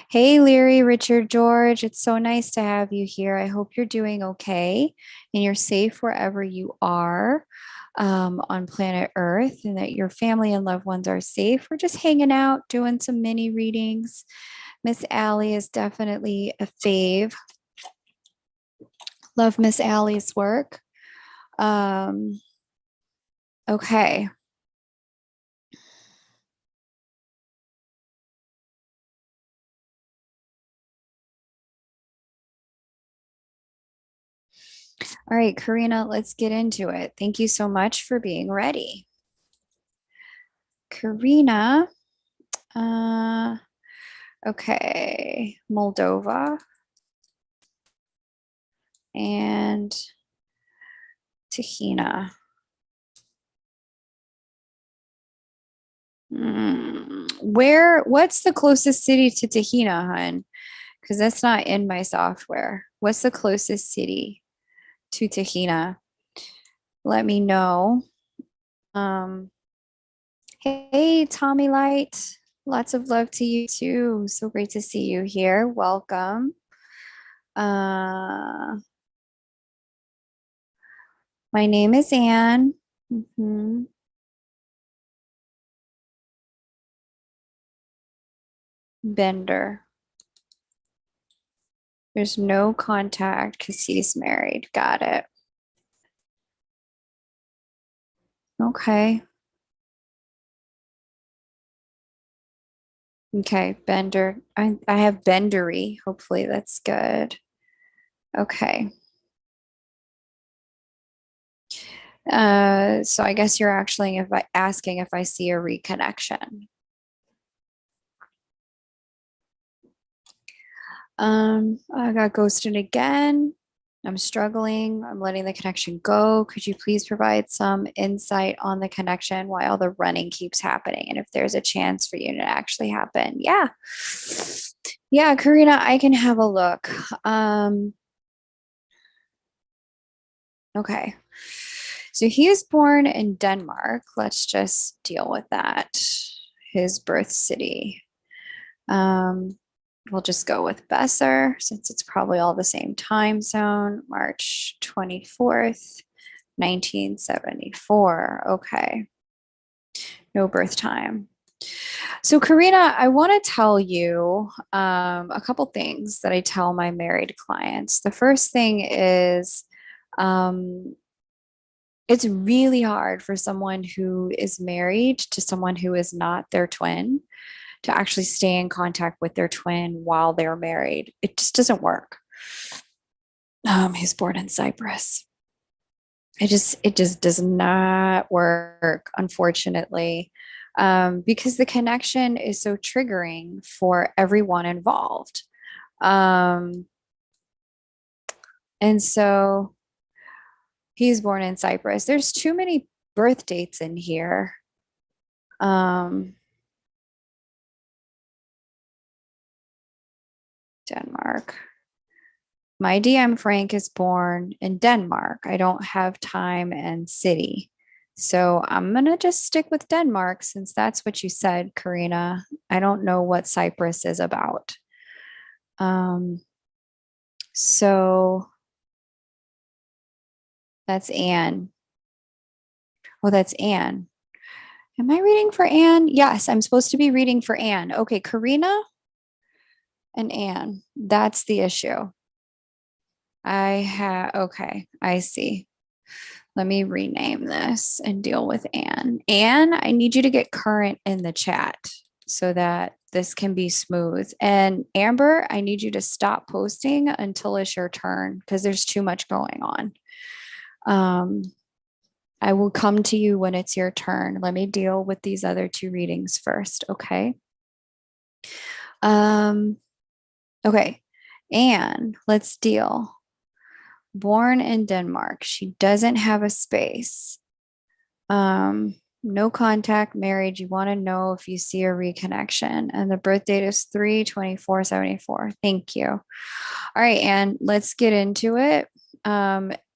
Hey, Leary, Richard, George, it's so nice to have you here. I hope you're doing okay and you're safe wherever you are on planet Earth, and that your family and loved ones are safe. We're just hanging out, doing some mini readings. Miss Allie is definitely a fave. Love Miss Allie's work. Okay. All right, Karina, let's get into it. Thank you so much for being ready. Karina, okay, Moldova and Tahina. What's the closest city to Tahina, hun? Because that's not in my software. What's the closest city to Tahina? Let me know. Hey, Tommy Light. Lots of love to you too. So great to see you here. Welcome. My name is Anne. Bender. There's no contact because he's married. Got it. Okay. Okay, Bender. I have Bendery. Hopefully that's good. Okay. So I guess you're actually asking if I see a reconnection. I got ghosted again. I'm struggling. I'm letting the connection go. Could you please provide some insight on the connection while the running keeps happening and if there's a chance for you to actually happen? Yeah. Yeah, Karina, I can have a look. Okay. So he is born in Denmark. Let's just deal with that. His birth city. We'll just go with Besser since it's probably all the same time zone. March 24th, 1974. Okay. No birth time. So, Karina, I want to tell you a couple things that I tell my married clients. The first thing is it's really hard for someone who is married to someone who is not their twin to actually stay in contact with their twin while they're married. It just doesn't work. He's born in Cyprus. It just does not work, unfortunately, because the connection is so triggering for everyone involved. And so he's born in Cyprus. There's too many birth dates in here. Denmark. My DM Frank is born in Denmark. I don't have time and city. So I'm going to just stick with Denmark since that's what you said, Karina. I don't know what Cyprus is about. So that's Anne. Oh, that's Anne. Am I reading for Anne? Yes, I'm supposed to be reading for Anne. Okay, Karina and Anne. That's the issue. Okay, I see. Let me rename this and deal with Anne. Anne, I need you to get current in the chat so that this can be smooth. And Amber, I need you to stop posting until it's your turn because there's too much going on. I will come to you when it's your turn. Let me deal with these other two readings first, okay? Okay, Anne, let's deal. Born in Denmark. She doesn't have a space. No contact, married. You want to know if you see a reconnection. And the birth date is 3/24/74. Thank you. All right, Anne, let's get into it.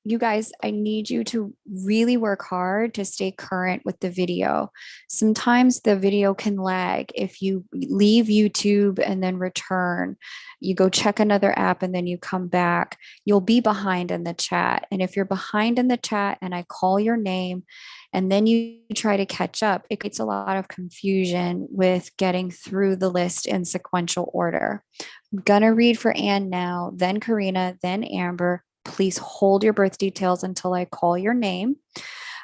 you guys, I need you to really work hard to stay current with the video. Sometimes the video can lag. If you leave YouTube and then return, you go check another app and then you come back, you'll be behind in the chat. And if you're behind in the chat and I call your name and then you try to catch up, it creates a lot of confusion with getting through the list in sequential order. I'm gonna read for Anne now, then Karina, then Amber. Please hold your birth details until I call your name,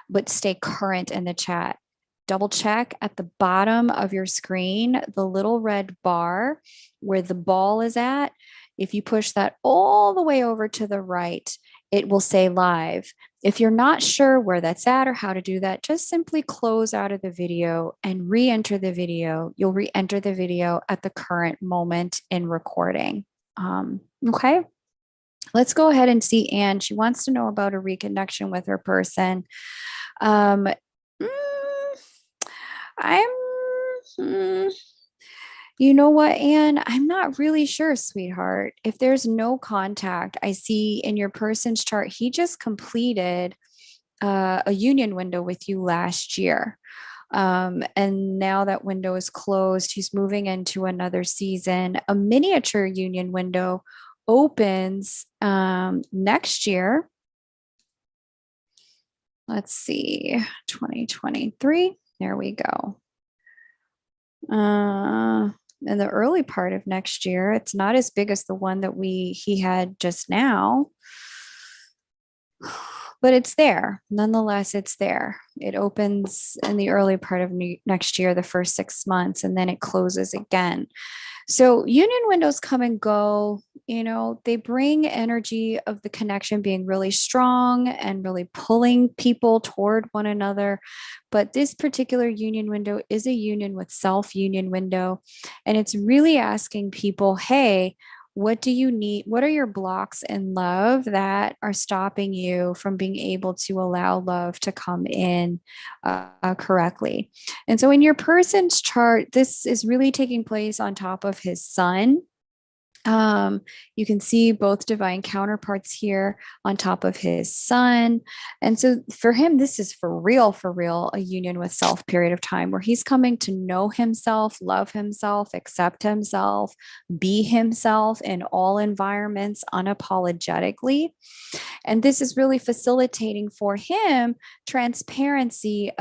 but stay current in the chat. Double check at the bottom of your screen, the little red bar where the ball is at. If you push that all the way over to the right, it will say live. If you're not sure where that's at or how to do that, just simply close out of the video and re-enter the video. You'll re-enter the video at the current moment in recording. Okay. Let's go ahead and see Anne. She wants to know about a reconnection with her person. I'm, you know what, Anne? I'm not really sure, sweetheart. If there's no contact, I see in your person's chart, he just completed a union window with you last year. And now that window is closed. He's moving into another season. A miniature union window opens next year. Let's see, 2023. There we go. In the early part of next year, it's not as big as the one that he had just now, but it's there. Nonetheless, it's there. It opens in the early part of next year, the first 6 months, and then it closes again. So union windows come and go, they bring energy of the connection being really strong and really pulling people toward one another. But this particular union window is a union with self union window. And it's really asking people, hey, what do you need? What are your blocks in love that are stopping you from being able to allow love to come in correctly? And so in your person's chart, this is really taking place on top of his sun. You can see both divine counterparts here on top of his sun. And so for him, this is for real, a union with self period of time where he's coming to know himself, love himself, accept himself, be himself in all environments unapologetically. And this is really facilitating for him transparency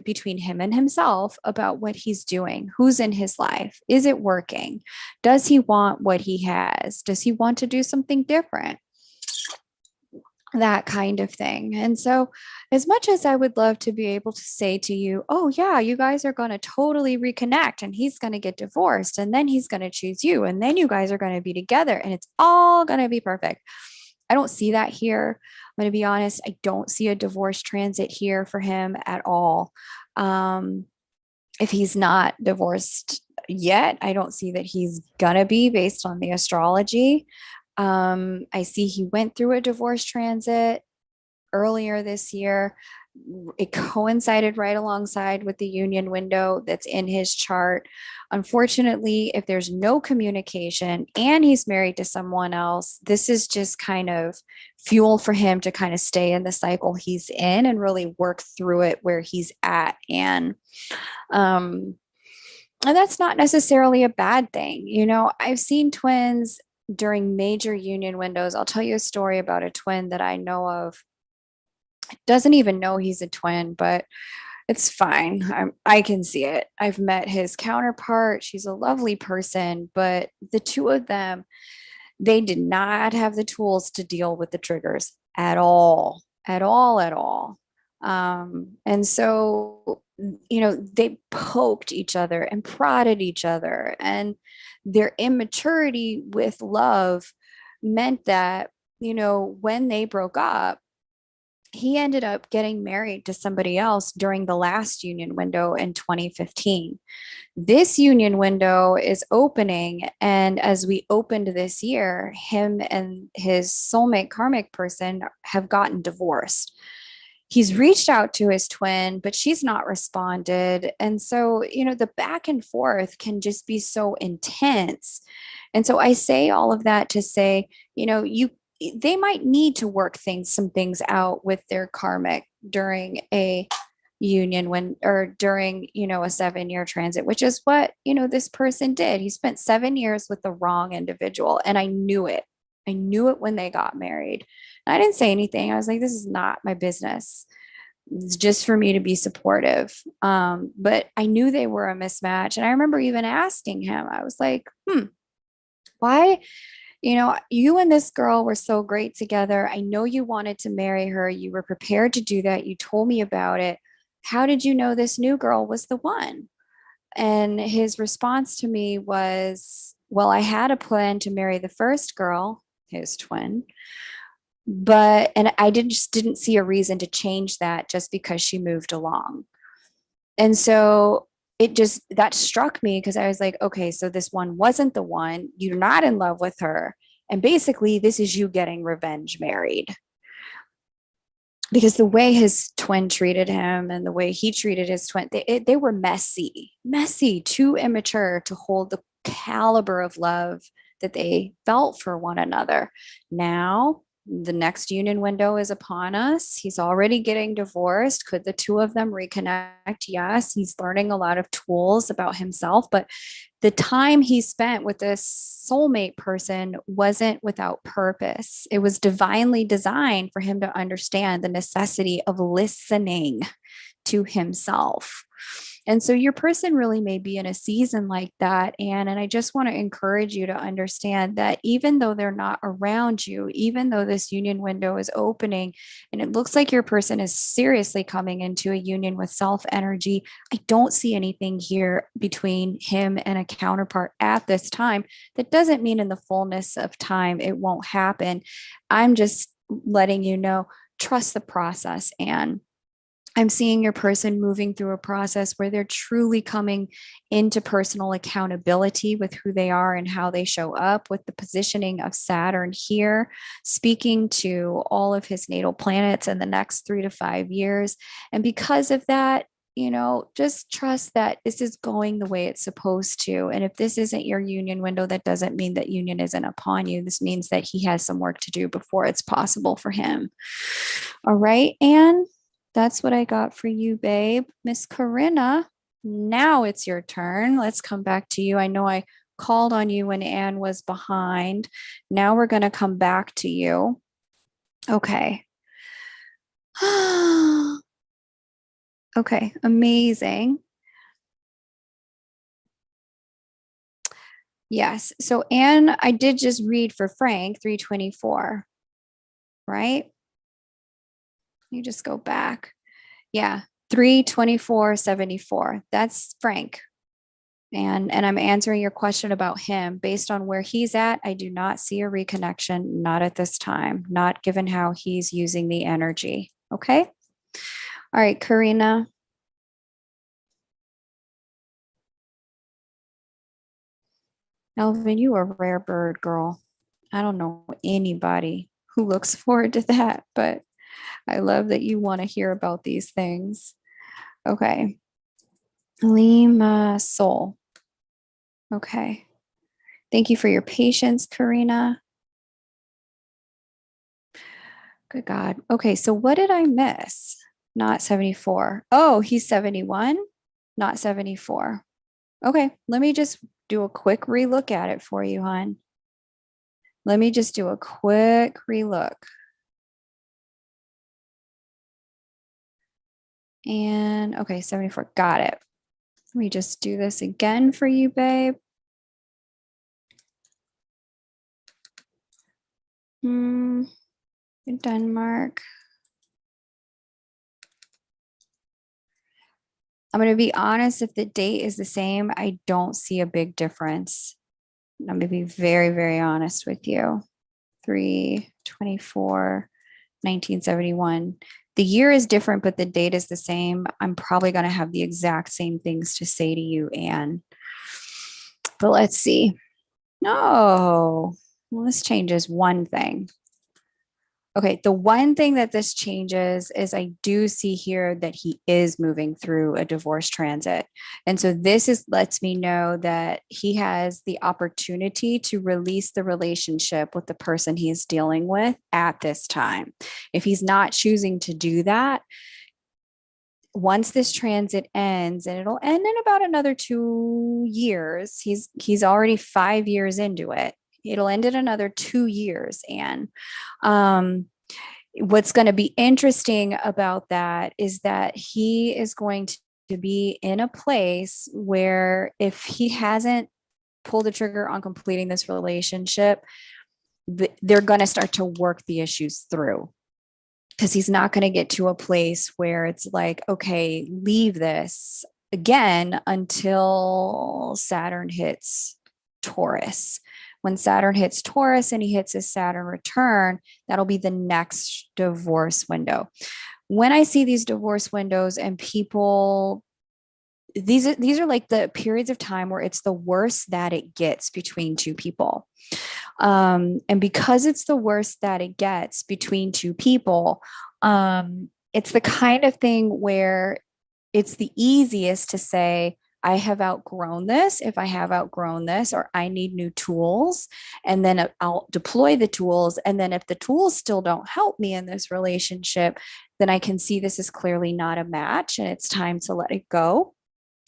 between him and himself about what he's doing, who's in his life, is it working? Does he want what he has? Does he want to do something different? That kind of thing. And so, as much as I would love to be able to say to you, oh, yeah, you guys are going to totally reconnect and he's going to get divorced and then he's going to choose you and then you guys are going to be together and it's all going to be perfect. I don't see that here. I'm going to be honest. I don't see a divorce transit here for him at all. If he's not divorced yet, I don't see that he's going to be based on the astrology. I see he went through a divorce transit earlier this year. It coincided right alongside with the union window that's in his chart. Unfortunately, if there's no communication and he's married to someone else, this is just kind of fuel for him to kind of stay in the cycle he's in and really work through it where he's at. And that's not necessarily a bad thing. I've seen twins during major union windows. I'll tell you a story about a twin that I know of. Doesn't even know he's a twin, but it's fine. I can see it. I've met his counterpart. She's a lovely person, but the two of them, they did not have the tools to deal with the triggers at all. And so, they poked each other and prodded each other, and their immaturity with love meant that, when they broke up, he ended up getting married to somebody else during the last union window in 2015. This union window is opening. And as we opened this year, him and his soulmate karmic person have gotten divorced. He's reached out to his twin, but she's not responded. And so, the back and forth can just be so intense. And so I say all of that to say, they might need to work some things out with their karmic during a union or during, a 7-year transit, which is what, this person did. He spent 7 years with the wrong individual. And I knew it. I knew it when they got married. I didn't say anything. I was like, this is not my business. It's just for me to be supportive. But I knew they were a mismatch. And I remember even asking him, I was like, why? You and this girl were so great together. I know you wanted to marry her. You were prepared to do that. You told me about it. How did you know this new girl was the one? And his response to me was, well, I had a plan to marry the first girl, his twin, and I didn't see a reason to change that just because she moved along. And so that struck me because I was like, okay, so this one wasn't the one. You're not in love with her. And basically, this is you getting revenge married. Because the way his twin treated him and the way he treated his twin, they were messy, too immature to hold the caliber of love that they felt for one another. Now, the next union window is upon us. He's already getting divorced. Could the two of them reconnect? Yes. He's learning a lot of tools about himself, but the time he spent with this soulmate person wasn't without purpose. It was divinely designed for him to understand the necessity of listening to himself. And so your person really may be in a season like that, Anne. And I just want to encourage you to understand that even though they're not around you, even though this union window is opening and it looks like your person is seriously coming into a union with self energy, I don't see anything here between him and a counterpart at this time. That doesn't mean in the fullness of time it won't happen. I'm just letting you know, trust the process, Anne. I'm seeing your person moving through a process where they're truly coming into personal accountability with who they are and how they show up, with the positioning of Saturn here, speaking to all of his natal planets in the next 3 to 5 years. And because of that, just trust that this is going the way it's supposed to. And if this isn't your union window, that doesn't mean that union isn't upon you. This means that he has some work to do before it's possible for him. All right, Anne? That's what I got for you, babe. Miss Corinna, now it's your turn. Let's come back to you. I know I called on you when Anne was behind. Now we're going to come back to you. Okay. Okay, amazing. Yes. So Anne, I did just read for Frank 324, right? You just go back. Yeah, 32474. That's Frank. And I'm answering your question about him based on where he's at. I do not see a reconnection, not at this time, not given how he's using the energy. Okay. All right, Karina. Elvin, you a rare bird, girl. I don't know anybody who looks forward to that, but I love that you want to hear about these things. Okay. Lima Soul. Okay. Thank you for your patience, Karina. Good God. Okay. So what did I miss? Not 74. Oh, he's 71, not 74. Okay. Let me just do a quick relook at it for you, hon. Let me just do a quick relook. And okay, 74. Got it. Let me just do this again for you, babe. Denmark. I'm going to be honest, if the date is the same, I don't see a big difference. I'm going to be very, very honest with you. 3/24, 1971. The year is different, but the date is the same. I'm probably going to have the exact same things to say to you, Anne. But let's see. No, well, this changes one thing. Okay, the one thing that this changes is I do see here that he is moving through a divorce transit. And so this is lets me know that he has the opportunity to release the relationship with the person he's dealing with at this time. If he's not choosing to do that, once this transit ends, and it'll end in about another 2 years, he's already 5 years into it. It'll end in another 2 years, and what's going to be interesting about that is that he is going to be in a place where if he hasn't pulled the trigger on completing this relationship, they're going to start to work the issues through, because he's not going to get to a place where it's like, okay, leave this again until Saturn hits Taurus. When Saturn hits Taurus and he hits his Saturn return, that'll be the next divorce window. When I see these divorce windows and people, these are like the periods of time where it's the worst that it gets between two people. And because it's the worst that it gets between two people, it's the kind of thing where it's the easiest to say, I have outgrown this. If I have outgrown this, or I need new tools, and then I'll deploy the tools. And then if the tools still don't help me in this relationship, then I can see this is clearly not a match and it's time to let it go.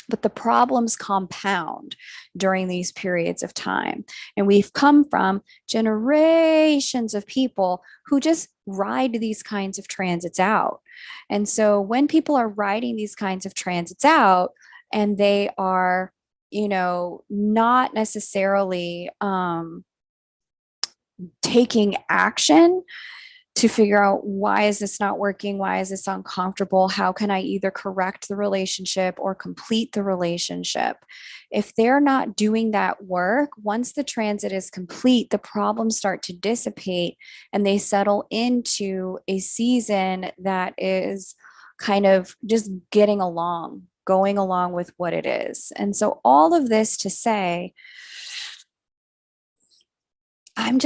But the problems compound during these periods of time. And we've come from generations of people who just ride these kinds of transits out. And so when people are riding these kinds of transits out, and they are, not necessarily taking action to figure out, why is this not working? Why is this uncomfortable? How can I either correct the relationship or complete the relationship? If they're not doing that work, once the transit is complete, the problems start to dissipate and they settle into a season that is kind of just getting along, going along with what it is. And so all of this to say, I'm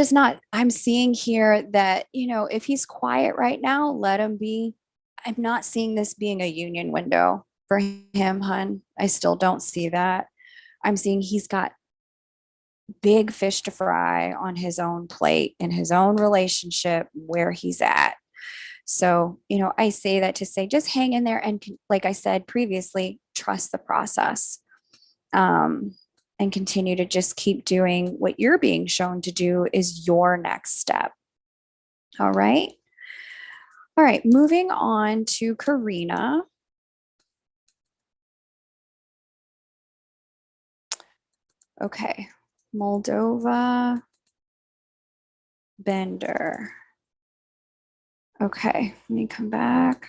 seeing here that, if he's quiet right now, let him be. I'm not seeing this being a union window for him, hun. I still don't see that. I'm seeing he's got big fish to fry on his own plate in his own relationship where he's at. So, I say that to say, just hang in there and, like I said previously, trust the process. And continue to just keep doing what you're being shown to do is your next step. All right. All right. Moving on to Karina. Okay. Moldova. Bender. Okay. Let me come back.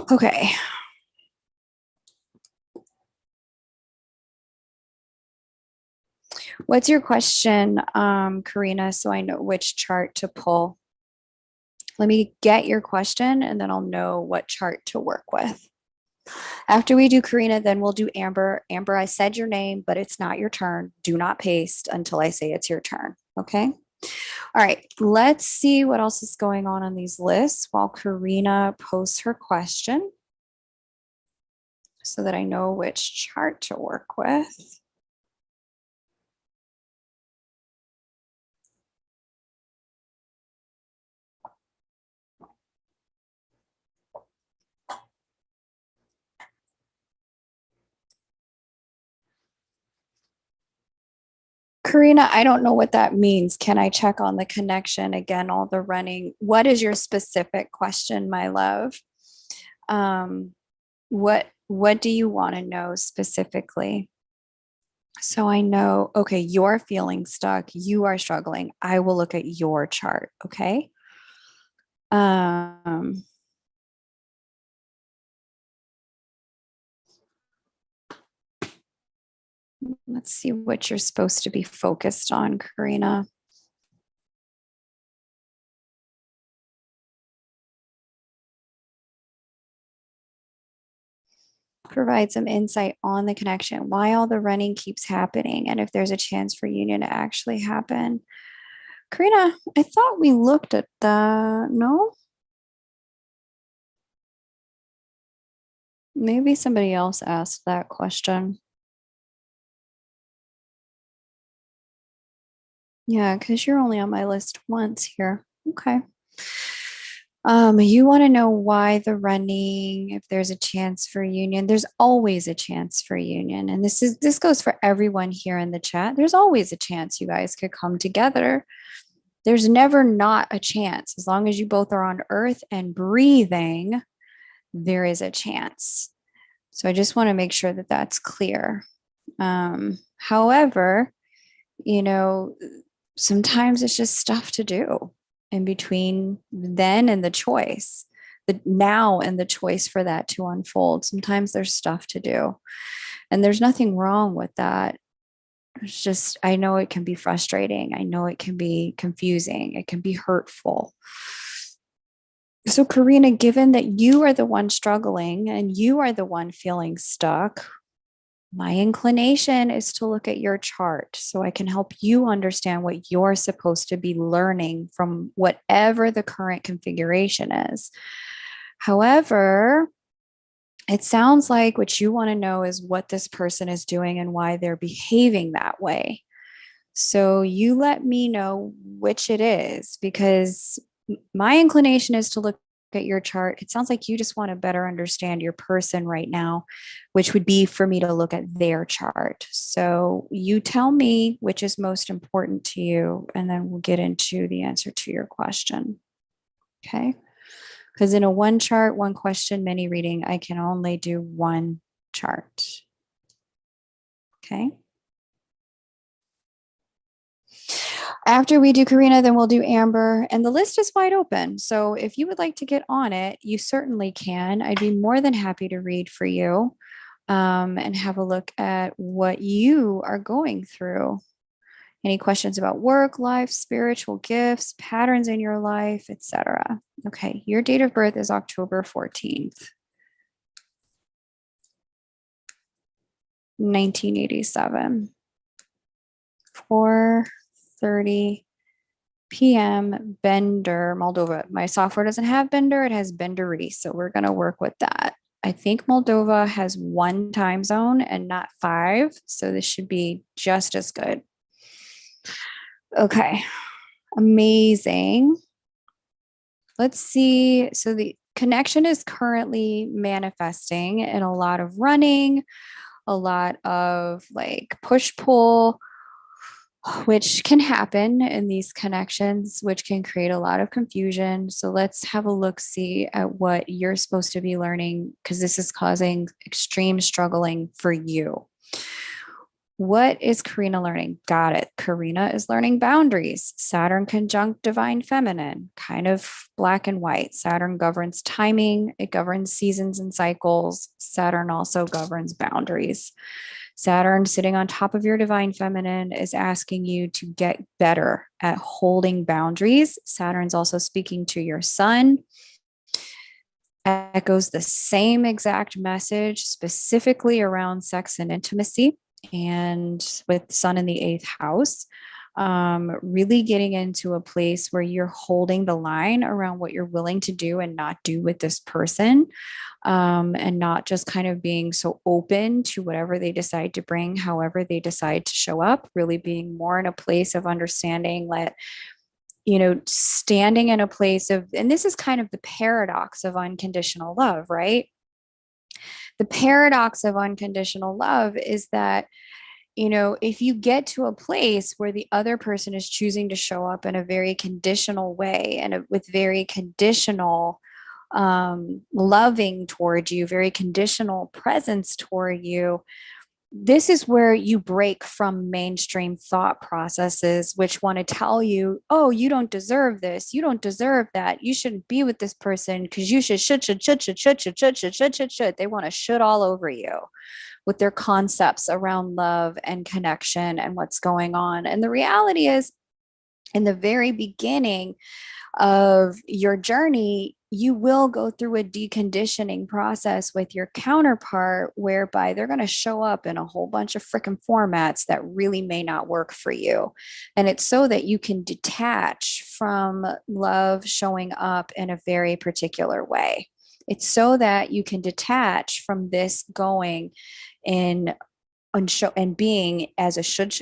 Okay. What's your question, Karina, so I know which chart to pull? Let me get your question and then I'll know what chart to work with. After we do Karina, then we'll do Amber. Amber, I said your name, but it's not your turn. Do not paste until I say it's your turn. Okay. All right. Let's see what else is going on these lists while Karina posts her question so that I know which chart to work with. Karina, I don't know what that means. Can I check on the connection again? All the running. What is your specific question, my love? What do you want to know specifically? So I know, okay, you're feeling stuck. You are struggling. I will look at your chart. Okay. Let's see what you're supposed to be focused on, Karina. Provide some insight on the connection, why all the running keeps happening, and if there's a chance for union to actually happen. Karina, I thought we looked at that. No? Maybe somebody else asked that question. Yeah, because you're only on my list once here. Okay. You want to know why the running, if there's a chance for union. There's always a chance for union. And this goes for everyone here in the chat. There's always a chance you guys could come together. There's never not a chance. As long as you both are on earth and breathing, there is a chance. So I just want to make sure that that's clear. However, sometimes it's just stuff to do in between then and the choice, the now and the choice for that to unfold. Sometimes there's stuff to do, and there's nothing wrong with that. It's just, I know it can be frustrating. I know it can be confusing. It can be hurtful. So, Karina, given that you are the one struggling and you are the one feeling stuck, my inclination is to look at your chart so I can help you understand what you're supposed to be learning from whatever the current configuration is. However, it sounds like what you want to know is what this person is doing and why they're behaving that way. So you let me know which it is, because my inclination is to look at your chart. It sounds like you just want to better understand your person right now, which would be for me to look at their chart. So you tell me which is most important to you, and then we'll get into the answer to your question. Okay. Because in a one chart, one question, mini reading, I can only do one chart. Okay. After we do Karina, then we'll do Amber, and the list is wide open. So if you would like to get on it, you certainly can. I'd be more than happy to read for you and have a look at what you are going through. Any questions about work, life, spiritual gifts, patterns in your life, etc. Okay, your date of birth is October 14th, 1987. 4:30 p.m. Bender, Moldova. My software doesn't have Bender, it has Bendery. So we're going to work with that. I think Moldova has one time zone and not five. So this should be just as good. Okay. Amazing. Let's see. So the connection is currently manifesting in a lot of running, a lot of like push pull, which can happen in these connections, which can create a lot of confusion. So let's have a look, see at what you're supposed to be learning, because this is causing extreme struggling for you. What is Karina learning? Got it. Karina is learning boundaries. Saturn conjunct divine feminine, kind of black and white. Saturn governs timing, it governs seasons and cycles. Saturn also governs boundaries. Saturn sitting on top of your divine feminine is asking you to get better at holding boundaries. Saturn's also speaking to your sun. Echoes the same exact message, specifically around sex and intimacy, and with sun in the eighth house. Really getting into a place where you're holding the line around what you're willing to do and not do with this person, and not just kind of being so open to whatever they decide to bring, however they decide to show up, really being more in a place of understanding that, standing in a place of, and this is kind of the paradox of unconditional love, right? The paradox of unconditional love is that, if you get to a place where the other person is choosing to show up in a very conditional way and with very conditional loving toward you, very conditional presence toward you, this is where you break from mainstream thought processes, which want to tell you, oh, you don't deserve this. You don't deserve that. You shouldn't be with this person because you should. They want to should all over you with their concepts around love and connection and what's going on. And the reality is, in the very beginning of your journey, you will go through a deconditioning process with your counterpart whereby they're going to show up in a whole bunch of freaking formats that really may not work for you. And it's so that you can detach from love showing up in a very particular way. It's so that you can detach from this going in and being as a should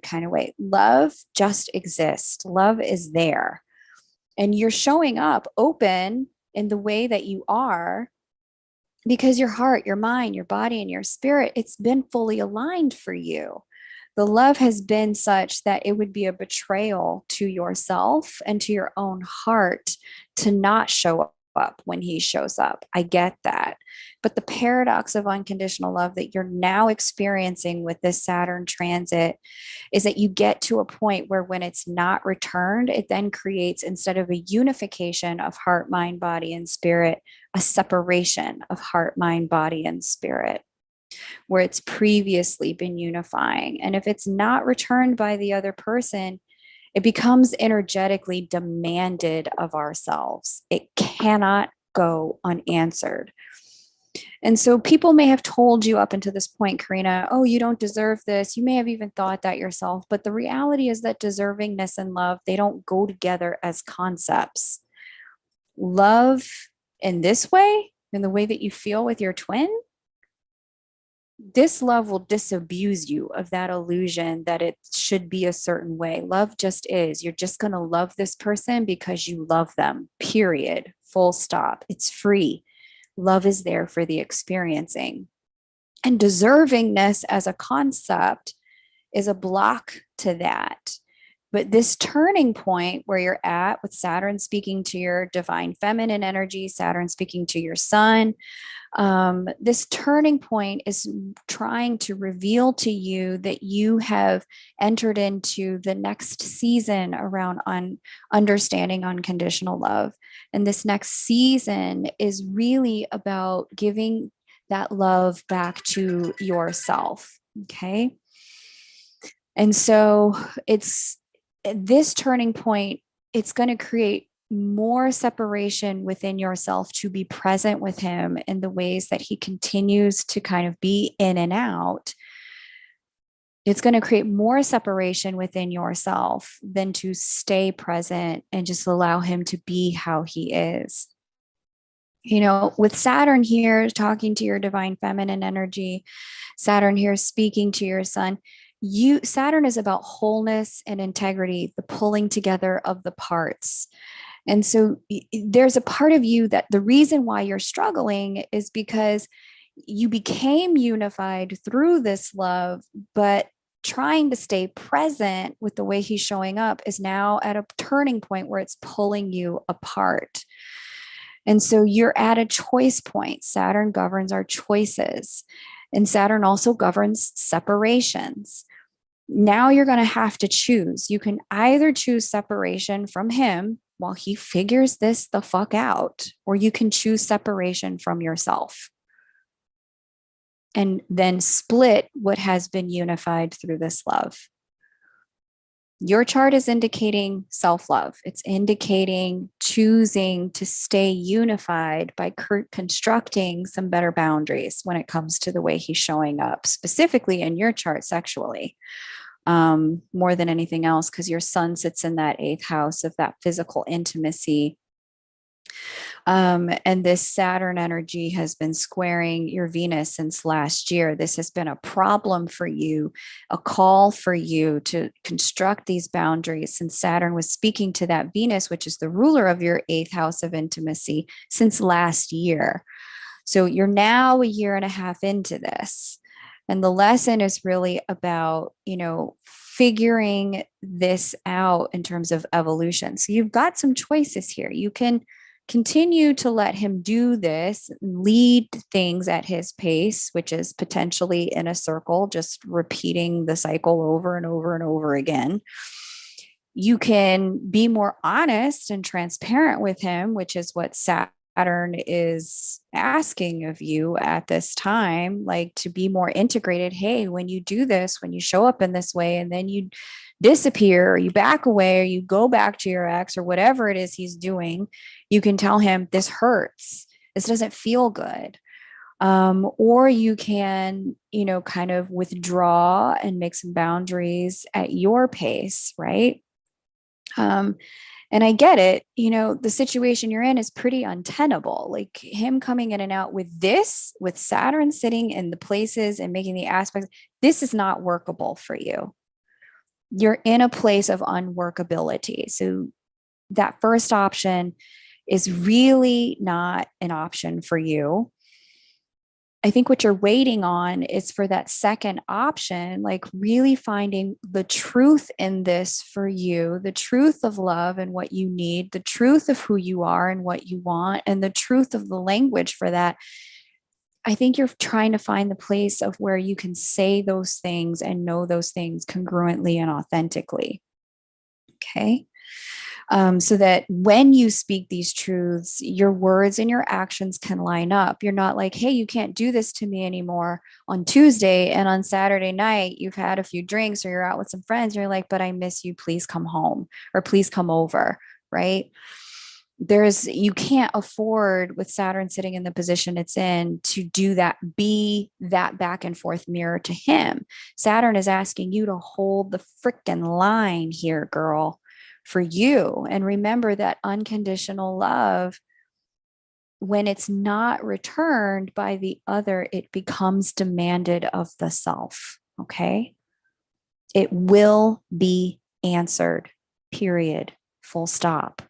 kind of way. Love just exists. Love is there. And you're showing up open in the way that you are because your heart, your mind, your body, and your spirit, it's been fully aligned for you. The love has been such that it would be a betrayal to yourself and to your own heart to not show up when he shows up. I get that. But the paradox of unconditional love that you're now experiencing with this Saturn transit is that you get to a point where when it's not returned, it then creates, instead of a unification of heart, mind, body, and spirit, a separation of heart, mind, body, and spirit, where it's previously been unifying. And if it's not returned by the other person, it becomes energetically demanded of ourselves. It cannot go unanswered. And so people may have told you up until this point, Karina, oh, you don't deserve this. You may have even thought that yourself. But the reality is that deservingness and love, they don't go together as concepts. Love in this way, in the way that you feel with your twin, this love will disabuse you of that illusion that it should be a certain way. Love just is. You're just going to love this person because you love them, period, full stop. It's free. Love is there for the experiencing. And deservingness as a concept is a block to that. But this turning point where you're at with Saturn speaking to your divine feminine energy, Saturn speaking to your sun, this turning point is trying to reveal to you that you have entered into the next season around understanding unconditional love. And this next season is really about giving that love back to yourself. Okay. And so it's this turning point, it's going to create more separation within yourself to be present with him in the ways that he continues to kind of be in and out. It's going to create more separation within yourself than to stay present and just allow him to be how he is. You know, with Saturn here talking to your divine feminine energy, Saturn here speaking to your sun, Saturn is about wholeness and integrity, the pulling together of the parts. And so there's a part of you that the reason why you're struggling is because you became unified through this love, but trying to stay present with the way he's showing up is now at a turning point where it's pulling you apart. And so you're at a choice point. Saturn governs our choices, and Saturn also governs separations. Now you're going to have to choose. You can either choose separation from him while he figures this the fuck out, or you can choose separation from yourself and then split what has been unified through this love. Your chart is indicating self-love. It's indicating choosing to stay unified by constructing some better boundaries when it comes to the way he's showing up, specifically in your chart sexually, more than anything else, because your sun sits in that 8th house of that physical intimacy. And this Saturn energy has been squaring your Venus since last year. This has been a problem for you, a call for you to construct these boundaries since Saturn was speaking to that Venus, which is the ruler of your 8th house of intimacy, since last year. So you're now a year and a half into this. And the lesson is really about, figuring this out in terms of evolution. So you've got some choices here. You can continue to let him do this, lead things at his pace, which is potentially in a circle, just repeating the cycle over and over and over again. You can be more honest and transparent with him, which is what Saturn Saturn is asking of you at this time, like to be more integrated. Hey, when you do this, when you show up in this way, and then you disappear, or you back away, or you go back to your ex, or whatever it is he's doing, you can tell him, this hurts. This doesn't feel good. Or you can, kind of withdraw and make some boundaries at your pace, right? And I get it, the situation you're in is pretty untenable. Like him coming in and out with this, with Saturn sitting in the places and making the aspects, this is not workable for you. You're in a place of unworkability. So that first option is really not an option for you. I think what you're waiting on is for that second option, like really finding the truth in this for you, the truth of love and what you need, the truth of who you are and what you want, and the truth of the language for that. I think you're trying to find the place of where you can say those things and know those things congruently and authentically. Okay. So that when you speak these truths, your words and your actions can line up. You're not like, hey, you can't do this to me anymore on Tuesday. And on Saturday night, you've had a few drinks or you're out with some friends. And you're like, but I miss you. Please come home, or please come over. Right. You can't afford, with Saturn sitting in the position it's in, to do that, be that back and forth mirror to him. Saturn is asking you to hold the freaking line here, girl, for you. And remember that unconditional love, when it's not returned by the other, it becomes demanded of the self. Okay. It will be answered, period, full stop.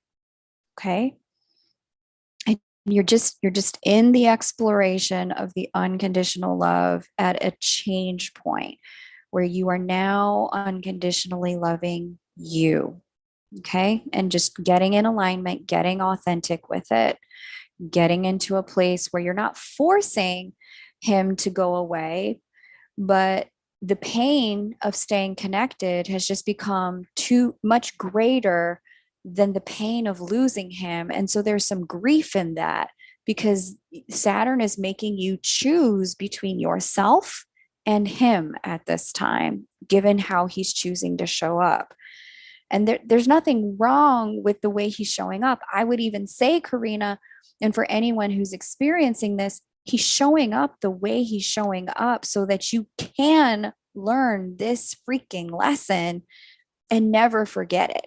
Okay. And you're just in the exploration of the unconditional love at a change point where you are now unconditionally loving you. Okay. And just getting in alignment, getting authentic with it, getting into a place where you're not forcing him to go away, but the pain of staying connected has just become too much greater than the pain of losing him. And so there's some grief in that, because Saturn is making you choose between yourself and him at this time, given how he's choosing to show up. And there's nothing wrong with the way he's showing up. I would even say, Karina, and for anyone who's experiencing this, he's showing up the way he's showing up so that you can learn this freaking lesson and never forget it.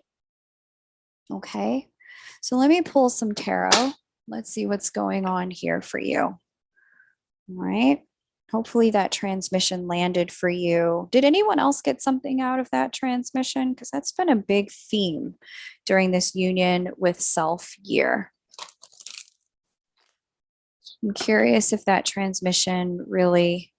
Okay. So let me pull some tarot. Let's see what's going on here for you. All right. Hopefully that transmission landed for you. Did anyone else get something out of that transmission? Because that's been a big theme during this union with self year. I'm curious if that transmission really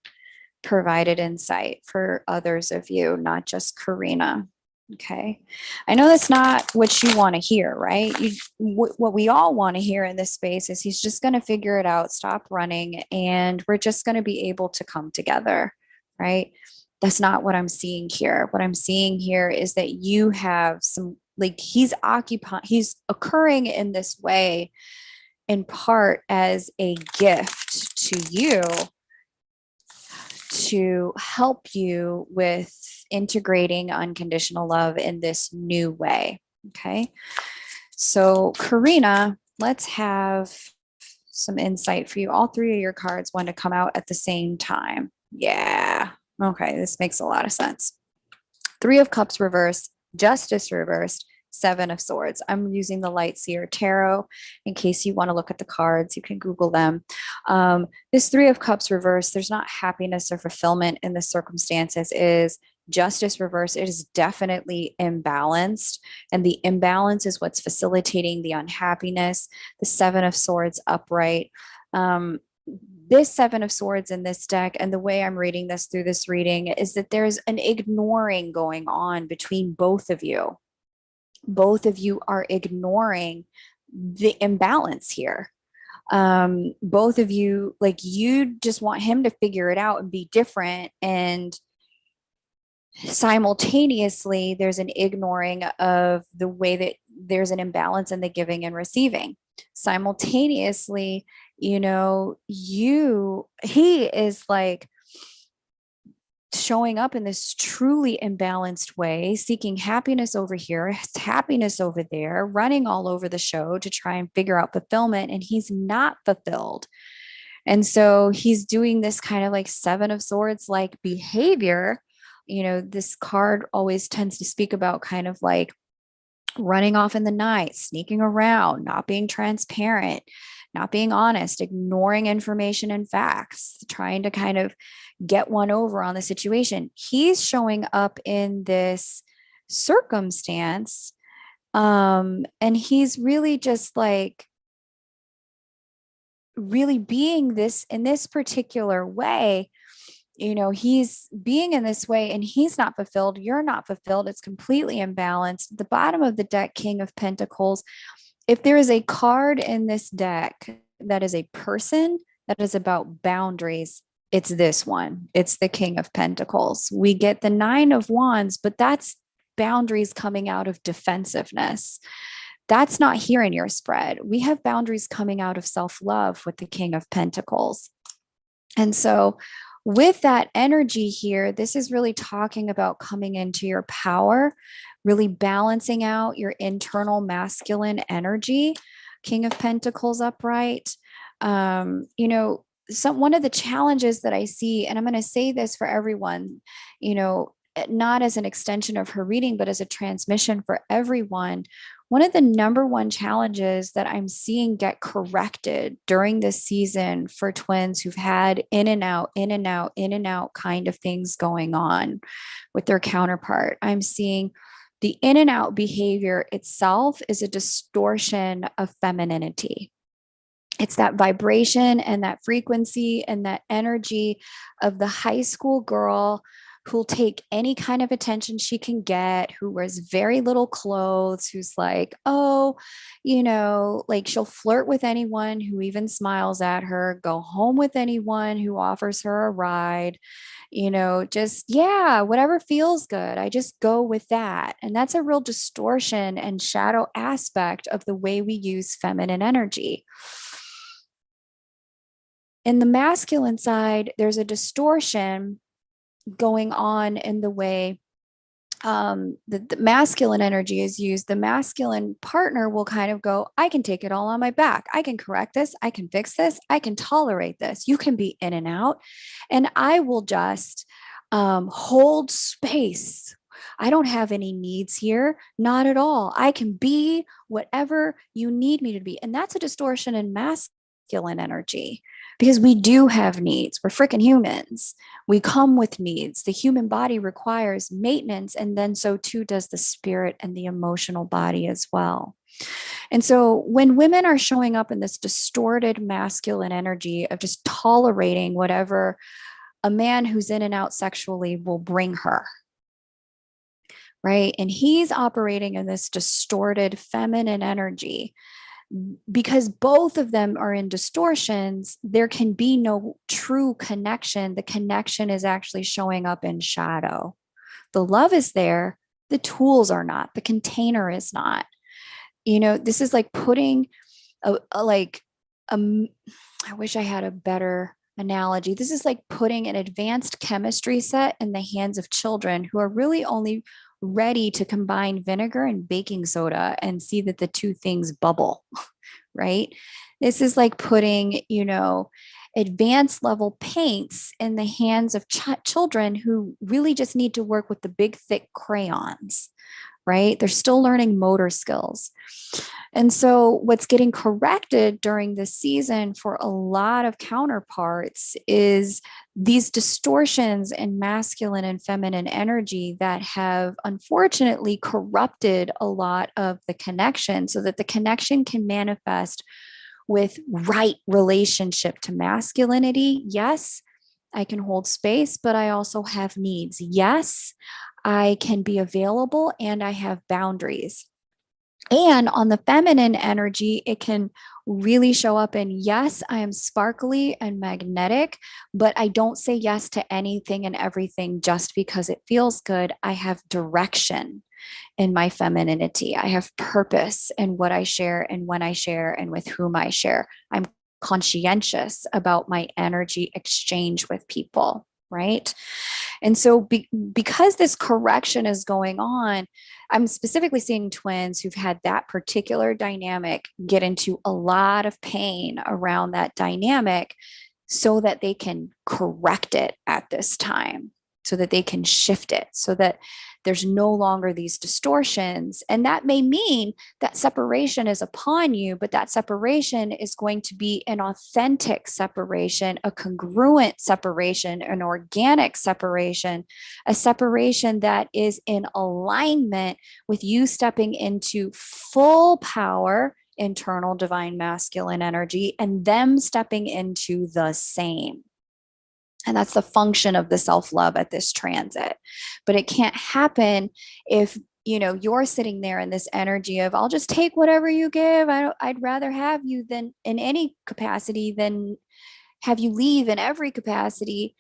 provided insight for others of you, not just Karina. Okay. I know that's not what you want to hear, right? What we all want to hear in this space is he's just going to figure it out, stop running, and we're just going to be able to come together, right? That's not what I'm seeing here. What I'm seeing here is that you have some, like, he's occurring in this way in part as a gift to you to help you with integrating unconditional love in this new way. Okay. So, Karina, let's have some insight for you. All three of your cards want to come out at the same time. Yeah. Okay. This makes a lot of sense. Three of Cups reversed, Justice reversed, Seven of Swords. I'm using the Light Seer Tarot. In case you want to look at the cards, you can Google them. This Three of Cups reversed, there's not happiness or fulfillment in the circumstances. Is Justice reversed, it is definitely imbalanced. And the imbalance is what's facilitating the unhappiness. The Seven of Swords upright. This Seven of Swords in this deck, and the way I'm reading this through this reading, is that there's an ignoring going on between both of you. Both of you are ignoring the imbalance here. Both of you, like, you just want him to figure it out and be different. And simultaneously, there's an ignoring of the way that there's an imbalance in the giving and receiving. Simultaneously, he is like showing up in this truly imbalanced way, seeking happiness over here, happiness over there, running all over the show to try and figure out fulfillment. And he's not fulfilled. And so he's doing this kind of like Seven of Swords like behavior. This card always tends to speak about kind of like running off in the night, sneaking around, not being transparent, not being honest, ignoring information and facts, trying to kind of get one over on the situation. He's showing up in this circumstance. And he's really just like really being this in this particular way. He's being in this way and he's not fulfilled. You're not fulfilled. It's completely imbalanced. The bottom of the deck, King of Pentacles. If there is a card in this deck that is a person that is about boundaries, it's this one. It's the King of Pentacles. We get the Nine of Wands, but that's boundaries coming out of defensiveness. That's not here in your spread. We have boundaries coming out of self-love with the King of Pentacles. And so with that energy here, this is really talking about coming into your power, really balancing out your internal masculine energy. King of Pentacles upright. One of the challenges that I see, and I'm going to say this for everyone, not as an extension of her reading, but as a transmission for everyone. One of the number one challenges that I'm seeing get corrected during this season for twins who've had in and out, in and out, in and out kind of things going on with their counterpart. I'm seeing the in and out behavior itself is a distortion of femininity. It's that vibration and that frequency and that energy of the high school girl who'll take any kind of attention she can get, who wears very little clothes, who's like, like she'll flirt with anyone who even smiles at her, go home with anyone who offers her a ride, whatever feels good. I just go with that. And that's a real distortion and shadow aspect of the way we use feminine energy. In the masculine side, there's a distortion going on in the way the masculine energy is used. The masculine partner will kind of go, I can take it all on my back. I can correct this. I can fix this. I can tolerate this. You can be in and out. And I will just hold space. I don't have any needs here. Not at all. I can be whatever you need me to be. And that's a distortion in masculine energy. Because we do have needs. We're freaking humans. We come with needs. The human body requires maintenance, and then so too does the spirit and the emotional body as well. And so when women are showing up in this distorted masculine energy of just tolerating whatever a man who's in and out sexually will bring her, right? And he's operating in this distorted feminine energy. Because both of them are in distortions, there can be no true connection. The connection is actually showing up in shadow. The love is there, the tools are not, the container is not. This is like putting I wish I had a better analogy. This is like putting an advanced chemistry set in the hands of children who are really only ready to combine vinegar and baking soda and see that the two things bubble, right? This is like putting, advanced level paints in the hands of children who really just need to work with the big, thick crayons, right? They're still learning motor skills. And so what's getting corrected during this season for a lot of counterparts is these distortions in masculine and feminine energy that have unfortunately corrupted a lot of the connection so that the connection can manifest with right relationship to masculinity. Yes, I can hold space, but I also have needs. Yes, I can be available and I have boundaries. And on the feminine energy, it can really show up in, yes, I am sparkly and magnetic, but I don't say yes to anything and everything just because it feels good. I have direction. in my femininity. I have purpose in what I share and when I share and with whom I share. I'm conscientious about my energy exchange with people, right? And so, because this correction is going on, I'm specifically seeing twins who've had that particular dynamic get into a lot of pain around that dynamic so that they can correct it at this time, so that they can shift it, so that there's no longer these distortions. And that may mean that separation is upon you, but that separation is going to be an authentic separation, a congruent separation, an organic separation, a separation that is in alignment with you stepping into full power, internal divine masculine energy, and them stepping into the same. And that's the function of the self-love at this transit. But it can't happen if you're sitting there in this energy of, I'll just take whatever you give. I'd rather have you than in any capacity than have you leave in every capacity.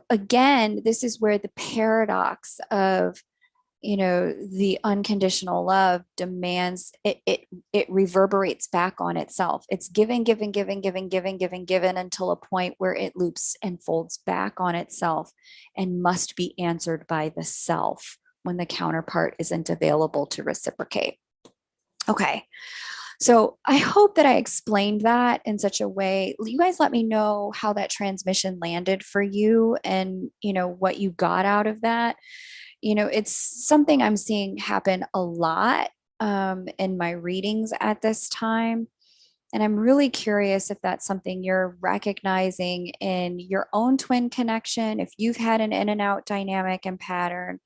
Again, this is where the paradox of the unconditional love demands it reverberates back on itself. It's giving until a point where it loops and folds back on itself and must be answered by the self when the counterpart isn't available to reciprocate. Okay. So I hope that I explained that in such a way. You guys let me know how that transmission landed for you and what you got out of that. It's something I'm seeing happen a lot in my readings at this time. And I'm really curious if that's something you're recognizing in your own twin connection, if you've had an in and out dynamic and pattern,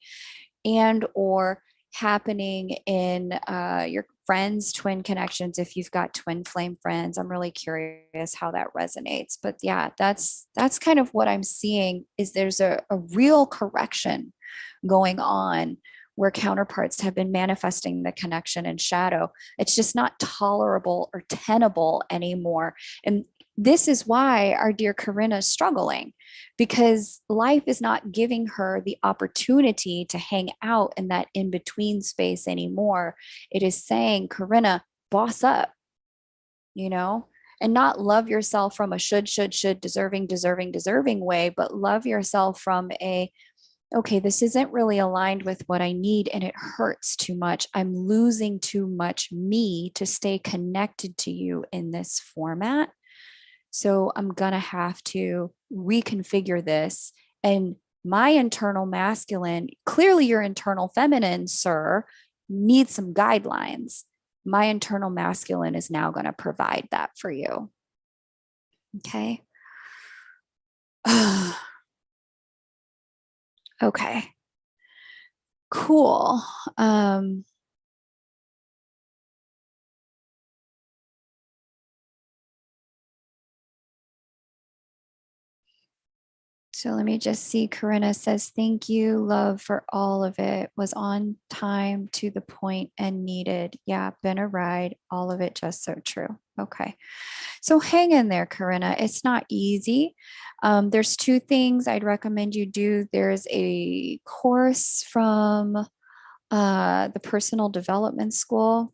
and or happening in your friends' twin connections, if you've got twin flame friends. I'm really curious how that resonates. But yeah, that's kind of what I'm seeing is there's a real correction going on where counterparts have been manifesting the connection in shadow. It's just not tolerable or tenable anymore. And this is why our dear Corinna is struggling, because life is not giving her the opportunity to hang out in that in-between space anymore. It is saying, Corinna, boss up, and not love yourself from a should, deserving way, but love yourself from a, okay, this isn't really aligned with what I need and it hurts too much. I'm losing too much me to stay connected to you in this format. So I'm going to have to reconfigure this. And my internal masculine, clearly your internal feminine, sir, needs some guidelines. My internal masculine is now going to provide that for you. Okay. Okay. Cool. So let me just see. Corinna says, thank you, love, for all of it. Was on time, to the point, and needed. Yeah, been a ride. All of it just so true. Okay. So hang in there, Corinna. It's not easy. There's two things I'd recommend you do. There's a course from the Personal Development School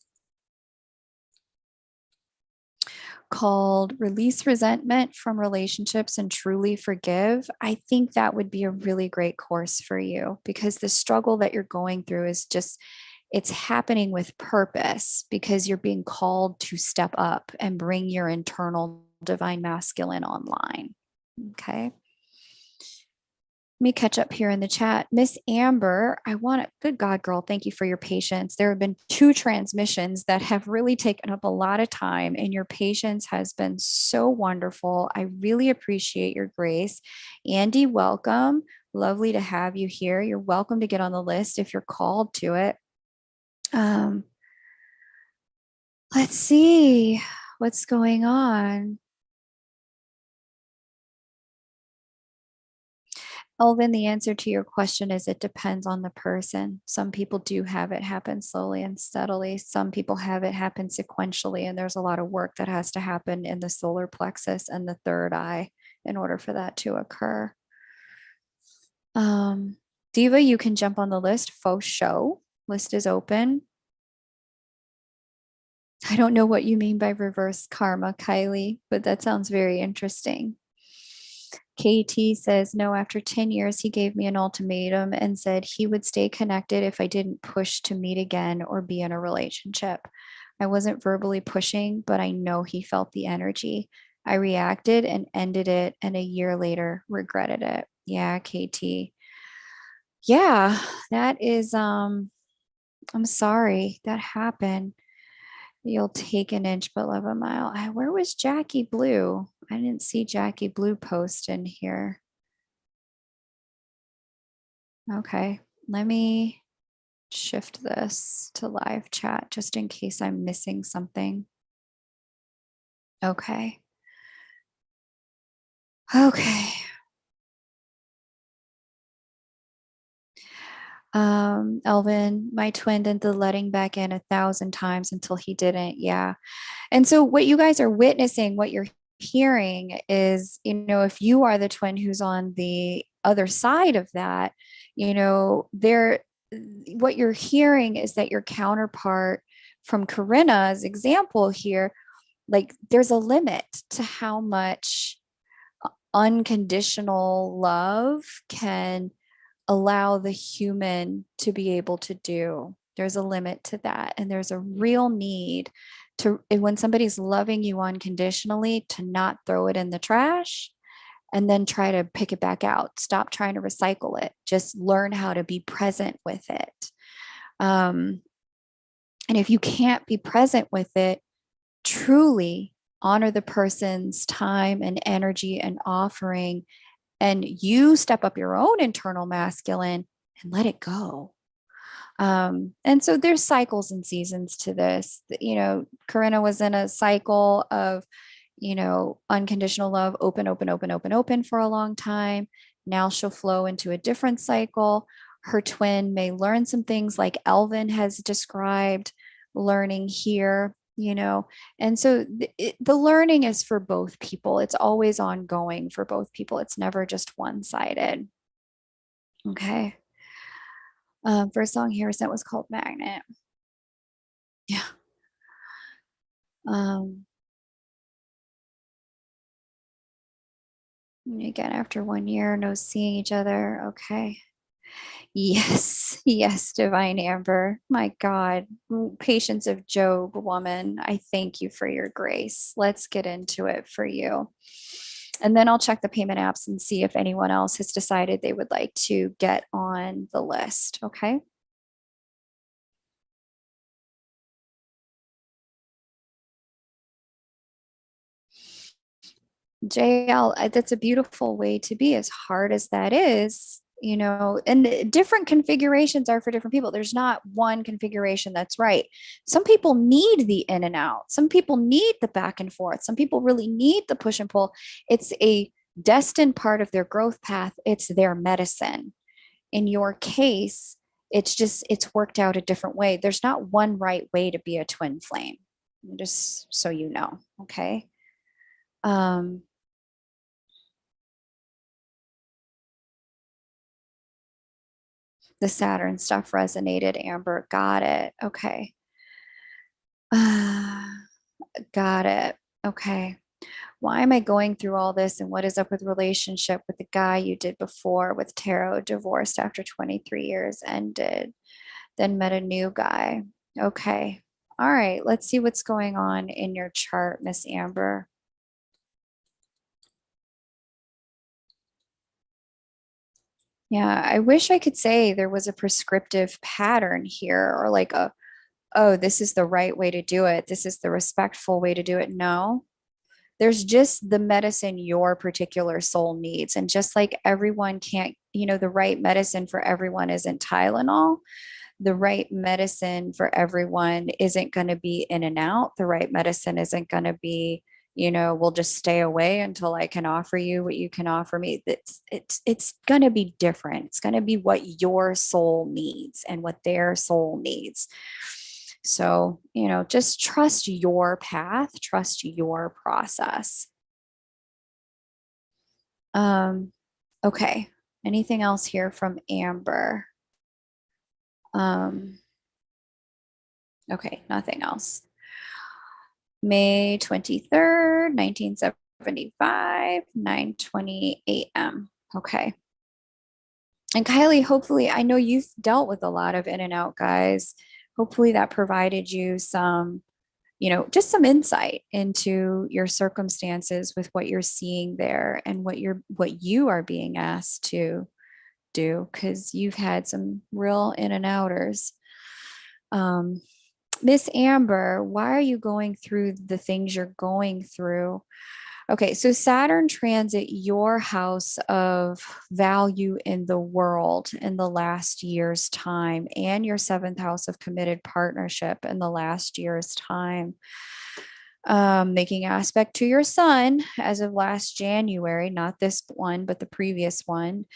called Release Resentment from Relationships and Truly Forgive. I think that would be a really great course for you, because the struggle that you're going through is just, it's happening with purpose because you're being called to step up and bring your internal divine masculine online. Okay. Let me catch up here in the chat. Miss Amber, good God, girl, thank you for your patience. There have been 2 transmissions that have really taken up a lot of time, and your patience has been so wonderful. I really appreciate your grace. Andy, welcome. Lovely to have you here. You're welcome to get on the list if you're called to it. Let's see what's going on. Elvin, the answer to your question is it depends on the person. Some people do have it happen slowly and steadily. Some people have it happen sequentially, and there's a lot of work that has to happen in the solar plexus and the third eye in order for that to occur. Diva, you can jump on the list, faux show. List is open. I don't know what you mean by reverse karma, Kylie, but that sounds very interesting. KT says, no, after 10 years, he gave me an ultimatum and said he would stay connected if I didn't push to meet again or be in a relationship. I wasn't verbally pushing, but I know he felt the energy. I reacted and ended it, and a year later regretted it. Yeah, KT. Yeah, that is I'm sorry that happened. You'll take an inch but love a mile. Where was Jackie Blue? I didn't see Jackie Blue post in here. Okay, let me shift this to live chat just in case I'm missing something. Okay. Okay. Elvin, my twin did the letting back in 1,000 times until he didn't. Yeah. And so what you guys are witnessing, what you're hearing is, if you are the twin who's on the other side of that, what you're hearing is that your counterpart from Corinna's example here, like there's a limit to how much unconditional love can allow the human to be able to do. There's a limit to that. And there's a real need to, when somebody's loving you unconditionally, to not throw it in the trash and then try to pick it back out. Stop trying to recycle it. Just learn how to be present with it. And if you can't be present with it, truly honor the person's time and energy and offering, and you step up your own internal masculine and let it go. And so there's cycles and seasons to this. Corinna was in a cycle of, unconditional love, open, open, open, open, open for a long time. Now she'll flow into a different cycle. Her twin may learn some things like Elvin has described learning here, and so the learning is for both people. It's always ongoing for both people. It's never just one-sided. Okay. First song here sent was called Magnet. Yeah. Again, after 1 year, no seeing each other. Okay. Yes, yes, Divine Amber. My God, patience of Job, woman. I thank you for your grace. Let's get into it for you. And then I'll check the payment apps and see if anyone else has decided they would like to get on the list. Okay. JL, that's a beautiful way to be, as hard as that is, and different configurations are for different people. There's not one configuration that's right. Some people need the in and out. Some people need the back and forth. Some people really need the push and pull. It's a destined part of their growth path. It's their medicine. In your case, it's worked out a different way. There's not one right way to be a twin flame, just so you know. Okay. The Saturn stuff resonated, Amber. Got it. Okay. Got it. Okay. Why am I going through all this, and what is up with relationship with the guy you did before with tarot? Divorced after 23 years, ended, then met a new guy. Okay. All right. Let's see what's going on in your chart, Miss Amber. Yeah, I wish I could say there was a prescriptive pattern here, or like oh, this is the right way to do it. This is the respectful way to do it. No, there's just the medicine your particular soul needs. And just like everyone can't, the right medicine for everyone isn't Tylenol. The right medicine for everyone isn't going to be in and out. The right medicine isn't going to be, we'll just stay away until I can offer you what you can offer me. It's going to be different. It's going to be what your soul needs and what their soul needs. So, just trust your path, trust your process. Okay. Anything else here from Amber? Okay, nothing else. May 23rd, 1975, 9:20 a.m. Okay. And Kylie, hopefully, I know you've dealt with a lot of in and out guys. Hopefully that provided you some, just some insight into your circumstances with what you're seeing there and what you are being asked to do, because you've had some real in and outers. Um, Miss Amber, why are you going through the things you're going through? Okay, so Saturn transit your house of value in the world in the last year's time, and your seventh house of committed partnership in the last year's time. Making aspect to your sun as of last January, not this one, but the previous one,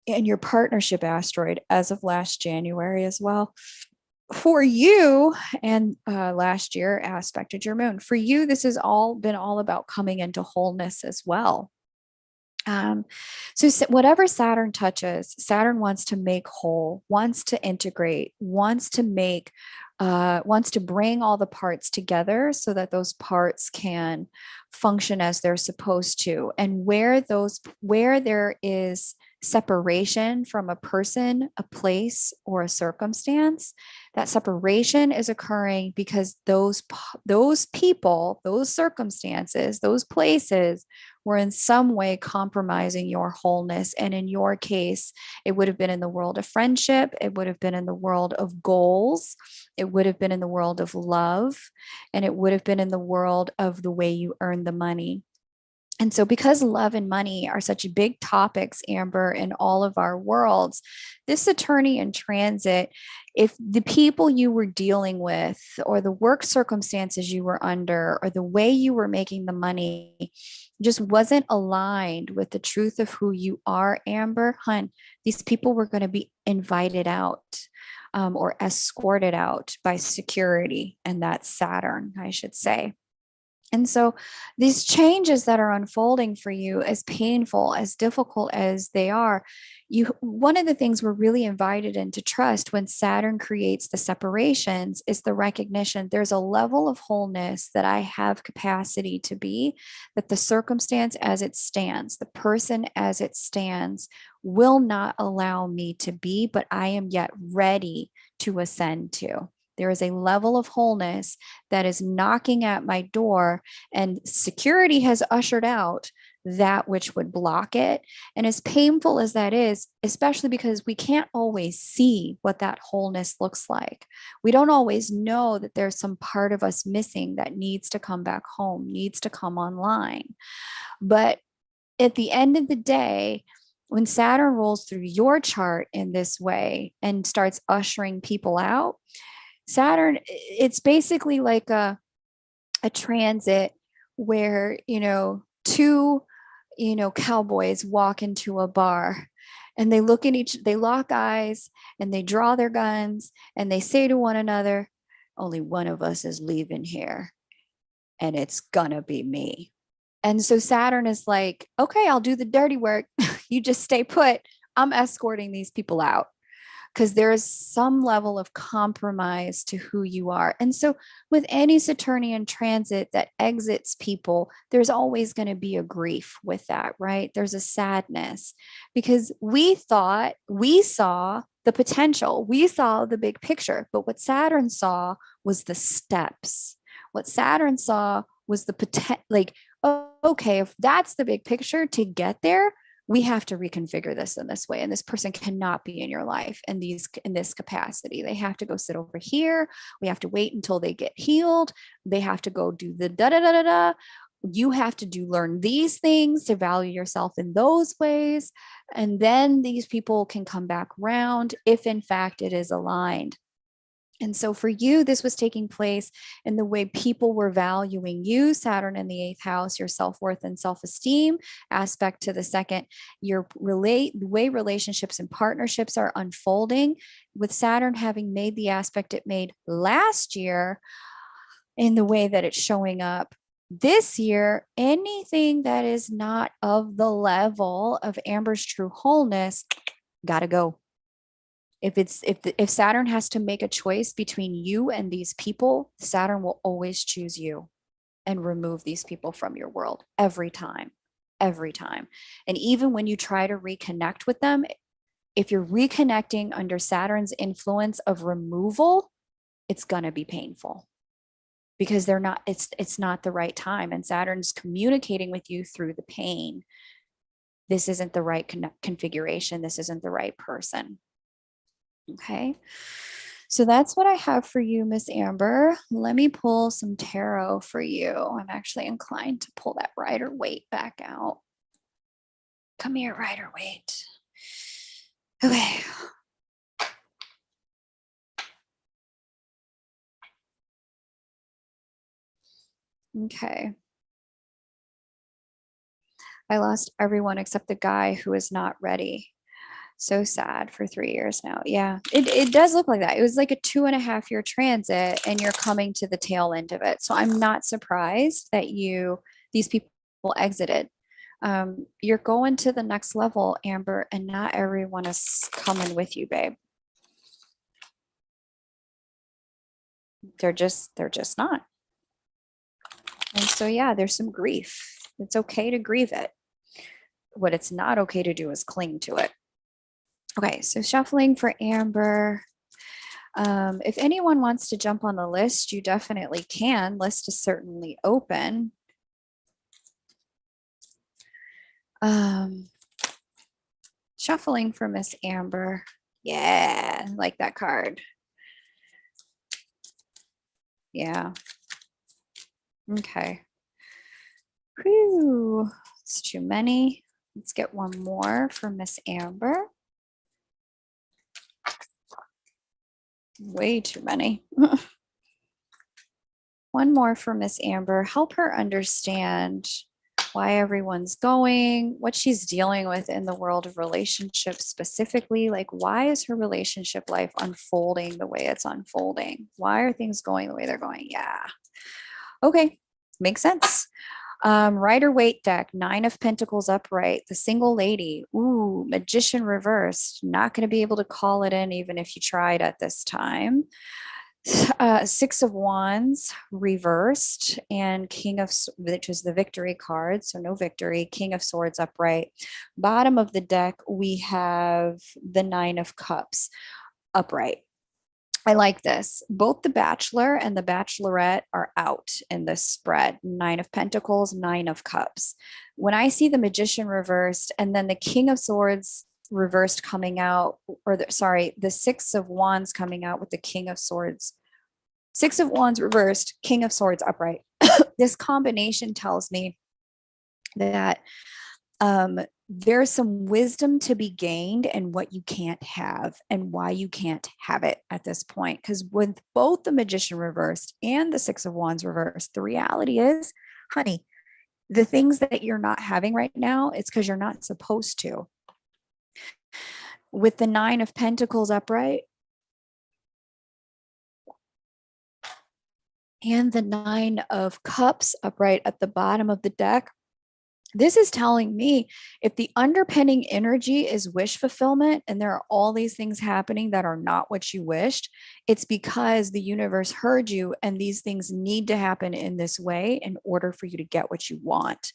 and your partnership asteroid as of last January as well. For you, and last year aspected your moon. For you, this has all been all about coming into wholeness as well. So whatever Saturn touches, Saturn wants to make whole, wants to integrate, wants to bring all the parts together so that those parts can function as they're supposed to. And where there is separation from a person, a place, or a circumstance, that separation is occurring because those people, those circumstances, those places were in some way compromising your wholeness. And in your case, it would have been in the world of friendship, it would have been in the world of goals, it would have been in the world of love, and it would have been in the world of the way you earn the money. And so, because love and money are such big topics, Amber, in all of our worlds, this attorney in transit, if the people you were dealing with, or the work circumstances you were under, or the way you were making the money just wasn't aligned with the truth of who you are, Amber, hun, these people were going to be invited out. Or escorted out by security, and that's Saturn, I should say. And so these changes that are unfolding for you, as painful, as difficult as they are, one of the things we're really invited into trust when Saturn creates the separations is the recognition there's a level of wholeness that I have capacity to be, that the circumstance as it stands, the person as it stands, will not allow me to be, but I am yet ready to ascend to. There is a level of wholeness that is knocking at my door, and security has ushered out that which would block it. And as painful as that is, especially because we can't always see what that wholeness looks like, we don't always know that there's some part of us missing that needs to come back home, needs to come online. But at the end of the day, when Saturn rolls through your chart in this way and starts ushering people out, Saturn, it's basically like a transit where, two, cowboys walk into a bar, and they lock eyes, and they draw their guns, and they say to one another, only one of us is leaving here, and it's gonna be me. And so Saturn is like, okay, I'll do the dirty work. You just stay put. I'm escorting these people out, because there is some level of compromise to who you are. And so with any Saturnian transit that exits people, there's always going to be a grief with that, right? There's a sadness, because we thought we saw the potential, we saw the big picture, but what Saturn saw was the steps. What Saturn saw was the potential, like, oh, okay, if that's the big picture to get there, we have to reconfigure this in this way, and this person cannot be in your life in this capacity. They have to go sit over here. We have to wait until they get healed. They have to go do the da da da da da. You have to learn these things to value yourself in those ways, and then these people can come back round if in fact it is aligned. And so for you, this was taking place in the way people were valuing you, Saturn in the eighth house, your self-worth and self-esteem aspect to the second, the way relationships and partnerships are unfolding, with Saturn having made the aspect it made last year in the way that it's showing up this year. Anything that is not of the level of Amber's true wholeness, gotta go. If Saturn has to make a choice between you and these people, Saturn will always choose you and remove these people from your world every time, every time. And even when you try to reconnect with them, if you're reconnecting under Saturn's influence of removal, it's going to be painful because they're not, it's not the right time. And Saturn's communicating with you through the pain. This isn't the right configuration. This isn't the right person. Okay. So that's what I have for you, Miss Amber. Let me pull some tarot for you. I'm actually inclined to pull that Rider-Waite back out. Come here, Rider-Waite. Okay. Okay. I lost everyone except the guy who is not ready. So sad for 3 years now. Yeah, it does look like that. It was like a 2.5 year transit and you're coming to the tail end of it. So I'm not surprised that these people exited. You're going to the next level, Amber, and not everyone is coming with you, babe. They're just not. And so, yeah, there's some grief. It's okay to grieve it. What it's not okay to do is cling to it. Okay, so shuffling for Amber. If anyone wants to jump on the list, you definitely can. List is certainly open. Shuffling for Miss Amber. Yeah, I like that card. Yeah. Okay. Whew, it's too many. Let's get one more for Miss Amber. Way too many. One more for Miss Amber. Help her understand why everyone's going, what she's dealing with in the world of relationships specifically. Like, why is her relationship life unfolding the way it's unfolding? Why are things going the way they're going? Yeah. Okay. Makes sense. Rider-Waite deck, 9 of Pentacles upright, the single lady, ooh, Magician reversed, not going to be able to call it in even if you tried at this time. 6 of Wands reversed and King of, which is the victory card, so no victory, King of Swords upright. Bottom of the deck, we have the 9 of Cups upright. I like this. Both the Bachelor and the Bachelorette are out in this spread. 9 of Pentacles, 9 of Cups. When I see the Magician reversed and then the King of Swords reversed coming out, or the 6 of Wands coming out with the King of Swords. 6 of Wands reversed, King of Swords upright. This combination tells me that there's some wisdom to be gained in what you can't have and why you can't have it at this point. Because with both the Magician reversed and the 6 of Wands reversed, the reality is, honey, the things that you're not having right now, it's because you're not supposed to. With the 9 of Pentacles upright and the 9 of Cups upright at the bottom of the deck, this is telling me if the underpinning energy is wish fulfillment and there are all these things happening that are not what you wished, it's because the universe heard you and these things need to happen in this way in order for you to get what you want.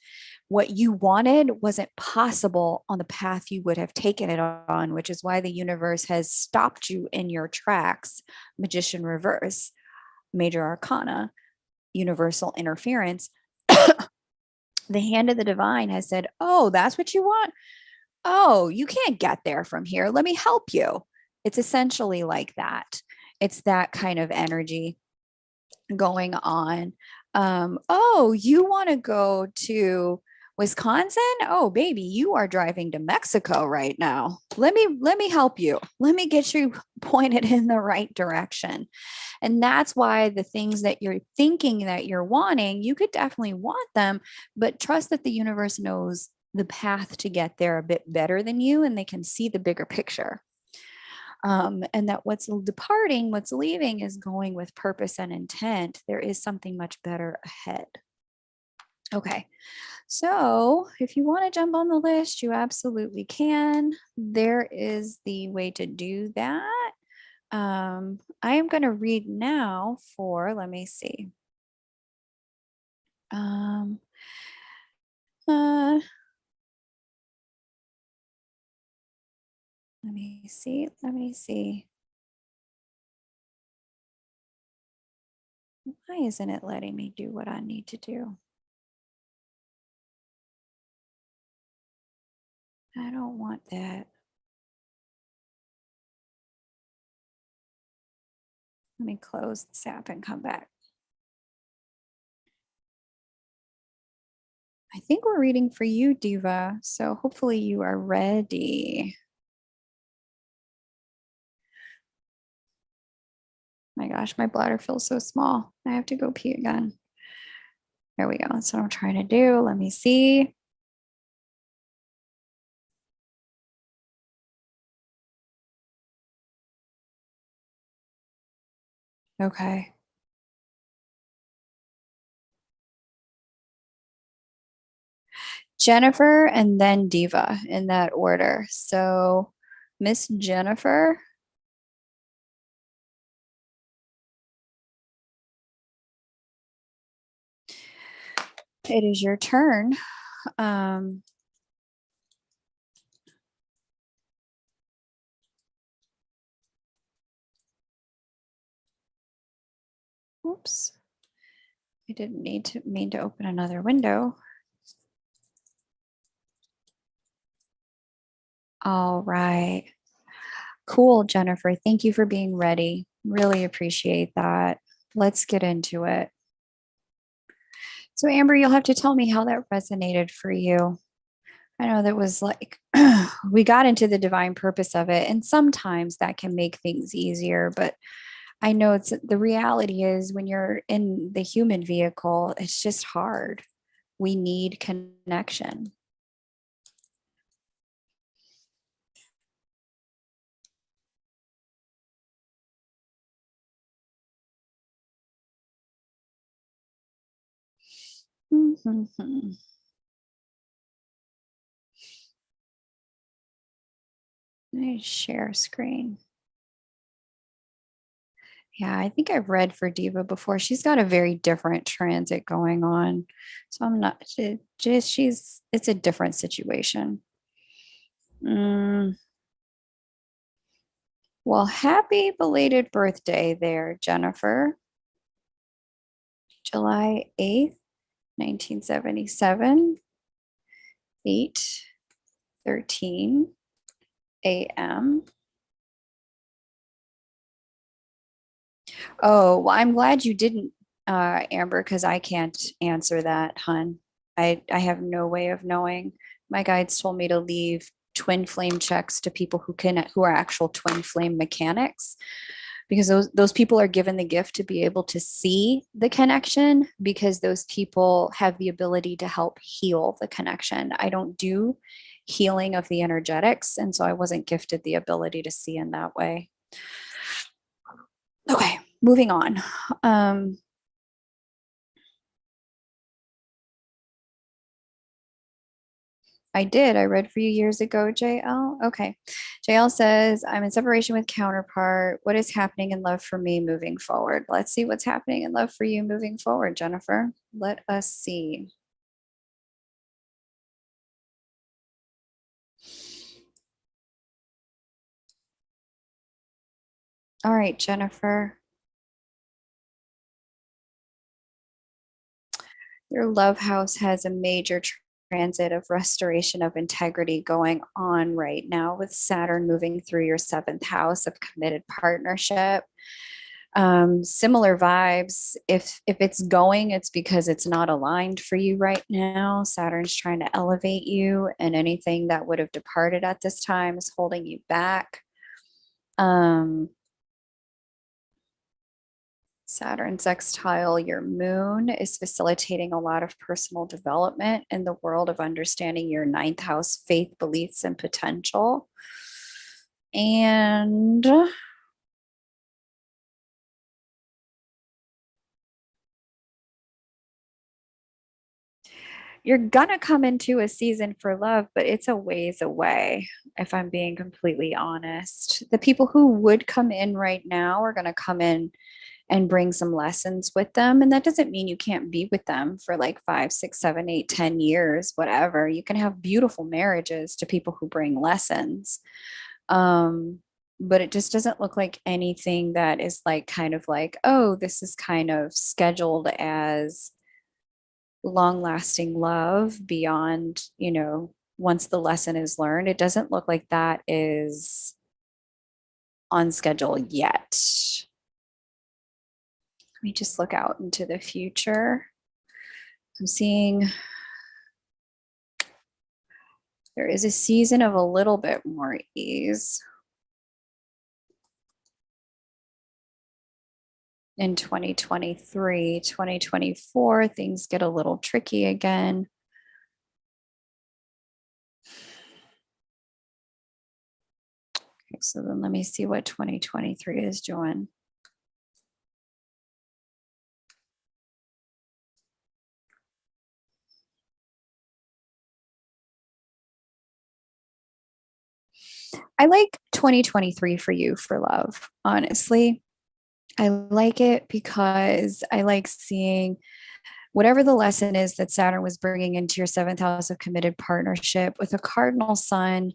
What you wanted wasn't possible on the path you would have taken it on, which is why the universe has stopped you in your tracks. Magician reverse, major arcana, universal interference. The hand of the divine has said, oh, that's what you want? Oh, you can't get there from here. Let me help you. It's essentially like that. It's that kind of energy going on. Oh, you want to go to Wisconsin? Oh, baby, you are driving to Mexico right now. Let me help you. Let me get you pointed in the right direction. And that's why the things that you're thinking that you're wanting, you could definitely want them, but trust that the universe knows the path to get there a bit better than you, and they can see the bigger picture. And that what's departing, what's leaving is going with purpose and intent. There is something much better ahead. Okay. So if you want to jump on the list, you absolutely can. There is the way to do that. I am going to read now for, let me see. Um, uh, Let me see. Let me see. Why isn't it letting me do what I need to do? I don't want that. Let me close this app and come back. I think we're reading for you, Diva. So hopefully you are ready. My gosh, my bladder feels so small. I have to go pee again. There we go. That's what I'm trying to do. Let me see. Okay. Jennifer and then Diva in that order. So, Miss Jennifer, it is your turn. Um, Oops. I didn't mean to open another window. All right. Cool, Jennifer. Thank you for being ready. Really appreciate that. Let's get into it. So, Amber, you'll have to tell me how that resonated for you. I know that was like we got into the divine purpose of it, and sometimes that can make things easier. But I know it's the reality is when you're in the human vehicle, it's just hard. We need connection. Mhm. Let me share screen. Yeah, I think I've read for Diva before. She's got a very different transit going on. So I'm not just she's it's a different situation. Mm, well, happy belated birthday there, Jennifer. July 8th, 1977, 8:13 a.m. Oh, well, I'm glad you didn't, Amber, because I can't answer that, hun. I have no way of knowing. My guides told me to leave twin flame checks to people who are actual twin flame mechanics because those people are given the gift to be able to see the connection because those people have the ability to help heal the connection. I don't do healing of the energetics, and so I wasn't gifted the ability to see in that way. Okay, moving on. Um, I did. I read for you years ago, JL. Okay. JL says, I'm in separation with counterpart. What is happening in love for me moving forward? Let's see what's happening in love for you moving forward, Jennifer. Let us see. All right, Jennifer. Your love house has a major transit of restoration of integrity going on right now with Saturn moving through your seventh house of committed partnership. Similar vibes. If it's going, it's because it's not aligned for you right now. Saturn's trying to elevate you, and anything that would have departed at this time is holding you back. Um, Saturn sextile your moon is facilitating a lot of personal development in the world of understanding your ninth house faith, beliefs, and potential. And You're gonna come into a season for love, but it's a ways away, if I'm being completely honest. The people who would come in right now are gonna come in and bring some lessons with them. And that doesn't mean you can't be with them for like 5, 6, 7, 8, 10 years, whatever. You can have beautiful marriages to people who bring lessons. But it just doesn't look like anything that is like kind of like, oh, this is kind of scheduled as long lasting love beyond, once the lesson is learned. It doesn't look like that is on schedule yet. Let me just look out into the future. I'm seeing there is a season of a little bit more ease in 2023. 2024, things get a little tricky again. Okay, so then let me see what 2023 is doing. I like 2023 for you for love, honestly. I like it because I like seeing whatever the lesson is that Saturn was bringing into your seventh house of committed partnership with a cardinal sun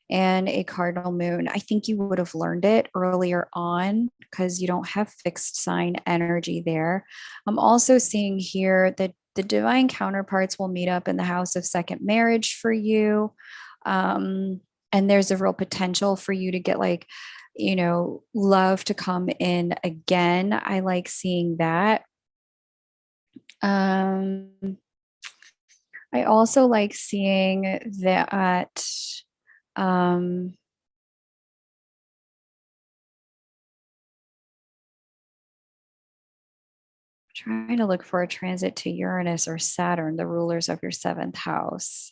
and a cardinal moon. I think you would have learned it earlier on because you don't have fixed sign energy there. I'm also seeing here that the divine counterparts will meet up in the house of second marriage for you. And there's a real potential for you to get like, love to come in again. I like seeing that. I also like seeing that trying to look for a transit to Uranus or Saturn, the rulers of your seventh house.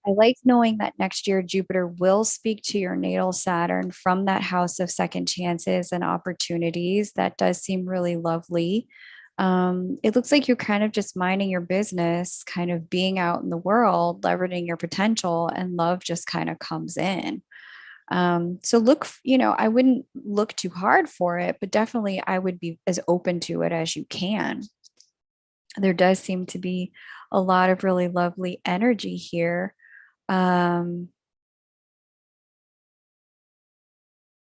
I like knowing that next year Jupiter will speak to your natal Saturn from that house of second chances and opportunities. That does seem really lovely. It looks like you're kind of just minding your business, kind of being out in the world, leveraging your potential, and love just kind of comes in. So look, I wouldn't look too hard for it, but definitely I would be as open to it as you can. There does seem to be a lot of really lovely energy here.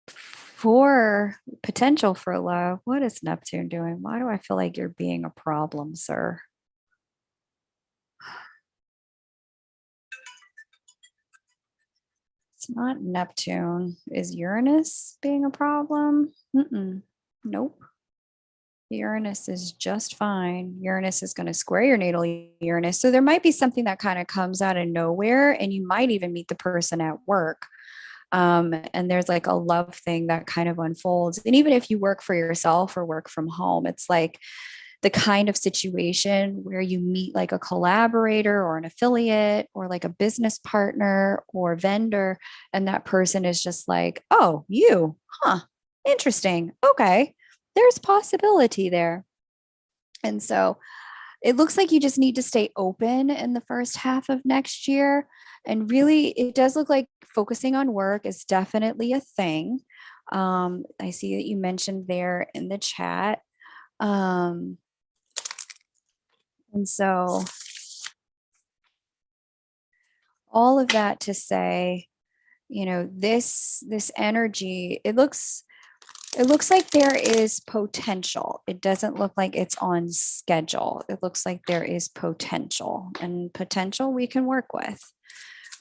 For potential for love, what is Neptune doing? Why do I feel like you're being a problem, sir? It's not Neptune. Is Uranus being a problem? Nope. Uranus is just fine. Uranus is going to square your natal Uranus. So there might be something that kind of comes out of nowhere, and you might even meet the person at work. And there's like a love thing that kind of unfolds. And even if you work for yourself or work from home, it's like the kind of situation where you meet like a collaborator or an affiliate or like a business partner or vendor, and that person is just like, oh, you, huh, interesting. Okay, there's possibility there. And so it looks like you just need to stay open in the first half of next year. And really, it does look like focusing on work is definitely a thing. I see that you mentioned there in the chat. And so all of that to say, this energy, it looks like there is potential. It doesn't look like it's on schedule. It looks like there is potential, and potential we can work with.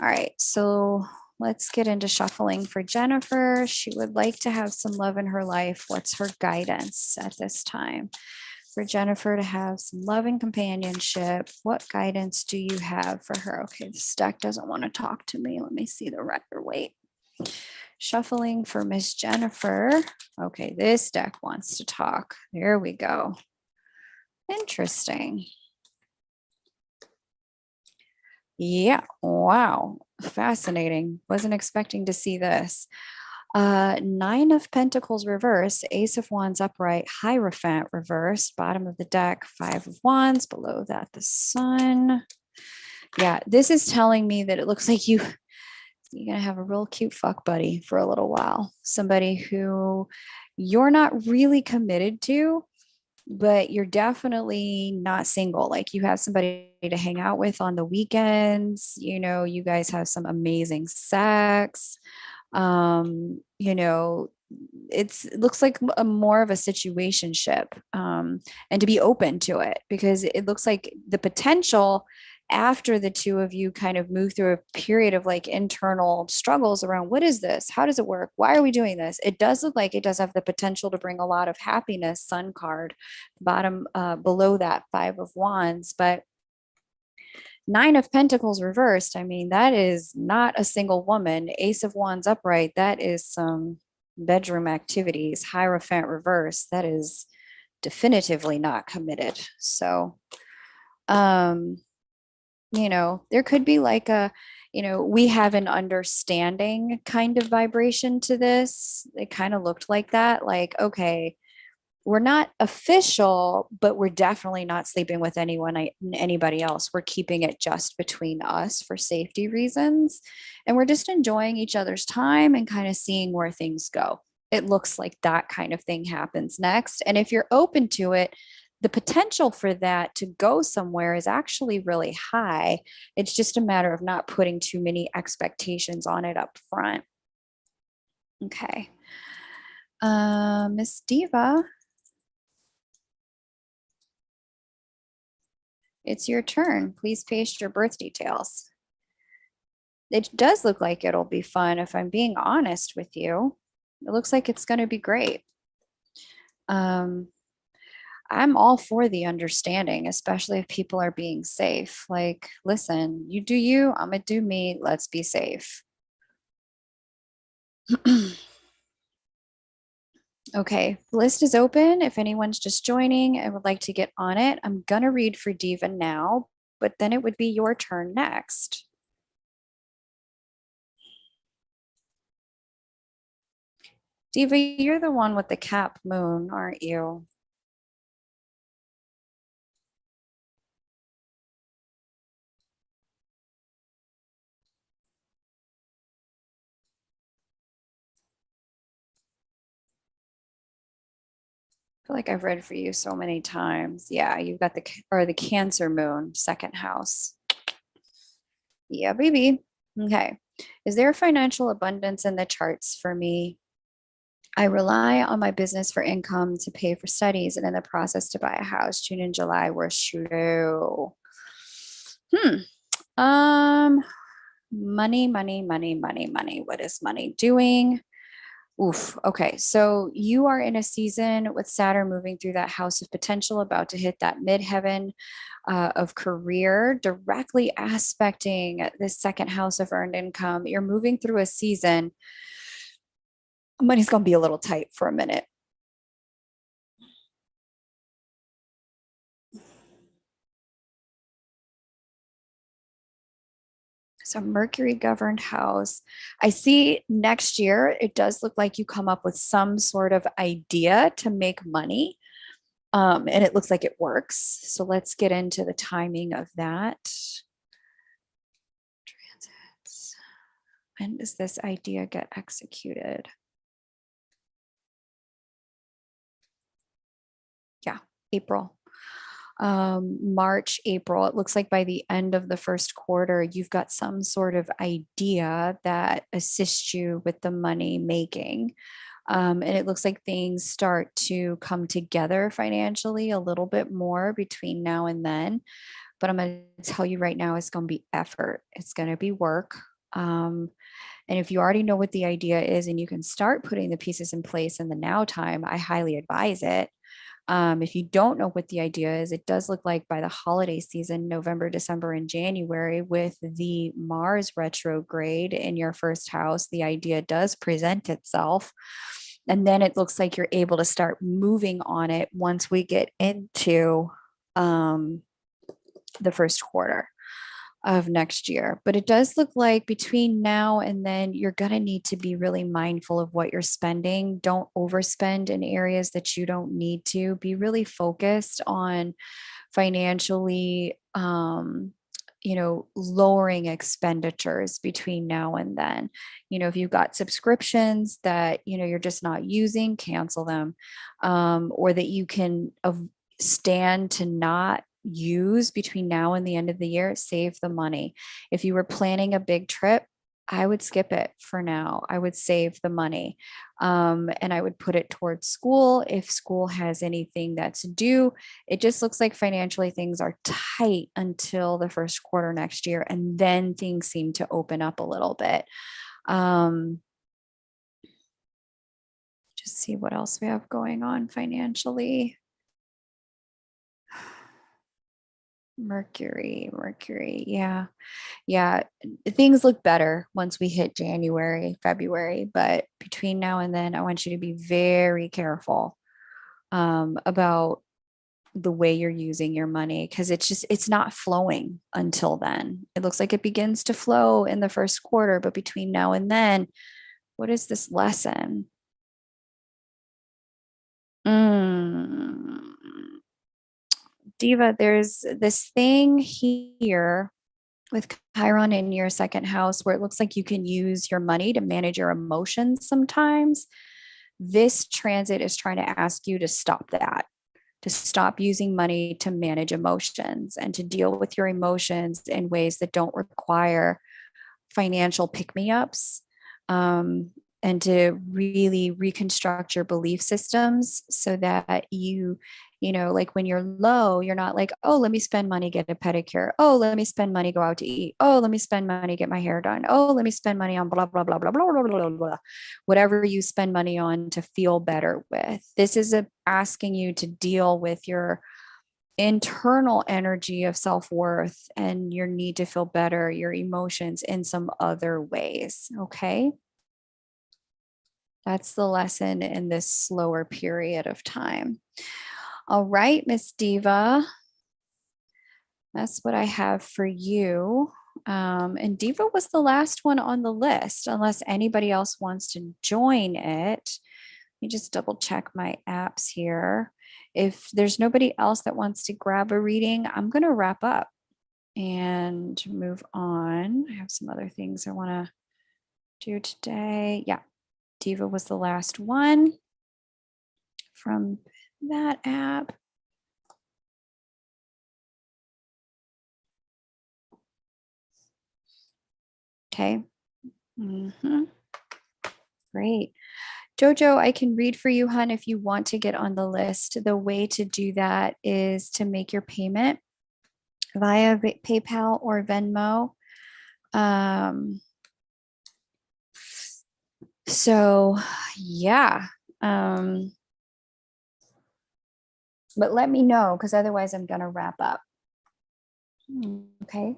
All right, so let's get into shuffling for Jennifer. She would like to have some love in her life. What's her guidance at this time? For Jennifer to have some love and companionship, what guidance do you have for her? Okay, this deck doesn't want to talk to me. Let me see the record. Wait. Shuffling for Miss Jennifer. Okay, this deck wants to talk. There we go. Interesting. Yeah, wow, fascinating. Wasn't expecting to see this. Nine of Pentacles reverse, Ace of Wands upright, Hierophant reversed, bottom of the deck, Five of Wands, below that the Sun. Yeah, this is telling me that it looks like you're going to have a real cute fuck buddy for a little while. Somebody who you're not really committed to, but you're definitely not single. Like you have somebody to hang out with on the weekends. You know, you guys have some amazing sex. You know, it looks like a more of a situationship, and to be open to it because it looks like the potential after the two of you kind of move through a period of like internal struggles around what is this? How does it work? Why are we doing this? It does look like it does have the potential to bring a lot of happiness, Sun card, bottom below that Five of Wands. But Nine of Pentacles reversed, I mean, that is not a single woman. Ace of Wands upright, that is some bedroom activities. Hierophant reverse, that is definitively not committed. So, um, you know, there could be like a, you know, we have an understanding kind of vibration to this. It kind of looked like that. Like, okay, we're not official, but we're definitely not sleeping with anybody else. We're keeping it just between us for safety reasons. And we're just enjoying each other's time and kind of seeing where things go. It looks like that kind of thing happens next. And if you're open to it, the potential for that to go somewhere is actually really high. It's just a matter of not putting too many expectations on it up front. Okay. Miss Diva, it's your turn. Please paste your birth details. It does look like it'll be fun if I'm being honest with you. It looks like it's going to be great. I'm all for the understanding, especially if people are being safe. Like, listen, you do you, I'm going to do me. Let's be safe. Okay, the list is open. If anyone's just joining and would like to get on it, I'm going to read for Diva now, but then it would be your turn next. Diva, you're the one with the cap moon, aren't you? I feel like I've read for you so many times. Yeah, you've got the Cancer moon, second house. Yeah, baby. Okay. Is there financial abundance in the charts for me? I rely on my business for income to pay for studies and in the process to buy a house. June and July were slow. Um, money, money, money, money, money. What is money doing? Oof. Okay. So you are in a season with Saturn moving through that house of potential, about to hit that midheaven of career, directly aspecting this second house of earned income. You're moving through a season. Money's going to be a little tight for a minute. So Mercury governed house. I see next year, it does look like you come up with some sort of idea to make money. And it looks like it works. So let's get into the timing of that. Transits. When does this idea get executed? Yeah, April. March, April. It looks like by the end of the first quarter, you've got some sort of idea that assists you with the money making. And it looks like things start to come together financially a little bit more between now and then. But I'm going to tell you right now, it's going to be effort. It's going to be work. And if you already know what the idea is and you can start putting the pieces in place in the now time, I highly advise it. If you don't know what the idea is, it does look like by the holiday season, November, December, and January, with the Mars retrograde in your first house, the idea does present itself. And then it looks like you're able to start moving on it once we get into the first quarter. of next year. But it does look like between now and then, you're going to need to be really mindful of what you're spending. Don't overspend in areas that you don't need to. Be really focused on financially, lowering expenditures between now and then. If you've got subscriptions that, you're just not using, cancel them, or that you can stand to not use between now and the end of the year, save the money. If you were planning a big trip, I would skip it for now. I would save the money, and I would put it towards school if school has anything that's due. It just looks like financially things are tight until the first quarter next year, and then things seem to open up a little bit. Just see what else we have going on financially. Mercury. Yeah. Yeah. Things look better once we hit January, February, but between now and then, I want you to be very careful about the way you're using your money, because it's not flowing until then. It looks like it begins to flow in the first quarter, but between now and then, what is this lesson? Diva, there's this thing here with Chiron in your second house where it looks like you can use your money to manage your emotions sometimes. This transit is trying to ask you to stop that, to stop using money to manage emotions and to deal with your emotions in ways that don't require financial pick me ups, and to really reconstruct your belief systems so that like when you're low, you're not like, oh, let me spend money, get a pedicure. Oh, let me spend money, go out to eat. Oh, let me spend money, get my hair done. Oh, let me spend money on blah, blah, blah, blah, blah, blah, blah, blah. Whatever you spend money on to feel better with. This is asking you to deal with your internal energy of self-worth and your need to feel better, your emotions in some other ways. Okay. That's the lesson in this slower period of time. All right, Miss Diva. That's what I have for you. And Diva was the last one on the list, unless anybody else wants to join it. Let me just double check my apps here. If there's nobody else that wants to grab a reading, I'm going to wrap up and move on. I have some other things I want to do today. Yeah, Diva was the last one from that app. Okay. Great. Jojo, I can read for you, hun, if you want to get on the list. The way to do that is to make your payment via PayPal or Venmo. So yeah. But let me know, because otherwise I'm going to wrap up. Okay.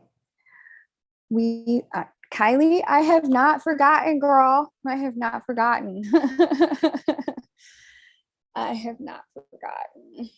Kylie, I have not forgotten, girl. I have not forgotten. I have not forgotten.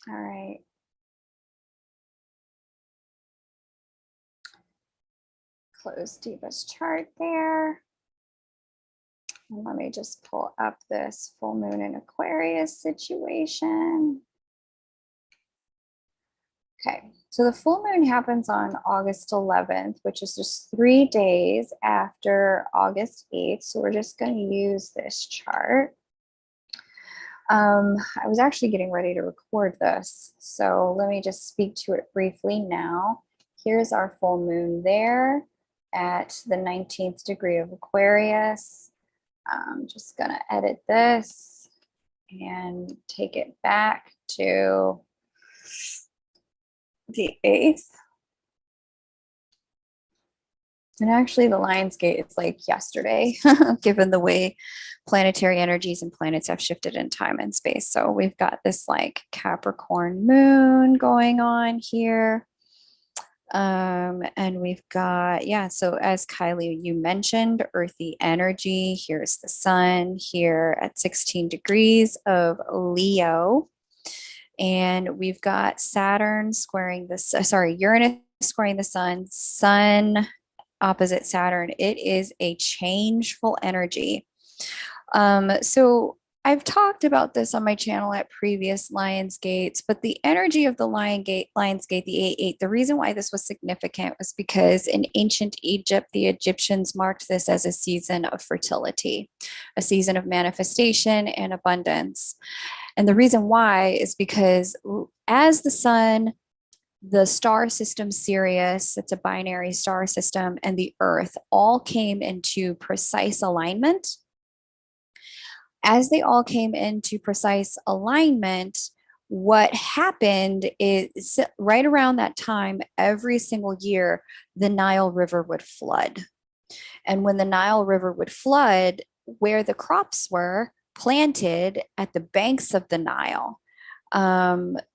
All right. Close Diva's chart there. And let me just pull up this full moon in Aquarius situation. Okay, so the full moon happens on August 11th, which is just 3 days after August 8th. So we're just going to use this chart. I was actually getting ready to record this, so let me just speak to it briefly now. Here's our full moon there at the 19th degree of Aquarius. I'm just going to edit this and take it back to the 8th. And actually, the Lion's Gate is like yesterday, given the way planetary energies and planets have shifted in time and space. So we've got this like Capricorn moon going on here. And we've got, yeah, so as Kylie, you mentioned, earthy energy. Here's the sun here at 16 degrees of Leo. And we've got Saturn squaring the, sorry, Uranus squaring the sun opposite Saturn. It is a changeful energy. So I've talked about this on my channel at previous Lions Gates, but the energy of the Lions Gate, the 8-8, the reason why this was significant was because in ancient Egypt, the Egyptians marked this as a season of fertility, a season of manifestation and abundance. And the reason why is because as the sun, the star system Sirius, it's a binary star system, and the Earth all came into precise alignment. As they all came into precise alignment, what happened is right around that time, every single year, the Nile River would flood. And when the Nile River would flood, where the crops were planted at the banks of the Nile,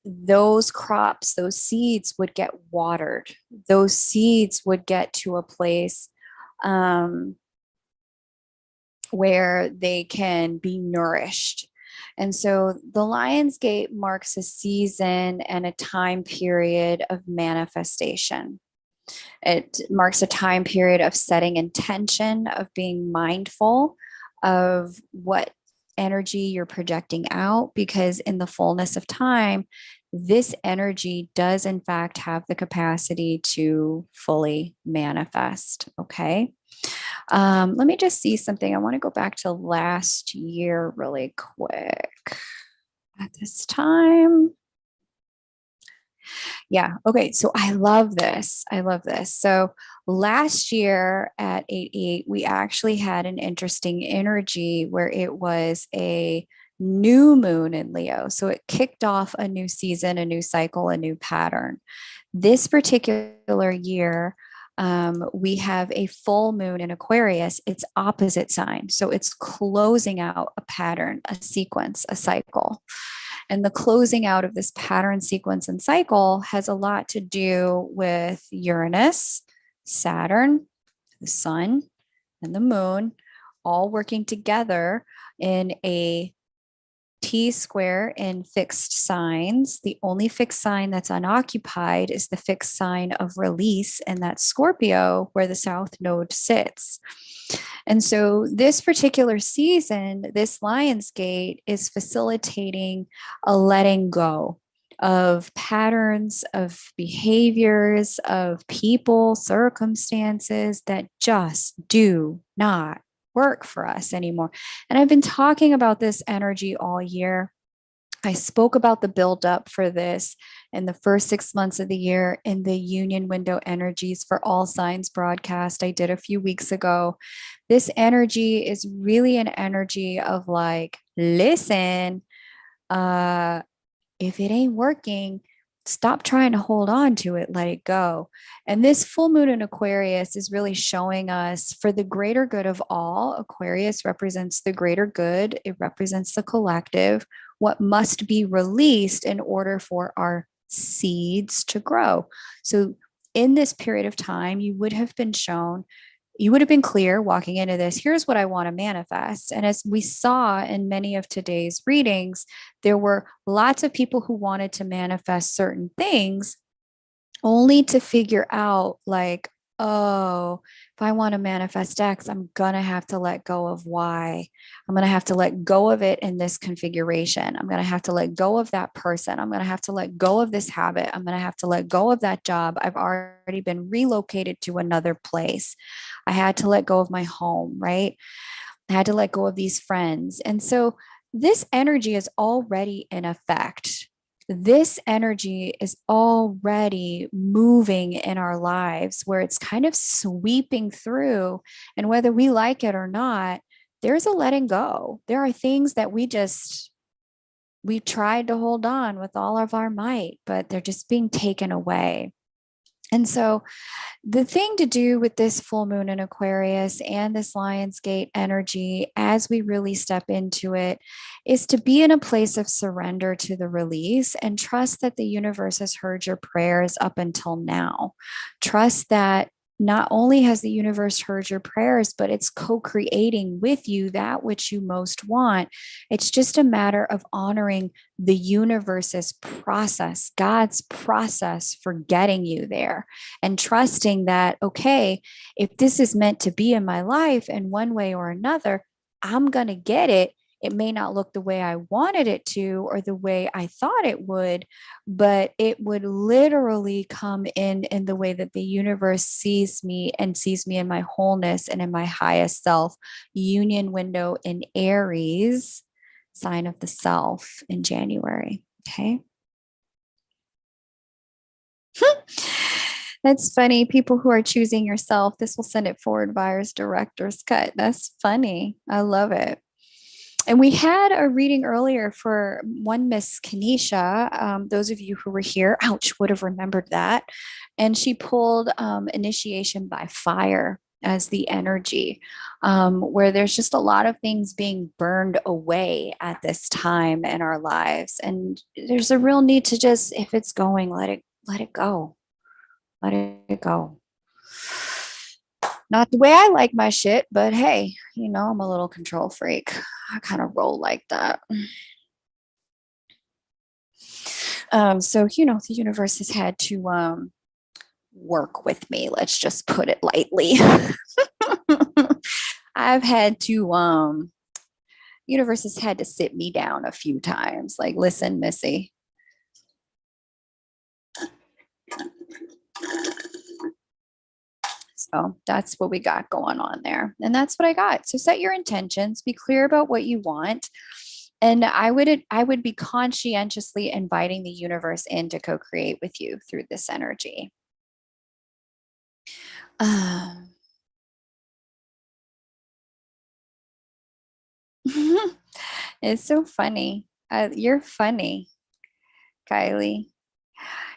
those crops, those seeds would get watered. Those seeds would get to a place where they can be nourished. And so the Lion's Gate marks a season and a time period of manifestation. It marks a time period of setting intention, of being mindful of what energy you're projecting out, because in the fullness of time, this energy does in fact have the capacity to fully manifest. Okay. Let me just see something. I want to go back to last year really quick at this time. Yeah. Okay. So I love this. I love this. So last year at 8-8, we actually had an interesting energy where it was a new moon in Leo. So it kicked off a new season, a new cycle, a new pattern. This particular year, we have a full moon in Aquarius. It's opposite sign. So it's closing out a pattern, a sequence, a cycle. And the closing out of this pattern, sequence, and cycle has a lot to do with Uranus, Saturn, the sun, and the moon all working together in a T square in fixed signs. The only fixed sign that's unoccupied is the fixed sign of release, and that's Scorpio, where the South Node sits. And so, this particular season, this Lion's Gate is facilitating a letting go of patterns, of behaviors, of people, circumstances that just do not work for us anymore. And I've been talking about this energy all year. I spoke about the buildup for this in the first 6 months of the year in the Union Window Energies for All Signs broadcast I did a few weeks ago. This energy is really an energy of like, listen, if it ain't working, stop trying to hold on to it, let it go. And this full moon in Aquarius is really showing us for the greater good of all. Aquarius represents the greater good, it represents the collective, what must be released in order for our seeds to grow. So, in this period of time, you would have been shown. You would have been clear walking into this. Here's what I want to manifest. And as we saw in many of today's readings, there were lots of people who wanted to manifest certain things only to figure out, like, oh, if I want to manifest X, I'm going to have to let go of Y. I'm going to have to let go of it in this configuration. I'm going to have to let go of that person. I'm going to have to let go of this habit. I'm going to have to let go of that job. I've already been relocated to another place. I had to let go of my home, right? I had to let go of these friends. And so this energy is already in effect. This energy is already moving in our lives where it's kind of sweeping through. And whether we like it or not, there's a letting go. There are things that we tried to hold on with all of our might, but they're just being taken away. And so The thing to do with this full moon in Aquarius and this Lionsgate energy, as we really step into it, is to be in a place of surrender to the release and trust that the universe has heard your prayers up until now. Trust that not only has the universe heard your prayers, but it's co creating with you that which you most want. It's just a matter of honoring the universe's process, God's process for getting you there, and trusting that, okay, if this is meant to be in my life in one way or another, I'm going to get it. It may not look the way I wanted it to or the way I thought it would, but it would literally come in the way that the universe sees me and sees me in my wholeness and in my highest self. Union window in Aries, sign of the self in January. Okay. That's funny. People who are choosing yourself, this will send it forward via director's cut. That's funny. I love it. And we had a reading earlier for one Miss Kanisha. Those of you who were here, ouch, would have remembered that. And she pulled initiation by fire as the energy, where there's just a lot of things being burned away at this time in our lives. And there's a real need to just, if it's going, let it go. Let it go. Not the way I like my shit, but hey, I'm a little control freak. I kind of roll like that. So, the universe has had to work with me. Let's just put it lightly. I've had to, universe has had to sit me down a few times. Like, listen, Missy. So that's what we got going on there. And that's what I got. So set your intentions, be clear about what you want. And I would be conscientiously inviting the universe in to co-create with you through this energy. It's so funny. You're funny, Kylie.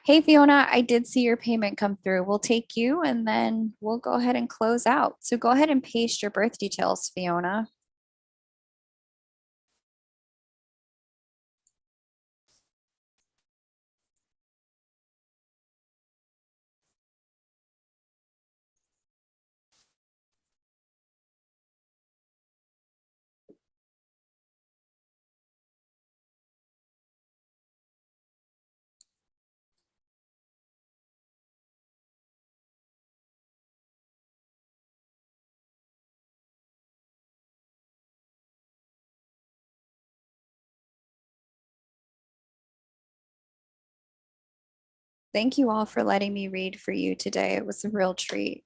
Hey, Fiona, I did see your payment come through. We'll take you and then we'll go ahead and close out. So go ahead and paste your birth details, Fiona. Thank you all for letting me read for you today. It was a real treat.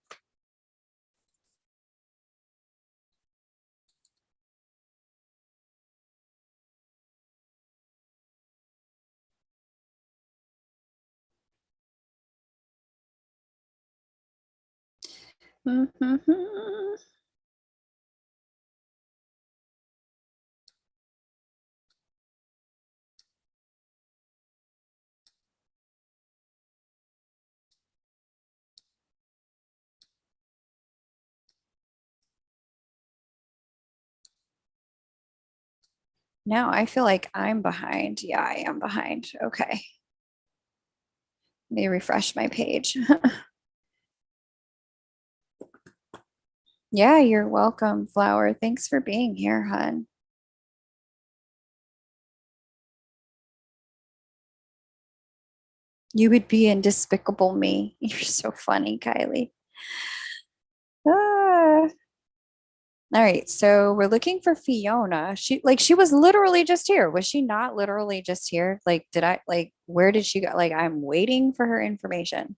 Now I feel like I'm behind. Yeah, I am behind. Okay. Let me refresh my page. Yeah, you're welcome, Flower. Thanks for being here, hun. You would be in Despicable Me. You're so funny, Kylie. Ah. All right, so we're looking for Fiona. She was literally just here. Was she not literally just here? Like, did I like where did she go? Like, I'm waiting for her information.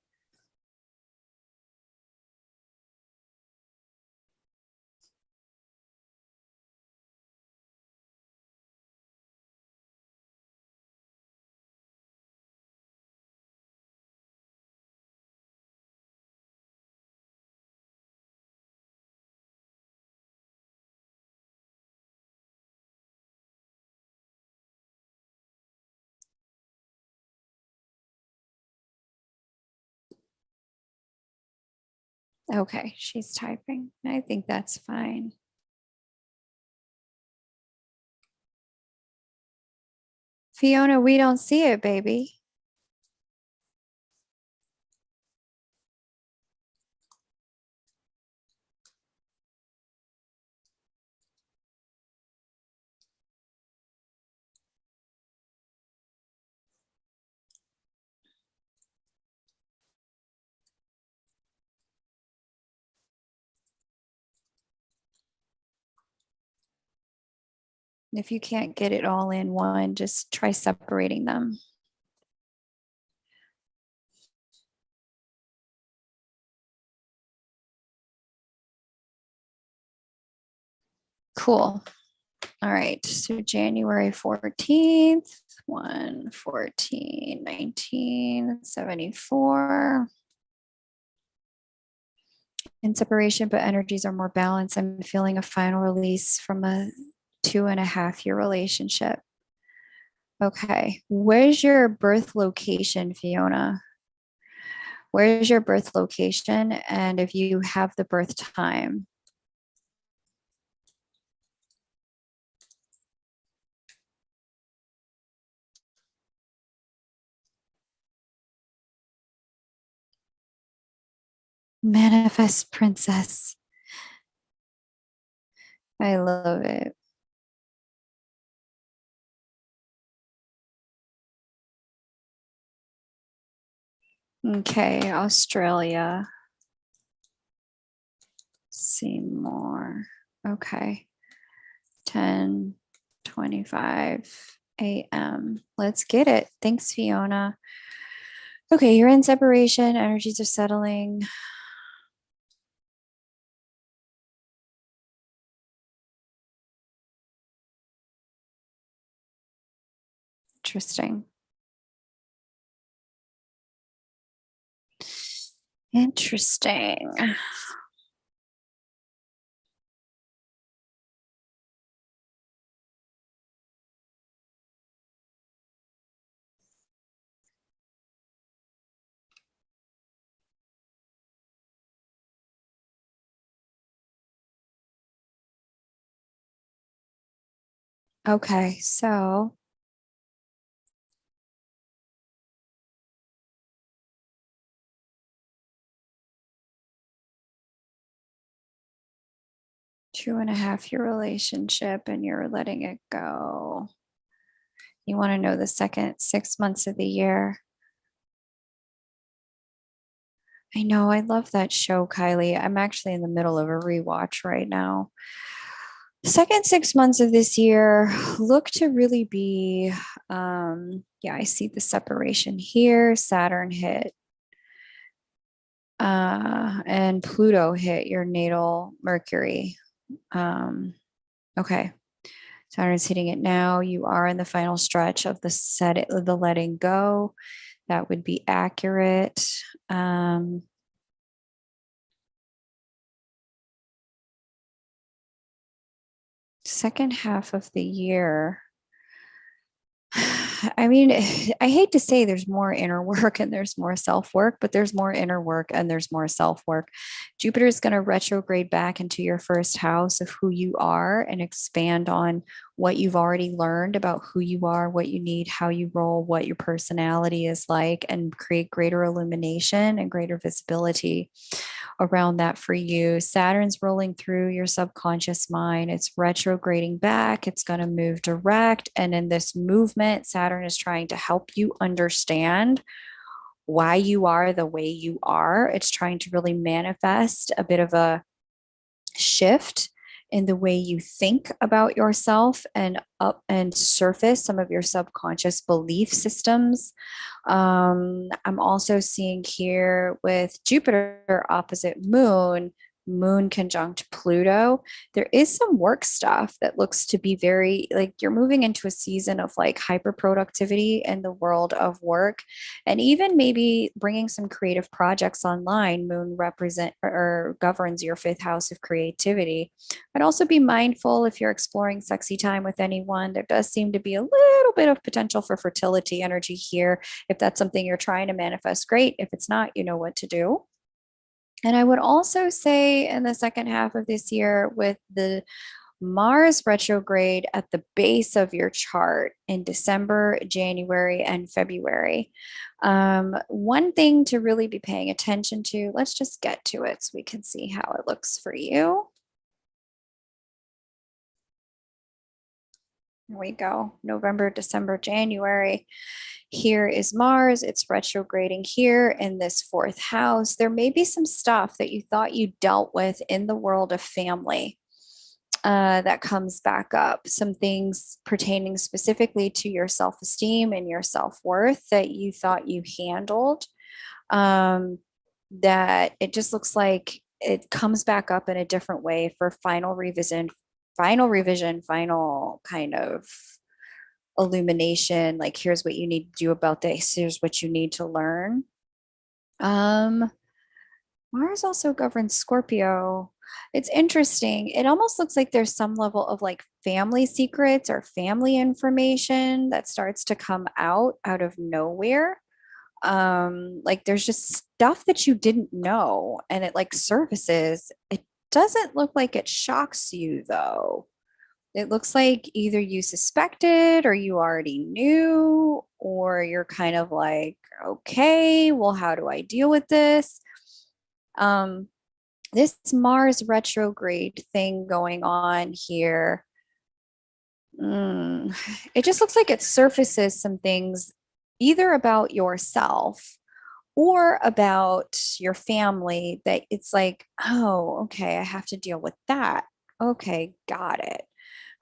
Okay, she's typing. I think that's fine. Fiona, we don't see it, baby. If you can't get it all in one, just try separating them. Cool. All right. So January 14th, 1 14 1974. In separation, but energies are more balanced. I'm feeling a final release from a 2.5 year relationship. Okay. Where's your birth location, Fiona? Where's your birth location? And if you have the birth time. Manifest princess. I love it. Okay, Australia. See more. Okay. 10:25 a.m. Let's get it. Thanks, Fiona. Okay, you're in separation. Energies are settling. Interesting. Interesting. Okay, so 2.5 year relationship and you're letting it go. You want to know the second 6 months of the year. I know, I love that show, Kylie. I'm actually in the middle of a rewatch right now. Second 6 months of this year look to really be, yeah, I see the separation here. Saturn hit, and Pluto hit your natal Mercury. Okay, Saturn's hitting it now. You are in the final stretch of the letting go. That would be accurate. Second half of the year. I mean, I hate to say there's more inner work and there's more self work, but there's more inner work and there's more self work. Jupiter is going to retrograde back into your first house of who you are and expand on what you've already learned about who you are, what you need, how you roll, what your personality is like, and create greater illumination and greater visibility around that for you. Saturn's rolling through your subconscious mind. It's retrograding back. It's going to move direct. And in this movement, Saturn is trying to help you understand why you are the way you are. It's trying to really manifest a bit of a shift in the way you think about yourself and up and surface some of your subconscious belief systems. I'm also seeing here with Jupiter opposite Moon, Moon conjunct Pluto, there is some work stuff that looks to be very like you're moving into a season of like hyper productivity in the world of work, and even maybe bringing some creative projects online. Moon represent or governs your fifth house of creativity. I'd also be mindful if you're exploring sexy time with anyone. There does seem to be a little bit of potential for fertility energy here. If that's something you're trying to manifest, great. If it's not, you know what to do. And I would also say in the second half of this year, with the Mars retrograde at the base of your chart in December, January, and February. One thing to really be paying attention to, let's just get to it so we can see how it looks for you. Here we go. November, December, January. Here is Mars. It's retrograding here in this fourth house. There may be some stuff that you thought you dealt with in the world of family that comes back up. Some things pertaining specifically to your self esteem and your self worth that you thought you handled. That it just looks like it comes back up in a different way for final revision, final kind of illumination. Like, here's what you need to do about this, here's what you need to learn. Mars also governs Scorpio. It's interesting. It almost looks like there's some level of like family secrets or family information that starts to come out of nowhere. Like there's just stuff that you didn't know and it like surfaces. It doesn't look like it shocks you though. It looks like either you suspected or you already knew, or you're kind of like, okay, well, how do I deal with this? Um, this Mars retrograde thing going on here, it just looks like it surfaces some things either about yourself or about your family that it's like, oh, okay, I have to deal with that. Okay, got it.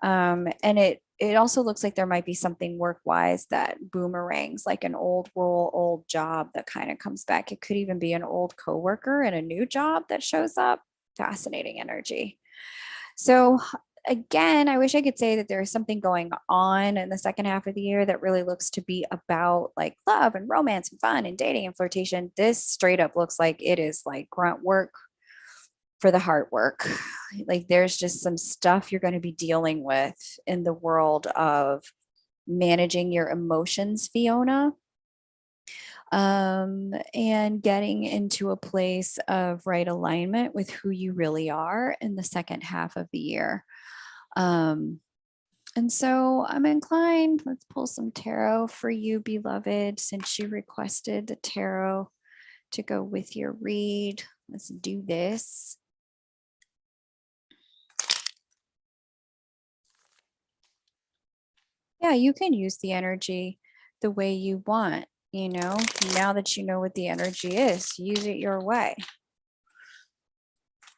And it also looks like there might be something work wise that boomerangs, like an old role, old job that kind of comes back. It could even be an old coworker and a new job that shows up. Fascinating energy. So again, I wish I could say that there's something going on in the second half of the year that really looks to be about like love and romance and fun and dating and flirtation. This straight up looks like it is like grunt work for the hard work. Like there's just some stuff you're going to be dealing with in the world of managing your emotions, Fiona, and getting into a place of right alignment with who you really are in the second half of the year. Um, and so I'm inclined, let's pull some tarot for you, beloved, since you requested the tarot to go with your read. Let's do this. Yeah, you can use the energy the way you want, you know, now that you know what the energy is, use it your way.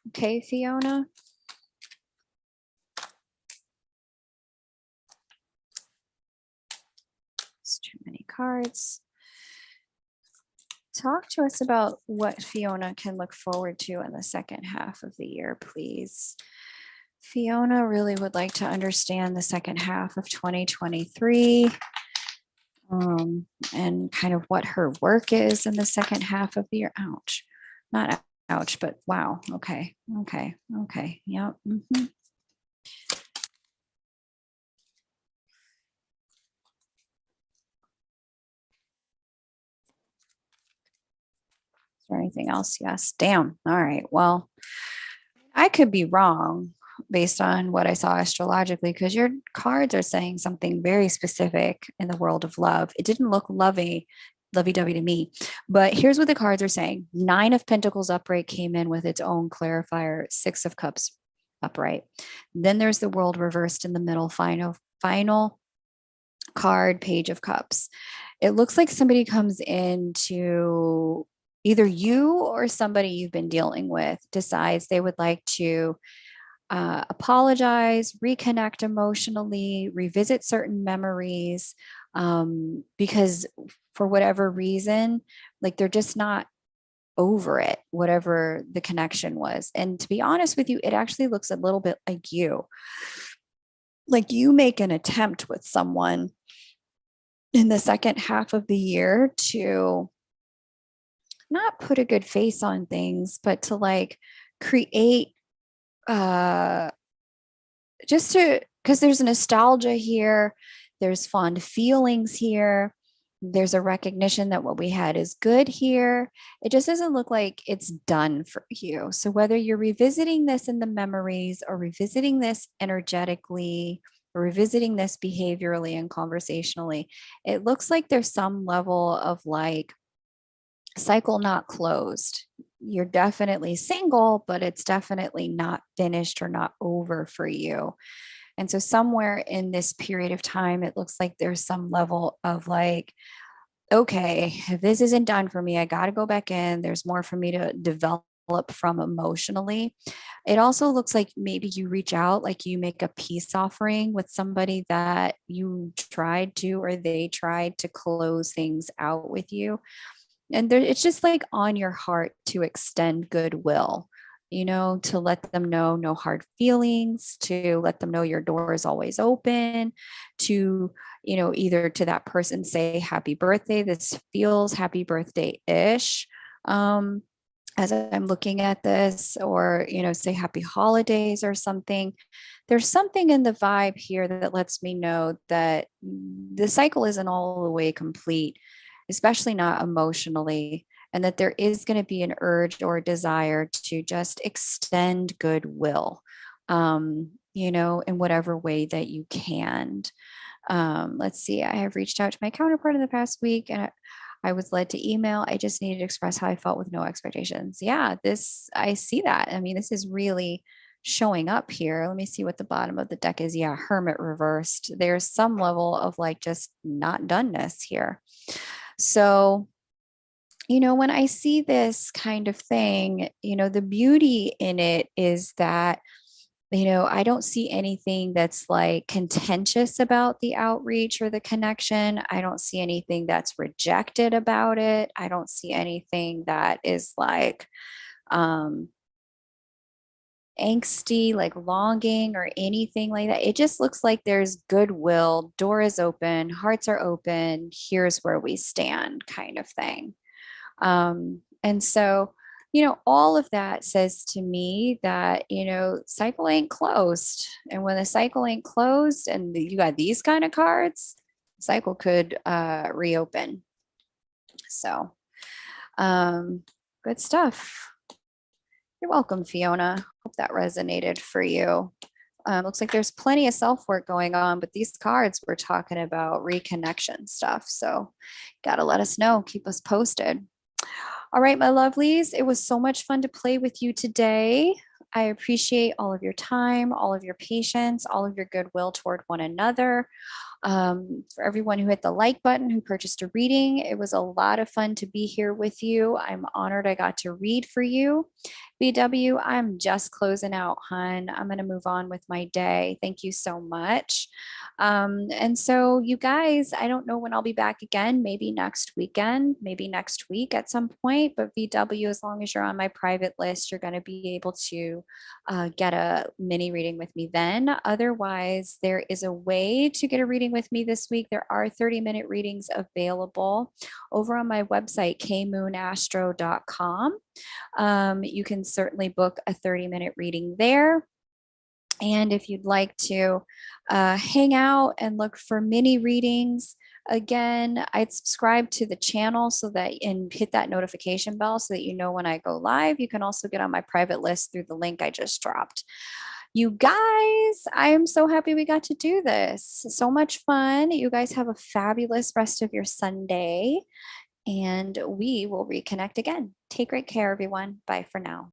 Okay, Fiona? It's too many cards. Talk to us about what Fiona can look forward to in the second half of the year, please. Fiona really would like to understand the second half of 2023 and kind of what her work is in the second half of the year. Ouch. Not ouch, but wow. Okay. Okay. Okay. Yep. Mm-hmm. Is there anything else? Yes. Damn. All right. Well, I could be wrong based on what I saw astrologically because your cards are saying something very specific in the world of love. It didn't look lovey-dovey to me. But here's what the cards are saying. 9 of Pentacles upright came in with its own clarifier, 6 of Cups upright. Then there's the world reversed in the middle, final card, Page of Cups. It looks like somebody comes in to either you or somebody you've been dealing with decides they would like to apologize, reconnect emotionally, revisit certain memories, because for whatever reason, like they're just not over it, whatever the connection was. And to be honest with you, it actually looks a little bit like you. Like you make an attempt with someone in the second half of the year to not put a good face on things, but to like create just to, because there's nostalgia here, there's fond feelings here. There's a recognition that what we had is good here. It just doesn't look like it's done for you. So whether you're revisiting this in the memories or revisiting this energetically or revisiting this behaviorally and conversationally, it looks like there's some level of like cycle not closed. You're definitely single, but it's definitely not finished or not over for you. And so, somewhere in this period of time, it looks like there's some level of like, okay, if this isn't done for me, I got to go back in. There's more for me to develop from emotionally. It also looks like maybe you reach out, like you make a peace offering with somebody that you tried to, or they tried to close things out with you. And there, it's just like on your heart to extend goodwill, to let them know no hard feelings, to let them know your door is always open, to, either to that person say happy birthday. This feels happy birthday ish. As I'm looking at this, or, say happy holidays or something. There's something in the vibe here that lets me know that the cycle isn't all the way complete, especially not emotionally, and that there is going to be an urge or a desire to just extend goodwill, in whatever way that you can. Let's see, I have reached out to my counterpart in the past week, and I was led to email. I just needed to express how I felt with no expectations. Yeah, I see that. I mean, this is really showing up here. Let me see what the bottom of the deck is. Yeah, Hermit reversed. There's some level of like just not doneness here. So, when I see this kind of thing, the beauty in it is that, I don't see anything that's like contentious about the outreach or the connection. I don't see anything that's rejected about it. I don't see anything that is like angsty, like longing or anything like that. It just looks like there's goodwill, door is open, hearts are open, here's where we stand kind of thing. And so, all of that says to me that, cycle ain't closed. And when the cycle ain't closed and you got these kind of cards, cycle could reopen. So, good stuff. You're welcome, Fiona. Hope that resonated for you. Looks like there's plenty of self work going on, but these cards we're talking about reconnection stuff. So, got to let us know. Keep us posted. All right, my lovelies, it was so much fun to play with you today. I appreciate all of your time, all of your patience, all of your goodwill toward one another. For everyone who hit the like button, who purchased a reading, it was a lot of fun to be here with you. I'm honored I got to read for you. BW, I'm just closing out, hun. I'm going to move on with my day. Thank you so much. And so, you guys, I don't know when I'll be back again, maybe next weekend, maybe next week at some point. But VW, as long as you're on my private list, you're going to be able to get a mini reading with me then. Otherwise, there is a way to get a reading with me this week. There are 30-minute readings available over on my website, kmoonastro.com. You can certainly book a 30-minute reading there. And if you'd like to hang out and look for mini readings, again, I'd subscribe to the channel and hit that notification bell so that you know when I go live. You can also get on my private list through the link I just dropped. You guys, I am so happy we got to do this. So much fun. You guys have a fabulous rest of your Sunday, and we will reconnect again. Take great care, everyone. Bye for now.